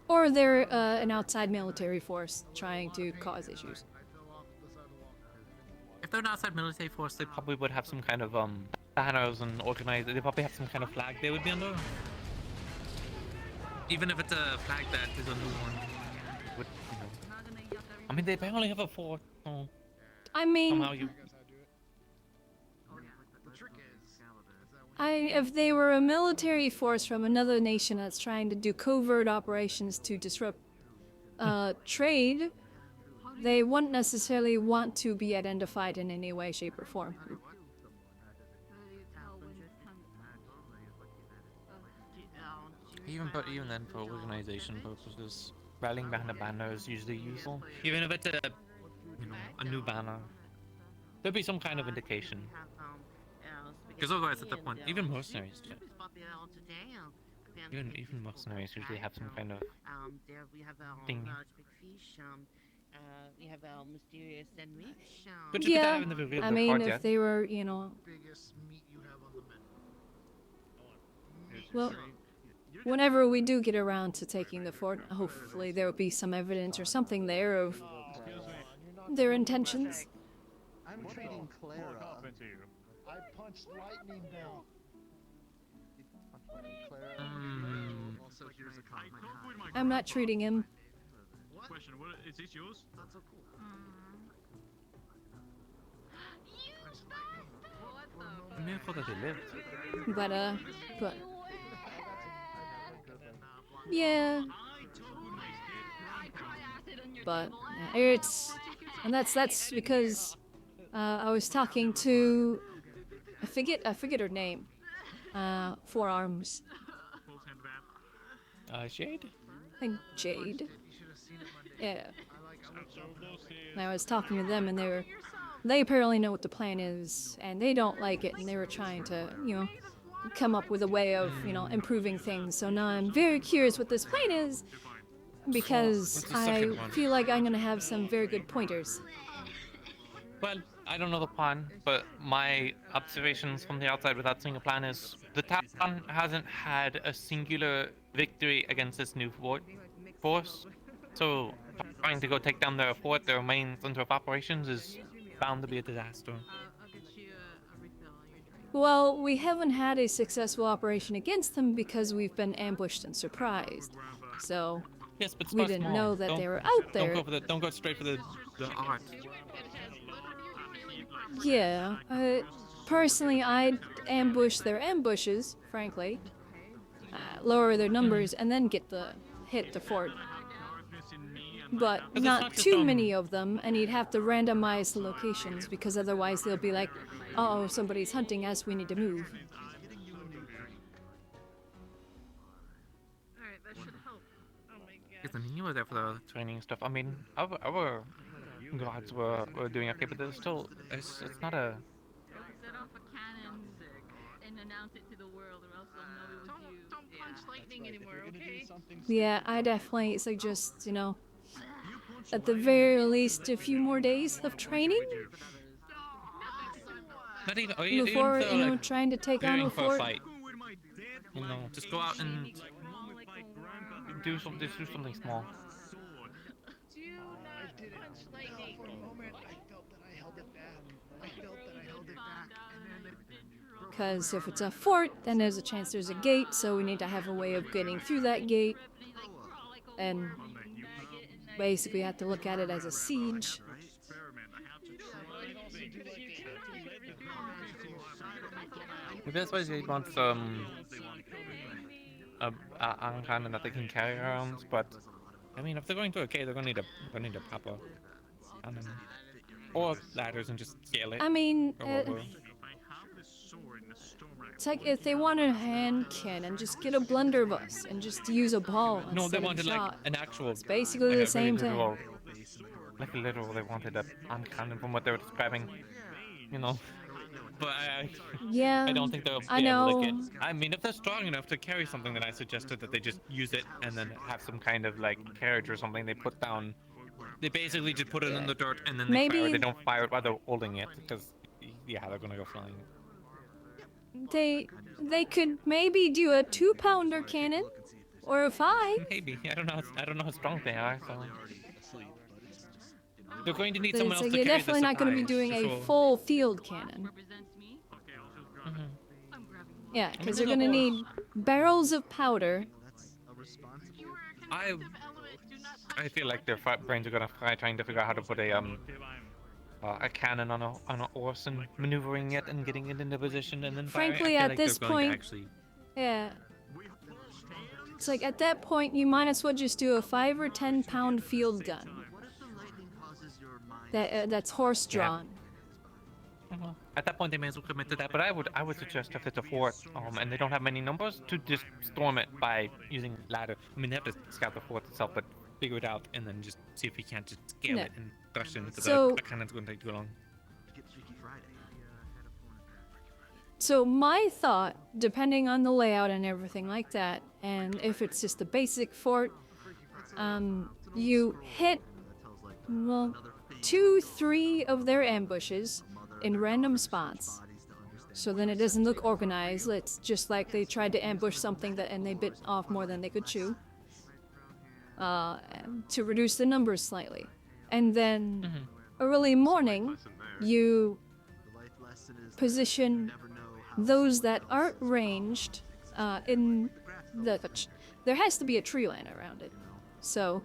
Or they're an outside military force trying to cause issues. If they're an outside military force, they probably would have some kind of banners and organized. They probably have some kind of flag they would be under. Even if it's a flag that is a new one, would, you know. I mean, they apparently have a fort. So I mean, somehow you. If they were a military force from another nation that's trying to do covert operations to disrupt trade, they wouldn't necessarily want to be identified in any way, shape, or form. Even then, for organization purposes, rallying behind a banner is usually useful. Even if it's a new banner, there'd be some kind of indication. Because otherwise, at that point, even mercenaries do. Even mercenaries usually have some kind of thing. We have our mysterious sandwich. Yeah, I mean, if they were, you know. Well, whenever we do get around to taking the fort, hopefully there will be some evidence or something there of their intentions. I'm treating Clara. I punched Lightning Bell. Also, here's a comment. I'm not treating him. Question, what is this yours? That's so cool. A miracle that they lived. But yeah. But and that's because I was talking to I forget her name. Forearms. Jade? I think Jade. Yeah. And I was talking to them, and they apparently know what the plan is, and they don't like it, and they were trying to, you know, come up with a way of, you know, improving things. So now I'm very curious what this plan is, because I feel like I'm gonna have some very good pointers. Well, I don't know the plan, but my observations from the outside without seeing a plan is the town hasn't had a singular victory against this new force. So trying to go take down their fort, their main center of operations, is bound to be a disaster. Well, we haven't had a successful operation against them because we've been ambushed and surprised. So yes, but we didn't know that they were out there. Don't go straight for the art. Yeah, personally, I'd ambush their ambushes, frankly, lower their numbers, and then hit the fort. But not too many of them, and you'd have to randomize the locations, because otherwise they'll be like, uh-oh, somebody's hunting us, we need to move. Alright, that should help. Oh my god. Because I mean, you were there for the training stuff. I mean, our guards were doing okay, but there's still it's not a. Set off a cannon and announce it to the world, or else they'll know it was you. Don't punch lightning anymore, okay? Yeah, I definitely suggest, at the very least, a few more days of training Not even, before, even like, trying to take on a preparing for a fort. fight. Just go out and do something small. Do not punch lightning. For a moment, I felt that I held it back. I felt that I held it back, and then Because if it's a fort, then there's a chance there's a gate, so we need to have a way of getting through that gate. And basically have to look at it as a siege. Maybe that's why they want a cannon that they can carry around. But I mean, if they're going to a cave, they're gonna need a proper cannon or ladders and just scale it. I mean, or whatever. it's like if they want a hand cannon, just get a blunderbuss and just use a ball No, instead they of wanted shot. like an actual. It's basically like the a same really thing. literal, like a literal, they wanted a hand cannon from what they were describing. But Yeah, I don't think they'll I be able to know. get. I mean, if they're strong enough to carry something, then I suggested that they just use it and then have some kind of like carriage or something they put down. They basically just put it in the dirt and then they fire. Maybe- They don't fire it while they're holding it because, yeah, they're gonna go flying. They could maybe do a 2-pounder cannon or a 5. Maybe I don't know how strong they are. So they're going to need But someone it's else like to you're carry definitely the not going to be supplies, doing a so- full field cannon. Yeah, I because mean, they're going to there's a need barrels of powder. I feel like their brains are gonna fry trying to figure out how to put a cannon on a horse and maneuvering it and getting it into position and then firing. Frankly, I feel at like this they're going to point, actually... yeah. It's like at that point, you might as well just do a 5 or 10 pound field gun. That's horse drawn. At that point, they may as well commit to that. But I would suggest if it's a fort and they don't have many numbers, to just storm it by using ladder. I mean, they have to scout the fort itself, but figure it out and then just see if you can't just scale No. it and rush into So- the cannon's going to take too long. So my thought, depending on the layout and everything like that, and if it's just a basic fort, you hit, well, 2-3 of their ambushes in random spots. So then it doesn't look organized. It's just like they tried to ambush something and they bit off more than they could chew. To reduce the numbers slightly. And then early morning, you position those that aren't ranged in the... There has to be a tree line around it. So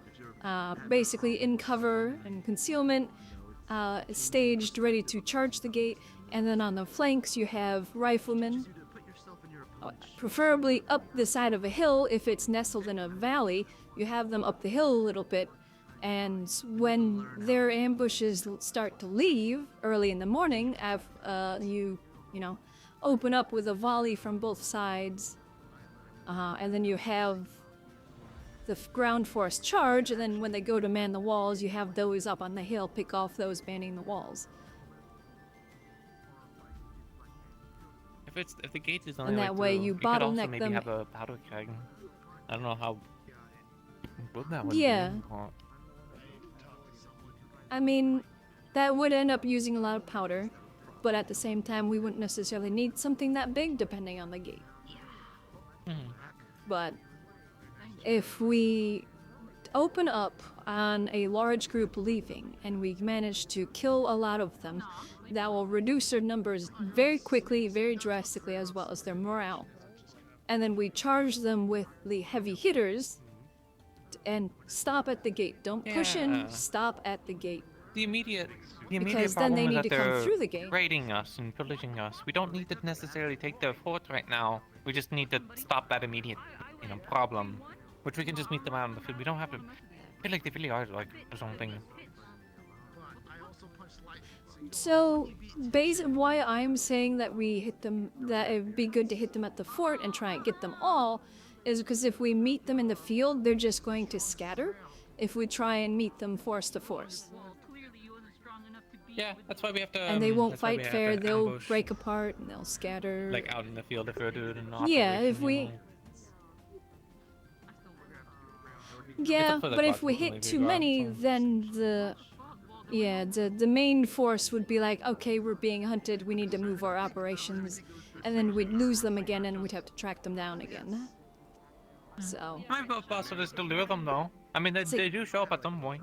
basically in cover and concealment, staged, ready to charge the gate, and then on the flanks you have riflemen, preferably up the side of a hill. If it's nestled in a valley, you have them up the hill a little bit, and when their ambushes start to leave early in the morning, you open up with a volley from both sides, and then you have the ground force charge, and then when they go to man the walls, you have those up on the hill pick off those manning the walls. If the gate is on And the that way way through, you could also bottleneck maybe them. have a powder keg. I don't know how good that would Yeah. be. I mean, that would end up using a lot of powder, but at the same time, we wouldn't necessarily need something that big depending on the gate. But if we open up on a large group leaving and we manage to kill a lot of them, that will reduce their numbers very quickly, very drastically, as well as their morale. And then we charge them with the heavy hitters and stop at the gate. Don't push in, Yeah. stop at the gate. The immediate Because then problem they is need that to come they're through the gate. raiding us and pillaging us. We don't need to necessarily take their fort right now. We just need to stop that immediate, problem, which we can just meet them out in the field. We don't have to. I feel like they really are like something. So, why I'm saying that we hit them, that it'd be good to hit them at the fort and try and get them all, is because if we meet them in the field, they're just going to scatter. If we try and meet them force to force. Yeah, that's why we have to. And they won't that's why we fight have fair. to They'll ambush, break apart and they'll scatter. like out in the field if we're doing an Yeah, operation, if we. you know. Yeah, up for the but if we closet, hit like, too we go many, outside. then the main force would be like, okay, we're being hunted. We need to move our operations, and then we'd lose them again, and we'd have to track them down again. So. Might be possible to still lure them though. I mean, they do show up at some point.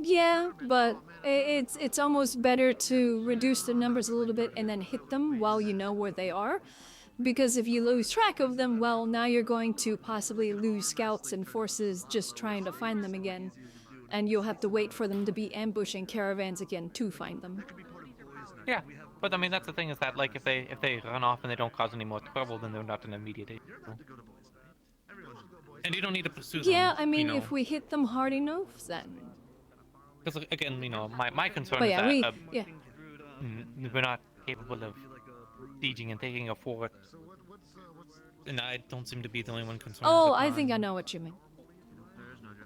Yeah, but it's almost better to reduce the numbers a little bit and then hit them while you know where they are. Because if you lose track of them, well, now you're going to possibly lose scouts and forces just trying to find them again. And you'll have to wait for them to be ambushing caravans again to find them. Yeah, but I mean that's the thing is that like if they run off and they don't cause any more trouble, then they're not an immediate danger. And you don't need to pursue them. Yeah, I mean, you know. if we hit them hard enough, then. Because again, you know, my concern But is yeah, that we're not capable of sieging and taking a fort, and I don't seem to be the only one concerned. Oh, with I that. think I know what you mean.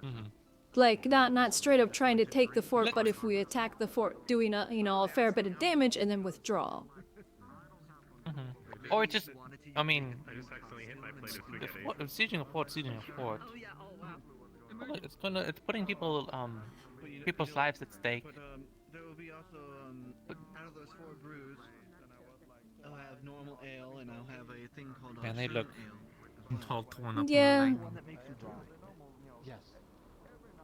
Mhm. Like not straight up trying to take the fort, but if we attack the fort, doing a fair bit of damage and then withdraw. Or just, I mean, sieging a fort, It's putting people's lives at stake. There will be also out of those 4 brews, I'll have normal ale and I'll have a thing called. Man, they look all torn up. Yeah. One that makes you dry. Yes.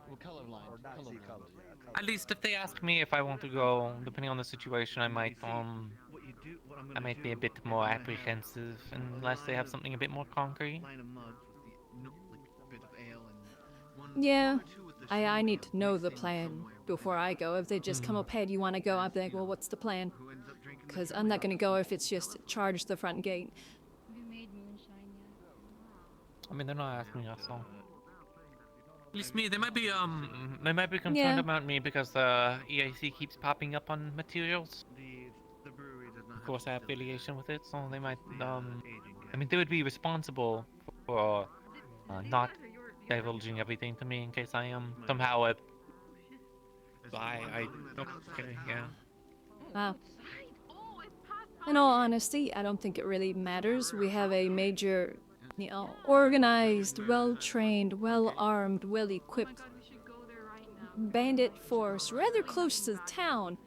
Well, colorblind. At least if they ask me if I want to go, depending on the situation, I might be a bit more apprehensive unless they have something a bit more concrete. Yeah, I need to know the plan before I go. If they just come up, hey, do you want to go? I'd be like, well, what's the plan? Because I'm not going to go if it's just charge the front gate. I mean, they're not asking us, so. At least me, they might be concerned about me because EAC keeps popping up on materials. Of course, I have affiliation with it, so they might, I mean, they would be responsible for not divulging everything to me in case I am somehow okay, yeah. Wow. In all honesty, I don't think it really matters. We have a major, organized, well-trained, well-armed, well-equipped bandit force rather close to the town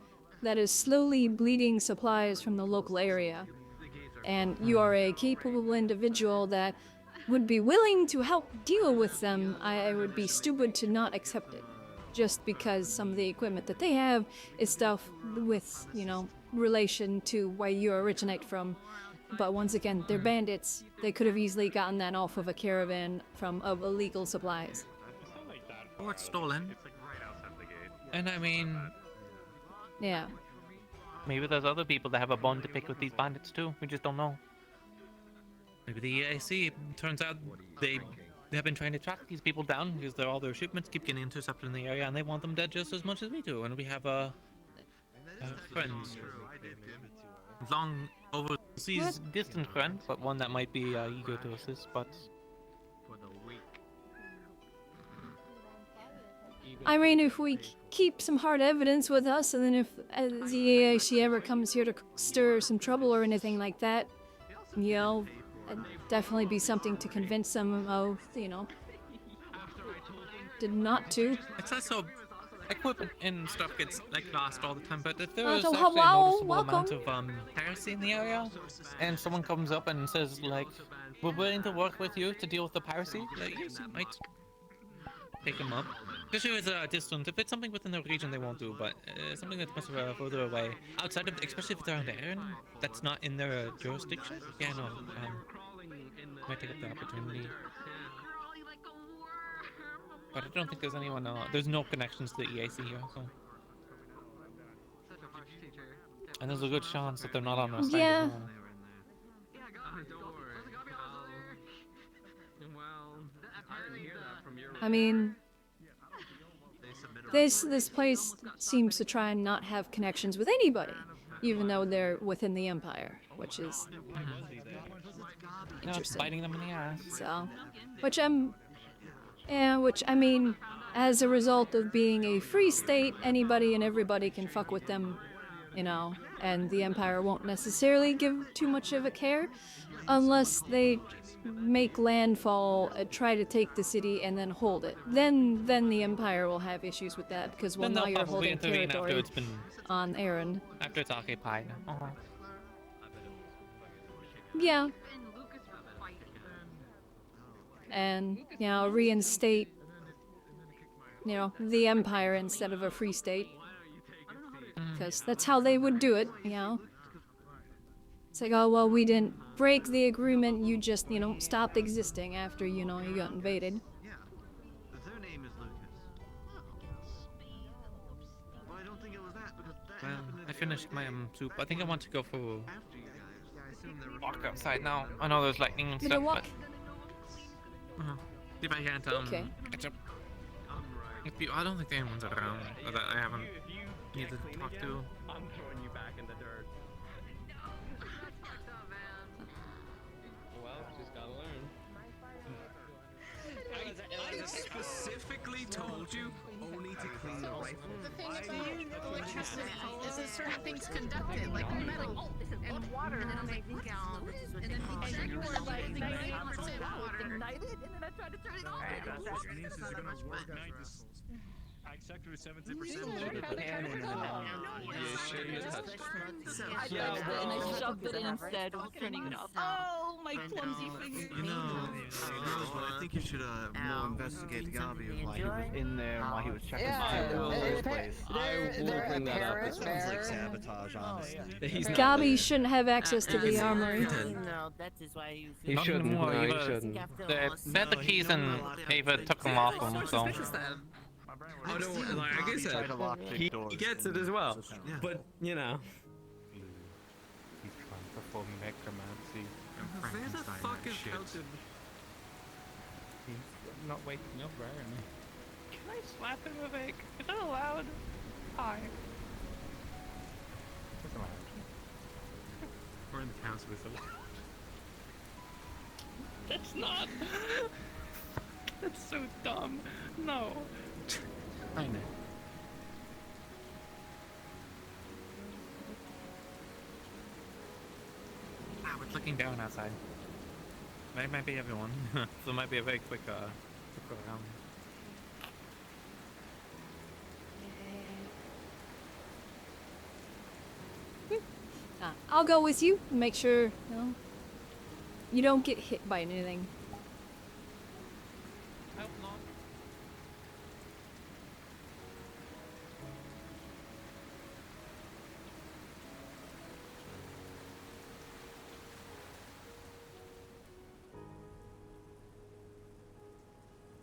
that is slowly bleeding supplies from the local area. And you are a capable individual that would be willing to help deal with them. I would be stupid to not accept it. Just because some of the equipment that they have is stuff with, relation to where you originate from. But once again, they're bandits. They could have easily gotten that off of a caravan of illegal supplies. Or it's stolen. And I mean... Yeah. Maybe there's other people that have a bone to pick with these bandits too. We just don't know. Maybe the EAC, turns out they have been trying to track these people down because all their shipments keep getting intercepted in the area and they want them dead just as much as we do. And we have friends. Long overseas distant friend, but one that might be eager to assist, but... I mean, if we keep some hard evidence with us, and then if the EAC ever comes here to stir some trouble or anything like that, it'd definitely be something to convince them of, did not to. It's also equipment and stuff gets lost all the time, but if there is so actually a hello, noticeable amount welcome. of piracy in the area, and someone comes up and says we're willing to work with you to deal with the piracy, yes, I might take them up. Especially if it's distant. If it's something within the region, they won't do, but something that's much further away, outside of, especially if they're on the Aaron, that's not in their jurisdiction. Yeah, no. Might take up the opportunity. But I don't think there's anyone. There's no connections to the EAC here, so. And there's a good chance that they're not on our side. Yeah. I mean, this place seems to try and not have connections with anybody, even though they're within the Empire, which is No, it's biting them in the ass. So, which I mean, as a result of being a free state, anybody and everybody can fuck with them, you know, and the Empire won't necessarily give too much of a care unless they make landfall, try to take the city, and then hold it. Then the Empire will have issues with that because, well, Then now they'll you're probably holding intervene after territory it's been on Aaron. after it's occupied. Yeah. And, you know, reinstate, you know, the Empire instead of a free state. Because that's how they would do it, you know. It's like, oh, well, we didn't break the agreement, you just, you know, stopped existing after, you know, you got invaded. Their name is Lucas. Well, I don't think it was that because that Well, happened in I finished my soup. I think I want to go for after you guys. Yeah, I assume they were walk outside now. I know there's lightning and Bit stuff, of walk. but see if I can't Okay. catch up. If you, I don't think anyone's around that I haven't needed to talk to. I'm throwing you back in the dirt. Well, just gotta learn. I specifically told you only to clean the rifle. The thing about electricity is that certain things conduct it, like metal and water. And then I'm like, what? And then you were like 98% water. Ignited, and then I tried to turn it off. Which means you're gonna ignite this. Exactly 70%. I did, and I shoved it in instead of turning it off. Oh, my clumsy finger. You know, but I think you should more investigate Gabi of why he was in there and why he was checking the first place. I will bring that up as well. Sounds like sabotage, honestly. He's not Gabi shouldn't have access to the armory. No, that is why you. He shouldn't. Anymore, No, he Eva. shouldn't. They had the keys and Ava took them off him, so. Oh, no, like I said, he gets it as well. But, you know. He's trying to perform necromancy. Where the fuck is Elton? He's not waking up, Aaron. Can I slap him awake? Is that allowed? Hi. That's allowed. We're in the council with a That's not. That's so dumb. No. I know. Wow, it's looking down outside. That might be everyone. So it might be a very quick round. I'll go with you. Make sure, you know, you don't get hit by anything. I hope not.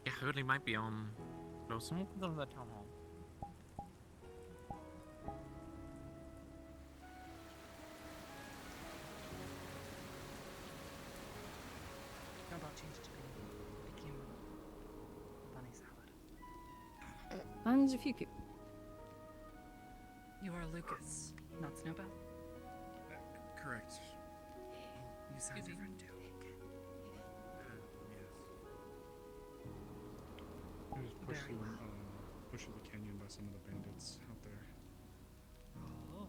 Yeah, it really might be on. No, someone comes on the town hall. How about change it to became bunny salad? There's a few people. You are Lucas, not Snowbell? Correct. You sound different too. He was pushed to the canyon by some of the bandits out there. Oh.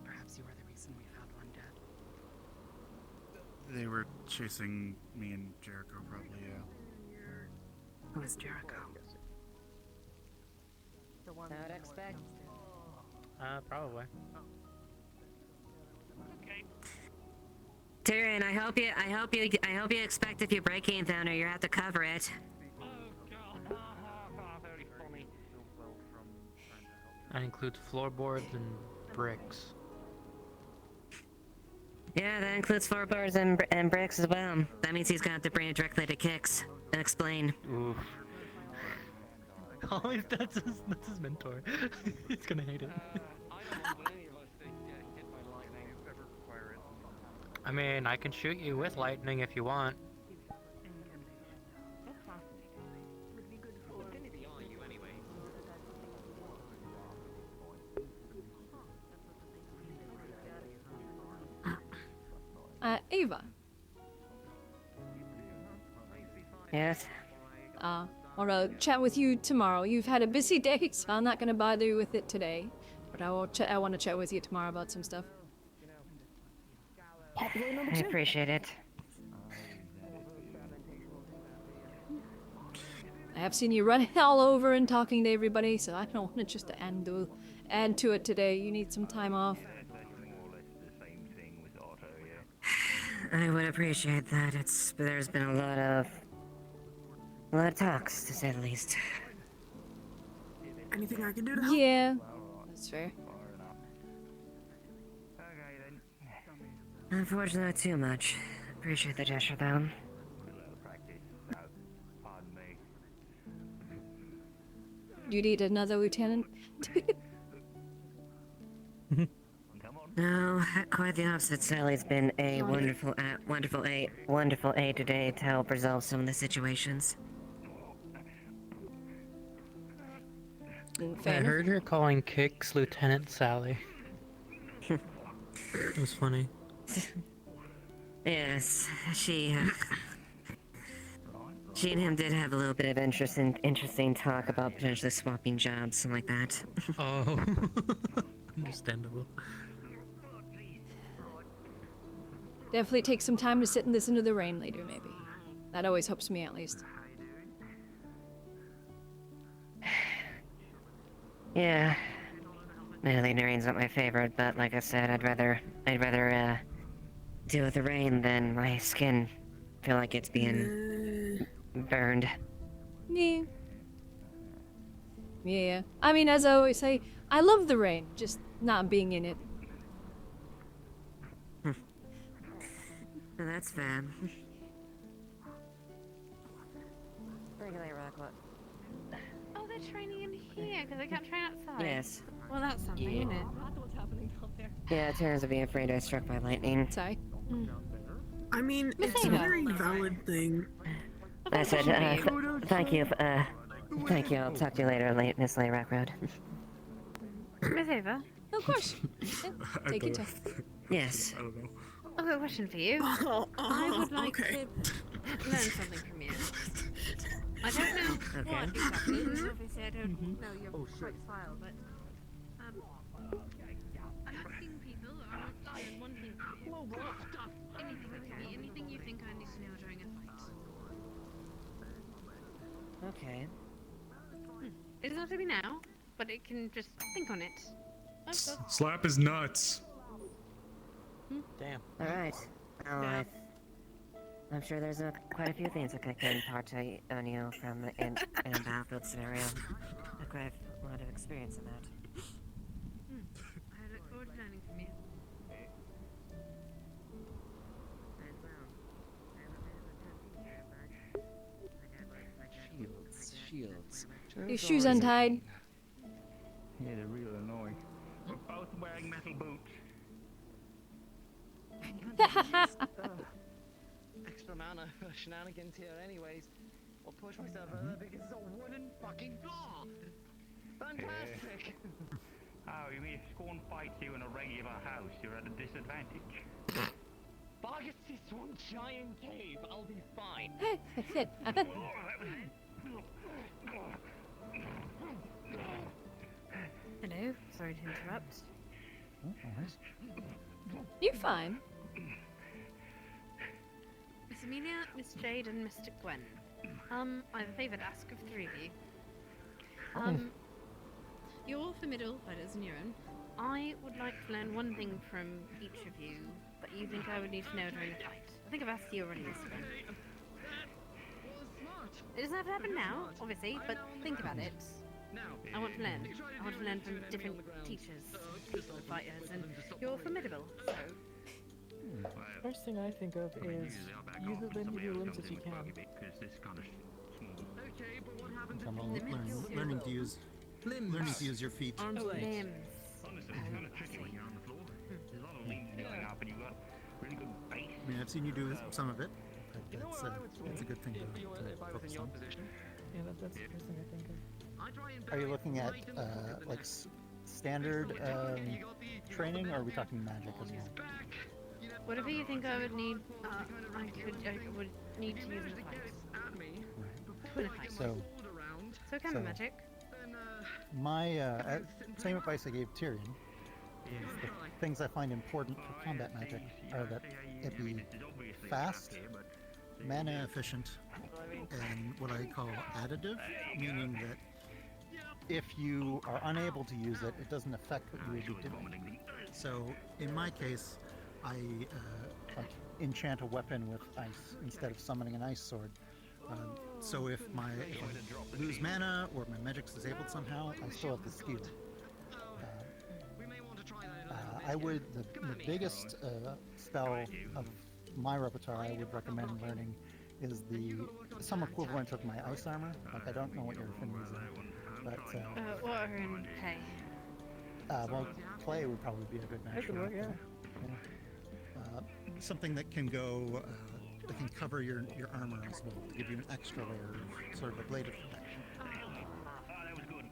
Perhaps you are the reason we found one dead. They were chasing me and Jericho, probably, yeah. Who is Jericho? I would expect. Probably. Tyrion, I hope you expect if you're breaking thunder, you have to cover it. That includes floorboards and bricks. Yeah, that includes floorboards and bricks as well. That means he's gonna have to bring it directly to Kix and explain. Oof. Always, that's his mentor. He's gonna hate it. I mean, I can shoot you with lightning if you want. Ava. Yes. or chat with you tomorrow. You've had a busy day, so I'm not gonna bother you with it today. But I want to chat with you tomorrow about some stuff. I appreciate it. I have seen you running all over and talking to everybody, so I don't want to just add to it today. You need some time off. I would appreciate that. There's been a lot of talks, to say the least. Anything I can do to help? Yeah, that's fair. Unfortunately, not too much. Appreciate the gesture, though. You need another lieutenant? No, quite the opposite. Sally's been a wonderful aid today to help resolve some of the situations. I heard her calling Kix Lieutenant Sally. It was funny. Yes, she and him did have a little bit of interesting talk about potentially swapping jobs, something like that. Oh, understandable. Definitely take some time to sit and listen to the rain later, maybe. That always helps me, at least. Yeah. Admittedly, rain's not my favorite, but like I said, I'd rather deal with the rain than my skin feel like it's being burned. Yeah. Yeah. I mean, as I always say, I love the rain, just not being in it. Well, that's fair. Regulate Rockwood. Oh, they're training in here because they can't train outside. Yes. Well, that's something, isn't it? What's happening out there? Yeah, it turns to be afraid I was struck by lightning. Sorry. I mean, it's a very valid thing. I said, thank you, thank you. I'll talk to you later, Miss Lay Rockroad. Miss Ava? Of course. Yeah, take your time. Yes. I don't know. I've got a question for you. I would like to learn something from you. I don't know what exactly, because obviously I don't know your profile, but I'm asking people, I want to learn one thing from you. Anything you think I need to know during a fight. Okay. It doesn't have to be now, but it can just think on it. Slap is nuts. Damn. Alright. Well, I'm sure there's quite a few things that can impart on you from in a battlefield scenario. I've quite a lot of experience in that. I look forward to learning from you. Shields. Your shoes untied. Yeah, they're real annoying. We're both wearing metal boots. Extra amount of shenanigans here anyways. I'll push myself further because it's a wooden fucking floor. Fantastic. Oh, you mean if Scorn fights you in a regular house, you're at a disadvantage? Fuck, it's this one giant cave. I'll be fine. Hello, sorry to interrupt. You're fine. Miss Amelia, Miss Jade, and Mr. Gwen. I have a favour to ask of three of you. You're all formidable fighters on your own. I would like to learn one thing from each of you that you think I would need to know during a fight. I think I've asked you already this one. It doesn't have to happen now, obviously, but think about it. I want to learn. I want to learn from different teachers, people, fighters, and you're formidable, so... First thing I think of is use as many of your limbs as you can. Learning to use your feet. Arms, limbs. I mean, I've seen you do some of it, but that's a good thing to focus on. Yeah, that's the first thing I think of. Are you looking at like standard training, or are we talking magic as well? Whatever you think I would need, I would need to use in a fight. In a fight. So, So kind of magic. My same advice I gave Tyrion is the things I find important for combat magic are that it be fast, mana efficient, and what I call additive, meaning that if you are unable to use it, it doesn't affect what you will be doing. So in my case, I like enchant a weapon with ice instead of summoning an ice sword. So if I lose mana or my magic's disabled somehow, I still have the skill. The biggest spell of my repertoire I would recommend learning is some equivalent of my ice armor. Like, I don't know what your affinity is in, but water and clay. Well, clay would probably be a good match. That could work, yeah. Something that can go, that can cover your armor as well, to give you an extra layer of sort of ablative protection. That was good.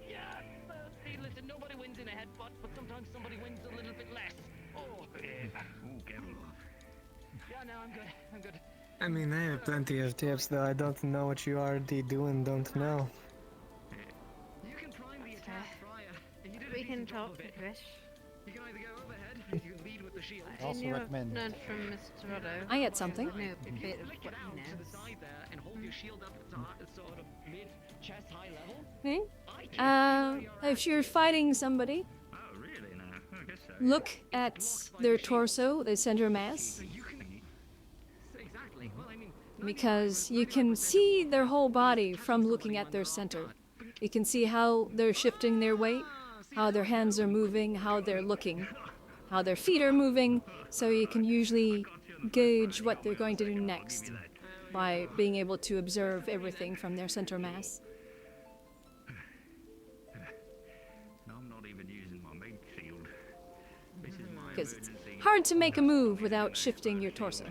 Yeah, see, listen, nobody wins in a headbutt, but sometimes somebody wins a little bit less. Oh, careful. Yeah, no, I'm good. I mean, I have plenty of tips, though I don't know what you already do and don't know. You can prime the attack prior. We can talk to Chris. You can either go overhead, you can lead with the shield. I also recommend. Learned from Mr. Otto. I get something. I know a bit of Flick what it he out to the knows. side there and hold your shield up at sort of mid-chest high level. Okay. If you're fighting somebody, Oh, really? No, I guess so. look at their torso, the center mass, Exactly. Well, I mean, because you can see their whole body from looking at their center. You can see how they're shifting their weight, how their hands are moving, how they're looking, how their feet are moving, so you can usually gauge what they're going to do next by being able to observe everything from their center mass. I'm not even using my main shield. This is my Because it's emergency. hard to make a move without shifting your torso.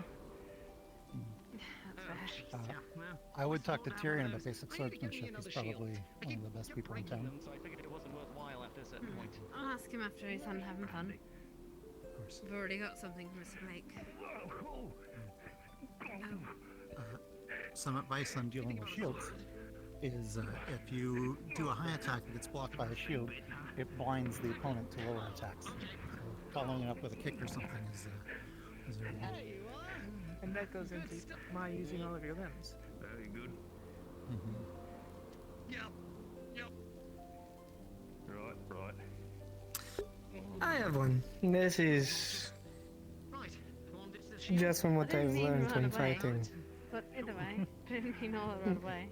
I would talk to Tyrion about basic swordsmanship. He's probably one of the best people in town. So I figured it wasn't worthwhile after a certain point. I'll ask him after he's done having fun. Of course. I've already got something from Mr. Blake. Some advice on dealing with shields is if you do a high attack that gets blocked by a shield, it blinds the opponent to lower attacks. So following it up with a kick or something is very good. And that goes into my using all of your limbs. Very good. Yep. Right. I have one. This is just from what I've learned when fighting. But either way, didn't mean all the right way.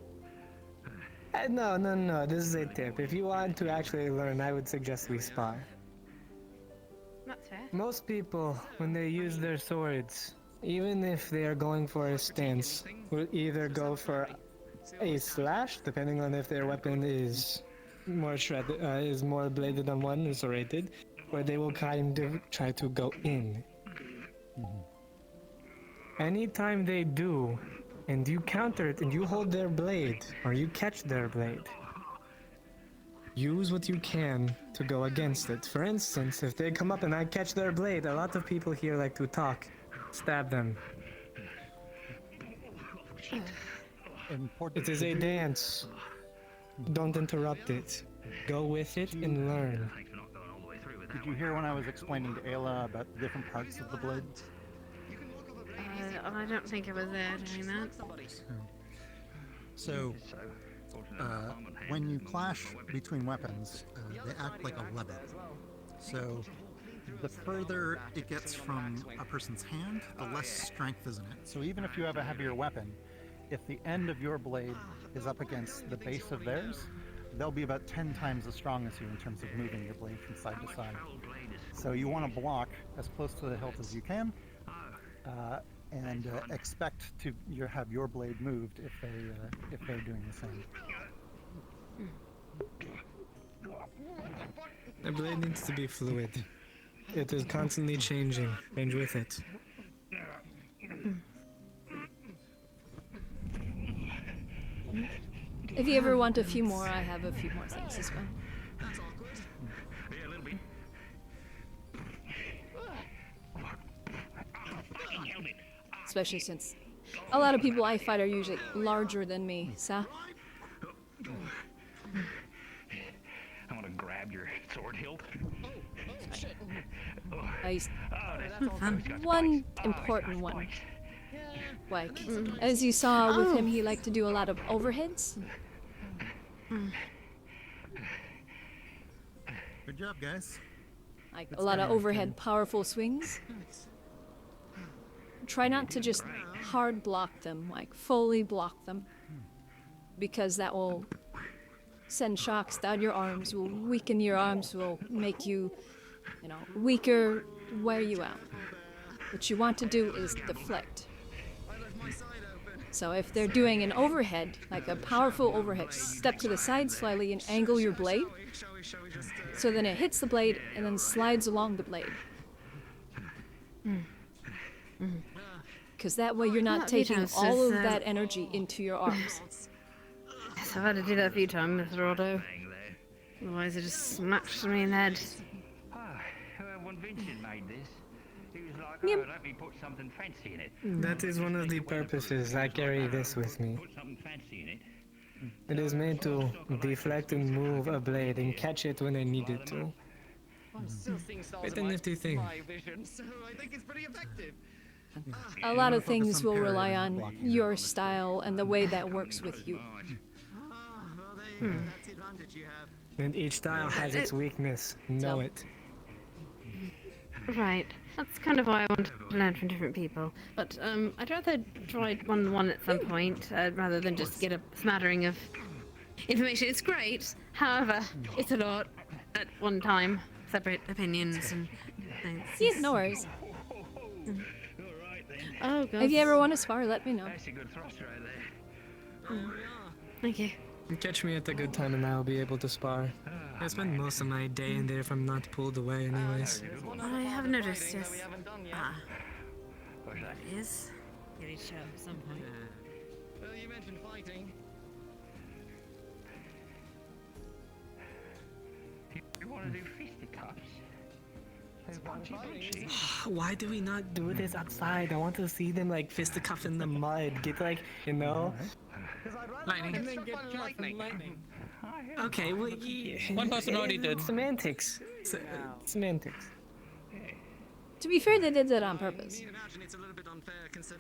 No. This is a tip. If you want to actually learn, I would suggest we spar. That's fair. Most people, when they use their swords, even if they are going for a stance, will either go for a slash, depending on if their weapon is more is more bladed on one, is serrated, or they will kind of try to go in. Anytime they do, and you counter it and you hold their blade, or you catch their blade, use what you can to go against it. For instance, if they come up and I catch their blade, a lot of people here like to talk. Stab them. Important It is a dance. Don't interrupt it. Go with it and learn. Did you hear when I was explaining to Ayla about the different parts of the blade? I don't think I was there doing that. So, when you clash between weapons, they act like a lever. So, the further it gets from a person's hand, the less strength is in it. So even if you have a heavier weapon, if the end of your blade is up against the base of theirs, they'll be about 10 times as strong as you in terms of moving your blade from side to side. So you want to block as close to the hilt as you can, and expect to have your blade moved if they're doing the same. The blade needs to be fluid. It is constantly changing. Change with it. If you ever want a few more, I have a few more things as well. That's awkward. Yeah, a little bit. Especially since a lot of people I fight are usually larger than me, so I'm gonna grab your sword hilt. Shit. One important one. Like, as you saw with him, he liked to do a lot of overheads. Good job, guys. Like a lot of overhead powerful swings. Try not to just hard block them, like fully block them. Because that will send shocks down your arms, will weaken your arms, will make you, weaker, wear you out. What you want to do is deflect. So if they're doing an overhead, like a powerful overhead, step to the side slightly and angle your blade. So then it hits the blade and then slides along the blade. Because that way you're not taking all of that energy into your arms. Yes, I've had to do that a few times, Mr. Otto. Otherwise it just smashed me in the head. When Vincent made this, he was like, Yep. let me put something fancy in it. That is one of the purposes I carry this with me. Put something fancy in it. It is made to deflect and move a blade and catch it when I need it to. I'm still seeing stars It's a in nifty thing. my vision, so I think it's pretty effective. A lot of things will rely on your style and the way that works with you. That's the advantage you have. And each style has its weakness. Know it. Right. That's kind of why I want to learn from different people. But I'd rather try one at some point rather than just get a smattering of information. It's great, however, it's a lot at one time. Separate opinions and things. Yeah, no worries. Oh, God. If you ever want to spar, let me know. That's a good thrust right there. Thank you. Catch me at a good time and I'll be able to spar. I spend most of my day in there if I'm not pulled away anyways. I have noticed, yes. What's that? Yes. Get each at some point. Well, you mentioned fighting. You want to do fisticuffs? Why do we not do this outside? I want to see them like fisticuffs in the mud. Get like, Lightning. And then get shot from lightning. Okay, well, One person already did. Semantics. Semantics. To be fair, they did that on purpose.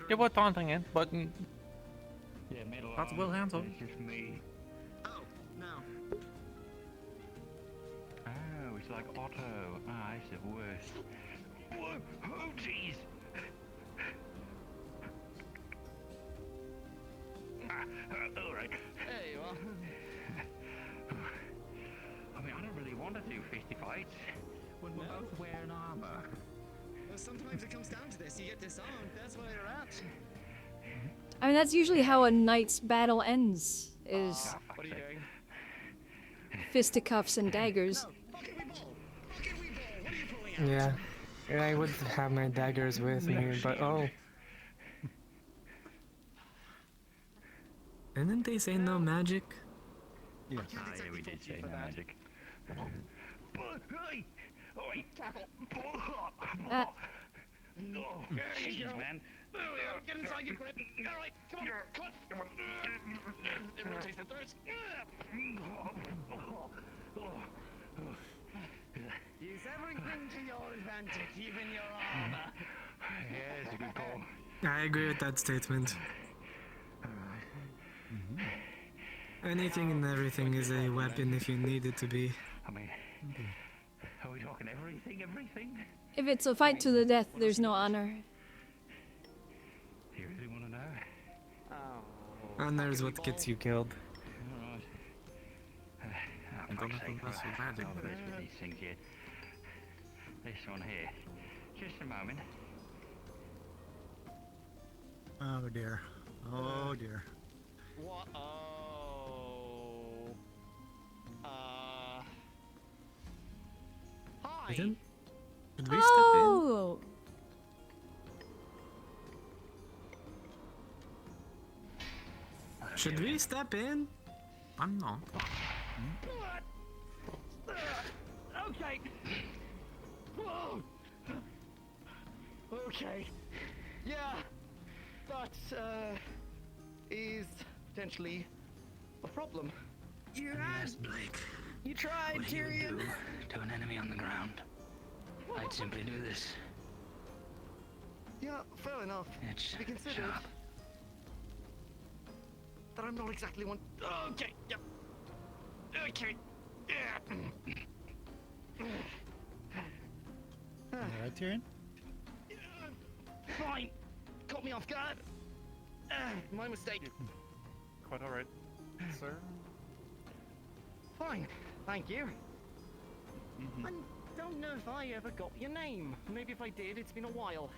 They were taunting it, but Yeah, metal that's well handled. It's just me. Oh, no. Oh, it's like Otto. Ah, it's the worst. Whoa, oh, jeez. All right. Hey, well. I mean, I don't really want to do fisty fights when we're both wearing armor. Well, sometimes it comes down to this. You get disarmed. That's where you're at. I mean, that's usually how a knight's battle ends, is What are you doing? fisticuffs and daggers. Yeah. I would have my daggers with me, but oh. Didn't they say no magic? Yes. Ah, yeah, we did say no magic. Hey! Oi! Oh, jeez, man. Get inside your grip. All right, come on. Come on. Everyone takes the thirst. Use everything to your advantage, even your armor. Yeah, it's a good call. I agree with that statement. Anything and everything is a weapon if you need it to be. I mean, are we talking everything? If it's a fight to the death, there's no honor. You really want to know? Honor is what gets you killed. Alright. I don't know if that's I'll magic. bother with these things here. This one here. Just a moment. Oh dear. Oh dear. What? Oh. Hi. Should we Oh! Should we step in? I'm not. Okay. Whoa. Okay. Yeah. That is potentially a problem. You had. Yes, Blake. You tried, What do you Tyrion. do to an enemy on the ground? I'd simply do this. Yeah, fair enough. It's Be considered sharp. that I'm not exactly one. Okay. Yep. Okay. Alright, Tyrion? Fine. Caught me off guard. My mistake. Quite alright, sir. Fine. Thank you. Mhm. I don't know if I ever got your name. Maybe if I did, it's been a while.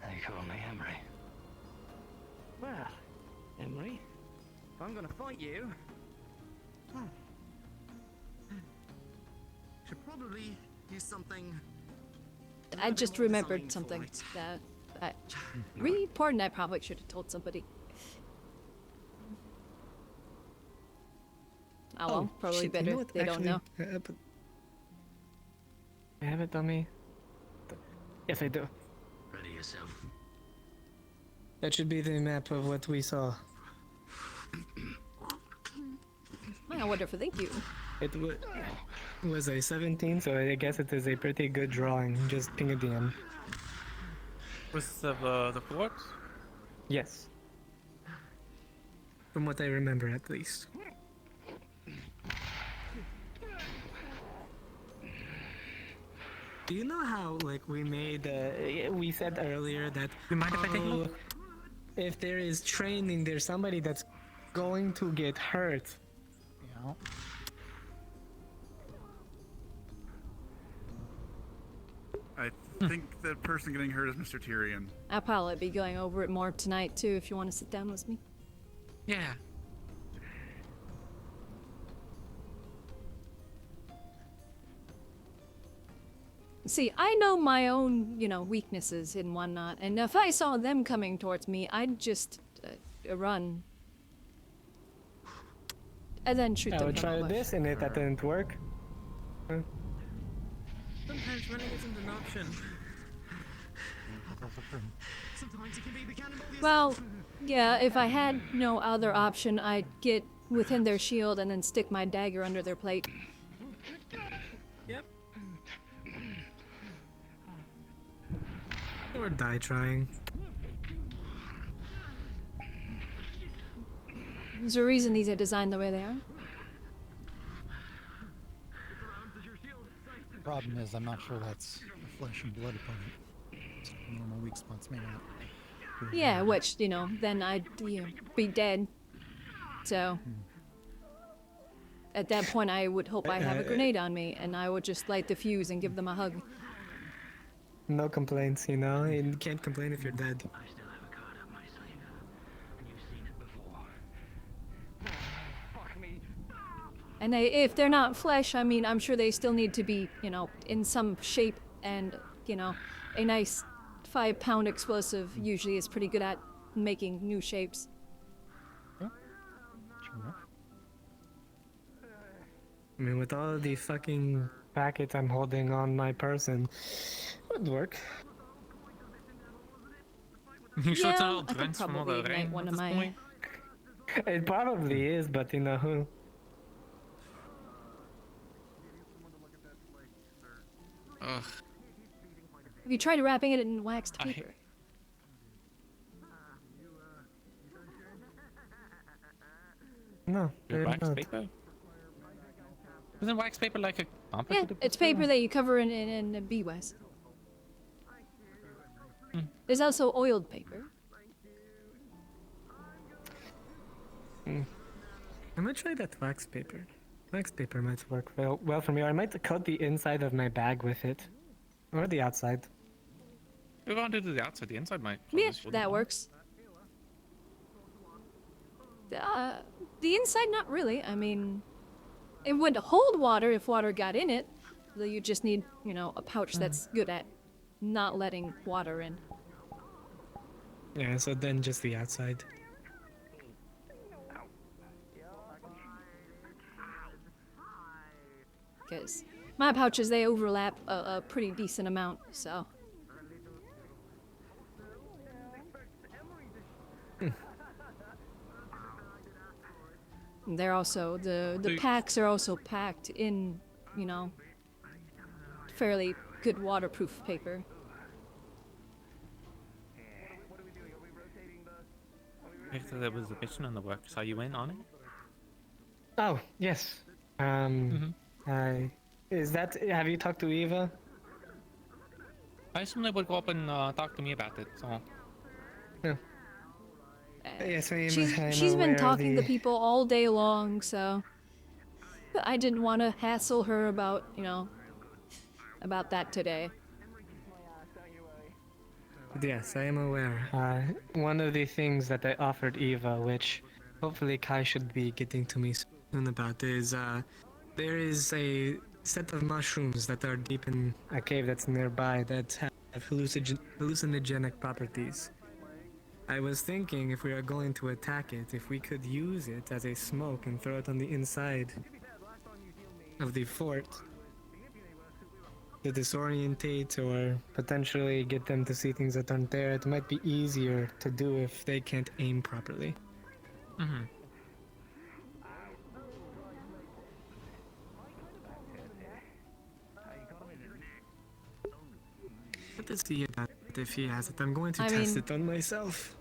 They call me Emery. Well, Emery, if I'm gonna fight you, should probably use something. I just remembered something that really important. I probably should have told somebody. Oh well, probably shit, better you know what, they don't know. but I have it on me. Yes, I do. Ready yourself. That should be the map of what we saw. Oh, wonderful, thank you. It was a 17, so I guess it is a pretty good drawing. Just ping a DM. Was the fort? Yes. From what I remember, at least. Do you know how, like, we made, we said earlier that... You mind if I take a look? If there is training, there's somebody that's going to get hurt. Yeah. I think the person getting hurt is Mr. Tyrion. I'll probably be going over it more tonight too if you want to sit down with me. Yeah. See, I know my own, weaknesses and whatnot, and if I saw them coming towards me, I'd just run. And then shoot I them would from try the bush. this and that didn't work. Sometimes running isn't an option. Sometimes it can be the cannonball. Well, yeah, if I had no other option, I'd get within their shield and then stick my dagger under their plate. Yep. Or die trying. There's a reason these are designed the way they are. The problem is, I'm not sure that's a flesh and blood opponent. So normal weak spots may not. Yeah, which, then I'd be dead. So, at that point, I would hope I have a grenade on me, and I would just light the fuse and give them a hug. No complaints, you can't complain if you're dead. I still have a card up my sleeve, and you've seen it before. Fuck me. And if they're not flesh, I mean, I'm sure they still need to be, in some shape, and, a nice 5-pound explosive usually is pretty good at making new shapes. Sure enough. I mean, with all of the fucking packets I'm holding on my person, it would work. You sure it's Yeah, all I could drenched from all probably the ignite rain one at of this my- point? It probably is, but who? Ugh. Have you tried wrapping it in waxed I hate- paper? No. Your wax not. paper? Isn't wax paper like a Yeah, complicated? it's paper that you cover in beeswax. There's also oiled paper. I might try that wax paper. Wax paper might work well for me, or I might cut the inside of my bag with it. Or the outside. We want to do the outside. The inside might. Yeah, that works. The inside, not really. I mean, it would hold water if water got in it. Though you just need, a pouch that's good at not letting water in. Yeah, so then just the outside. Because my pouches, they overlap a pretty decent amount, so. They're also the packs are also packed in, you know, fairly good waterproof paper. So there was a mission in the works. Are you in on it? Oh, yes. Is that... Have you talked to Eva? I assume they would go up and talk to me about it, so... No. Yes, I'm She's been aware of talking to the... people all day long, so I didn't want to hassle her about, you know, about that today. Yes, I am aware. One of the things that I offered Eva, which hopefully Kai should be getting to me soon about, is there is a set of mushrooms that are deep in a cave that's nearby that have hallucinogenic properties. I was thinking if we are going to attack it, if we could use it as a smoke and throw it on the inside of the fort to disorientate or potentially get them to see things that aren't there. It might be easier to do if they can't aim properly. Mm-hmm. Let us see about it if he has it. I'm going to test it on myself.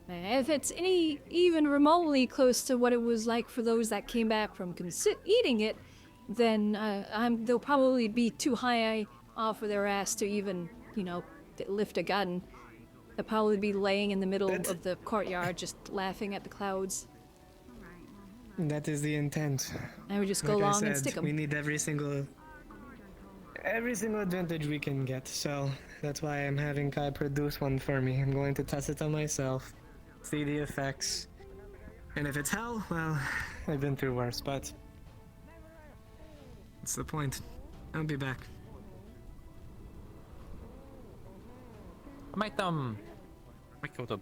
If it's even remotely close to what it was like for those that came back from eating it, then they'll probably be too high off of their ass to even, you know, lift a gun. They'll probably be laying in the middle of the courtyard just laughing at the clouds. That is the intent. I would just go Like I along and said, stick them. We need every single advantage we can get, so that's why I'm having Kai produce one for me. I'm going to test it on myself, see the effects, and if it's hell, well, I've been through worse, but what's the point? I'll be back. I might go to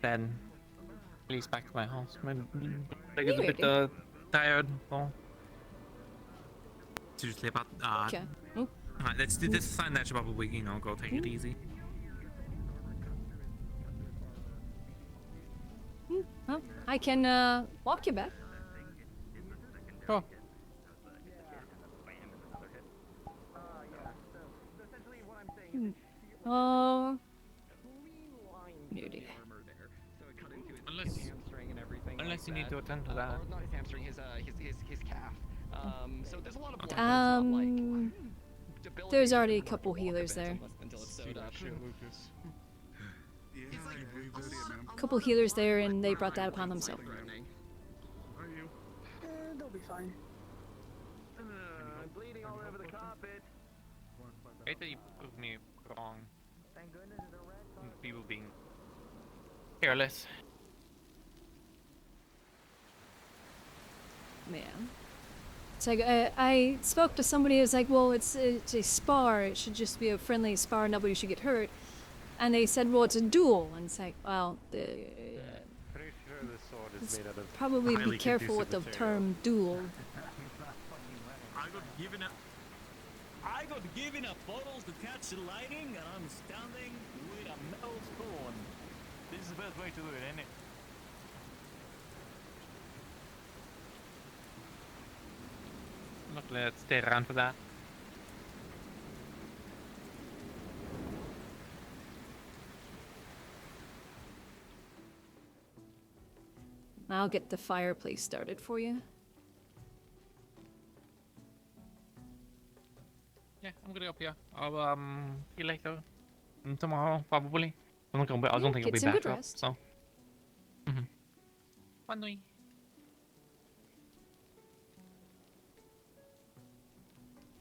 bed. At least back to my house. Maybe I get a bit tired. So. To sleep out. Okay. Alright, this is a sign that I should probably, you know, go take it easy. Well, I can walk you back. Sure. Oh. Beauty. Unless you need to attend to that. Not his hamstring, his calf. So there's a lot of there's already a couple healers there. until it's sewed up. Couple healers there, and they brought that upon themselves. They'll be fine. I'm bleeding all over the carpet. Hate that you proved me wrong. People being careless. Man. It's like, I spoke to somebody who's like, well, it's a spar, it should just be a friendly spar, nobody should get hurt. And they said, well, it's a duel. And it's like, well, Pretty sure this sword is made out of probably be careful with the term duel. I got given a bottle to catch the lightning, and I'm standing with a metal spoon. This is the best way to do it, isn't it? Luckily, let's stay around for that. I'll get the fireplace started for you. Yeah, I'm gonna go up here. I'll see you later. Tomorrow, probably. I don't think I'll get be some back good up, rest. so. Fun night.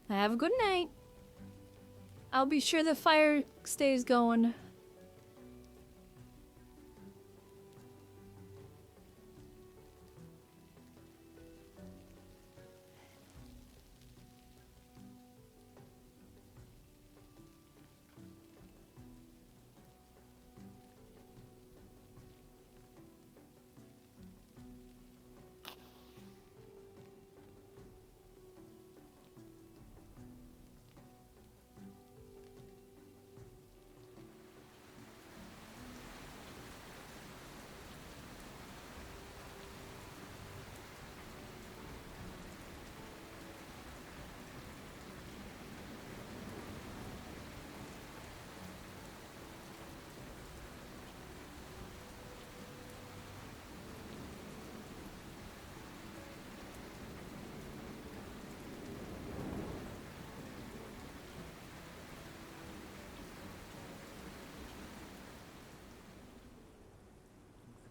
Have a good night. I'll be sure the fire stays going.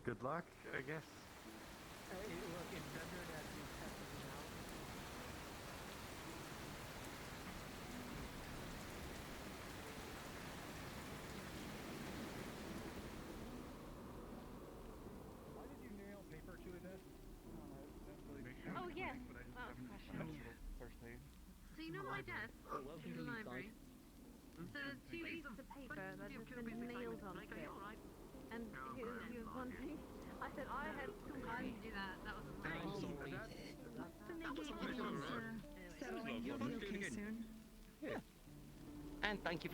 Good luck, I guess. Look, it's better that you test it out. Why did you nail paper to the desk? Oh yeah. Well, question. First aid. So you know my desk in the library? So there's two pieces of paper that have been nailed onto it. And he was wondering. I said I had some time to do that. That was And thank you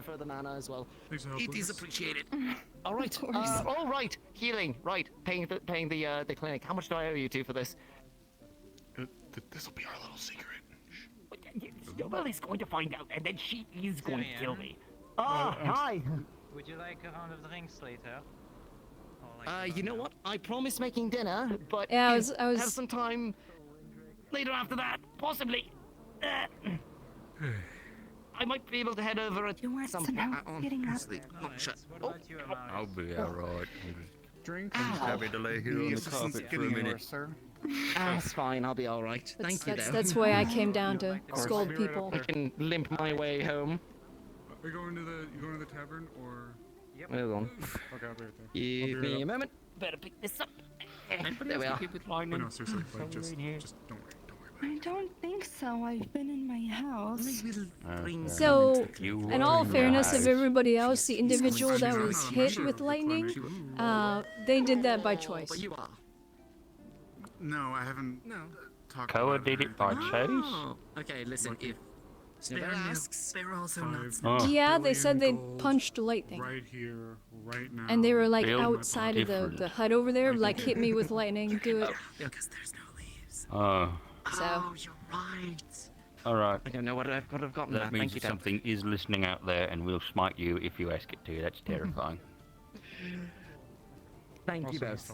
for the mana as well. Thanks for It helping is us. appreciated. All right. Of course. All right. Healing. Right. Paying the clinic. How much do I owe you two for this? This will be our little secret. Nobody's going to find out, and then she is going to kill me. I'm Hi. Would you like a round of drinks later? Or like You know what? I promised making dinner, but Yeah, I have was. some time later after that, possibly. I might be able to head over at some honestly, not sure. Oh, I'll be alright. Drink. I'm just happy to lay here on the carpet for a minute. Sir. that's fine. I'll be all right. Thank you, though. That's why I came down to scold people. I can limp my way home. Are you going to the tavern or? Yep. Hold on. Okay, I'll be right there. Give me a moment. Better pick this up. There we are. Oh, no, seriously, like, just don't worry. I don't think so. I've been in my house. So, in all fairness of everybody else, the individual that was hit with lightning, they did that by choice. No, I haven't. Talked Koa about did it by choice? Okay, listen, if Snowbell asks, they're also Yeah, they said they punched lightning. Right here, right now. And they were like Build outside of different. the hut over there, like hit me with lightning, do it. Because there's no leaves. So. You're right. Alright. I don't know what I've gotten That that. means Thank you, that Dad. something is listening out there and will smite you if you ask it to. That's terrifying. Thank you both.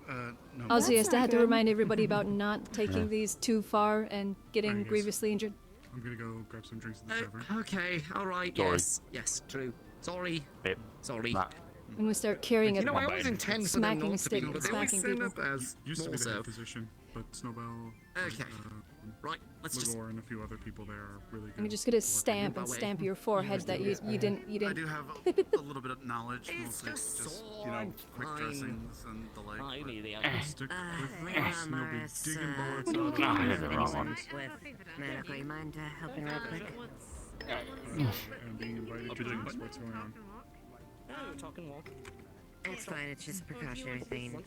No. Also, yes, I had to remind everybody about not taking these too far and getting Yes. grievously injured. I'm gonna go grab some drinks at the tavern. Okay, all right. Sorry. Yes, true. Sorry. Yep. Sorry. Nah. And we start carrying You it, know, I always intend for them smacking not to be, stick, but they always smacking end people. up as Used to more be the so. head physician, but Snowbell, Okay. Right, let's just. Ligor, and a few other people there are really good. I'm just gonna stamp and stamp your forehead that you didn't. I do have a little bit of knowledge, mostly it's just quick fine. dressings and the like. I knew the but stick with me, and you'll be digging bullets out of Ah, me. you're the wrong one. Medical, you mind helping real quick? And being invited to drinks, what's going on? Oh, talk and walk. It's fine, it's just a precautionary thing.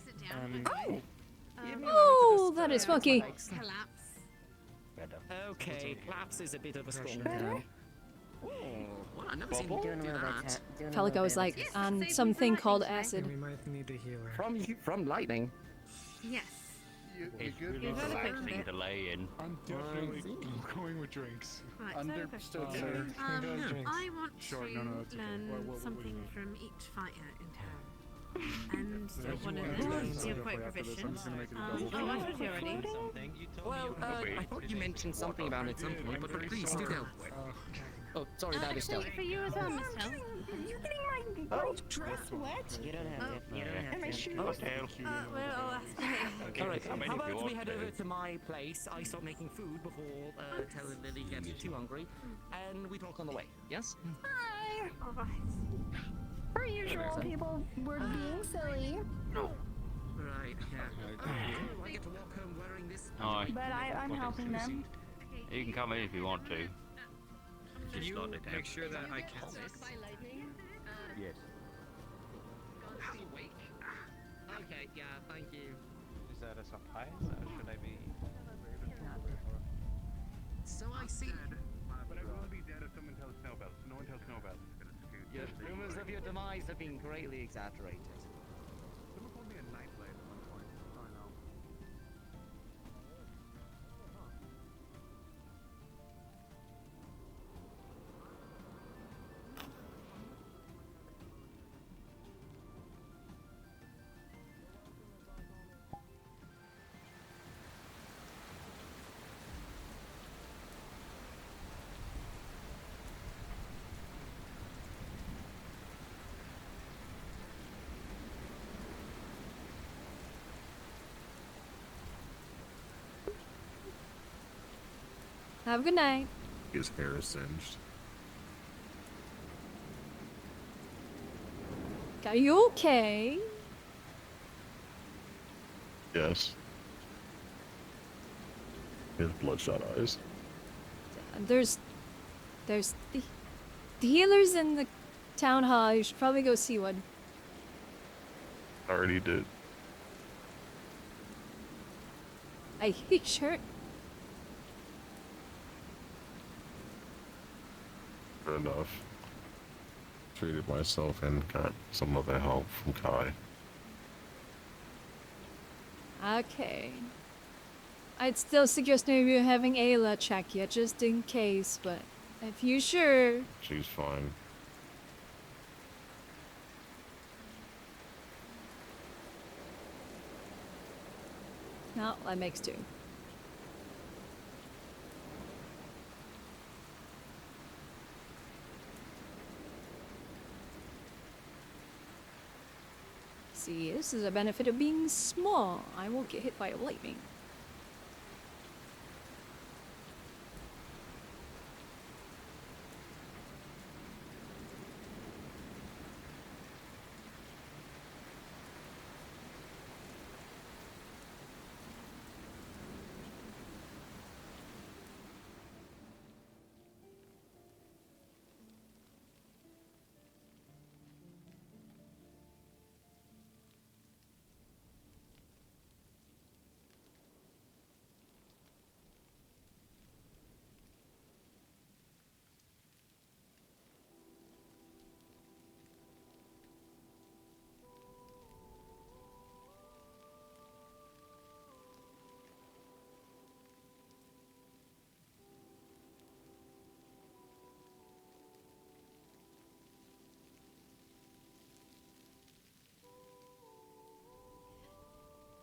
Oh, that is funky. Okay, collapse is a bit of a strong Better? term. Oh, well, I've never seen you Doing a do little that. bit. Doing a Felt like I little was bit. like on something called acid. We might need a healer. From lightning. Yes. It's good? really You've had a quick relaxing bit. to lay in. I'm definitely going with drinks. Right, so Understood, question. sir. I want Sure, to no, it's okay. learn What do you something need? from each fighter in town. And one of want them to is do you're that quite after this. I'm proficient. just gonna make it a Oh, double. I told you already. Well, I thought you mentioned something about it at some point, but please do tell. Oh, sorry, that is still. Actually, for you as well, Miss Tell. Are you getting my dress wet? You don't have to. You don't have And my to. shoes? Well, I'll ask me. Alright, I mean, how if you about we want head to. over to my place, I start making food before telling Lily gets too hungry, and we talk on the way, yes? Hi. All right. Per usual, people were being silly, Right, yeah. I get to walk home wearing this. Aye. but I'm helping them. You can come in if you want to. Can Just you start it make out. sure that I can Yes. Awake. Okay, yeah, thank you. Is that a surprise or should I be? So I see. But I will be dead if someone tells Snowbell. So no one tells Snowbell. Your rumors of your demise have been greatly exaggerated. Someone called me a nightblade at one point. Oh, I know. Have a good night. His hair is singed. Are you okay? Yes. His bloodshot eyes. There's the healers in the town hall. You should probably go see one. Already did. I hate shirt. Good enough. Treated myself and got some other help from Kai. Okay. I'd still suggest maybe having Ayla check you just in case, but if you sure. She's fine. No, that makes two. See, this is a benefit of being small. I won't get hit by a lightning.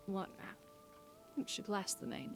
What now? It should last the main.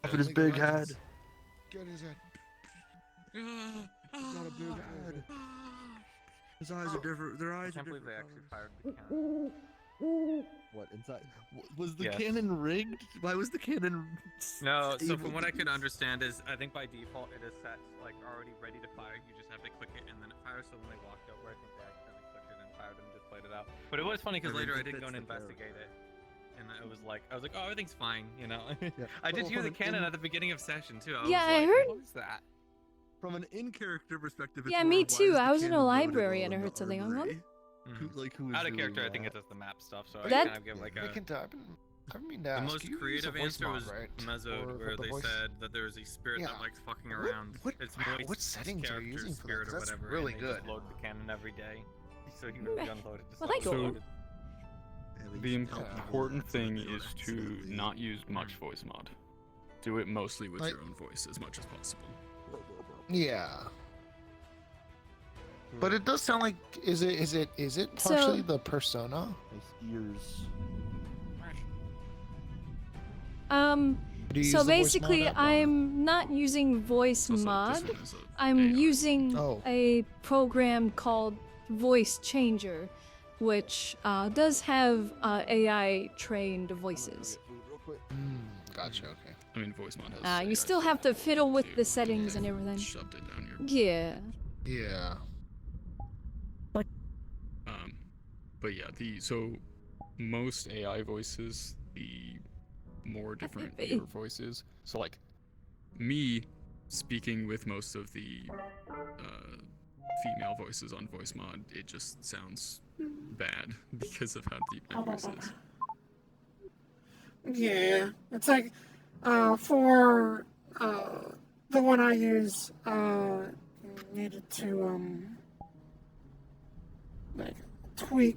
Look at his big head. Get his head. He's got a big head. His eyes are different. Their eyes are different. They actually fired the cannon. What inside? Was the Yes. cannon rigged? Why was the cannon? No, so able from what to I could use- understand is, I think by default it is set like already ready to fire. You just have to click it and then it fires. So when they walked over, I think they accidentally clicked it and fired and just played it out. But it was funny because I mean, later I it did go and fits the character. investigate it, and I was like, oh, everything's fine, you know. I But did hear from the an cannon in- at the beginning of session too. Yeah, was I like, heard- What was that? From an in-character perspective, it's Yeah, more me of why too. is the I was in a cannon loaded library while and I in heard the something. I'm like, armory? Who is Out of doing character, I think that? it does the map stuff. So I That- kind of give like a. I mean to The ask, most you use a creative voice answer mod, was right? Mezzo, For where the they voice? said that there is a spirit that Yeah. likes fucking What- around. what- It's wow, voiced what settings are you character's using for that? spirit 'Cause or that's whatever, really and they just good. load the cannon every day, so you can really unload it. Well, I So go. the important thing is to not use much voice mod. Do it mostly with your own voice as much as possible. Yeah. But it does sound like is it So- partially the persona? Ears. Do you use So the voice mod basically, app? I'm not using voice mod. one is I'm using Oh. a program called Voice Changer, which does have AI trained voices. Gotcha. Okay. I mean, voice mod has. You still have to fiddle with the settings and everything. Shoved it down your. Yeah. Yeah. But yeah, so most AI voices, the more different your voices. So like me speaking with most of the female voices on voice mod, it just sounds bad because of how deep my voice is. Yeah, it's like for the one I use, needed to like tweak,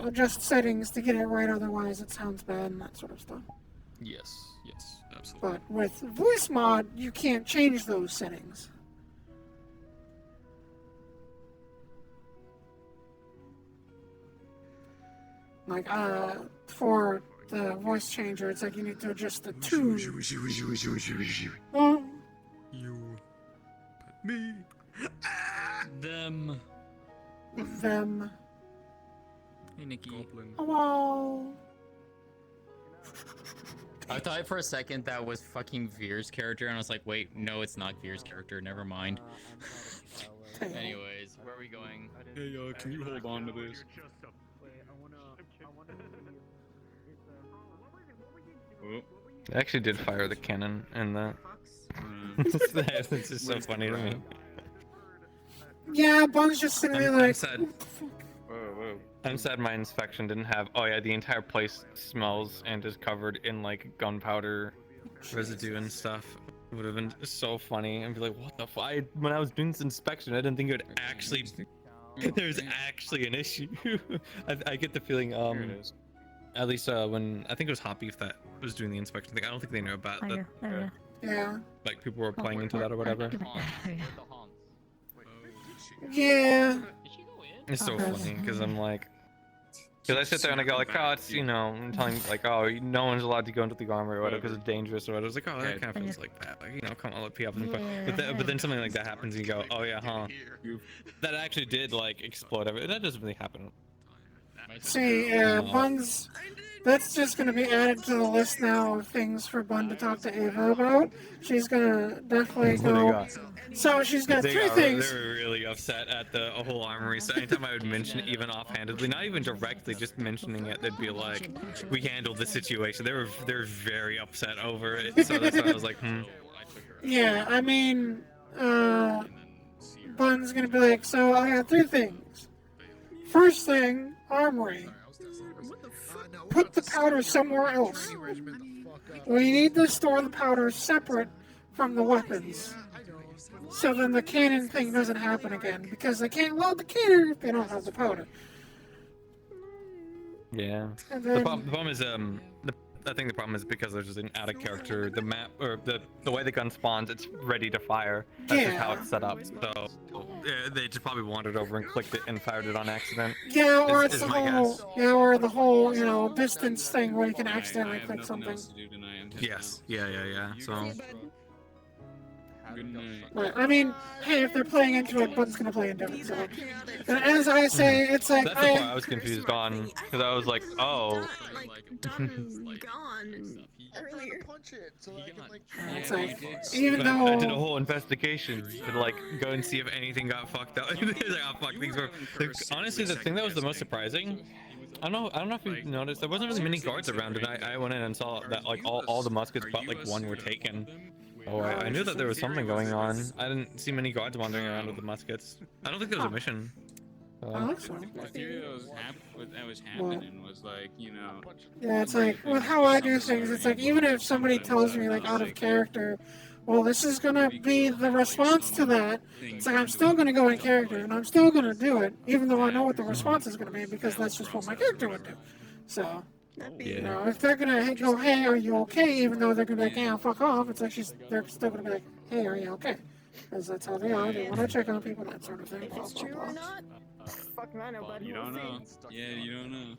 adjust settings to get it right. Otherwise, it sounds bad and that sort of stuff. Yes, absolutely. But with voice mod, you can't change those settings. Like for the voice changer, it's like you need to adjust the tune. Oh, You, me, them. them. Hey, Nikki. Hello. I thought for a second that was fucking Veer's character, and I was like, wait, no, it's not Veer's character. Never mind. Anyways, where are we going? Hey, can you hold on to this? Oh. They actually did fire the cannon in that. It's just so funny to me. Yeah, Bung's just sitting there I'm like. sad. I'm sad my inspection didn't have. Oh yeah, the entire place smells and is covered in like gunpowder residue and stuff. It would have been so funny and be like, what the fuck? When I was doing this inspection, I didn't think it would actually. There's actually an issue. I get the feeling. At least when I think it was Hot Beef that was doing the inspection thing. I don't think they knew about that. Yeah. Like people were playing into that or whatever. Yeah. It's so funny because I'm like, because I sit there and I go like, oh, it's I'm telling like, oh, no one's allowed to go into the armory or whatever because it's dangerous or whatever. I was like, oh, that kind of feels like that. Like, come on, let people have fun. But then something like that happens and you go, oh yeah, huh? That actually did like explode everything. That doesn't really happen. See, Bun's. That's just gonna be added to the list now of things for Bun to talk to Ava about. She's gonna definitely go. So she's got three things. They were really upset at the whole armory. So anytime I would mention it, even offhandedly, not even directly, just mentioning it, they'd be like, "We handled the situation." They were very upset over it. So that's why I was like, Yeah, I mean, Bun's gonna be like, so I got three things. First thing, armory. Put the powder somewhere else. We need to store the powder separate from the weapons. So then the cannon thing doesn't happen again, because they can't load the cannon if they don't have the powder. Yeah. And The then- problem is I think the problem is because there's an out of character. The map or the way the gun spawns, it's ready to fire. That's just how Yeah. it's set up. So they just probably wandered over and clicked it and fired it on accident. Yeah, or it's is the my whole, guess. yeah, or the whole, distance thing where you can accidentally click something. Yes. Yeah. So Good night. But, I mean, hey, if they're playing into it, Bun's gonna play into it. So. And as I say, it's like That's the part I was confused on because I was like, oh. Gone earlier. It's like, even though I did a whole investigation to like go and see if anything got fucked up. Like, oh fuck, things were. Honestly, the thing that was the most surprising. I don't know if you noticed, there wasn't really many guards around, and I went in and saw that like all the muskets but like one were taken. Oh, I knew that there was something going on. I didn't see many guards wandering around with the muskets. I don't think there was a mission. I think so. The theory that was happening was like, you know. Yeah, it's like with how I do things. It's like even if somebody tells me like out of character, well, this is gonna be the response to that. It's like I'm still gonna go in character and I'm still gonna do it, even though I know what the response is gonna be because that's just what my character would do. So, you know, if they're gonna go, hey, are you okay? Even though they're gonna be like, yeah, fuck off. It's like they're still gonna be like, hey, are you okay? Because that's how they are. They want to check on people, that sort of thing. If it's true or not, fuck I know, bud. You don't know. Yeah, you don't know.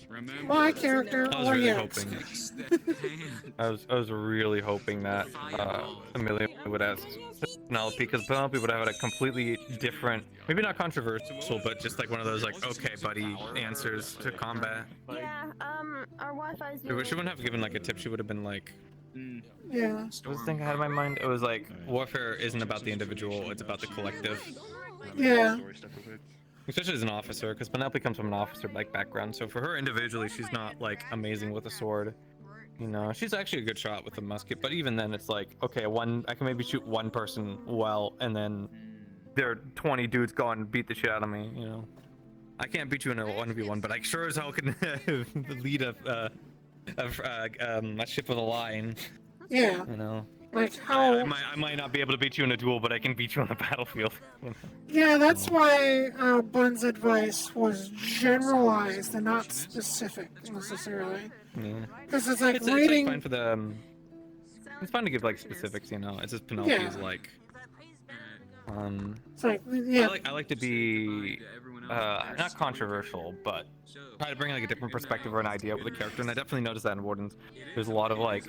Remember, my character. I was really hoping. I was really hoping that Amelia would ask Penelope, because Penelope would have had a completely different, maybe not controversial, but just like one of those like, okay, buddy, answers to combat. Yeah, our Wi-Fi's She wouldn't have given like a tip. She would have been like, yeah. What was the thing I had in my mind? It was like, warfare isn't about the individual, it's about the collective. Yeah. Especially as an officer, because Penelope comes from an officer-like background, so for her individually, she's not like amazing with a sword. You know, she's actually a good shot with a musket, but even then, it's like, okay, I can maybe shoot one person well, and then there are 20 dudes go and beat the shit out of me. You know, I can't beat you in a 1v1, but I sure as hell can lead a ship with a line. Yeah. You know. Like how I might not be able to beat you in a duel, but I can beat you on the battlefield. Yeah, that's why Bun's advice was generalized and not specific necessarily. Yeah. Because it's like It's reading. like fine for the. It's fine to give like specifics, you know. It's just Penelope is like. It's like, yeah. I like to be not controversial, but try to bring like a different perspective or an idea with the character, and I definitely noticed that in Wardens. There's a lot of like.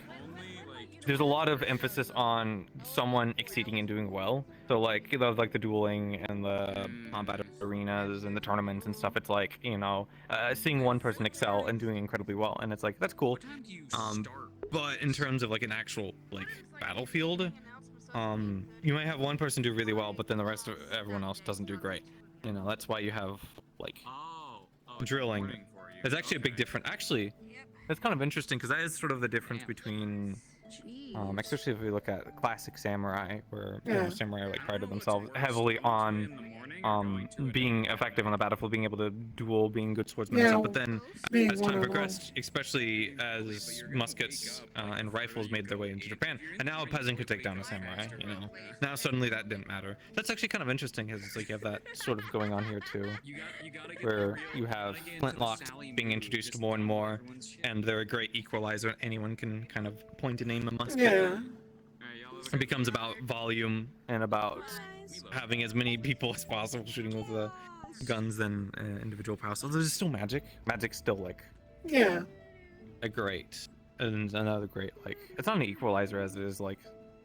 There's a lot of emphasis on someone exceeding and doing well. So like, you know, like the dueling and the combat arenas and the tournaments and stuff. It's like, you know, seeing one person excel and doing incredibly well, and it's like that's cool. But in terms of like an actual like battlefield, you might have one person do really well, but then the rest of everyone else doesn't do great. You know, that's why you have like drilling. There's actually a big difference. Actually, that's kind of interesting because that is sort of the difference between. Especially if we look at classic samurai, where you know, samurai like prided themselves heavily on being effective on the battlefield, being able to duel, being good swordsmen and stuff. But then as time progressed, especially as muskets and rifles made their way into Japan, and now a peasant could take down a samurai, you know. Now suddenly that didn't matter. That's actually kind of interesting because it's like you have that sort of going on here too, where you have flintlocked being introduced more and more, and they're a great equalizer. Anyone can kind of point and aim a musket. Yeah. It becomes about volume and about having as many people as possible shooting with the guns than individual power. So there's still magic. Magic's still like a great and another great like it's not an equalizer as it is like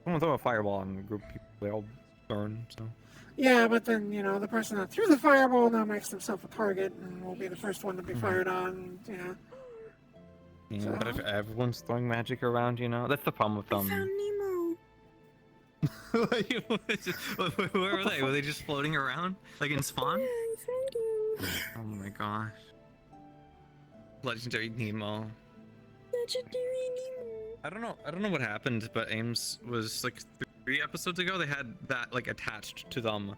someone throw a fireball on a group of people, they all burn. So yeah, but then you know the person that threw the fireball now makes himself a target and will be the first one to be fired on. Yeah. Yeah, but if everyone's throwing magic around, you know, that's the problem with them. Where were they? Were they just floating around, like in Spawn? Oh my gosh! Legendary Nemo. Legendary Nemo. I don't know what happened, but Ames was like 3 episodes ago. They had that like attached to them,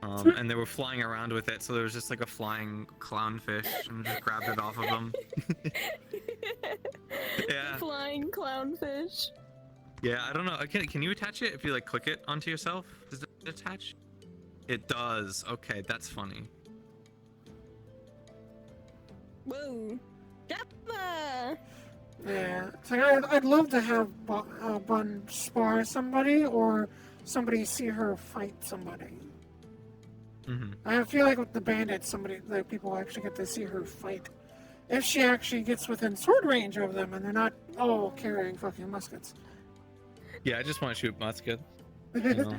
and they were flying around with it. So there was just like a flying clownfish, and just grabbed it off of them. Yeah. Flying clownfish. Yeah, I don't know. Can you attach it if you like click it onto yourself? Does it attach? It does. Okay, that's funny. Whoa. Dappa! Yeah. So I'd love to have Bun spar somebody or somebody see her fight somebody. I feel like with the bandits, people actually get to see her fight. If she actually gets within sword range of them and they're not all carrying fucking muskets. Yeah, I just want to shoot musket. You know.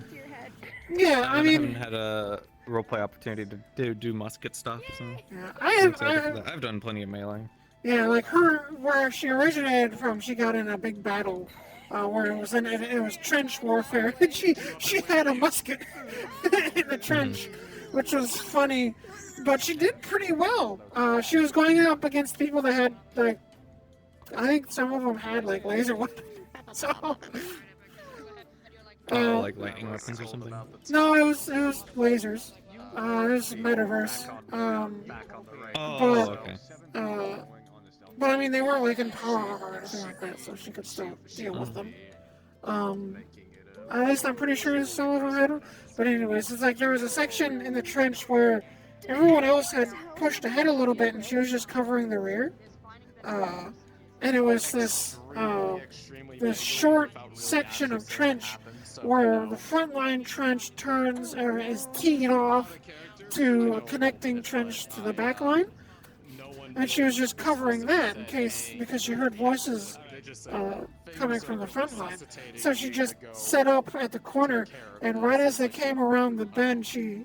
Yeah, I mean, haven't had a roleplay opportunity to do musket stuff, so yeah, I'm excited for that. I've done plenty of melee. yeah, like where she originated from, she got in a big battle, where it was trench warfare, and she had a musket in the trench, which was funny, but she did pretty well. She was going up against people that had like, I think some of them had like laser weapons, so. Like lightning weapons or something. No, it was lasers. It was metaverse. Okay. But I mean, they weren't like in power armor or anything like that, so she could still deal with them. At least I'm pretty sure some of them had them. But anyways, it's like there was a section in the trench where everyone else had pushed ahead a little bit, and she was just covering the rear. And it was this short section of trench where the front line trench turns or is teed off to a connecting trench to the back line. And she was just covering that because she heard voices coming from the front line. So she just set up at the corner, and right as they came around the bend, she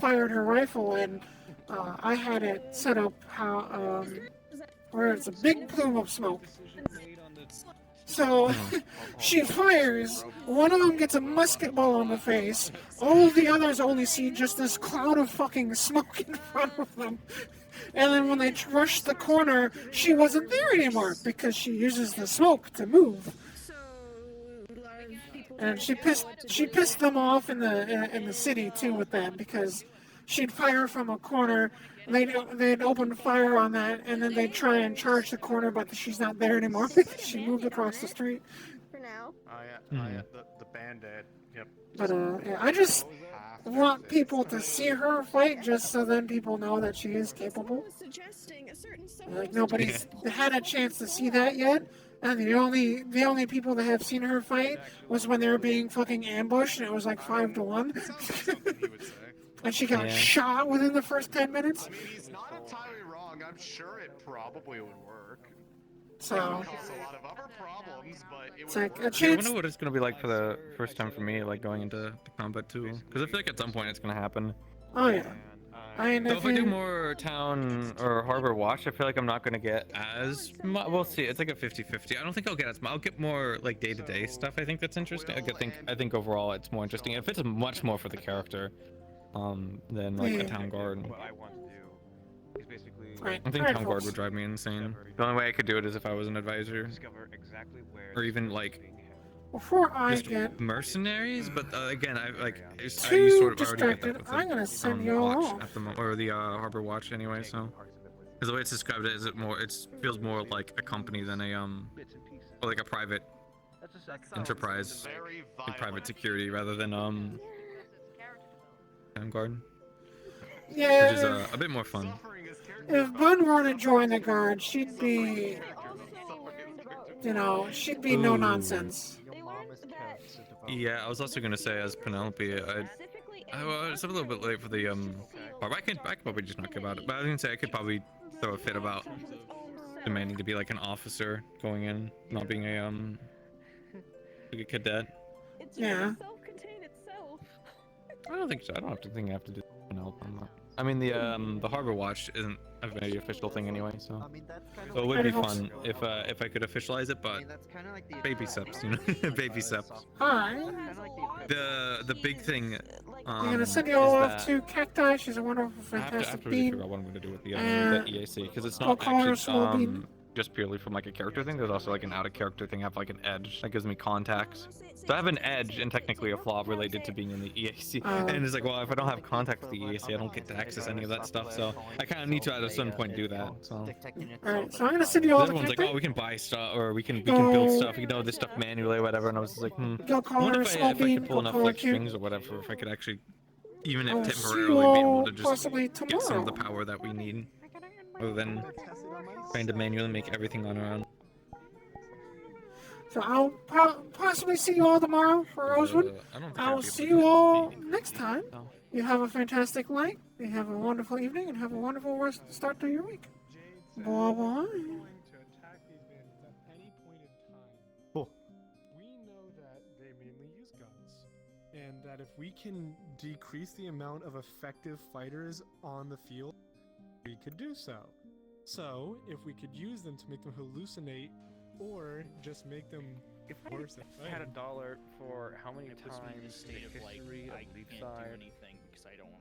fired her rifle, and I had it set up where it's a big plume of smoke. So she fires, one of them gets a musket ball in the face, all the others only see just this cloud of fucking smoke in front of them. And then when they rush the corner, she wasn't there anymore because she uses the smoke to move. And she pissed them off in the city too with that, because she'd fire from a corner, they'd open fire on that, and then they'd try and charge the corner, but she's not there anymore because she moved across the street. For now. The bandit. Yep. But yeah, I just want people to see her fight, just so then people know that she is capable. Like nobody's had a chance to see that yet, and the only people that have seen her fight was when they were being fucking ambushed, and it was like 5-1. And she got shot within the first 10 minutes. I mean, he's not entirely wrong. I'm sure it probably would work. So. It would cause a lot of other problems, but it It's would like work. a chance. I wonder what it's gonna be like for the first time for me, like going into the combat too. Because I feel like at some point it's gonna happen. Oh yeah. I mean, So if I do more town or harbor watch, I feel like I'm not gonna get as much. We'll see. It's like a 50-50. I don't think I'll get as much. I'll get more like day-to-day stuff. I think that's interesting. I think overall it's more interesting. It fits much more for the character, than like a town guard. What I want to do is basically. I think town guard would drive me insane. The only way I could do it is if I was an advisor, Discover exactly where. or even like Before I just get mercenaries. But again, I too sort of already get distracted, that with I'm gonna the send you all watch off. at the or the harbor watch anyway. So, because the way it's described it is it feels more like a company than a or like a private enterprise, like private security rather than town guard. Yeah. Which is a bit more fun. If Bun were to join the guard, she'd be, she'd be no nonsense. Yeah, I was also gonna say as Penelope, it's a little bit late for the part. I could probably just not give about it, but I was gonna say I could probably throw a fit about demanding to be like an officer going in, not being like a cadet. Yeah. I don't think so. I don't have to think I have to do Penelope. I mean the harbor watch isn't a very official thing anyway, so it would be fun if I could officialize it, but baby steps, baby steps. Hi. The big thing. I'm gonna send you all off to Cacti. She's a wonderful, I have fantastic to really being. figure out what I'm gonna do with the And EAC, because it's I'll not call her Small actually Bean. just purely from like a character thing. There's also like an out of character thing. I have like an edge that gives me contacts. So I have an edge and technically a flaw related to being in the EAC. And it's like, well, if I don't have contact with the EAC, I don't get to access any of that stuff. So I kind of need to at a certain point do that. So. Alright, so I'm gonna send you all to Everyone's like, Cacti. oh, we can buy stuff or we can build stuff. We can do this stuff manually or whatever. And I was just like, Go call I wonder her if I Small Bean, could pull go enough call her like Cute. strings or whatever, if I could actually, even I'll if see you temporarily, be able all to just possibly get some of the tomorrow. power that we need, other than trying to manually make everything on our own. So I'll possibly see you all tomorrow for Rosewood. I don't think I'll I'd be able see to you do all next time. You have a fantastic night. You have a wonderful evening, and have a wonderful start to your week. Bye bye. We know that they and that if we can decrease the amount of effective fighters on the field, we could do so. So, if we could use them to make them hallucinate, or just make them worse at I had fighting. $1 for how many It puts me in a times state the of like history I of can't do Leafside anything because I don't